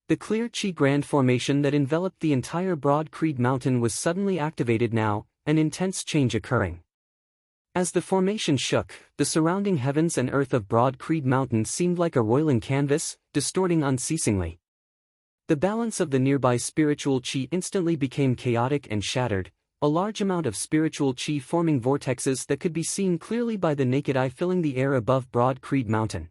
The clear Chi Grand Formation that enveloped the entire Broad Creed Mountain was suddenly activated now, an intense change occurring. As the formation shook, the surrounding heavens and earth of Broad Creed Mountain seemed like a roiling canvas, distorting unceasingly. The balance of the nearby spiritual chi instantly became chaotic and shattered, a large amount of spiritual chi forming vortexes that could be seen clearly by the naked eye filling the air above Broad Creed Mountain.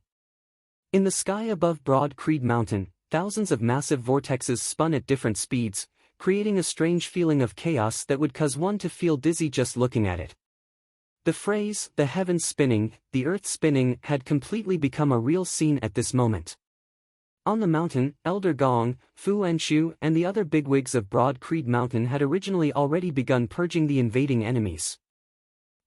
In the sky above Broad Creed Mountain, thousands of massive vortexes spun at different speeds, creating a strange feeling of chaos that would cause one to feel dizzy just looking at it. The phrase, the heavens spinning, the earth spinning, had completely become a real scene at this moment. On the mountain, Elder Gong, Fu Enshu, and the other bigwigs of Broad Creed Mountain had originally already begun purging the invading enemies.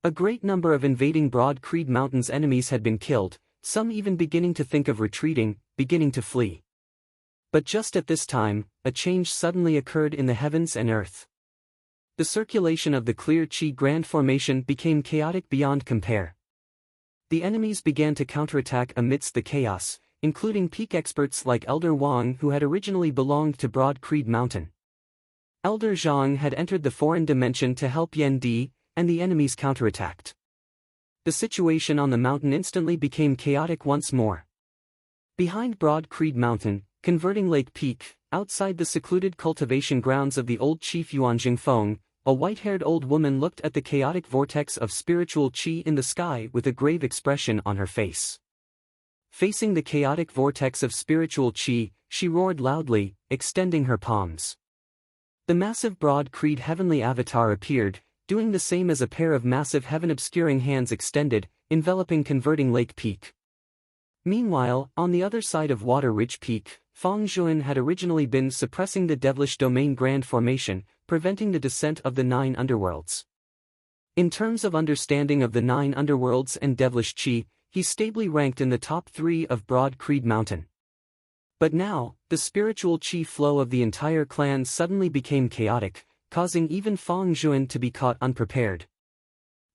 A great number of invading Broad Creed Mountain's enemies had been killed, some even beginning to think of retreating, beginning to flee. But just at this time, a change suddenly occurred in the heavens and earth. The circulation of the clear Chi Grand Formation became chaotic beyond compare. The enemies began to counterattack amidst the chaos, including peak experts like Elder Wang who had originally belonged to Broad Creed Mountain. Elder Zhang had entered the foreign dimension to help Yen Di, and the enemies counterattacked. The situation on the mountain instantly became chaotic once more. Behind Broad Creed Mountain, converting Lake Peak, outside the secluded cultivation grounds of the old chief Yuan Jingfeng, a white-haired old woman looked at the chaotic vortex of spiritual chi in the sky with a grave expression on her face. Facing the chaotic vortex of spiritual chi, she roared loudly, extending her palms. The massive Broad Creed heavenly avatar appeared, doing the same as a pair of massive heaven-obscuring hands extended, enveloping converting Lake Peak. Meanwhile, on the other side of Water Ridge Peak, Fang Zhuan had originally been suppressing the Devilish Domain Grand Formation, preventing the descent of the 9 underworlds. In terms of understanding of the 9 underworlds and Devilish Chi, he stably ranked in the top 3 of Broad Creed Mountain. But now, the spiritual chi flow of the entire clan suddenly became chaotic, causing even Fang Zhuan to be caught unprepared.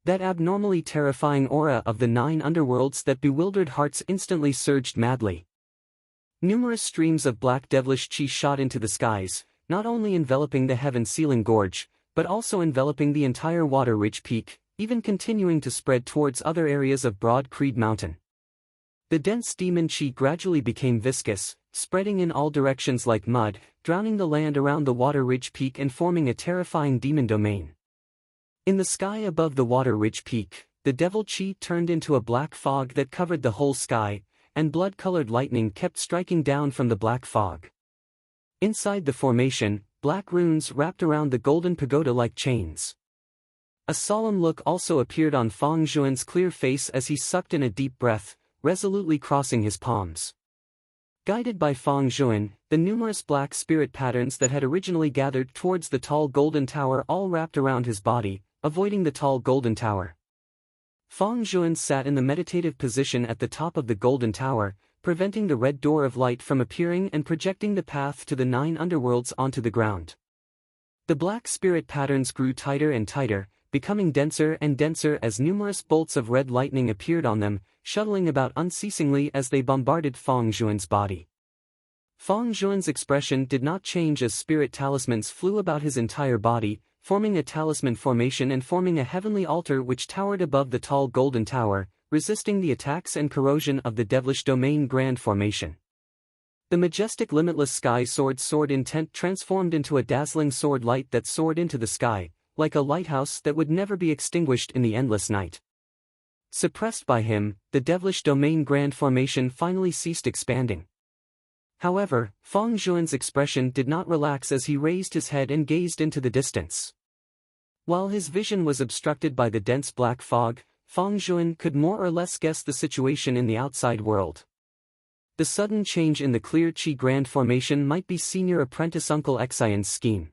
That abnormally terrifying aura of the 9 underworlds that bewildered hearts instantly surged madly. Numerous streams of black devilish chi shot into the skies, not only enveloping the heaven-sealing gorge, but also enveloping the entire Water Ridge Peak, even continuing to spread towards other areas of Broad Creed Mountain. The dense demon chi gradually became viscous, spreading in all directions like mud, drowning the land around the Water Ridge Peak and forming a terrifying demon domain. In the sky above the Water Ridge Peak, the devil chi turned into a black fog that covered the whole sky, and blood-colored lightning kept striking down from the black fog. Inside the formation, black runes wrapped around the golden pagoda like chains. A solemn look also appeared on Fang Zhuan's clear face as he sucked in a deep breath, resolutely crossing his palms. Guided by Fang Zhuan, the numerous black spirit patterns that had originally gathered towards the tall golden tower all wrapped around his body, avoiding the tall golden tower. Fang Zhuan sat in the meditative position at the top of the golden tower, preventing the red door of light from appearing and projecting the path to the 9 underworlds onto the ground. The black spirit patterns grew tighter and tighter, becoming denser and denser as numerous bolts of red lightning appeared on them, shuttling about unceasingly as they bombarded Feng Zhuan's body. Feng Zhuan's expression did not change as spirit talismans flew about his entire body, forming a talisman formation and forming a heavenly altar which towered above the tall golden tower, resisting the attacks and corrosion of the devilish domain grand formation. The majestic limitless sky sword intent transformed into a dazzling sword light that soared into the sky, like a lighthouse that would never be extinguished in the endless night. Suppressed by him, the devilish domain grand formation finally ceased expanding. However, Feng Zhuan's expression did not relax as he raised his head and gazed into the distance. While his vision was obstructed by the dense black fog, Feng Zhuan could more or less guess the situation in the outside world. The sudden change in the clear Qi grand formation might be senior apprentice Uncle Xian's scheme.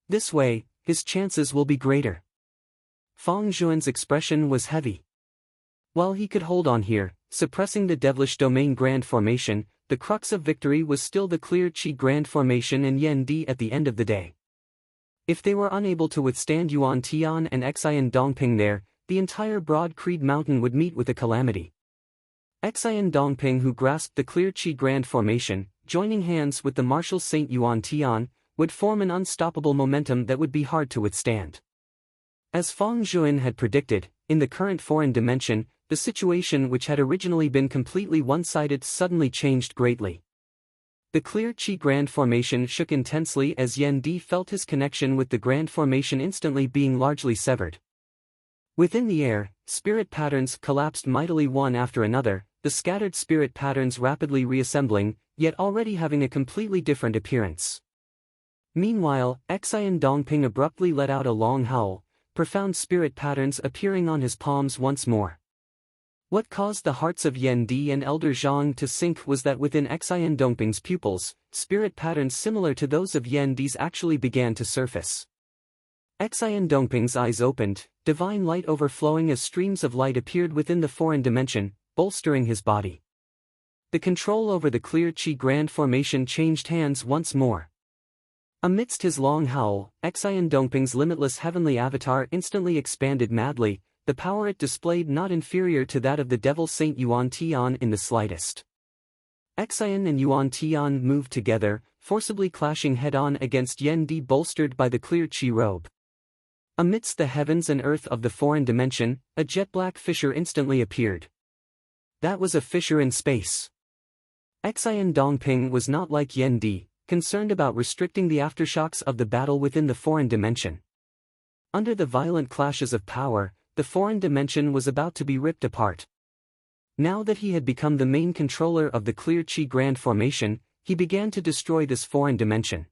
This way, his chances will be greater. Feng Zhuan's expression was heavy. While he could hold on here, suppressing the devilish domain grand formation, the crux of victory was still the clear Qi grand formation and Yan Di at the end of the day. If they were unable to withstand Yuan Tian and Xian Dongping there, the entire Broad Creed Mountain would meet with a calamity. Xian Dongping, who grasped the clear Qi grand formation, joining hands with the martial Saint Yuan Tian, would form an unstoppable momentum that would be hard to withstand. As Feng Zhuan had predicted, in the current foreign dimension, the situation which had originally been completely one-sided suddenly changed greatly. The clear Qi grand formation shook intensely as Yan Di felt his connection with the grand formation instantly being largely severed. Within the air, spirit patterns collapsed mightily one after another, the scattered spirit patterns rapidly reassembling, yet already having a completely different appearance. Meanwhile, Xian Dongping abruptly let out a long howl, profound spirit patterns appearing on his palms once more. What caused the hearts of Yan Di and Elder Zhang to sink was that within Xian Dongping's pupils, spirit patterns similar to those of Yan Di's actually began to surface. Xian Dongping's eyes opened, divine light overflowing as streams of light appeared within the foreign dimension, bolstering his body. The control over the clear Qi grand formation changed hands once more. Amidst his long howl, Xian Dongping's limitless heavenly avatar instantly expanded madly, the power it displayed not inferior to that of the devil Saint Yuan Tian in the slightest. Xian and Yuan Tian moved together, forcibly clashing head-on against Yan Di bolstered by the clear Qi robe. Amidst the heavens and earth of the foreign dimension, a jet-black fissure instantly appeared. That was a fissure in space. Xian Dongping was not like Yan Di, concerned about restricting the aftershocks of the battle within the foreign dimension. Under the violent clashes of power, the foreign dimension was about to be ripped apart. Now that he had become the main controller of the clear Qi grand formation, he began to destroy this foreign dimension.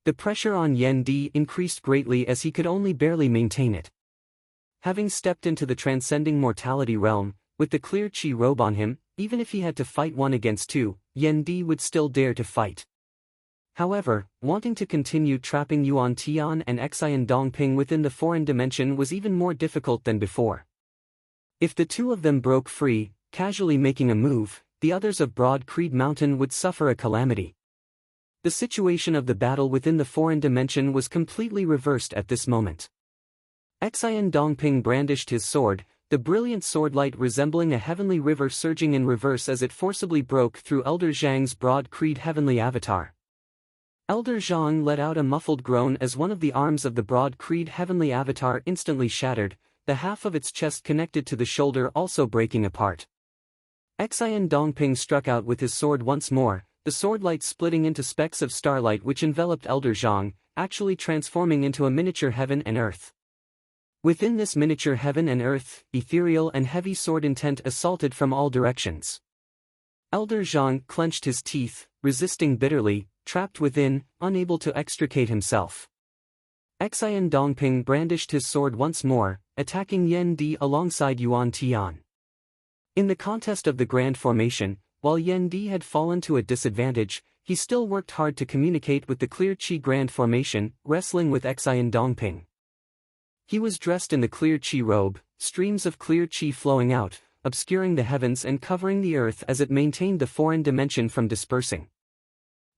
The pressure on Yan Di increased greatly as he could only barely maintain it. Having stepped into the transcending mortality realm, with the clear Qi robe on him, even if he had to fight one against two, Yan Di would still dare to fight. However, wanting to continue trapping Yuan Tian and Xian Dongping within the foreign dimension was even more difficult than before. If the two of them broke free, casually making a move, the others of Broad Creed Mountain would suffer a calamity. The situation of the battle within the foreign dimension was completely reversed at this moment. Xian Dongping brandished his sword, the brilliant swordlight resembling a heavenly river surging in reverse as it forcibly broke through Elder Zhang's Broad Creed heavenly avatar. Elder Zhang let out a muffled groan as one of the arms of the Broad Creed heavenly avatar instantly shattered, the half of its chest connected to the shoulder also breaking apart. Xian Dongping struck out with his sword once more, the swordlight splitting into specks of starlight which enveloped Elder Zhang, actually transforming into a miniature heaven and earth. Within this miniature heaven and earth, ethereal and heavy sword intent assaulted from all directions. Elder Zhang clenched his teeth, resisting bitterly, trapped within, unable to extricate himself. Xian Dongping brandished his sword once more, attacking Yan Di alongside Yuan Tian. In the contest of the grand formation, while Yan Di had fallen to a disadvantage, he still worked hard to communicate with the clear Qi grand formation, wrestling with Xian Dongping. He was dressed in the clear Qi robe, streams of clear Qi flowing out, obscuring the heavens and covering the earth as it maintained the foreign dimension from dispersing.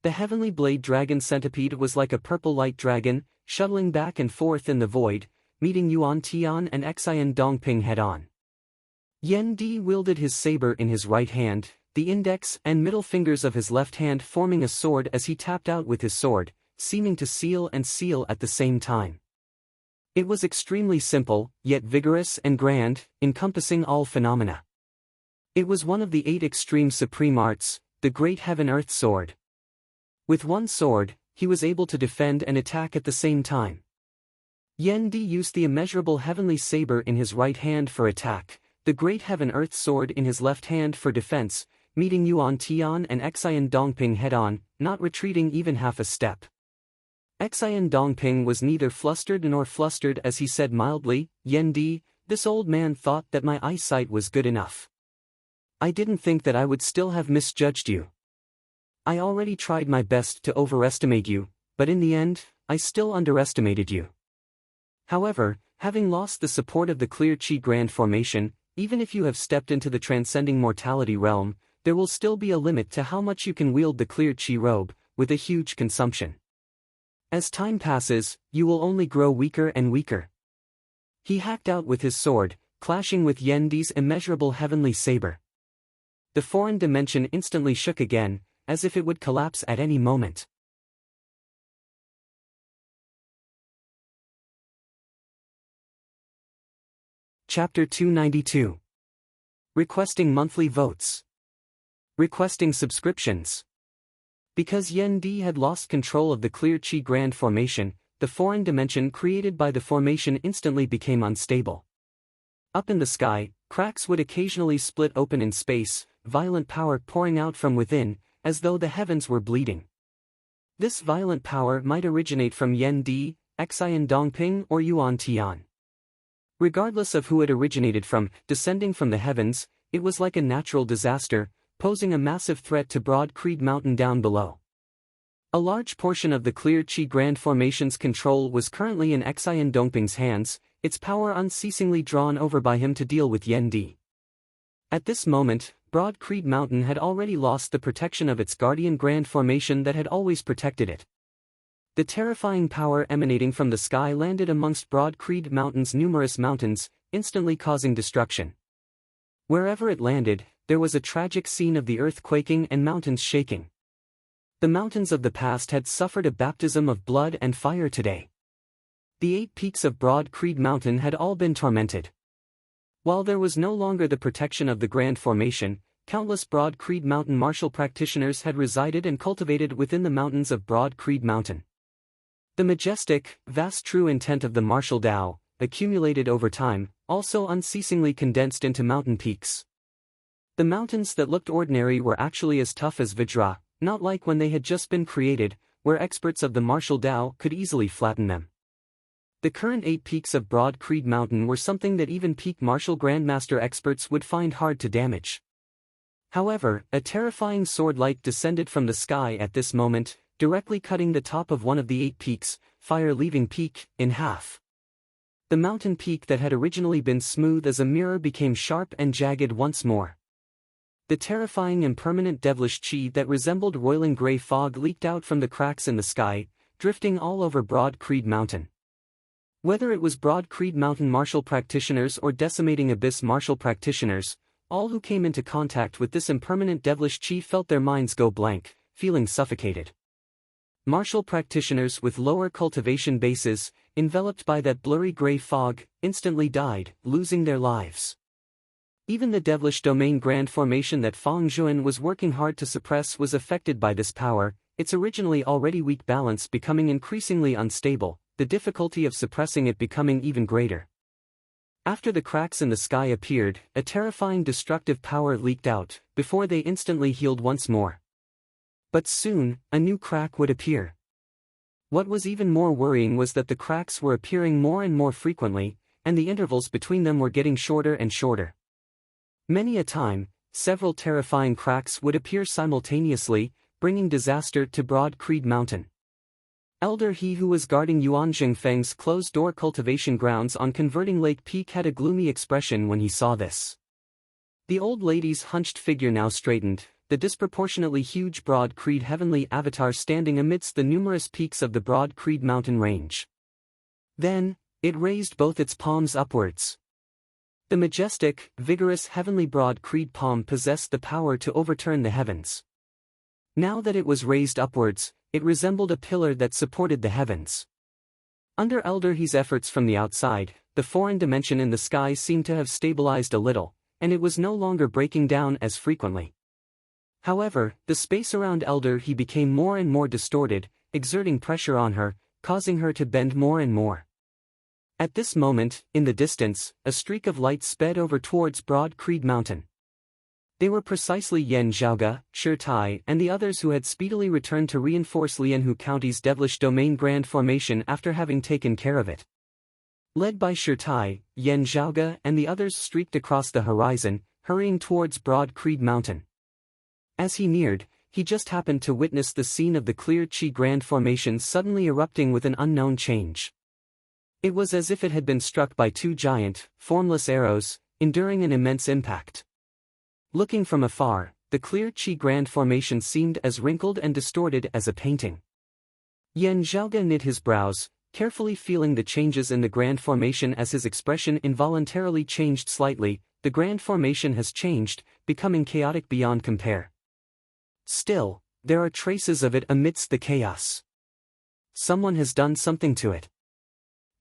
The heavenly blade dragon centipede was like a purple light dragon, shuttling back and forth in the void, meeting Yuan Tian and Xian Dongping head-on. Yan Di wielded his saber in his right hand, the index and middle fingers of his left hand forming a sword as he tapped out with his sword, seeming to seal and seal at the same time. It was extremely simple, yet vigorous and grand, encompassing all phenomena. It was one of the 8 extreme supreme arts, the Great Heaven-Earth Sword. With one sword, he was able to defend and attack at the same time. Yan Di used the immeasurable heavenly saber in his right hand for attack, the Great Heaven-Earth Sword in his left hand for defense, meeting Yuan Tian and Xian Dongping head-on, not retreating even half a step. Xian Dongping was neither flustered nor flustered as he said mildly, "Yan Di, this old man thought that my eyesight was good enough. I didn't think that I would still have misjudged you. I already tried my best to overestimate you, but in the end, I still underestimated you. However, having lost the support of the clear Qi Grand Formation, even if you have stepped into the transcending mortality realm, there will still be a limit to how much you can wield the clear Qi robe, with a huge consumption. As time passes, you will only grow weaker and weaker." He hacked out with his sword, clashing with Yan Di's immeasurable heavenly saber. The foreign dimension instantly shook again, as if it would collapse at any moment. Chapter 292. Requesting monthly votes. Requesting subscriptions. Because Yan Di had lost control of the clear Qi Grand Formation, the foreign dimension created by the formation instantly became unstable. Up in the sky, cracks would occasionally split open in space, violent power pouring out from within, as though the heavens were bleeding. This violent power might originate from Yan Di, Xian Dongping or Yuan Tian. Regardless of who it originated from, descending from the heavens, it was like a natural disaster, posing a massive threat to Broad Creed Mountain down below. A large portion of the clear Qi Grand Formation's control was currently in Xian Dongping's hands, its power unceasingly drawn over by him to deal with Yan Di. At this moment, Broad Creed Mountain had already lost the protection of its guardian Grand Formation that had always protected it. The terrifying power emanating from the sky landed amongst Broad Creed Mountain's numerous mountains, instantly causing destruction. Wherever it landed, there was a tragic scene of the earth quaking and mountains shaking. The mountains of the past had suffered a baptism of blood and fire today. The 8 peaks of Broad Creed Mountain had all been tormented. While there was no longer the protection of the Grand Formation, countless Broad Creed Mountain martial practitioners had resided and cultivated within the mountains of Broad Creed Mountain. The majestic, vast true intent of the martial Tao, accumulated over time, also unceasingly condensed into mountain peaks. The mountains that looked ordinary were actually as tough as Vajra, not like when they had just been created, where experts of the martial Tao could easily flatten them. The current 8 peaks of Broad Creed Mountain were something that even peak martial grandmaster experts would find hard to damage. However, a terrifying sword-light descended from the sky at this moment, directly cutting the top of one of the 8 peaks, fire-leaving peak, in half. The mountain peak that had originally been smooth as a mirror became sharp and jagged once more. The terrifying impermanent devilish qi that resembled roiling gray fog leaked out from the cracks in the sky, drifting all over Broad Creed Mountain. Whether it was Broad Creed Mountain martial practitioners or decimating abyss martial practitioners, all who came into contact with this impermanent devilish qi felt their minds go blank, feeling suffocated. Martial practitioners with lower cultivation bases, enveloped by that blurry gray fog, instantly died, losing their lives. Even the devilish domain Grand Formation that Fang Zhuan was working hard to suppress was affected by this power, its originally already weak balance becoming increasingly unstable, the difficulty of suppressing it becoming even greater. After the cracks in the sky appeared, a terrifying destructive power leaked out, before they instantly healed once more. But soon, a new crack would appear. What was even more worrying was that the cracks were appearing more and more frequently, and the intervals between them were getting shorter and shorter. Many a time, several terrifying cracks would appear simultaneously, bringing disaster to Broad Creed Mountain. Elder He who was guarding Yuan Zhengfeng's closed-door cultivation grounds on Converting Lake Peak had a gloomy expression when he saw this. The old lady's hunched figure now straightened, the disproportionately huge Broad Creed heavenly avatar standing amidst the numerous peaks of the Broad Creed mountain range. Then, It raised both its palms upwards. The majestic, vigorous heavenly broad creed palm possessed the power to overturn the heavens. Now that it was raised upwards, it resembled a pillar that supported the heavens. Under Elder He's efforts from the outside, the foreign dimension in the sky seemed to have stabilized a little, and it was no longer breaking down as frequently. However, the space around Elder He became more and more distorted, exerting pressure on her, causing her to bend more and more. At this moment, in the distance, a streak of light sped over towards Broad Creed Mountain. They were precisely Yen Zhaoge, Shi Tai, and the others who had speedily returned to reinforce Lianhu County's devilish domain Grand Formation after having taken care of it. Led by Shi Tai, Yen Zhaoge and the others streaked across the horizon, hurrying towards Broad Creed Mountain. As he neared, he just happened to witness the scene of the clear Qi Grand Formation suddenly erupting with an unknown change. It was as if it had been struck by two giant, formless arrows, enduring an immense impact. Looking from afar, the clear Qi Grand Formation seemed as wrinkled and distorted as a painting. Yen Zhaoge knit his brows, carefully feeling the changes in the Grand Formation as his expression involuntarily changed slightly. The Grand Formation has changed, becoming chaotic beyond compare. Still, there are traces of it amidst the chaos. Someone has done something to it.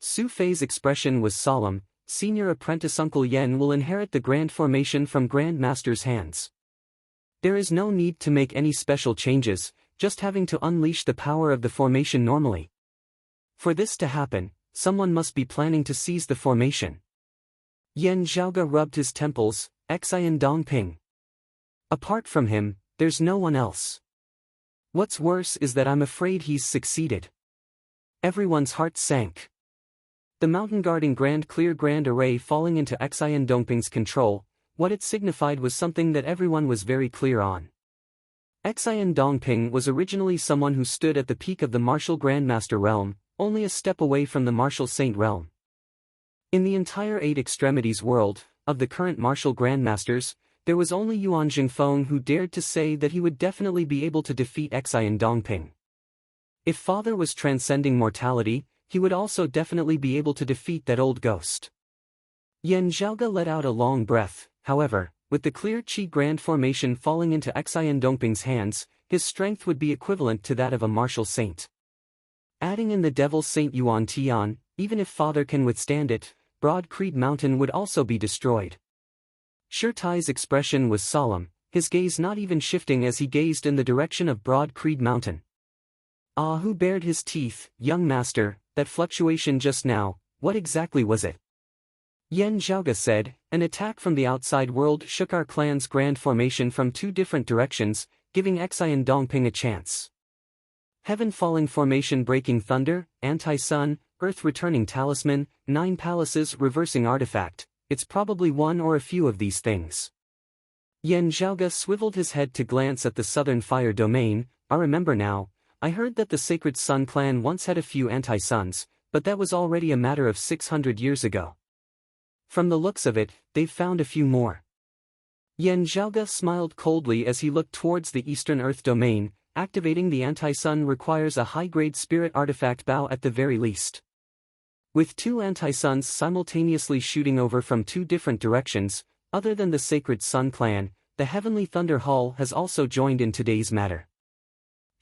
Su Fei's expression was solemn. Senior apprentice Uncle Yen will inherit the Grand Formation from Grand Master's hands. There is no need to make any special changes, just having to unleash the power of the formation normally. For this to happen, someone must be planning to seize the formation. Yen Zhaoge rubbed his temples, Xian Dongping. Apart from him, there's no one else. What's worse is that I'm afraid he's succeeded. Everyone's heart sank. The mountain guarding Grand Array falling into Xian Dongping's control, what it signified was something that everyone was very clear on. Xian Dongping was originally someone who stood at the peak of the martial Grandmaster realm, only a step away from the martial Saint realm. In the entire Eight Extremities world, of the current martial Grandmasters, there was only Yuan Jingfeng who dared to say that he would definitely be able to defeat Xian Dongping. If Father was transcending mortality, he would also definitely be able to defeat that old ghost. Yen Zhaoge let out a long breath. However, with the clear Qi Grand Formation falling into Xian Dongping's hands, his strength would be equivalent to that of a martial saint. Adding in the Devil Saint Yuan Tian, even if Father can withstand it, Broad Creed Mountain would also be destroyed. Shi Tai's expression was solemn, his gaze not even shifting as he gazed in the direction of Broad Creed Mountain. Ah, who bared his teeth, young master? That fluctuation just now, what exactly was it? Yen Zhaoge said, an attack from the outside world shook our clan's Grand Formation from two different directions, giving Xian Dongping a chance. Heaven falling formation breaking thunder, anti-sun, earth returning talisman, 9 palaces reversing artifact, it's probably one or a few of these things. Yen Zhaoge swiveled his head to glance at the southern fire domain. I remember now. I heard that the Sacred Sun clan once had a few anti-suns, but that was already a matter of 600 years ago. From the looks of it, they've found a few more. Yen Zhaoge smiled coldly as he looked towards the Eastern Earth domain. Activating the anti-sun requires a high-grade spirit artifact bow at the very least. With 2 anti-suns simultaneously shooting over from 2 different directions, other than the Sacred Sun clan, the Heavenly Thunder Hall has also joined in today's matter.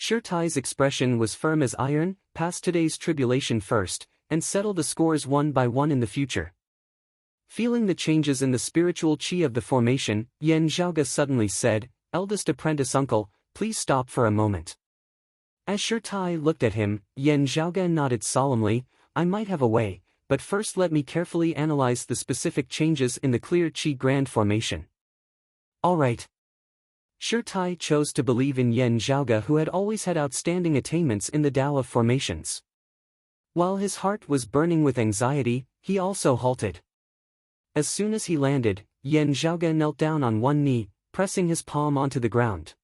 Shi Tai's expression was firm as iron. Pass today's tribulation first, and settle the scores one by one in the future. Feeling the changes in the spiritual qi of the formation, Yen Zhaoge suddenly said, eldest apprentice uncle, please stop for a moment. As Shi Tai looked at him, Yen Zhaoge nodded solemnly, I might have a way, but first let me carefully analyze the specific changes in the clear qi Grand Formation. All right. Shi Tai chose to believe in Yen Zhaoge, who had always had outstanding attainments in the Tao of formations. While his heart was burning with anxiety, he also halted. As soon as he landed, Yen Zhaoge knelt down on one knee, pressing his palm onto the ground.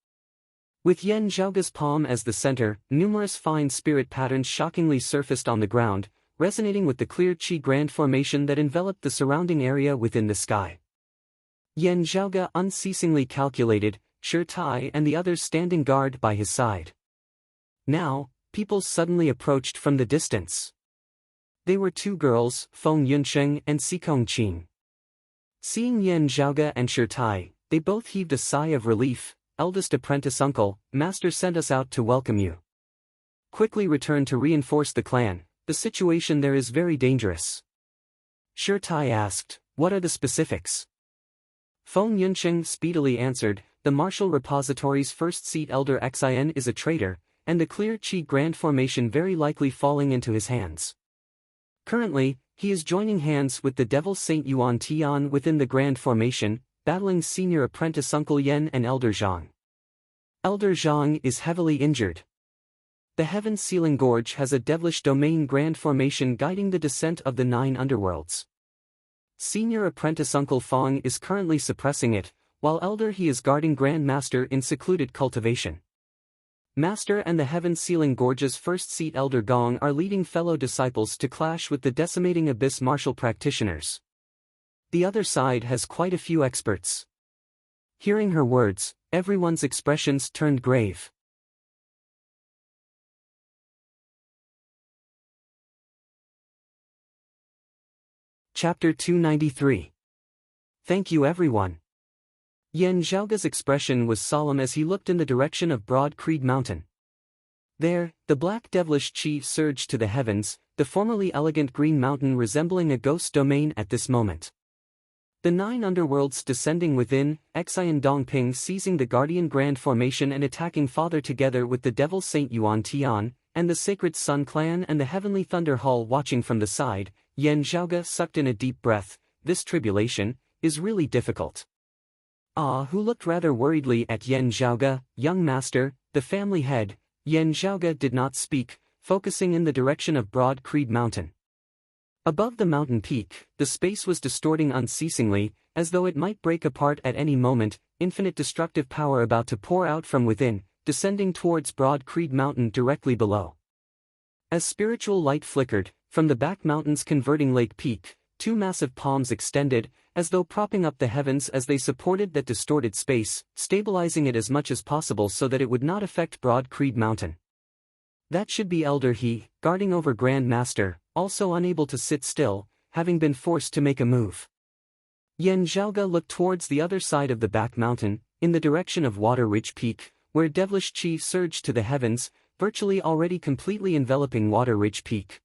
With Yen Zhaoge's palm as the center, numerous fine spirit patterns shockingly surfaced on the ground, resonating with the clear Qi Grand Formation that enveloped the surrounding area within the sky. Yen Zhaoge unceasingly calculated, Shi Tai and the others standing guard by his side. Now, people suddenly approached from the distance. They were two girls, Feng Yunsheng and Sikong Qing. Seeing Yan Zhaoge and Shirtai, they both heaved a sigh of relief. Eldest apprentice uncle, master sent us out to welcome you. Quickly return to reinforce the clan, the situation there is very dangerous. Shirtai asked, what are the specifics? Feng Yunsheng speedily answered, the martial repository's first seat elder Xin is a traitor, and the clear Qi Grand Formation very likely falling into his hands. Currently, he is joining hands with the Devil Saint Yuan Tian within the Grand Formation, battling senior apprentice Uncle Yen and Elder Zhang. Elder Zhang is heavily injured. The Heaven Sealing Gorge has a devilish domain Grand Formation guiding the descent of the 9 underworlds. Senior apprentice Uncle Fong is currently suppressing it, while Elder he is guarding Grand Master in secluded cultivation. Master and the Heaven Sealing Gorge's first seat Elder Gong are leading fellow disciples to clash with the Decimating Abyss martial practitioners. The other side has quite a few experts. Hearing her words, everyone's expressions turned grave. Chapter 293. Thank you everyone. Yan Zhaoge's expression was solemn as he looked in the direction of Broad Creed Mountain. There, the black devilish chi surged to the heavens, the formerly elegant green mountain resembling a ghost domain at this moment. The 9 underworlds descending within, Xian Dongping seizing the Guardian Grand Formation and attacking Father together with the Devil Saint Yuan Tian, and the Sacred Sun Clan and the Heavenly Thunder Hall watching from the side. Yan Zhaoge sucked in a deep breath. This tribulation is really difficult. Who looked rather worriedly at Yan Zhaoge, young master, the family head. Yan Zhaoge did not speak, focusing in the direction of Broad Creed Mountain. Above the mountain peak, the space was distorting unceasingly, as though it might break apart at any moment, infinite destructive power about to pour out from within, descending towards Broad Creed Mountain directly below. As spiritual light flickered, from the back mountain's converting lake peak, 2 massive palms extended, as though propping up the heavens as they supported that distorted space, stabilizing it as much as possible so that it would not affect Broad Creed Mountain. That should be Elder He, guarding over Grand Master, also unable to sit still, having been forced to make a move. Yan Zhaoge looked towards the other side of the back mountain, in the direction of Water Ridge Peak, where devilish chi surged to the heavens, virtually already completely enveloping Water Ridge Peak.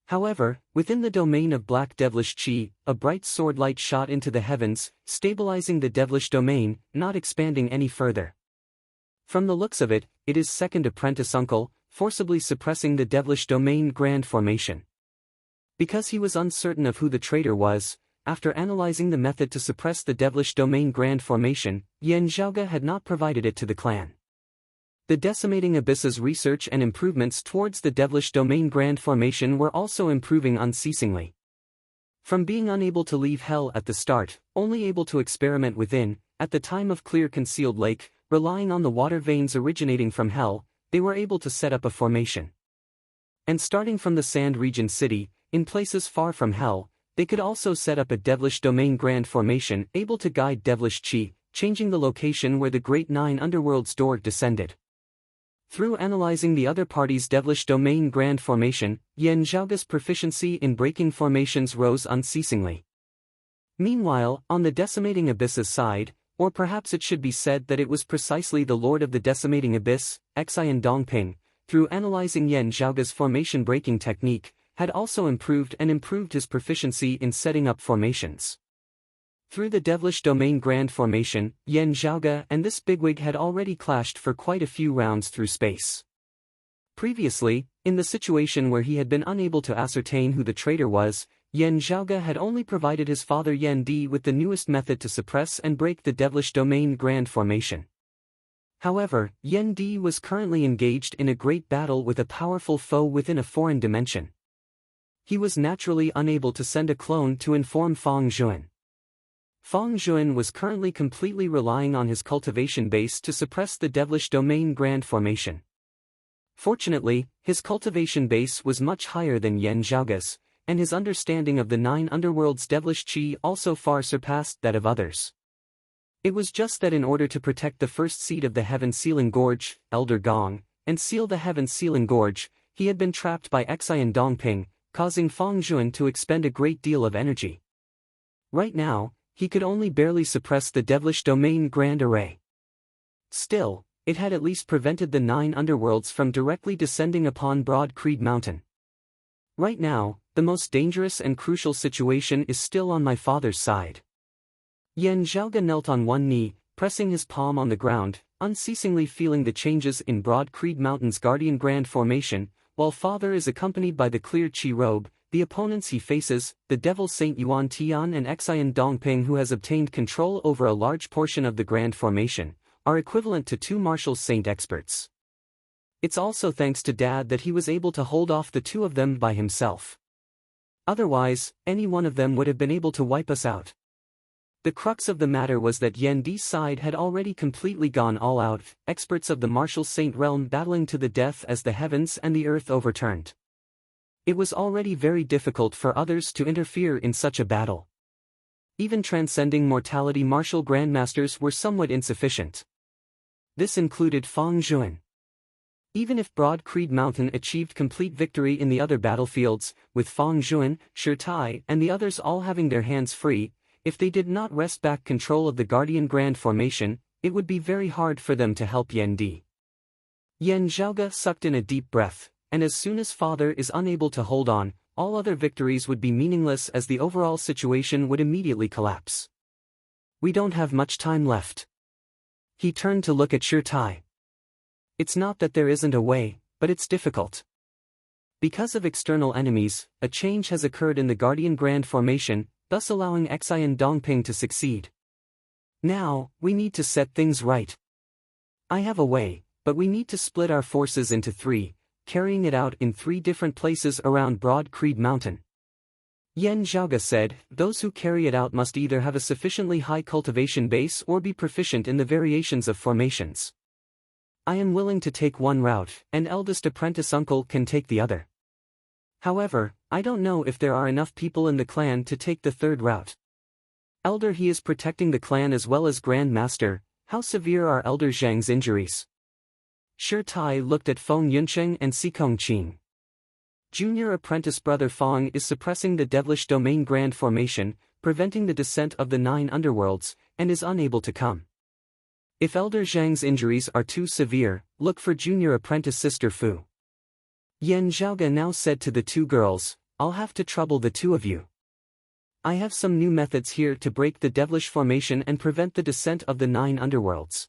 However, within the domain of black devilish chi, a bright sword light shot into the heavens, stabilizing the devilish domain, not expanding any further. From the looks of it, it is second apprentice uncle, forcibly suppressing the devilish domain Grand Formation. Because he was uncertain of who the traitor was, after analyzing the method to suppress the devilish domain Grand Formation, Yan Zhaoge had not provided it to the clan. The Decimating Abyss's research and improvements towards the devilish domain Grand Formation were also improving unceasingly. From being unable to leave Hell at the start, only able to experiment within, at the time of Clear Concealed Lake, relying on the water veins originating from Hell, they were able to set up a formation. And starting from the Sand Region City, in places far from Hell, they could also set up a devilish domain Grand Formation able to guide devilish chi, changing the location where the Great 9 Underworlds door descended. Through analyzing the other party's devilish domain Grand Formation, Yan Zhaoge's proficiency in breaking formations rose unceasingly. Meanwhile, on the Decimating Abyss's side, or perhaps it should be said that it was precisely the Lord of the Decimating Abyss, Xian Dongping, through analyzing Yan Zhaoge's formation breaking technique, had also improved his proficiency in setting up formations. Through the devilish domain Grand Formation, Yan Zhaoge and this bigwig had already clashed for quite a few rounds through space. Previously, in the situation where he had been unable to ascertain who the traitor was, Yan Zhaoge had only provided his father Yan Di with the newest method to suppress and break the devilish domain Grand Formation. However, Yan Di was currently engaged in a great battle with a powerful foe within a foreign dimension. He was naturally unable to send a clone to inform Fang Zhuan. Fang Zhuan was currently completely relying on his cultivation base to suppress the devilish domain Grand Formation. Fortunately, his cultivation base was much higher than Yan Zhaoge's, and his understanding of the 9 underworlds devilish chi also far surpassed that of others. It was just that in order to protect the first seat of the Heaven Sealing Gorge, Elder Gong, and seal the Heaven Sealing Gorge, he had been trapped by Xian Dongping, causing Feng Zhuan to expend a great deal of energy. Right now, he could only barely suppress the devilish domain grand array. Still, it had at least prevented the 9 underworlds from directly descending upon Broad Creed Mountain. Right now, the most dangerous and crucial situation is still on my father's side. Yan Zhaoge knelt on one knee, pressing his palm on the ground, unceasingly feeling the changes in Broad Creed Mountain's Guardian Grand formation, while father is accompanied by the clear Qi robe. The opponents he faces, the Devil Saint Yuan Tian and Xian Dongping, who has obtained control over a large portion of the Grand Formation, are equivalent to 2 martial saint experts. It's also thanks to Dad that he was able to hold off the 2 of them by himself. Otherwise, any one of them would have been able to wipe us out. The crux of the matter was that Yan Di's side had already completely gone all out, experts of the martial saint realm battling to the death as the heavens and the earth overturned. It was already very difficult for others to interfere in such a battle. Even transcending mortality martial grandmasters were somewhat insufficient. This included Feng Zhuan. Even if Broad Creed Mountain achieved complete victory in the other battlefields, with Feng Zhuan, Shi Tai, and the others all having their hands free, if they did not wrest back control of the Guardian Grand Formation, it would be very hard for them to help Yan Di. Yan Zhaoge sucked in a deep breath, and as soon as father is unable to hold on, all other victories would be meaningless as the overall situation would immediately collapse. We don't have much time left. He turned to look at Shi Tai. It's not that there isn't a way, but it's difficult. Because of external enemies, a change has occurred in the Guardian Grand Formation, thus allowing Xian Dongping to succeed. Now, we need to set things right. I have a way, but we need to split our forces into 3, carrying it out in 3 different places around Broad Creed Mountain. Yan Zhaoge said, those who carry it out must either have a sufficiently high cultivation base or be proficient in the variations of formations. I am willing to take one route, and eldest apprentice uncle can take the other. However, I don't know if there are enough people in the clan to take the 3rd route. Elder he is protecting the clan as well as Grand Master. How severe are Elder Zhang's injuries? Shi Tai looked at Feng Yunsheng and Sikong Qing. Junior apprentice brother Feng is suppressing the devilish domain grand formation, preventing the descent of the 9 underworlds, and is unable to come. If Elder Zhang's injuries are too severe, look for junior apprentice sister Fu. Yan Zhaoge now said to the 2 girls, I'll have to trouble the 2 of you. I have some new methods here to break the devilish formation and prevent the descent of the 9 underworlds.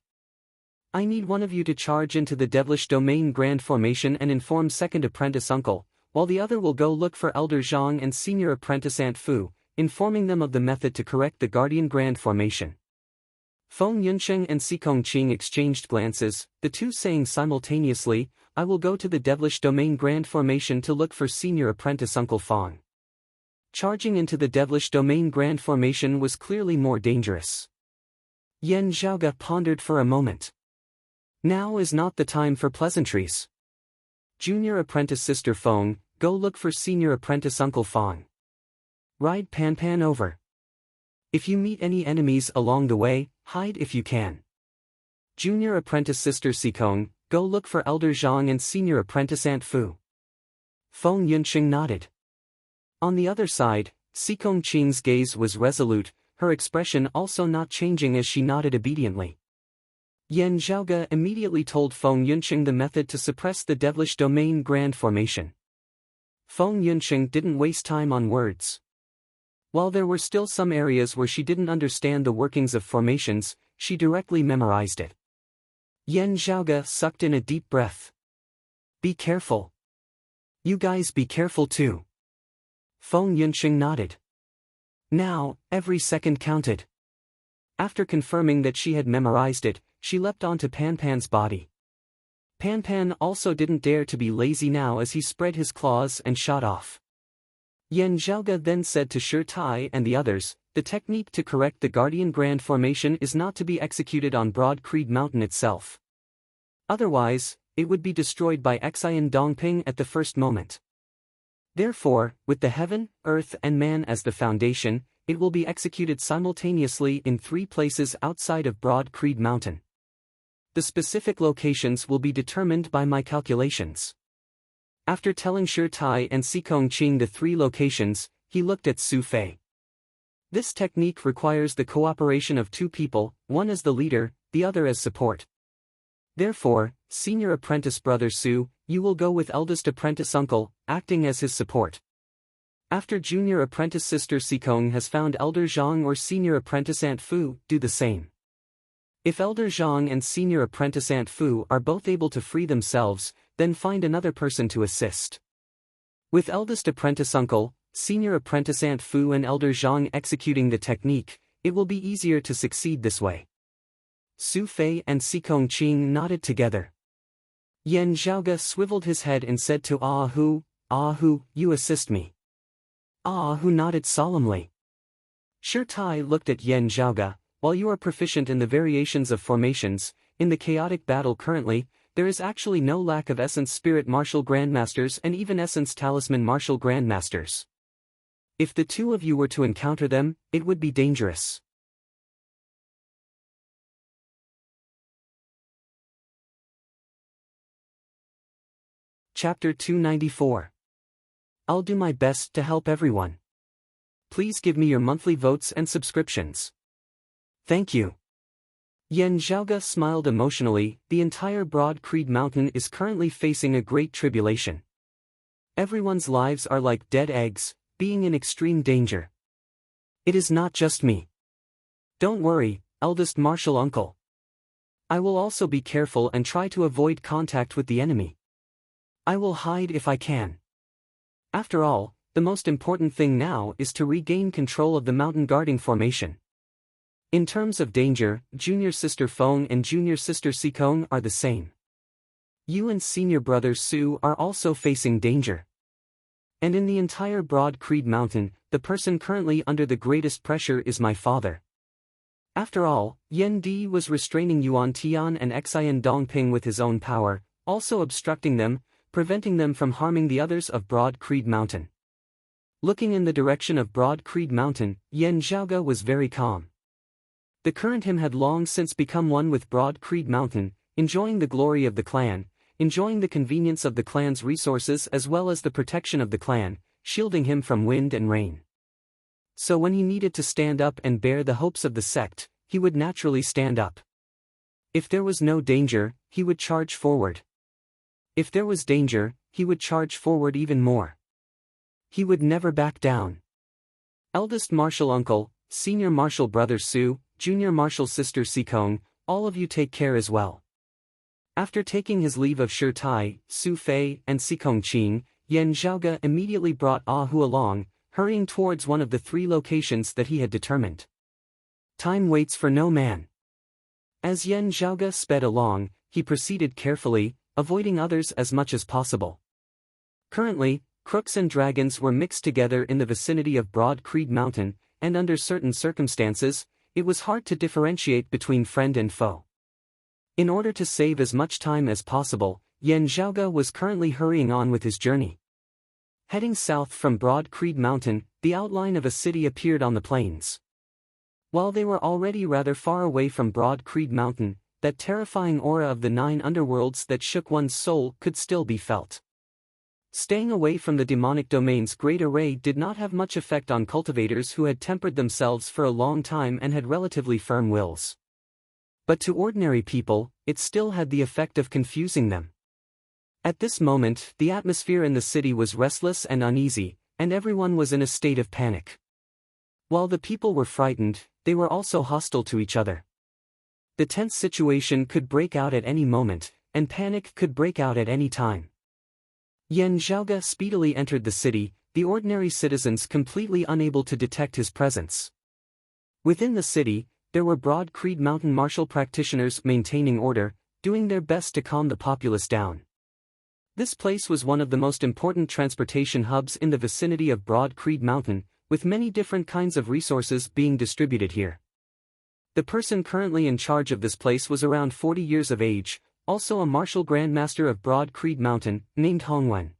I need one of you to charge into the devilish domain grand formation and inform second apprentice uncle, while the other will go look for Elder Zhang and senior apprentice Aunt Fu, informing them of the method to correct the Guardian Grand Formation. Feng Yunsheng and Sikong Qing exchanged glances, the 2 saying simultaneously, I will go to the devilish domain grand formation to look for senior apprentice Uncle Feng. Charging into the devilish domain grand formation was clearly more dangerous. Yan Zhaoge pondered for a moment. Now is not the time for pleasantries. Junior apprentice sister Feng, go look for senior apprentice Uncle Feng. Ride Pan over. If you meet any enemies along the way, hide if you can. Junior apprentice sister Sikong, go look for Elder Zhang and senior apprentice Aunt Fu. Feng Yunsheng nodded. On the other side, Sikong Qing's gaze was resolute, her expression also not changing as she nodded obediently. Yan Zhaoge immediately told Feng Yunsheng the method to suppress the devilish domain grand formation. Feng Yunsheng didn't waste time on words. While there were still some areas where she didn't understand the workings of formations, she directly memorized it. Yan Zhaoge sucked in a deep breath. Be careful. You guys be careful too. Feng Yunsheng nodded. Now, every second counted. After confirming that she had memorized it, she leapt onto Pan's body. Pan also didn't dare to be lazy now as he spread his claws and shot off. Yan Zhaoge then said to Shi Tai and the others, the technique to correct the Guardian Grand Formation is not to be executed on Broad Creed Mountain itself. Otherwise, it would be destroyed by Xian Dongping at the first moment. Therefore, with the heaven, earth and man as the foundation, it will be executed simultaneously in 3 places outside of Broad Creed Mountain. The specific locations will be determined by my calculations. After telling Shi Tai and Sikong Qing the 3 locations, he looked at Su Fei. This technique requires the cooperation of 2 people, one as the leader, the other as support. Therefore, senior apprentice brother Su, you will go with eldest apprentice uncle, acting as his support. After junior apprentice sister Sikong has found elder Zhang or senior apprentice aunt Fu, do the same. If elder Zhang and senior apprentice aunt Fu are both able to free themselves, then find another person to assist. With eldest apprentice uncle, senior apprentice aunt Fu and elder Zhang executing the technique, it will be easier to succeed this way. Su Fei and Sikong Qing nodded together. Yan Zhaoge swiveled his head and said to Ah Hu, you assist me. Ah Hu nodded solemnly. Shi Tai looked at Yan Zhaoge, while you are proficient in the variations of formations, in the chaotic battle currently, there is actually no lack of Essence Spirit Martial Grandmasters and even Essence Talisman Martial Grandmasters. If the 2 of you were to encounter them, it would be dangerous. Chapter 294. I'll do my best to help everyone. Please give me your monthly votes and subscriptions. Thank you. Yan Zhaoge smiled emotionally. The entire Broad Creed Mountain is currently facing a great tribulation. Everyone's lives are like dead eggs, being in extreme danger. It is not just me. Don't worry, eldest martial uncle. I will also be careful and try to avoid contact with the enemy. I will hide if I can. After all, the most important thing now is to regain control of the mountain guarding formation. In terms of danger, junior sister Feng and junior sister Sikong are the same. You and senior brother Su are also facing danger. And in the entire Broad Creed Mountain, the person currently under the greatest pressure is my father. After all, Yan Di was restraining Yuan Tian and Xian Dongping with his own power, also obstructing them, preventing them from harming the others of Broad Creed Mountain. Looking in the direction of Broad Creed Mountain, Yan Zhaoge was very calm. The current him had long since become one with Broad Creed Mountain, enjoying the glory of the clan, enjoying the convenience of the clan's resources as well as the protection of the clan, shielding him from wind and rain. So when he needed to stand up and bear the hopes of the sect, he would naturally stand up. If there was no danger, he would charge forward. If there was danger, he would charge forward even more. He would never back down. Eldest martial uncle, senior martial brother Su, junior martial sister Sikong, all of you take care as well. After taking his leave of Shi Tai, Su Fei, and Sikong Qing, Yan Zhaoge immediately brought Ah Hu along, hurrying towards one of the 3 locations that he had determined. Time waits for no man. As Yan Zhaoge sped along, he proceeded carefully, avoiding others as much as possible. Currently, crooks and dragons were mixed together in the vicinity of Broad Creed Mountain, and under certain circumstances, it was hard to differentiate between friend and foe. In order to save as much time as possible, Yan Zhaoge was currently hurrying on with his journey. Heading south from Broad Creed Mountain, the outline of a city appeared on the plains. While they were already rather far away from Broad Creed Mountain, that terrifying aura of the 9 underworlds that shook one's soul could still be felt. Staying away from the demonic domain's great array did not have much effect on cultivators who had tempered themselves for a long time and had relatively firm wills. But to ordinary people, it still had the effect of confusing them. At this moment, the atmosphere in the city was restless and uneasy, and everyone was in a state of panic. While the people were frightened, they were also hostile to each other. The tense situation could break out at any moment, and panic could break out at any time. Yan Zhaoge speedily entered the city, the ordinary citizens completely unable to detect his presence. Within the city, there were Broad Creed Mountain martial practitioners maintaining order, doing their best to calm the populace down. This place was one of the most important transportation hubs in the vicinity of Broad Creed Mountain, with many different kinds of resources being distributed here. The person currently in charge of this place was around 40 years of age, also a martial grandmaster of Broad Creed Mountain, named Hongwen.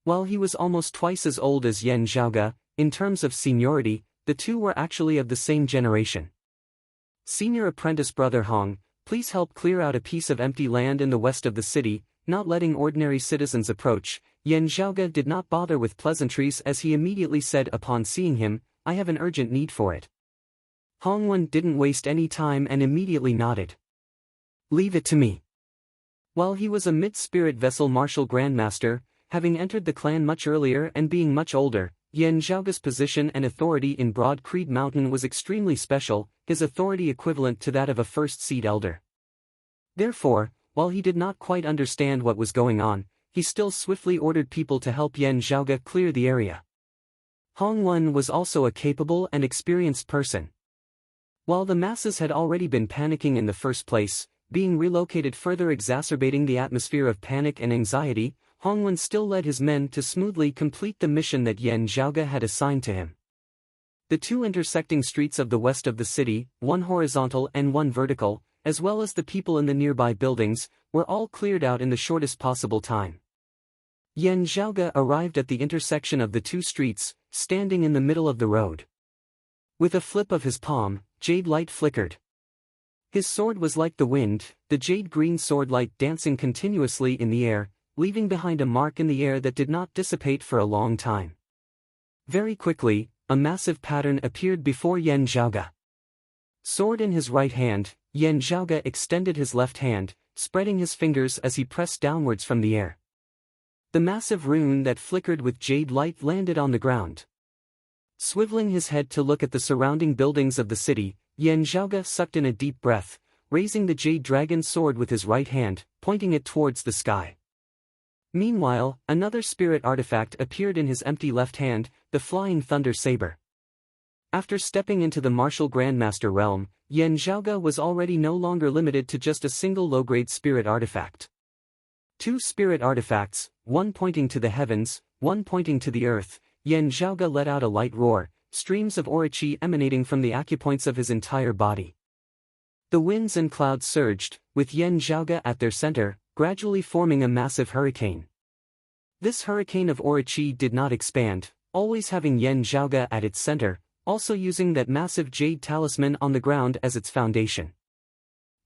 While he was almost twice as old as Yan Zhaoge, in terms of seniority, the two were actually of the same generation. Senior apprentice brother Hong, please help clear out a piece of empty land in the west of the city, not letting ordinary citizens approach. Yan Zhaoge did not bother with pleasantries as he immediately said upon seeing him, "I have an urgent need for it." Hongwen didn't waste any time and immediately nodded. "Leave it to me." While he was a mid-spirit vessel martial grandmaster, having entered the clan much earlier and being much older, Yan Zhaoge's position and authority in Broad Creed Mountain was extremely special, his authority equivalent to that of a first-seed elder. Therefore, while he did not quite understand what was going on, he still swiftly ordered people to help Yan Zhaoge clear the area. Hongwen was also a capable and experienced person. While the masses had already been panicking in the first place, being relocated further exacerbating the atmosphere of panic and anxiety, Hongwen still led his men to smoothly complete the mission that Yan Zhaoge had assigned to him. The two intersecting streets of the west of the city, one horizontal and one vertical, as well as the people in the nearby buildings, were all cleared out in the shortest possible time. Yan Zhaoge arrived at the intersection of the two streets, standing in the middle of the road. With a flip of his palm, jade light flickered. His sword was like the wind, the jade-green sword light dancing continuously in the air, leaving behind a mark in the air that did not dissipate for a long time. Very quickly, a massive pattern appeared before Yan Zhaoge. Sword in his right hand, Yan Zhaoge extended his left hand, spreading his fingers as he pressed downwards from the air. The massive rune that flickered with jade light landed on the ground. Swiveling his head to look at the surrounding buildings of the city, Yan Zhaoge sucked in a deep breath, raising the jade dragon sword with his right hand, pointing it towards the sky. Meanwhile, another spirit artifact appeared in his empty left hand, the flying thunder saber. After stepping into the martial grandmaster realm, Yan Zhaoge was already no longer limited to just a single low-grade spirit artifact. Two spirit artifacts, one pointing to the heavens, one pointing to the earth. Yan Zhaoge let out a light roar, streams of aura-chi emanating from the acupoints of his entire body. The winds and clouds surged, with Yan Zhaoge at their center, gradually forming a massive hurricane. This hurricane of aura-chi did not expand, always having Yan Zhaoge at its center, also using that massive jade talisman on the ground as its foundation.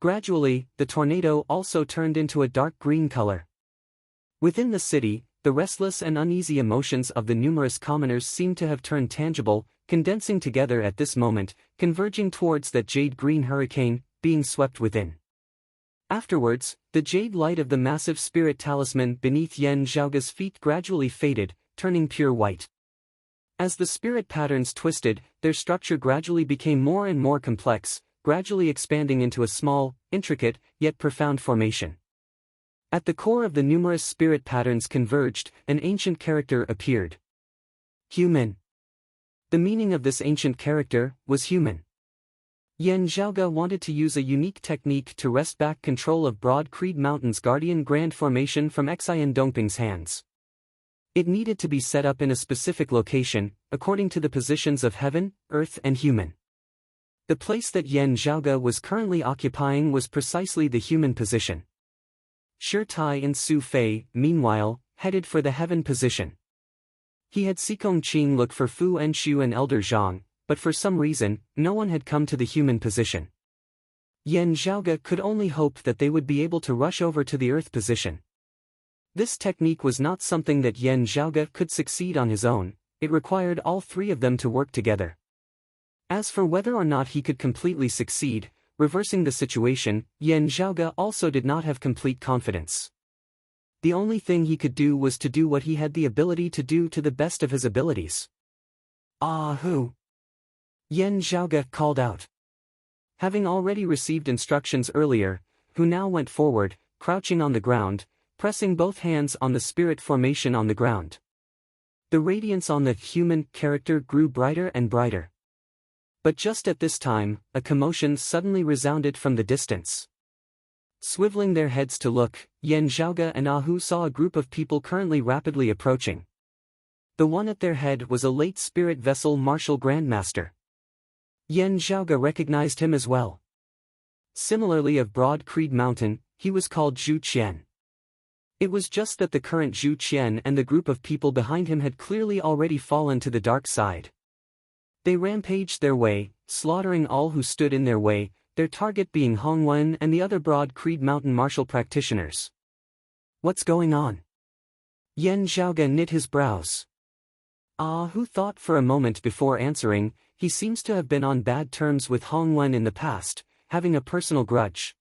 Gradually, the tornado also turned into a dark green color. Within the city, the restless and uneasy emotions of the numerous commoners seemed to have turned tangible, condensing together at this moment, converging towards that jade-green hurricane, being swept within. Afterwards, the jade light of the massive spirit talisman beneath Yan Zhaoge's feet gradually faded, turning pure white. As the spirit patterns twisted, their structure gradually became more and more complex, gradually expanding into a small, intricate, yet profound formation. At the core of the numerous spirit patterns converged, an ancient character appeared. Human. The meaning of this ancient character was human. Yan Zhaoge wanted to use a unique technique to wrest back control of Broad Creed Mountain's Guardian Grand Formation from Xian Dongping's hands. It needed to be set up in a specific location, according to the positions of heaven, earth and human. The place that Yan Zhaoge was currently occupying was precisely the human position. Shi Tai and Su Fei, meanwhile, headed for the heaven position. He had Xikong Qing look for Fu Enshu and Elder Zhang, but for some reason, no one had come to the human position. Yan Zhaoge could only hope that they would be able to rush over to the earth position. This technique was not something that Yan Zhaoge could succeed on his own, it required all three of them to work together. As for whether or not he could completely succeed, reversing the situation, Yan Zhaoge also did not have complete confidence. The only thing he could do was to do what he had the ability to do to the best of his abilities. "Ah who?" Yan Zhaoge called out. Having already received instructions earlier, Hu now went forward, crouching on the ground, pressing both hands on the spirit formation on the ground. The radiance on the human character grew brighter and brighter. But just at this time, a commotion suddenly resounded from the distance. Swiveling their heads to look, Yan Zhaoge and Ahu saw a group of people currently rapidly approaching. The one at their head was a late spirit vessel martial grandmaster. Yan Zhaoge recognized him as well. Similarly of Broad Creed Mountain, he was called Zhu Qian. It was just that the current Zhu Qian and the group of people behind him had clearly already fallen to the dark side. They rampaged their way, slaughtering all who stood in their way, their target being Hongwen and the other Broad Creed Mountain martial practitioners. What's going on? Yan Zhaoge knit his brows. Hu thought for a moment before answering. He seems to have been on bad terms with Hong Wen in the past, having a personal grudge.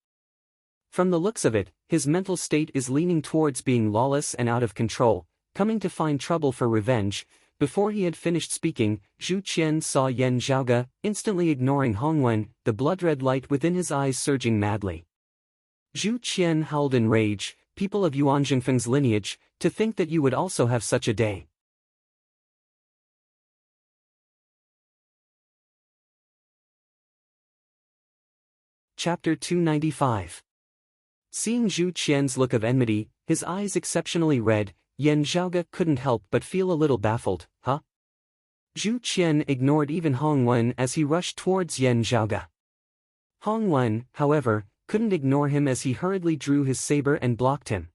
From the looks of it, his mental state is leaning towards being lawless and out of control, coming to find trouble for revenge. Before he had finished speaking, Zhu Qian saw Yan Zhaoge, instantly ignoring Hong Wen, the blood-red light within his eyes surging madly. Zhu Qian howled in rage, "People of Yuan Jingfeng's lineage, to think that you would also have such a day." Chapter 295. Seeing Zhu Qian's look of enmity, his eyes exceptionally red, Yan Zhaoge couldn't help but feel a little baffled. Huh? Zhu Qian ignored even Hong Wen as he rushed towards Yan Zhaoge. Hong Wen, however, couldn't ignore him as he hurriedly drew his saber and blocked him.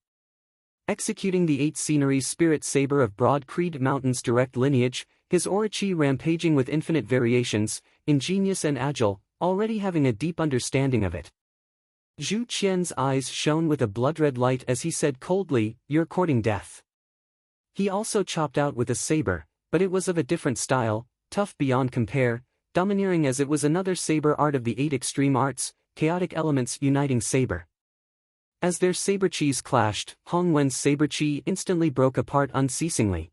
Executing the 8 sceneries spirit saber of Broad Creed Mountain's direct lineage, his Orochi rampaging with infinite variations, ingenious and agile, already having a deep understanding of it. Zhu Qian's eyes shone with a blood-red light as he said coldly, "You're courting death." He also chopped out with a saber, but it was of a different style, tough beyond compare, domineering as it was another saber art of the 8 extreme arts, chaotic elements uniting saber. As their saber chis clashed, Hong Wen's saber chi instantly broke apart unceasingly.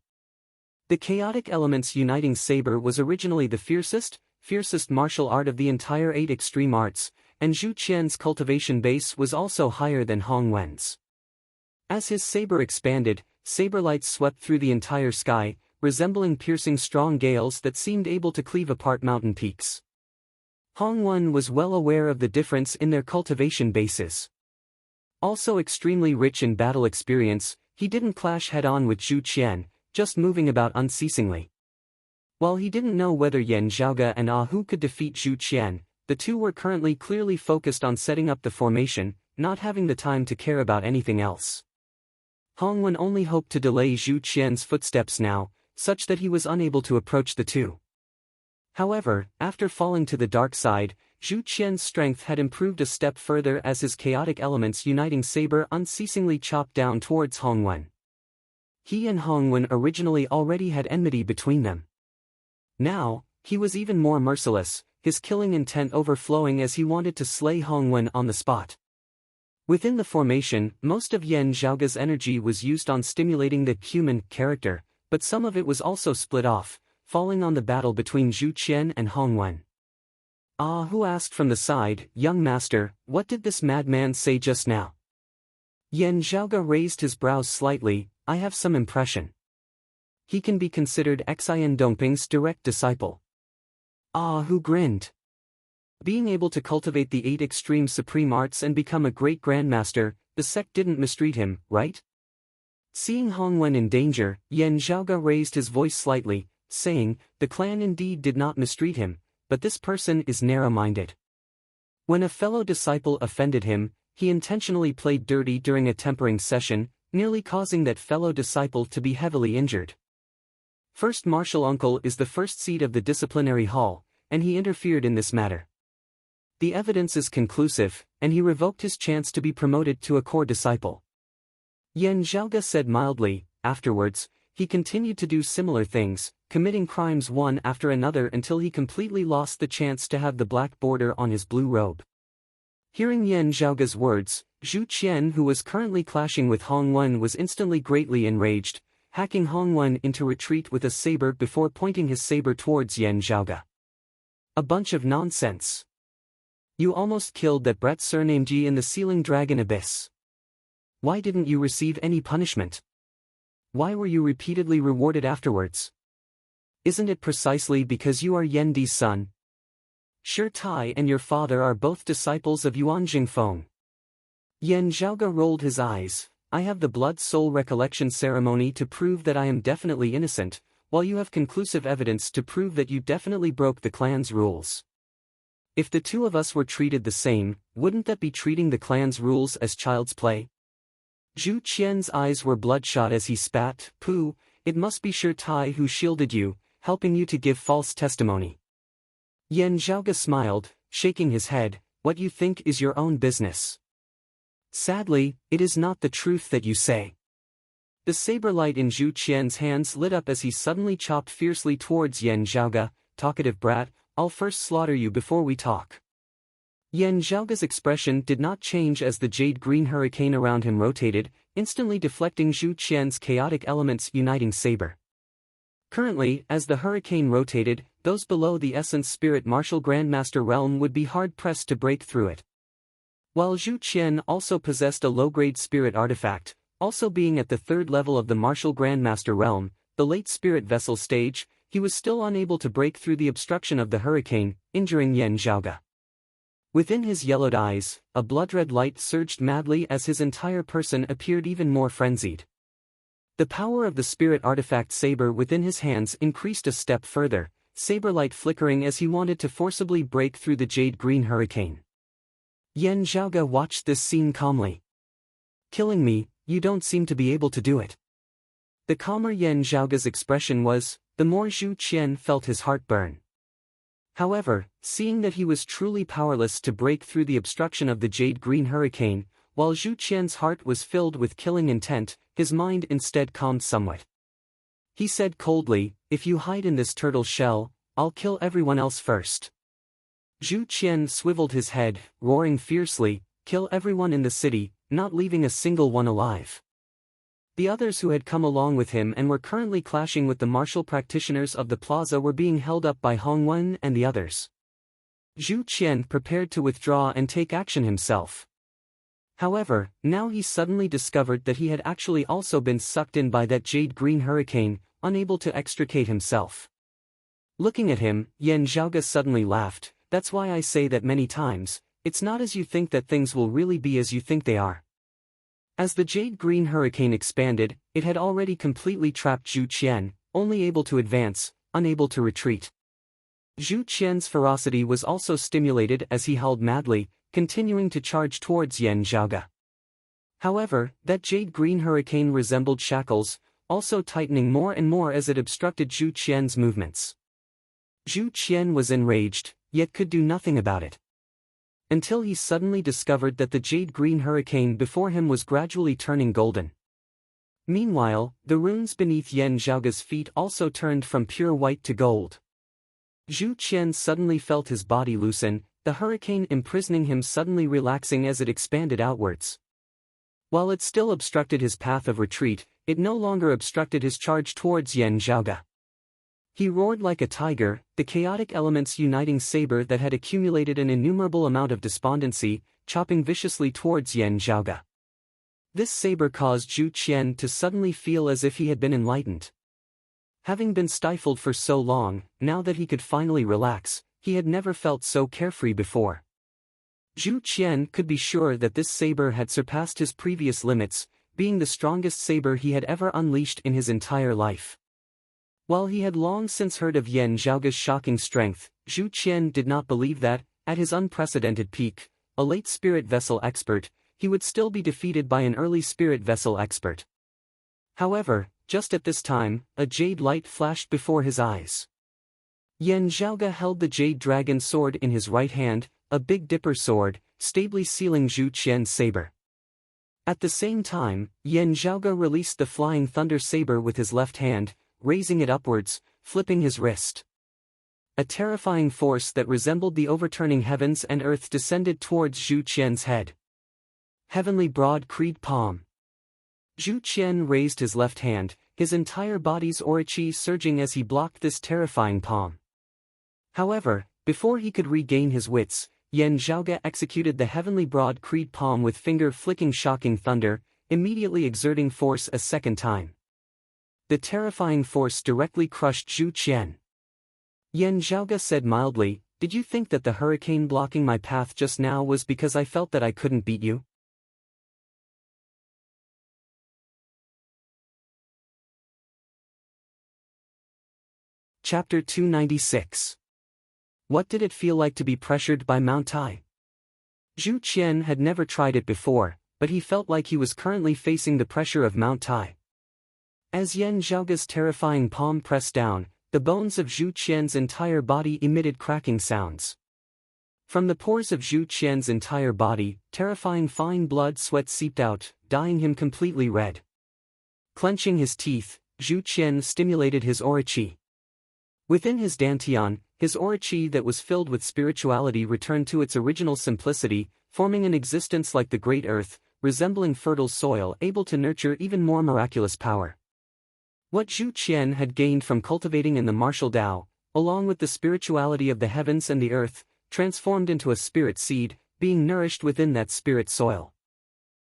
The chaotic elements uniting saber was originally the fiercest martial art of the entire 8 extreme arts, and Zhu Qian's cultivation base was also higher than Hong Wen's. As his saber expanded, saber lights swept through the entire sky, resembling piercing strong gales that seemed able to cleave apart mountain peaks. Hong Wen was well aware of the difference in their cultivation bases. Also extremely rich in battle experience, he didn't clash head-on with Zhu Qian, just moving about unceasingly. While he didn't know whether Yan Zhaoge and Hu could defeat Zhu Qian, the two were currently clearly focused on setting up the formation, not having the time to care about anything else. Hong Wen only hoped to delay Zhu Qian's footsteps now, such that he was unable to approach the two. However, after falling to the dark side, Zhu Qian's strength had improved a step further as his chaotic elements uniting saber unceasingly chopped down towards Hong Wen. He and Hong Wen originally already had enmity between them. Now, he was even more merciless, his killing intent overflowing as he wanted to slay Hong Wen on the spot. Within the formation, most of Yan Zhaoge's energy was used on stimulating the human character, but some of it was also split off, falling on the battle between Zhu Qian and Hong Wen. Hu asked from the side, "Young master, what did this madman say just now?" Yan Zhaoge raised his brows slightly. "I have some impression. He can be considered Xian Dongping's direct disciple." Hu grinned. Being able to cultivate the 8 extreme supreme arts and become a great grandmaster, the sect didn't mistreat him, right? Seeing Hong Wen in danger, Yan Zhaoge raised his voice slightly, saying, "The clan indeed did not mistreat him, but this person is narrow-minded. When a fellow disciple offended him, he intentionally played dirty during a tempering session, nearly causing that fellow disciple to be heavily injured. First Martial Uncle is the first seat of the disciplinary hall, and he interfered in this matter. The evidence is conclusive, and he revoked his chance to be promoted to a core disciple." Yan Zhaoge said mildly. Afterwards, he continued to do similar things, committing crimes one after another until he completely lost the chance to have the black border on his blue robe. Hearing Yan Zhaoge's words, Zhu Qian, who was currently clashing with Hong Wen, was instantly greatly enraged, hacking Hong Wen into retreat with a saber before pointing his saber towards Yan Zhaoge. "A bunch of nonsense. You almost killed that brat surnamed Yi in the Sealing Dragon Abyss. Why didn't you receive any punishment? Why were you repeatedly rewarded afterwards? Isn't it precisely because you are Yan Di's son? Shi Tai and your father are both disciples of Yuan Jingfeng." Yan Zhaoge rolled his eyes. "I have the blood-soul recollection ceremony to prove that I am definitely innocent, while you have conclusive evidence to prove that you definitely broke the clan's rules. If the two of us were treated the same, wouldn't that be treating the clan's rules as child's play?" Zhu Qian's eyes were bloodshot as he spat. "Pooh, it must be Shi Tai who shielded you, helping you to give false testimony." Yan Zhaoge smiled, shaking his head. "What you think is your own business. Sadly, it is not the truth that you say. The saber light in Zhu Qian's hands lit up as he suddenly chopped fiercely towards Yan Zhaoga. Talkative brat, I'll first slaughter you before we talk. Yan Zhaoga's expression did not change as the jade green hurricane around him rotated, instantly deflecting Zhu Qian's chaotic elements uniting saber. Currently, as the hurricane rotated, those below the Essence Spirit Martial Grandmaster realm would be hard-pressed to break through it. While Zhu Qian also possessed a low-grade spirit artifact, also being at the third level of the Martial Grandmaster realm, the late spirit vessel stage, he was still unable to break through the obstruction of the hurricane, injuring Yan Zhaoga. Within his yellowed eyes, a blood-red light surged madly as his entire person appeared even more frenzied. The power of the spirit artifact saber within his hands increased a step further, saber light flickering as he wanted to forcibly break through the jade green hurricane. Yan Zhaoga watched this scene calmly. Killing me, you don't seem to be able to do it. The calmer Yan Zhaoga's expression was, the more Zhu Qian felt his heart burn. However, seeing that he was truly powerless to break through the obstruction of the jade green hurricane, while Zhu Qian's heart was filled with killing intent, his mind instead calmed somewhat. He said coldly, if you hide in this turtle shell, I'll kill everyone else first. Zhu Qian swiveled his head, roaring fiercely, kill everyone in the city, not leaving a single one alive. The others who had come along with him and were currently clashing with the martial practitioners of the plaza were being held up by Hong Wen and the others. Zhu Qian prepared to withdraw and take action himself. However, now he suddenly discovered that he had actually also been sucked in by that jade green hurricane, unable to extricate himself. Looking at him, Yan Zhaoga suddenly laughed, that's why I say that many times, it's not as you think that things will really be as you think they are. As the jade green hurricane expanded, it had already completely trapped Zhu Qian, only able to advance, unable to retreat. Zhu Qian's ferocity was also stimulated as he howled madly, continuing to charge towards Yan Zhaoga. However, that jade green hurricane resembled shackles, also tightening more and more as it obstructed Zhu Qian's movements. Zhu Qian was enraged, yet could do nothing about it. Until he suddenly discovered that the jade green hurricane before him was gradually turning golden. Meanwhile, the runes beneath Yan Zhaoga's feet also turned from pure white to gold. Zhu Qian suddenly felt his body loosen, the hurricane imprisoning him suddenly relaxing as it expanded outwards. While it still obstructed his path of retreat, it no longer obstructed his charge towards Yan Zhaoga. He roared like a tiger, the chaotic elements uniting saber that had accumulated an innumerable amount of despondency, chopping viciously towards Yan Zhaoga. This saber caused Zhu Qian to suddenly feel as if he had been enlightened. Having been stifled for so long, now that he could finally relax, he had never felt so carefree before. Zhu Qian could be sure that this saber had surpassed his previous limits, being the strongest saber he had ever unleashed in his entire life. While he had long since heard of Yan Zhaoga's shocking strength, Zhu Qian did not believe that, at his unprecedented peak, a late spirit vessel expert, he would still be defeated by an early spirit vessel expert. However, just at this time, a jade light flashed before his eyes. Yan Zhaoga held the jade dragon sword in his right hand, a Big Dipper sword, stably sealing Zhu Qian's saber. At the same time, Yan Zhaoga released the flying thunder saber with his left hand, raising it upwards, flipping his wrist. A terrifying force that resembled the overturning heavens and earth descended towards Zhu Qian's head. Heavenly Broad Creed Palm. Zhu Qian raised his left hand, his entire body's aura-chi surging as he blocked this terrifying palm. However, before he could regain his wits, Yan Zhaoga executed the Heavenly Broad Creed Palm with finger-flicking shocking thunder, immediately exerting force a second time. The terrifying force directly crushed Zhu Qian. Yan Zhaoga said mildly, "Did you think that the hurricane blocking my path just now was because I felt that I couldn't beat you?" Chapter 296. What did it feel like to be pressured by Mount Tai? Zhu Qian had never tried it before, but he felt like he was currently facing the pressure of Mount Tai. As Yan Zhaoga's terrifying palm pressed down, the bones of Zhu Qian's entire body emitted cracking sounds. From the pores of Zhu Qian's entire body, terrifying fine blood sweat seeped out, dyeing him completely red. Clenching his teeth, Zhu Qian stimulated his aura qi. Within his dantian, his aura qi that was filled with spirituality returned to its original simplicity, forming an existence like the great earth, resembling fertile soil able to nurture even more miraculous power. What Zhu Qian had gained from cultivating in the martial Tao, along with the spirituality of the heavens and the earth, transformed into a spirit seed, being nourished within that spirit soil.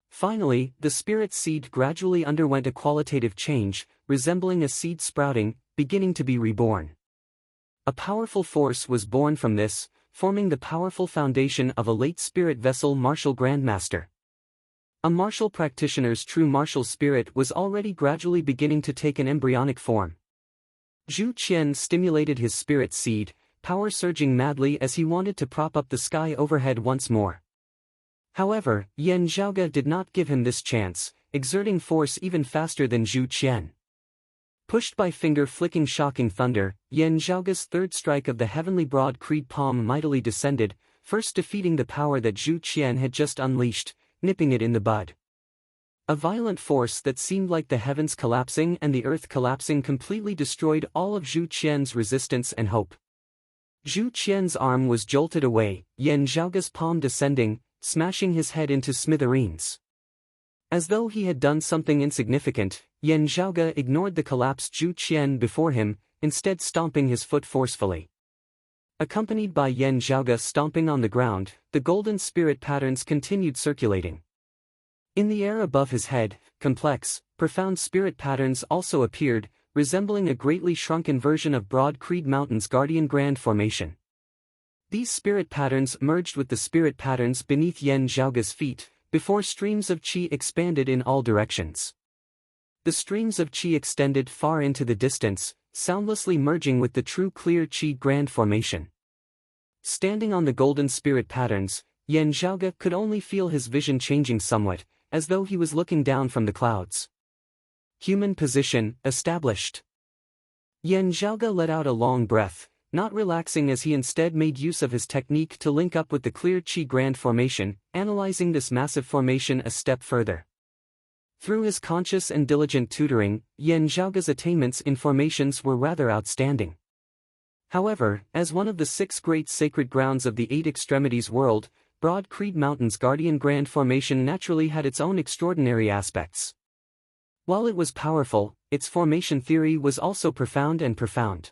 Finally, the spirit seed gradually underwent a qualitative change, resembling a seed sprouting, beginning to be reborn. A powerful force was born from this, forming the powerful foundation of a late spirit vessel martial grandmaster. A martial practitioner's true martial spirit was already gradually beginning to take an embryonic form. Zhu Qian stimulated his spirit seed, power surging madly as he wanted to prop up the sky overhead once more. However, Yan Zhaoge did not give him this chance, exerting force even faster than Zhu Qian. Pushed by finger-flicking shocking thunder, Yan Zhaoge's third strike of the heavenly broad creed palm mightily descended, first defeating the power that Zhu Qian had just unleashed, nipping it in the bud. A violent force that seemed like the heavens collapsing and the earth collapsing completely destroyed all of Zhu Qian's resistance and hope. Zhu Qian's arm was jolted away, Yan Zhaoge's palm descending, smashing his head into smithereens. As though he had done something insignificant, Yan Zhaoge ignored the collapsed Zhu Qian before him, instead stomping his foot forcefully. Accompanied by Yan Zhaoge stomping on the ground, the golden spirit patterns continued circulating. In the air above his head, complex, profound spirit patterns also appeared, resembling a greatly shrunken version of Broad Creed Mountain's Guardian Grand Formation. These spirit patterns merged with the spirit patterns beneath Yan Zhaoge's feet, before streams of qi expanded in all directions. The streams of qi extended far into the distance, soundlessly merging with the true clear qi Grand Formation. Standing on the golden spirit patterns, Yan Zhaoge could only feel his vision changing somewhat, as though he was looking down from the clouds. Human position established. Yan Zhaoge let out a long breath, not relaxing as he instead made use of his technique to link up with the clear qi Grand Formation, analyzing this massive formation a step further. Through his conscious and diligent tutoring, Yan Zhaoge's attainments in formations were rather outstanding. However, as one of the 6 great sacred grounds of the 8 extremities world, Broad Creed Mountain's Guardian Grand Formation naturally had its own extraordinary aspects. While it was powerful, its formation theory was also profound and profound.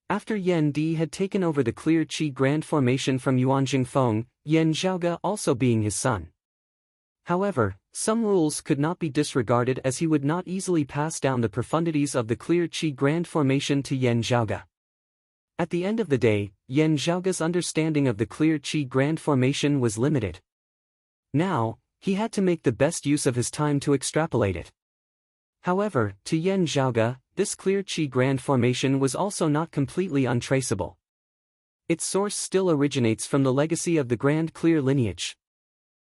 After Yan Di had taken over the clear qi Grand Formation from Yuan Jingfeng, Yan Zhaoge also being his son. However, some rules could not be disregarded as he would not easily pass down the profundities of the clear qi Grand Formation to Yan Zhaoge. At the end of the day, Yan Zhaoge's understanding of the clear qi Grand Formation was limited. Now, he had to make the best use of his time to extrapolate it. However, to Yan Zhaoge, this clear qi Grand Formation was also not completely untraceable. Its source still originates from the legacy of the Grand Clear lineage.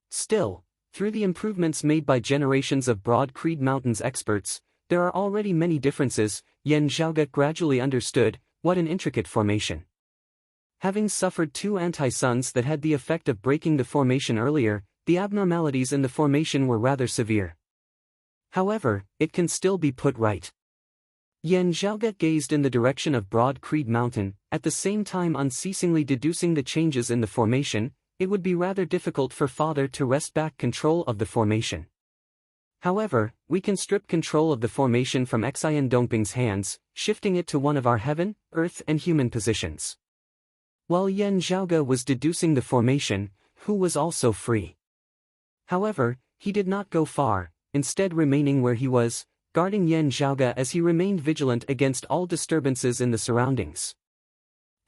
Still, through the improvements made by generations of Broad Creed Mountain's experts, there are already many differences. Yan Zhaoge gradually understood what an intricate formation. Having suffered 2 anti-suns that had the effect of breaking the formation earlier, the abnormalities in the formation were rather severe. However, it can still be put right. Yan Zhaoge gazed in the direction of Broad Creed Mountain, at the same time unceasingly deducing the changes in the formation. It would be rather difficult for Father to wrest back control of the formation. However, we can strip control of the formation from Xian Dongping's hands, shifting it to one of our heaven, earth and human positions. While Yan Zhaoge was deducing the formation, Hu was also free. However, he did not go far, instead remaining where he was, guarding Yan Zhaoge as he remained vigilant against all disturbances in the surroundings.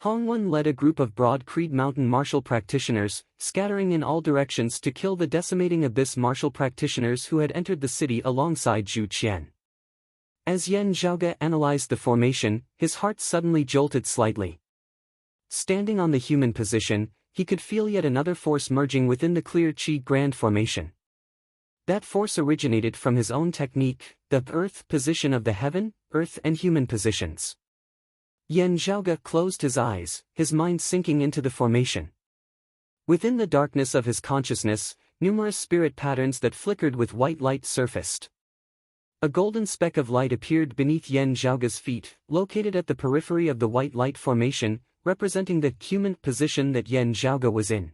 Hongwen led a group of Broad Creed Mountain martial practitioners, scattering in all directions to kill the decimating abyss martial practitioners who had entered the city alongside Zhu Qian. As Yan Zhaoge analyzed the formation, his heart suddenly jolted slightly. Standing on the human position, he could feel yet another force merging within the clear qi Grand Formation. That force originated from his own technique, the earth position of the heaven, earth and human positions. Yan Zhaoge closed his eyes, his mind sinking into the formation. Within the darkness of his consciousness, numerous spirit patterns that flickered with white light surfaced. A golden speck of light appeared beneath Yan Zhaoge's feet, located at the periphery of the white light formation, representing the human position that Yan Zhaoge was in.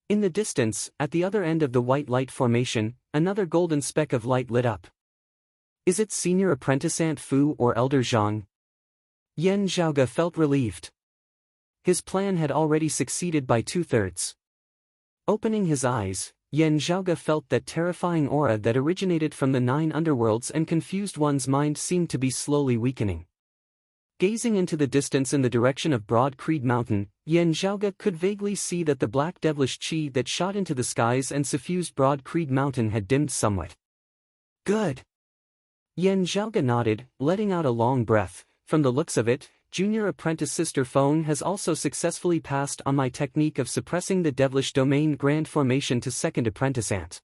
In the distance, at the other end of the white light formation, another golden speck of light lit up. Is it Senior Apprentice Aunt Fu or Elder Zhang? Yan Zhaoge felt relieved. His plan had already succeeded by 2/3. Opening his eyes, Yan Zhaoge felt that terrifying aura that originated from the 9 underworlds and confused one's mind seemed to be slowly weakening. Gazing into the distance in the direction of Broad Creed Mountain, Yan Zhaoge could vaguely see that the black devilish qi that shot into the skies and suffused Broad Creed Mountain had dimmed somewhat. Good. Yan Zhaoge nodded, letting out a long breath. From the looks of it, Junior Apprentice Sister Phone has also successfully passed on my technique of suppressing the devilish domain grand formation to Second Apprentice Aunt.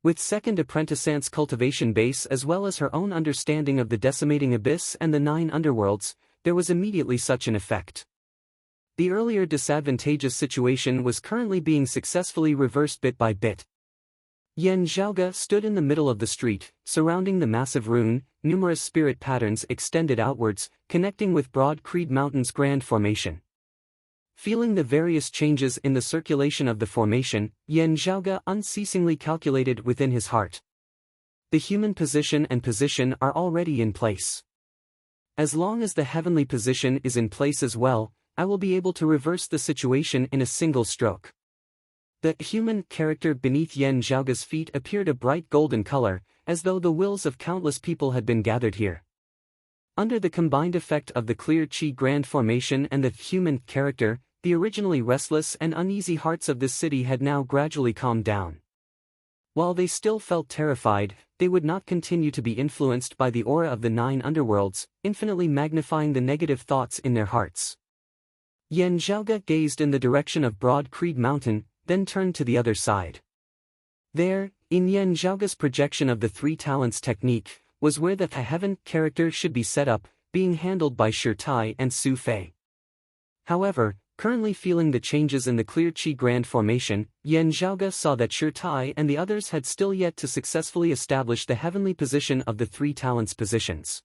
With Second Apprentice Aunt's cultivation base as well as her own understanding of the decimating abyss and the 9 underworlds, there was immediately such an effect. The earlier disadvantageous situation was currently being successfully reversed bit by bit. Yan Zhaoge stood in the middle of the street, surrounding the massive rune. Numerous spirit patterns extended outwards, connecting with Broad Creed Mountain's grand formation. Feeling the various changes in the circulation of the formation, Yan Zhaoge unceasingly calculated within his heart. The human position and position are already in place. As long as the heavenly position is in place as well, I will be able to reverse the situation in a single stroke. The human character beneath Yan Zhaoge's feet appeared a bright golden color, as though the wills of countless people had been gathered here. Under the combined effect of the clear qi grand formation and the human character, the originally restless and uneasy hearts of this city had now gradually calmed down. While they still felt terrified, they would not continue to be influenced by the aura of the 9 underworlds, infinitely magnifying the negative thoughts in their hearts. Yan Zhaoge gazed in the direction of Broad Creed Mountain, then turned to the other side. There, in Yan Zhaoge's projection of the 3 talents technique, was where the heaven character should be set up, being handled by Shi Tai and Su Fei. However, currently feeling the changes in the clear qi grand formation, Yan Zhaoge saw that Shi Tai and the others had still yet to successfully establish the heavenly position of the 3 talents positions.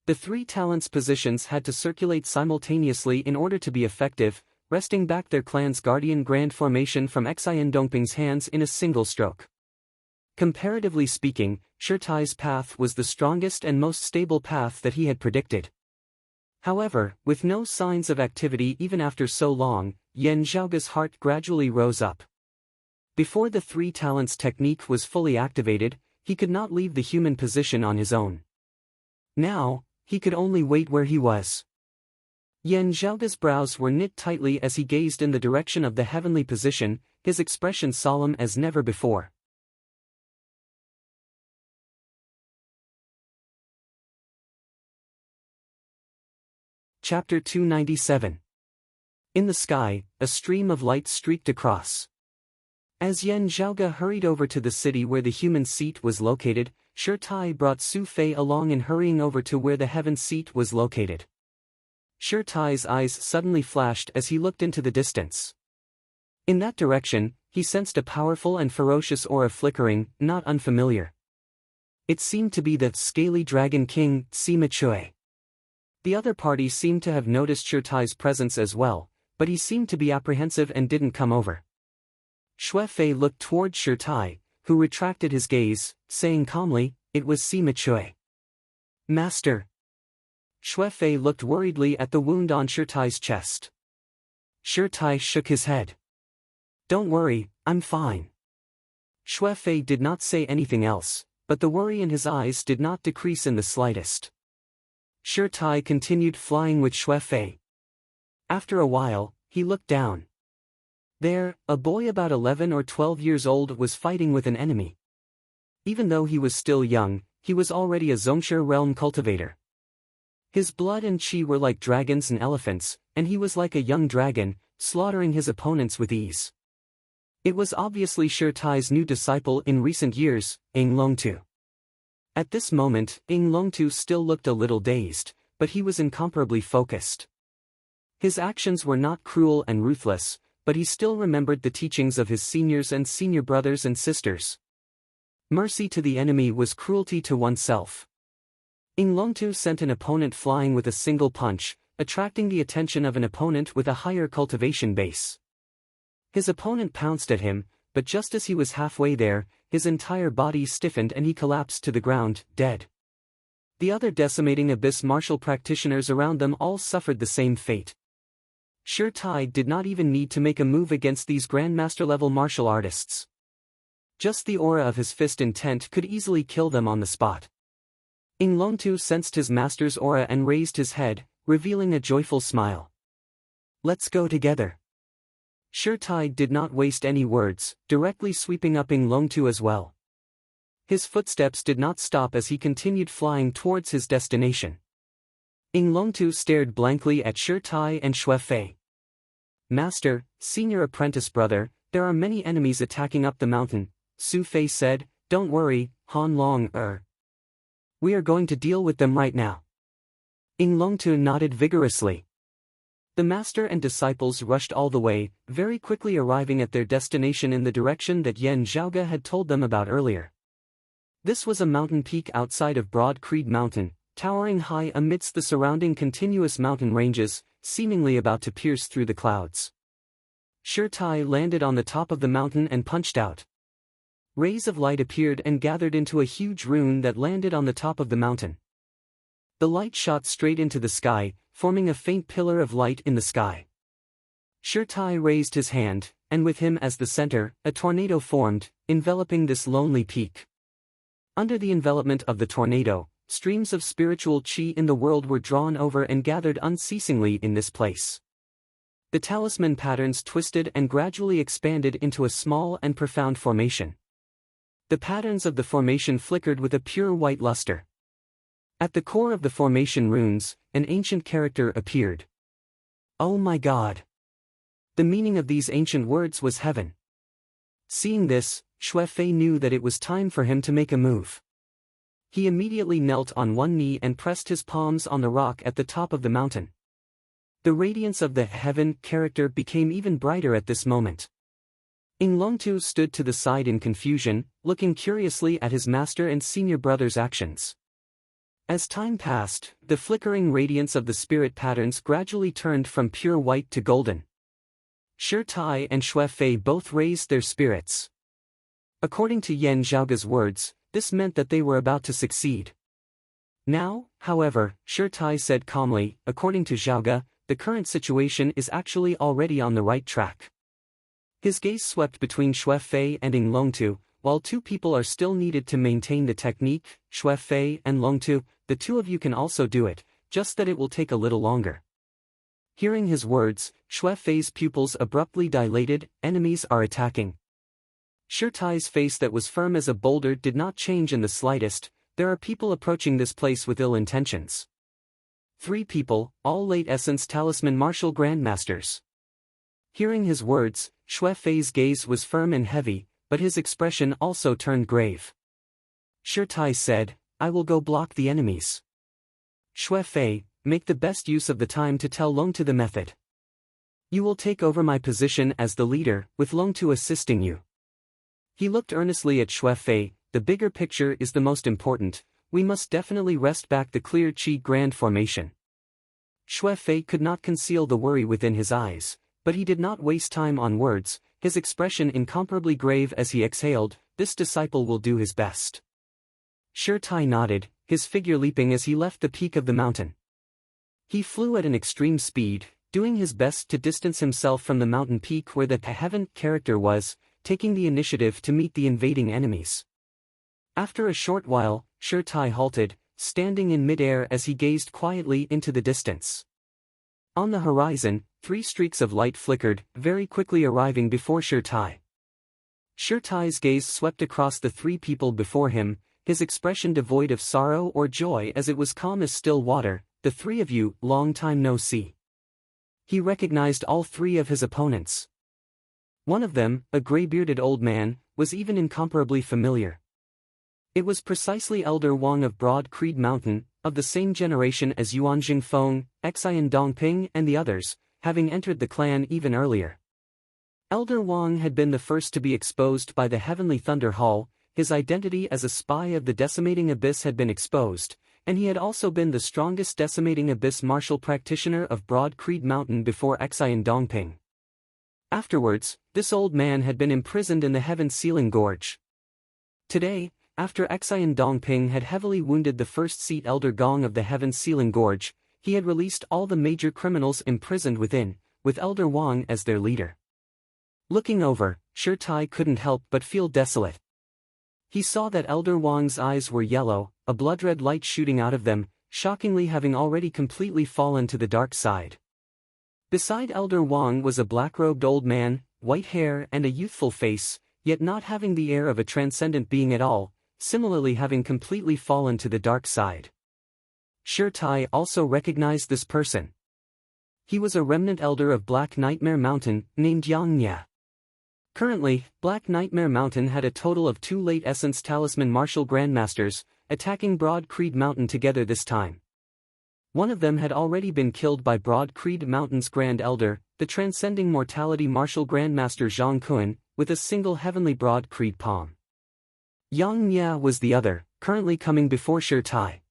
The 3 talents positions had to circulate simultaneously in order to be effective, wresting back their clan's guardian grand formation from Xian Dongping's hands in a single stroke. Comparatively speaking, Shi Tai's path was the strongest and most stable path that he had predicted. However, with no signs of activity even after so long, Yan Zhaoge's heart gradually rose up. Before the 3 talents technique was fully activated, he could not leave the human position on his own. Now, he could only wait where he was. Yan Zhaoge's brows were knit tightly as he gazed in the direction of the heavenly position, his expression solemn as never before. Chapter 297. In the sky, a stream of light streaked across. As Yan Zhaoge hurried over to the city where the human seat was located, Shi Tai brought Su Fei along in hurrying over to where the heaven seat was located. Shi Tai's eyes suddenly flashed as he looked into the distance. In that direction, he sensed a powerful and ferocious aura flickering, not unfamiliar. It seemed to be the scaly dragon king, Sima Chui. The other party seemed to have noticed Shi Tai's presence as well, but he seemed to be apprehensive and didn't come over. Xue Fei looked toward Shi Tai, who retracted his gaze, saying calmly, "It was Sima Chui." "Master." Xue Fei looked worriedly at the wound on Shi Tai's chest. Shi Tai shook his head. "Don't worry, I'm fine." Xue Fei did not say anything else, but the worry in his eyes did not decrease in the slightest. Shi Tai continued flying with Xue Fei. After a while, he looked down. There, a boy about 11 or 12 years old was fighting with an enemy. Even though he was still young, he was already a Zongshi realm cultivator. His blood and qi were like dragons and elephants, and he was like a young dragon, slaughtering his opponents with ease. It was obviously Shi Tai's new disciple in recent years, Ng Longtu. At this moment, Ng Longtu still looked a little dazed, but he was incomparably focused. His actions were not cruel and ruthless, but he still remembered the teachings of his seniors and senior brothers and sisters. Mercy to the enemy was cruelty to oneself. Ing Longtu sent an opponent flying with a single punch, attracting the attention of an opponent with a higher cultivation base. His opponent pounced at him, but just as he was halfway there, his entire body stiffened and he collapsed to the ground, dead. The other decimating abyss martial practitioners around them all suffered the same fate. Sure Tai did not even need to make a move against these grandmaster-level martial artists. Just the aura of his fist intent could easily kill them on the spot. Ing Longtu sensed his master's aura and raised his head, revealing a joyful smile. "Let's go together." Sure Tai did not waste any words, directly sweeping up Ing Longtu as well. His footsteps did not stop as he continued flying towards his destination. Ing Longtu stared blankly at Sure Tai and Xue Fei. "Master, senior apprentice brother, there are many enemies attacking up the mountain," Su Fei said. "Don't worry, Han Long, we are going to deal with them right now." Ing Longtu nodded vigorously. The master and disciples rushed all the way, very quickly arriving at their destination in the direction that Yan Zhaoge had told them about earlier. This was a mountain peak outside of Broad Creed Mountain, towering high amidst the surrounding continuous mountain ranges, seemingly about to pierce through the clouds. Sure Tai landed on the top of the mountain and punched out. Rays of light appeared and gathered into a huge rune that landed on the top of the mountain. The light shot straight into the sky, forming a faint pillar of light in the sky. Sure Tai raised his hand, and with him as the center, a tornado formed, enveloping this lonely peak. Under the envelopment of the tornado, streams of spiritual chi in the world were drawn over and gathered unceasingly in this place. The talisman patterns twisted and gradually expanded into a small and profound formation. The patterns of the formation flickered with a pure white luster. At the core of the formation runes, an ancient character appeared. "Oh my God!" The meaning of these ancient words was heaven. Seeing this, Xue Fei knew that it was time for him to make a move. He immediately knelt on one knee and pressed his palms on the rock at the top of the mountain. The radiance of the heaven character became even brighter at this moment. Ing Longtu stood to the side in confusion, looking curiously at his master and senior brother's actions. As time passed, the flickering radiance of the spirit patterns gradually turned from pure white to golden. Sure Tai and Xue Fei both raised their spirits. According to Yan Zhaoge's words, this meant that they were about to succeed. Now, however, Sure Tai said calmly, according to Zhaoge, the current situation is actually already on the right track. His gaze swept between Xue Fei and Ing Longtu. While two people are still needed to maintain the technique, Xue Fei and Longtu, the two of you can also do it, just that it will take a little longer. Hearing his words, Xue Fei's pupils abruptly dilated. Enemies are attacking. Sure Tai's face that was firm as a boulder did not change in the slightest. There are people approaching this place with ill intentions. 3 people, all late essence talisman martial grandmasters. Hearing his words, Xue Fei's gaze was firm and heavy, but his expression also turned grave. Sure Tai said, "I will go block the enemies. Xue Fei, make the best use of the time to tell Longtu the method. You will take over my position as the leader, with Longtu assisting you." He looked earnestly at Xue Fei. "The bigger picture is the most important. We must definitely wrest back the clear Qi Grand Formation." Xue Fei could not conceal the worry within his eyes, but he did not waste time on words, his expression incomparably grave as he exhaled, "This disciple will do his best." Sure Tai nodded, his figure leaping as he left the peak of the mountain. He flew at an extreme speed, doing his best to distance himself from the mountain peak where the heaven character was, taking the initiative to meet the invading enemies. After a short while, Sure Tai halted, standing in midair as he gazed quietly into the distance. On the horizon, 3 streaks of light flickered, very quickly arriving before Sure Tai. Sure Tai's gaze swept across the 3 people before him, his expression devoid of sorrow or joy as it was calm as still water. "The 3 of you, long time no see." He recognized all 3 of his opponents. One of them, a gray-bearded old man, was even incomparably familiar. It was precisely Elder Wang of Broad Creed Mountain, of the same generation as Yuan Jingfeng, Xian Dongping and the others, having entered the clan even earlier. Elder Wang had been the first to be exposed by the Heavenly Thunder Hall, his identity as a spy of the Decimating Abyss had been exposed, and he had also been the strongest Decimating Abyss martial practitioner of Broad Creed Mountain before Xian Dongping. Afterwards, this old man had been imprisoned in the Heaven Sealing Gorge. Today, after Xian Dongping had heavily wounded the first seat Elder Gong of the Heaven Sealing Gorge, he had released all the major criminals imprisoned within, with Elder Wang as their leader. Looking over, Shi Tai couldn't help but feel desolate. He saw that Elder Wang's eyes were yellow, a blood-red light shooting out of them, shockingly having already completely fallen to the dark side. Beside Elder Wang was a black-robed old man, white hair and a youthful face, yet not having the air of a transcendent being at all, similarly having completely fallen to the dark side. Shi Tai also recognized this person. He was a remnant elder of Black Nightmare Mountain, named Yang Nya. Currently, Black Nightmare Mountain had a total of 2 Late Essence Talisman Martial Grandmasters, attacking Broad Creed Mountain together this time. One of them had already been killed by Broad Creed Mountain's Grand Elder, the Transcending Mortality Martial Grandmaster Zhang Kun, with a single Heavenly Broad Creed palm. Yang Nya was the other, currently coming before Shi Tai.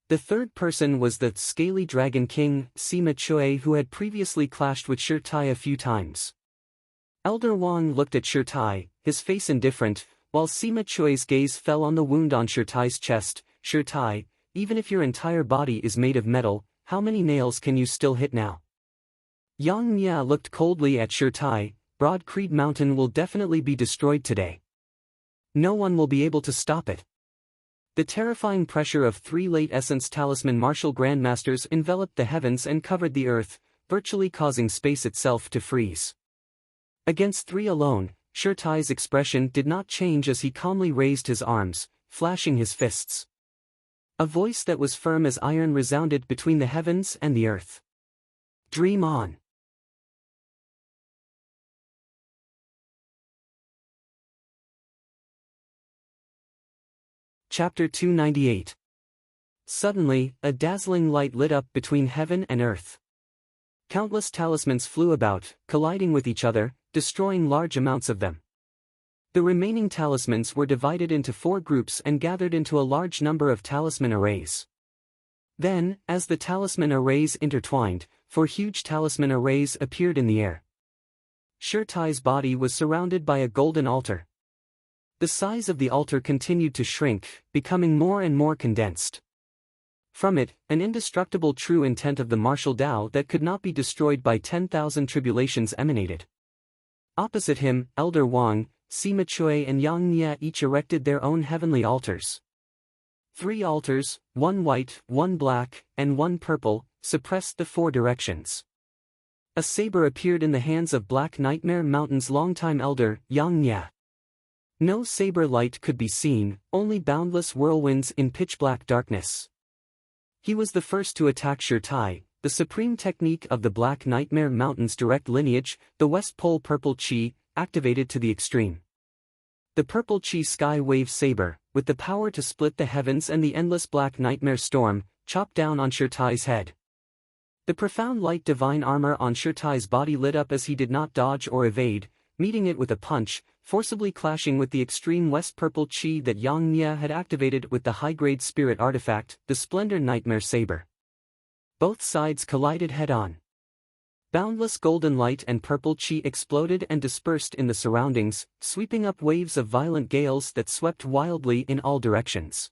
The third person was the Scaly Dragon King, Sima Chui, who had previously clashed with Shi Tai a few times. Elder Wang looked at Shi Tai, his face indifferent, while Sima Chui's gaze fell on the wound on Shi Tai's chest. Shi Tai, even if your entire body is made of metal, how many nails can you still hit now? Yang Nya looked coldly at Shi Tai. Broad Creed Mountain will definitely be destroyed today. No one will be able to stop it. The terrifying pressure of 3 Late Essence Talisman Martial Grandmasters enveloped the heavens and covered the earth, virtually causing space itself to freeze. Against 3 alone, Shi Tai's expression did not change as he calmly raised his arms, flashing his fists. A voice that was firm as iron resounded between the heavens and the earth. Dream on. Chapter 298. Suddenly, a dazzling light lit up between heaven and earth. Countless talismans flew about, colliding with each other, destroying large amounts of them. The remaining talismans were divided into 4 groups and gathered into a large number of talisman arrays. Then, as the talisman arrays intertwined, 4 huge talisman arrays appeared in the air. Shi Tai's body was surrounded by a golden altar. The size of the altar continued to shrink, becoming more and more condensed. From it, an indestructible true intent of the martial Tao that could not be destroyed by 10,000 tribulations emanated. Opposite him, Elder Wang, Sima Chui and Yang Nya each erected their own heavenly altars. 3 altars, 1 white, 1 black, and 1 purple, suppressed the 4 directions. A saber appeared in the hands of Black Nightmare Mountain's longtime elder, Yang Nya. No saber light could be seen, only boundless whirlwinds in pitch-black darkness. He was the first to attack Shi Tai, the supreme technique of the Black Nightmare Mountain's direct lineage, the West Pole Purple Chi, activated to the extreme. The Purple Chi Sky Wave Saber, with the power to split the heavens and the endless Black Nightmare Storm, chopped down on Shi Tai's head. The profound light divine armor on Shi Tai's body lit up as he did not dodge or evade, meeting it with a punch, forcibly clashing with the extreme West Purple Chi that Yang Nya had activated with the high-grade spirit artifact, the Splendor Nightmare Saber. Both sides collided head-on. Boundless golden light and purple chi exploded and dispersed in the surroundings, sweeping up waves of violent gales that swept wildly in all directions.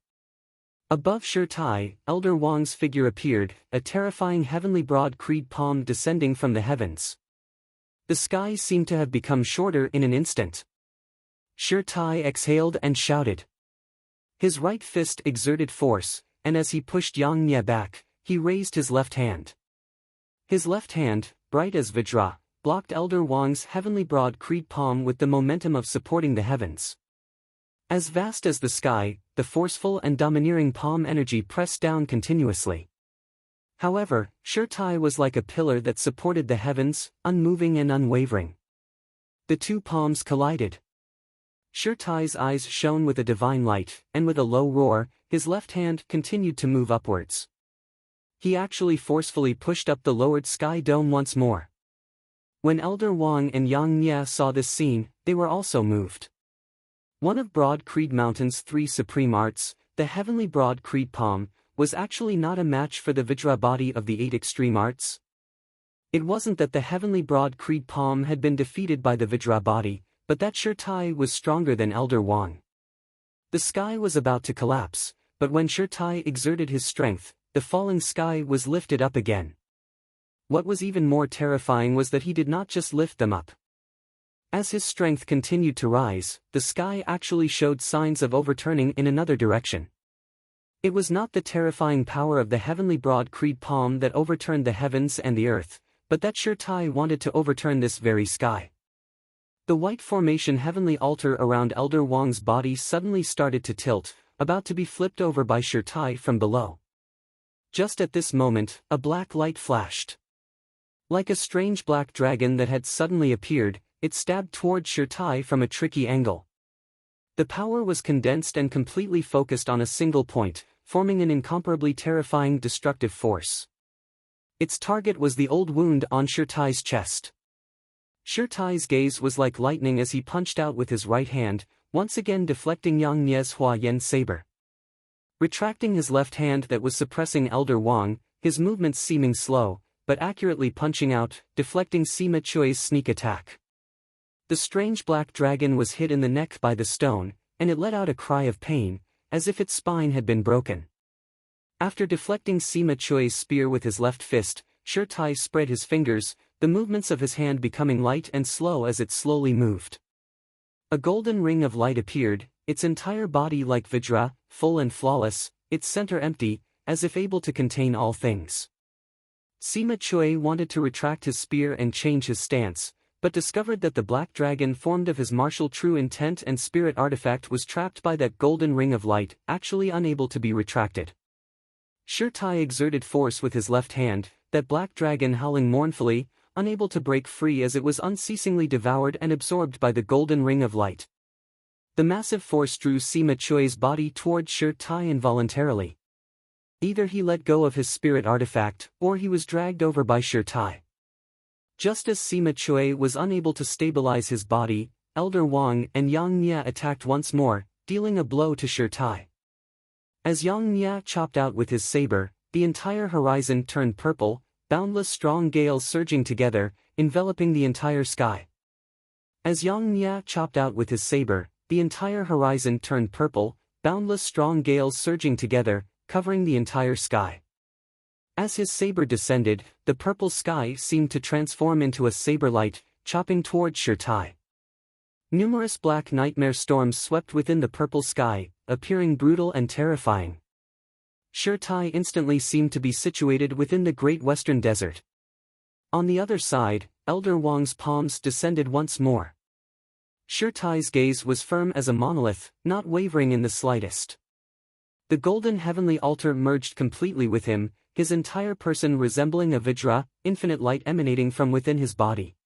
Above Shi Tai, Elder Wang's figure appeared, a terrifying heavenly broad creed palm descending from the heavens. The sky seemed to have become shorter in an instant. Shi Tai exhaled and shouted. His right fist exerted force, and as he pushed Yang Nya back, he raised his left hand. His left hand, bright as Vajra, blocked Elder Wang's heavenly broad creed palm with the momentum of supporting the heavens. As vast as the sky, the forceful and domineering palm energy pressed down continuously. However, Shi Tai was like a pillar that supported the heavens, unmoving and unwavering. The 2 palms collided. Shi Tai's eyes shone with a divine light, and with a low roar, his left hand continued to move upwards. He actually forcefully pushed up the lowered sky dome once more. When Elder Wang and Yang Nye saw this scene, they were also moved. One of Broad Creed Mountain's 3 supreme arts, the heavenly Broad Creed palm, was actually not a match for the Vajra body of the 8 extreme arts. It wasn't that the heavenly Broad Creed palm had been defeated by the Vajra body, but that Shirtai was stronger than Elder Wang. The sky was about to collapse, but when Shirtai exerted his strength, the falling sky was lifted up again. What was even more terrifying was that he did not just lift them up. As his strength continued to rise, the sky actually showed signs of overturning in another direction. It was not the terrifying power of the heavenly Broad Creed palm that overturned the heavens and the earth, but that Shirtai wanted to overturn this very sky. The white formation heavenly altar around Elder Wang's body suddenly started to tilt, about to be flipped over by Shirtai from below. Just at this moment, a black light flashed. Like a strange black dragon that had suddenly appeared, it stabbed toward Shirtai from a tricky angle. The power was condensed and completely focused on a single point, forming an incomparably terrifying destructive force. Its target was the old wound on Shirtai's chest. Shirtai's gaze was like lightning as he punched out with his right hand, once again deflecting Yang Nye's Hua Yen saber. Retracting his left hand that was suppressing Elder Wang, his movements seeming slow, but accurately punching out, deflecting Sima Chui's sneak attack. The strange black dragon was hit in the neck by the stone, and it let out a cry of pain, as if its spine had been broken. After deflecting Sima Chui's spear with his left fist, Shirtai spread his fingers, the movements of his hand becoming light and slow as it slowly moved. A golden ring of light appeared, its entire body like Vajra, full and flawless, its center empty, as if able to contain all things. Sima Chui wanted to retract his spear and change his stance, but discovered that the black dragon formed of his martial true intent and spirit artifact was trapped by that golden ring of light, actually unable to be retracted. Shirtai exerted force with his left hand, that black dragon howling mournfully, unable to break free as it was unceasingly devoured and absorbed by the golden ring of light. The massive force drew Sima Chui's body toward Shirtai involuntarily. Either he let go of his spirit artifact, or he was dragged over by Shirtai. Just as Sima Chui was unable to stabilize his body, Elder Wang and Yang Nye attacked once more, dealing a blow to Shirtai. As Yang Nye chopped out with his saber, the entire horizon turned purple, boundless strong gales surging together, enveloping the entire sky. As Yang Nye chopped out with his saber, the entire horizon turned purple, boundless strong gales surging together, covering the entire sky. As his saber descended, the purple sky seemed to transform into a saber light, chopping toward Shirtai. Numerous black nightmare storms swept within the purple sky, appearing brutal and terrifying. Shirtai instantly seemed to be situated within the Great Western Desert. On the other side, Elder Wang's palms descended once more. Shirtai's gaze was firm as a monolith, not wavering in the slightest. The golden heavenly altar merged completely with him, his entire person resembling a Vajra, infinite light emanating from within his body.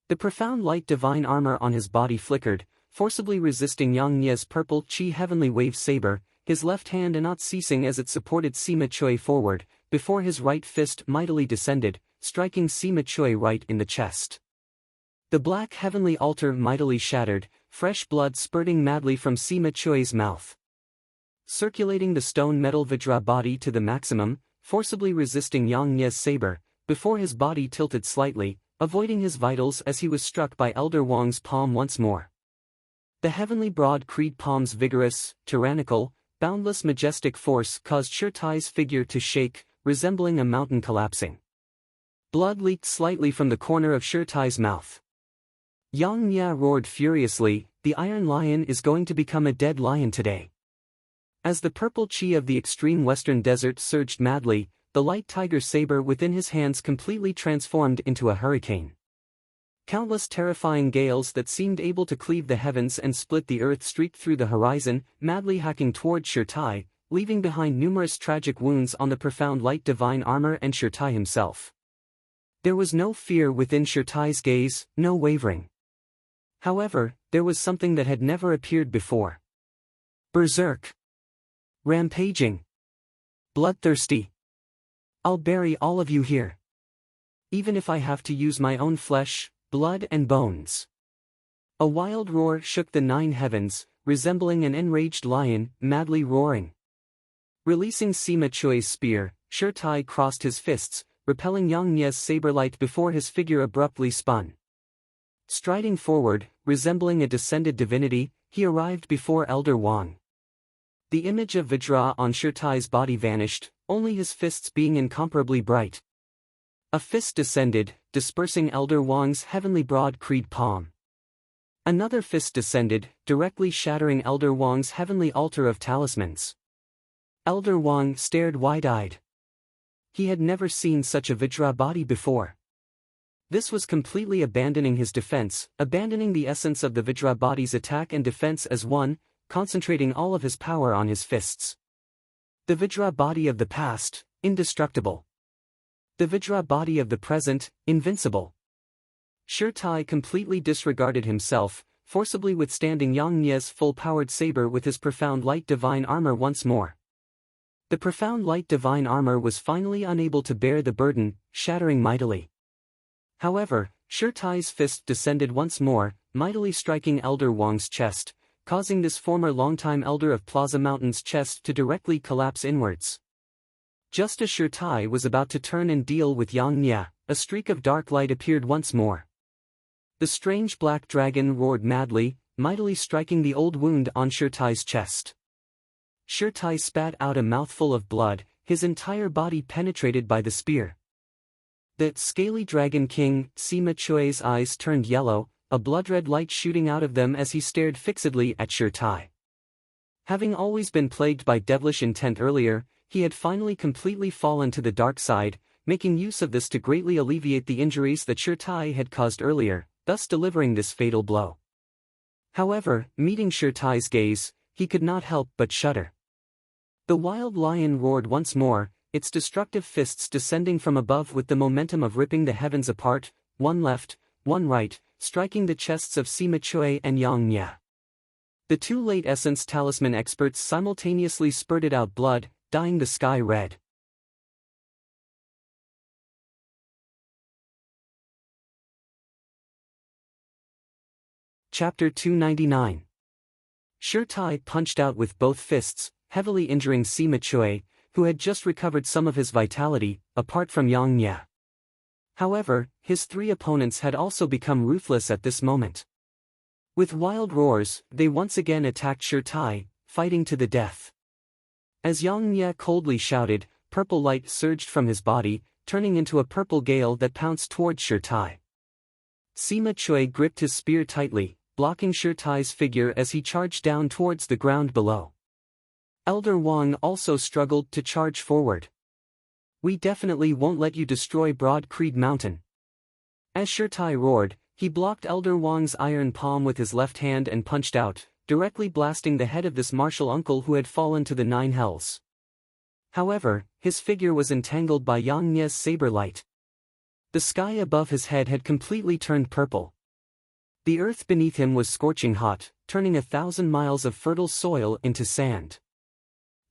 The profound light divine armor on his body flickered, forcibly resisting Yang Nye's purple chi heavenly wave saber, his left hand not ceasing as it supported Sima Chui forward, before his right fist mightily descended, striking Sima Chui right in the chest. The black heavenly altar mightily shattered, fresh blood spurting madly from Sima Chui's mouth. Circulating the stone metal Vajra body to the maximum, forcibly resisting Yang Nye's saber, before his body tilted slightly, avoiding his vitals as he was struck by Elder Wang's palm once more. The heavenly Broad Creed palm's vigorous, tyrannical, boundless majestic force caused Shirtai's figure to shake, resembling a mountain collapsing. Blood leaked slightly from the corner of Shirtai's mouth. Yang Nye roared furiously, "The Iron Lion is going to become a dead lion today." As the purple chi of the extreme western desert surged madly, the light tiger saber within his hands completely transformed into a hurricane. Countless terrifying gales that seemed able to cleave the heavens and split the earth streaked through the horizon, madly hacking toward Shirtai, leaving behind numerous tragic wounds on the profound light divine armor and Shirtai himself. There was no fear within Shirtai's gaze, no wavering. However, there was something that had never appeared before. Berserk. Rampaging. Bloodthirsty. "I'll bury all of you here." even if I have to use my own flesh, blood and bones." A wild roar shook the 9 heavens, resembling an enraged lion, madly roaring. Releasing Sima Chui's spear, Shirtai crossed his fists, repelling Yang Nie's saber light before his figure abruptly spun. Striding forward, resembling a descended divinity, he arrived before Elder Wang. The image of Vajra on Shirtai's body vanished, only his fists being incomparably bright. A fist descended, dispersing Elder Wang's heavenly broad creed palm. Another fist descended, directly shattering Elder Wang's heavenly altar of talismans. Elder Wang stared wide-eyed. He had never seen such a Vajra body before. This was completely abandoning his defense, abandoning the essence of the Vajra body's attack and defense as one, concentrating all of his power on his fists. The Vajra body of the past, indestructible. The Vajra body of the present, invincible. Shirtai completely disregarded himself, forcibly withstanding Yang Nie's full-powered saber with his profound light divine armor once more. The profound light divine armor was finally unable to bear the burden, shattering mightily. However, Shirtai's fist descended once more, mightily striking Elder Wang's chest, causing this former longtime elder of Plaza Mountain's chest to directly collapse inwards. Just as Shirtai was about to turn and deal with Yang Nie, a streak of dark light appeared once more. The strange black dragon roared madly, mightily striking the old wound on Shirtai's chest. Shirtai spat out a mouthful of blood, his entire body penetrated by the spear. The scaly dragon king, Sima Chui's eyes turned yellow, a blood-red light shooting out of them as he stared fixedly at Shirtai. Having always been plagued by devilish intent earlier, he had finally completely fallen to the dark side, making use of this to greatly alleviate the injuries that Shirtai had caused earlier, thus delivering this fatal blow. However, meeting Shirtai's gaze, he could not help but shudder. The wild lion roared once more, its destructive fists descending from above with the momentum of ripping the heavens apart, one left, one right, striking the chests of Sima Chui and Yang Nie. The 2 late essence talisman experts simultaneously spurted out blood, dyeing the sky red. Chapter 299. Shirtai punched out with both fists, heavily injuring Sima Chui, who had just recovered some of his vitality, apart from Yang Nie. However, his 3 opponents had also become ruthless at this moment. With wild roars, they once again attacked Shirtai, fighting to the death. As Yang Nie coldly shouted, purple light surged from his body, turning into a purple gale that pounced towards Shirtai. Sima Chui gripped his spear tightly, blocking Shirtai's figure as he charged down towards the ground below. Elder Wang also struggled to charge forward. "We definitely won't let you destroy Broad Creed Mountain." As Shirtai roared, he blocked Elder Wang's iron palm with his left hand and punched out, directly blasting the head of this martial uncle who had fallen to the 9 hells. However, his figure was entangled by Yang Nie's saber light. The sky above his head had completely turned purple. The earth beneath him was scorching hot, turning 1,000 miles of fertile soil into sand.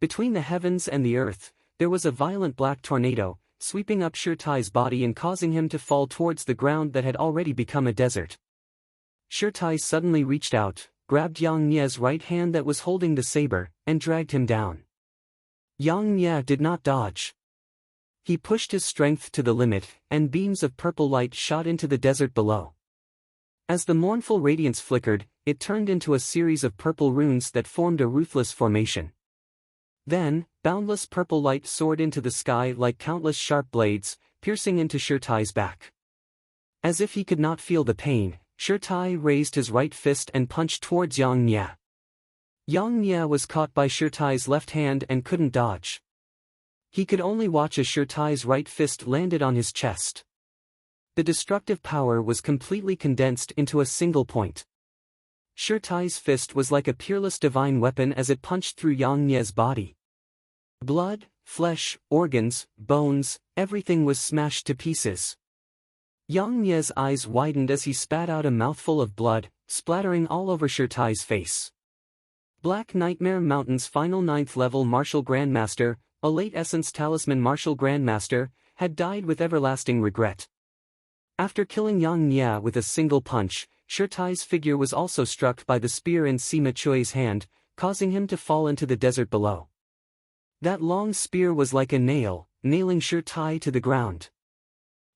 Between the heavens and the earth, there was a violent black tornado, sweeping up Shirtai's body and causing him to fall towards the ground that had already become a desert. Shirtai suddenly reached out, grabbed Yang Nie's right hand that was holding the saber, and dragged him down. Yang Nie did not dodge. He pushed his strength to the limit, and beams of purple light shot into the desert below. As the mournful radiance flickered, it turned into a series of purple runes that formed a ruthless formation. Then, boundless purple light soared into the sky like countless sharp blades, piercing into Shirtai's back. As if he could not feel the pain, Shirtai raised his right fist and punched towards Yang Nie. Yang Nie was caught by Shirtai's left hand and couldn't dodge. He could only watch as Shirtai's right fist landed on his chest. The destructive power was completely condensed into a single point. Shirtai's fist was like a peerless divine weapon as it punched through Yang Nie's body. Blood, flesh, organs, bones, everything was smashed to pieces. Yang Nie's eyes widened as he spat out a mouthful of blood, splattering all over Shirtai's face. Black Nightmare Mountain's final 9th level Martial Grandmaster, a late Essence Talisman Martial Grandmaster, had died with everlasting regret. After killing Yang Nia with a single punch, Shirtai's figure was also struck by the spear in Sima Chui's hand, causing him to fall into the desert below. That long spear was like a nail, nailing Shirtai to the ground.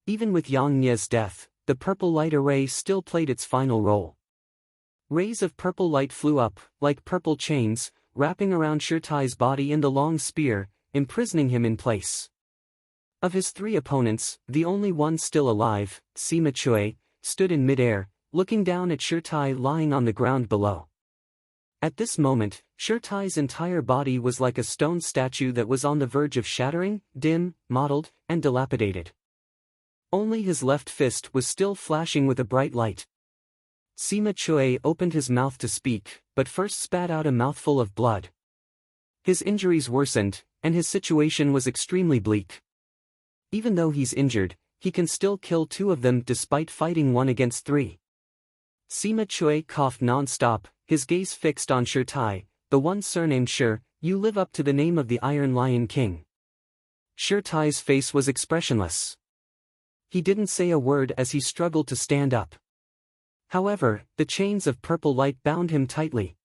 Even with Yang Nia's death, the purple light array still played its final role. Rays of purple light flew up, like purple chains, wrapping around Shirtai's body and the long spear, imprisoning him in place. Of his three opponents, the only one still alive, Sima Chui, stood in midair, looking down at Shirtai lying on the ground below. At this moment, Shirtai's entire body was like a stone statue that was on the verge of shattering, dim, mottled, and dilapidated. Only his left fist was still flashing with a bright light. Sima Chui opened his mouth to speak, but first spat out a mouthful of blood. His injuries worsened, and his situation was extremely bleak. Even though he's injured, he can still kill two of them despite fighting 1 against 3. Sima Chui coughed non-stop, his gaze fixed on Shirtai, the one surnamed Shir. You live up to the name of the Iron Lion King. Shirtai's face was expressionless. He didn't say a word as he struggled to stand up. However, the chains of purple light bound him tightly.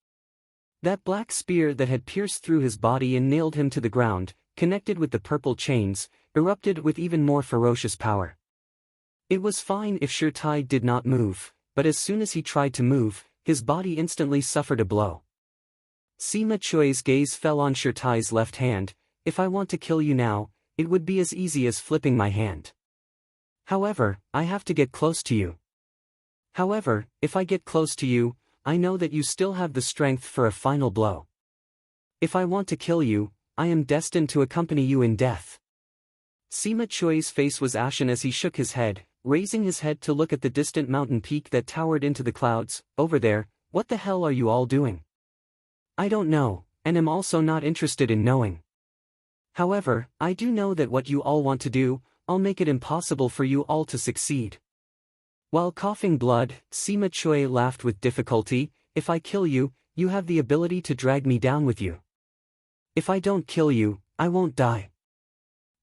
That black spear that had pierced through his body and nailed him to the ground, connected with the purple chains, erupted with even more ferocious power. It was fine if Shirtai did not move, but as soon as he tried to move, his body instantly suffered a blow. Sima Chui's gaze fell on Shirtai's left hand. If I want to kill you now, it would be as easy as flipping my hand. However, I have to get close to you. However, if I get close to you, I know that you still have the strength for a final blow. If I want to kill you, I am destined to accompany you in death. Sima Chui's face was ashen as he shook his head, raising his head to look at the distant mountain peak that towered into the clouds. Over there, what the hell are you all doing? I don't know, and am also not interested in knowing. However, I do know that what you all want to do, I'll make it impossible for you all to succeed. While coughing blood, Sima Chui laughed with difficulty. If I kill you, you have the ability to drag me down with you. If I don't kill you, I won't die.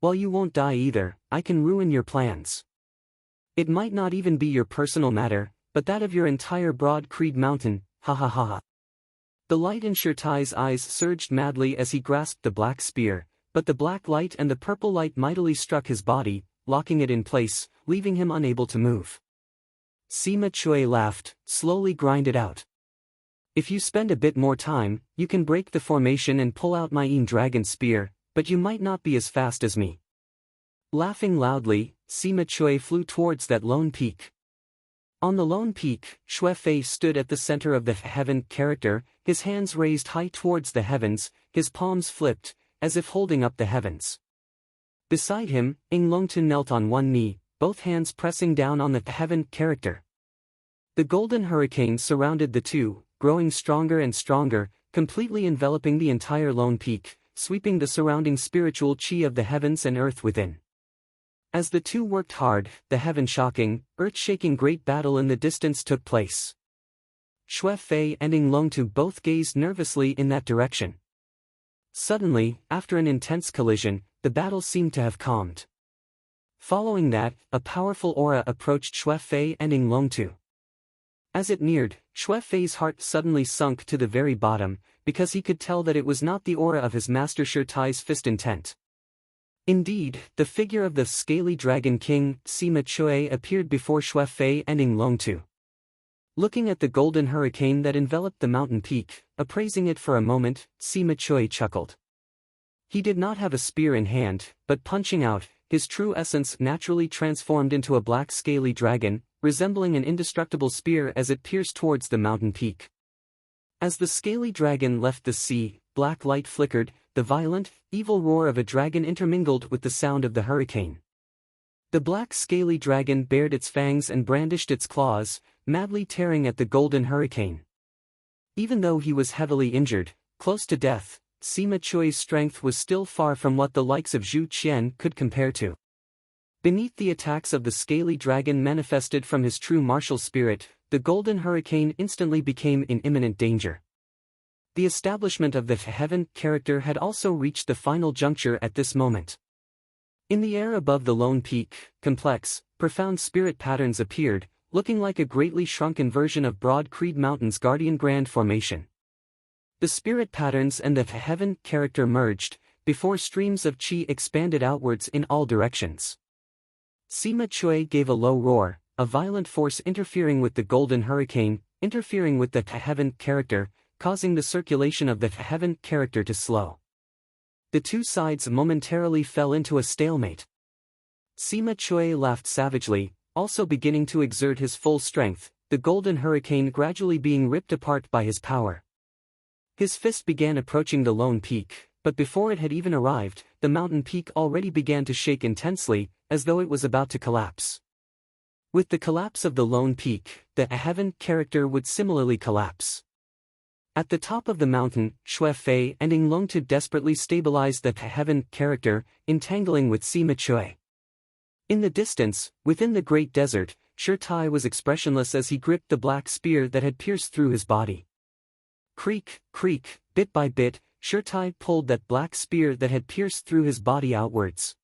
While you won't die either, I can ruin your plans. It might not even be your personal matter, but that of your entire Broad Creed Mountain, ha ha ha ha. The light in Shirtai's eyes surged madly as he grasped the black spear, but the black light and the purple light mightily struck his body, locking it in place, leaving him unable to move. Sima Chui laughed, slowly grinded out. If you spend a bit more time, you can break the formation and pull out my dragon spear, but you might not be as fast as me. Laughing loudly, Sima Chui flew towards that lone peak. On the lone peak, Xue Fei stood at the center of the heaven character, his hands raised high towards the heavens, his palms flipped, as if holding up the heavens. Beside him, Ing Longtun knelt on one knee, both hands pressing down on the heaven character. The golden hurricane surrounded the two, growing stronger and stronger, completely enveloping the entire lone peak, sweeping the surrounding spiritual chi of the heavens and earth within. As the two worked hard, the heaven-shocking, earth-shaking great battle in the distance took place. Xue Fei and Ing Longtu both gazed nervously in that direction. Suddenly, after an intense collision, the battle seemed to have calmed. Following that, a powerful aura approached Xue Fei and Ing Longtu. As it neared, Xue Fei's heart suddenly sunk to the very bottom, because he could tell that it was not the aura of his master Shirtai's fist intent. Indeed, the figure of the scaly dragon king, Sima Chui, appeared before Xue Fei and Ing Longtu. Looking at the golden hurricane that enveloped the mountain peak, appraising it for a moment, Sima Chui chuckled. He did not have a spear in hand, but punching out, his true essence naturally transformed into a black scaly dragon, resembling an indestructible spear as it pierced towards the mountain peak. As the scaly dragon left the sea, black light flickered, the violent, evil roar of a dragon intermingled with the sound of the hurricane. The black scaly dragon bared its fangs and brandished its claws, madly tearing at the golden hurricane. Even though he was heavily injured, close to death, Sima Chui's strength was still far from what the likes of Zhu Qian could compare to. Beneath the attacks of the scaly dragon manifested from his true martial spirit, the golden hurricane instantly became in imminent danger. The establishment of the heaven character had also reached the final juncture at this moment. In the air above the lone peak, complex, profound spirit patterns appeared, looking like a greatly shrunken version of Broad Creed Mountain's Guardian Grand Formation. The spirit patterns and the heaven character merged, before streams of chi expanded outwards in all directions. Sima Chui gave a low roar, a violent force interfering with the golden hurricane, interfering with the heaven character, causing the circulation of the heaven character to slow. The two sides momentarily fell into a stalemate. Sima Chui laughed savagely, also beginning to exert his full strength, the golden hurricane gradually being ripped apart by his power. His fist began approaching the lone peak, but before it had even arrived, the mountain peak already began to shake intensely, as though it was about to collapse. With the collapse of the lone peak, the heaven character would similarly collapse. At the top of the mountain, Xue Fei and Ing Long Tu desperately stabilized the heaven character, entangling with Sima Chui. In the distance, within the great desert, Shi Tai was expressionless as he gripped the black spear that had pierced through his body. Creak, creak, bit by bit, Shi Tai pulled that black spear that had pierced through his body outwards.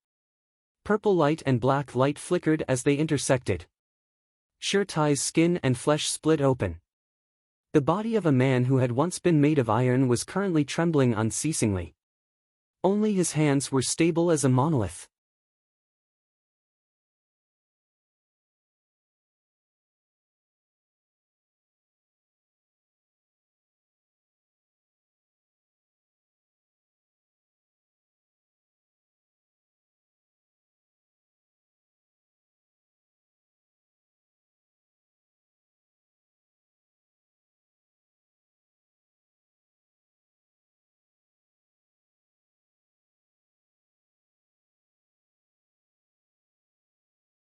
Purple light and black light flickered as they intersected. Shi Tai's skin and flesh split open. The body of a man who had once been made of iron was currently trembling unceasingly. Only his hands were stable as a monolith.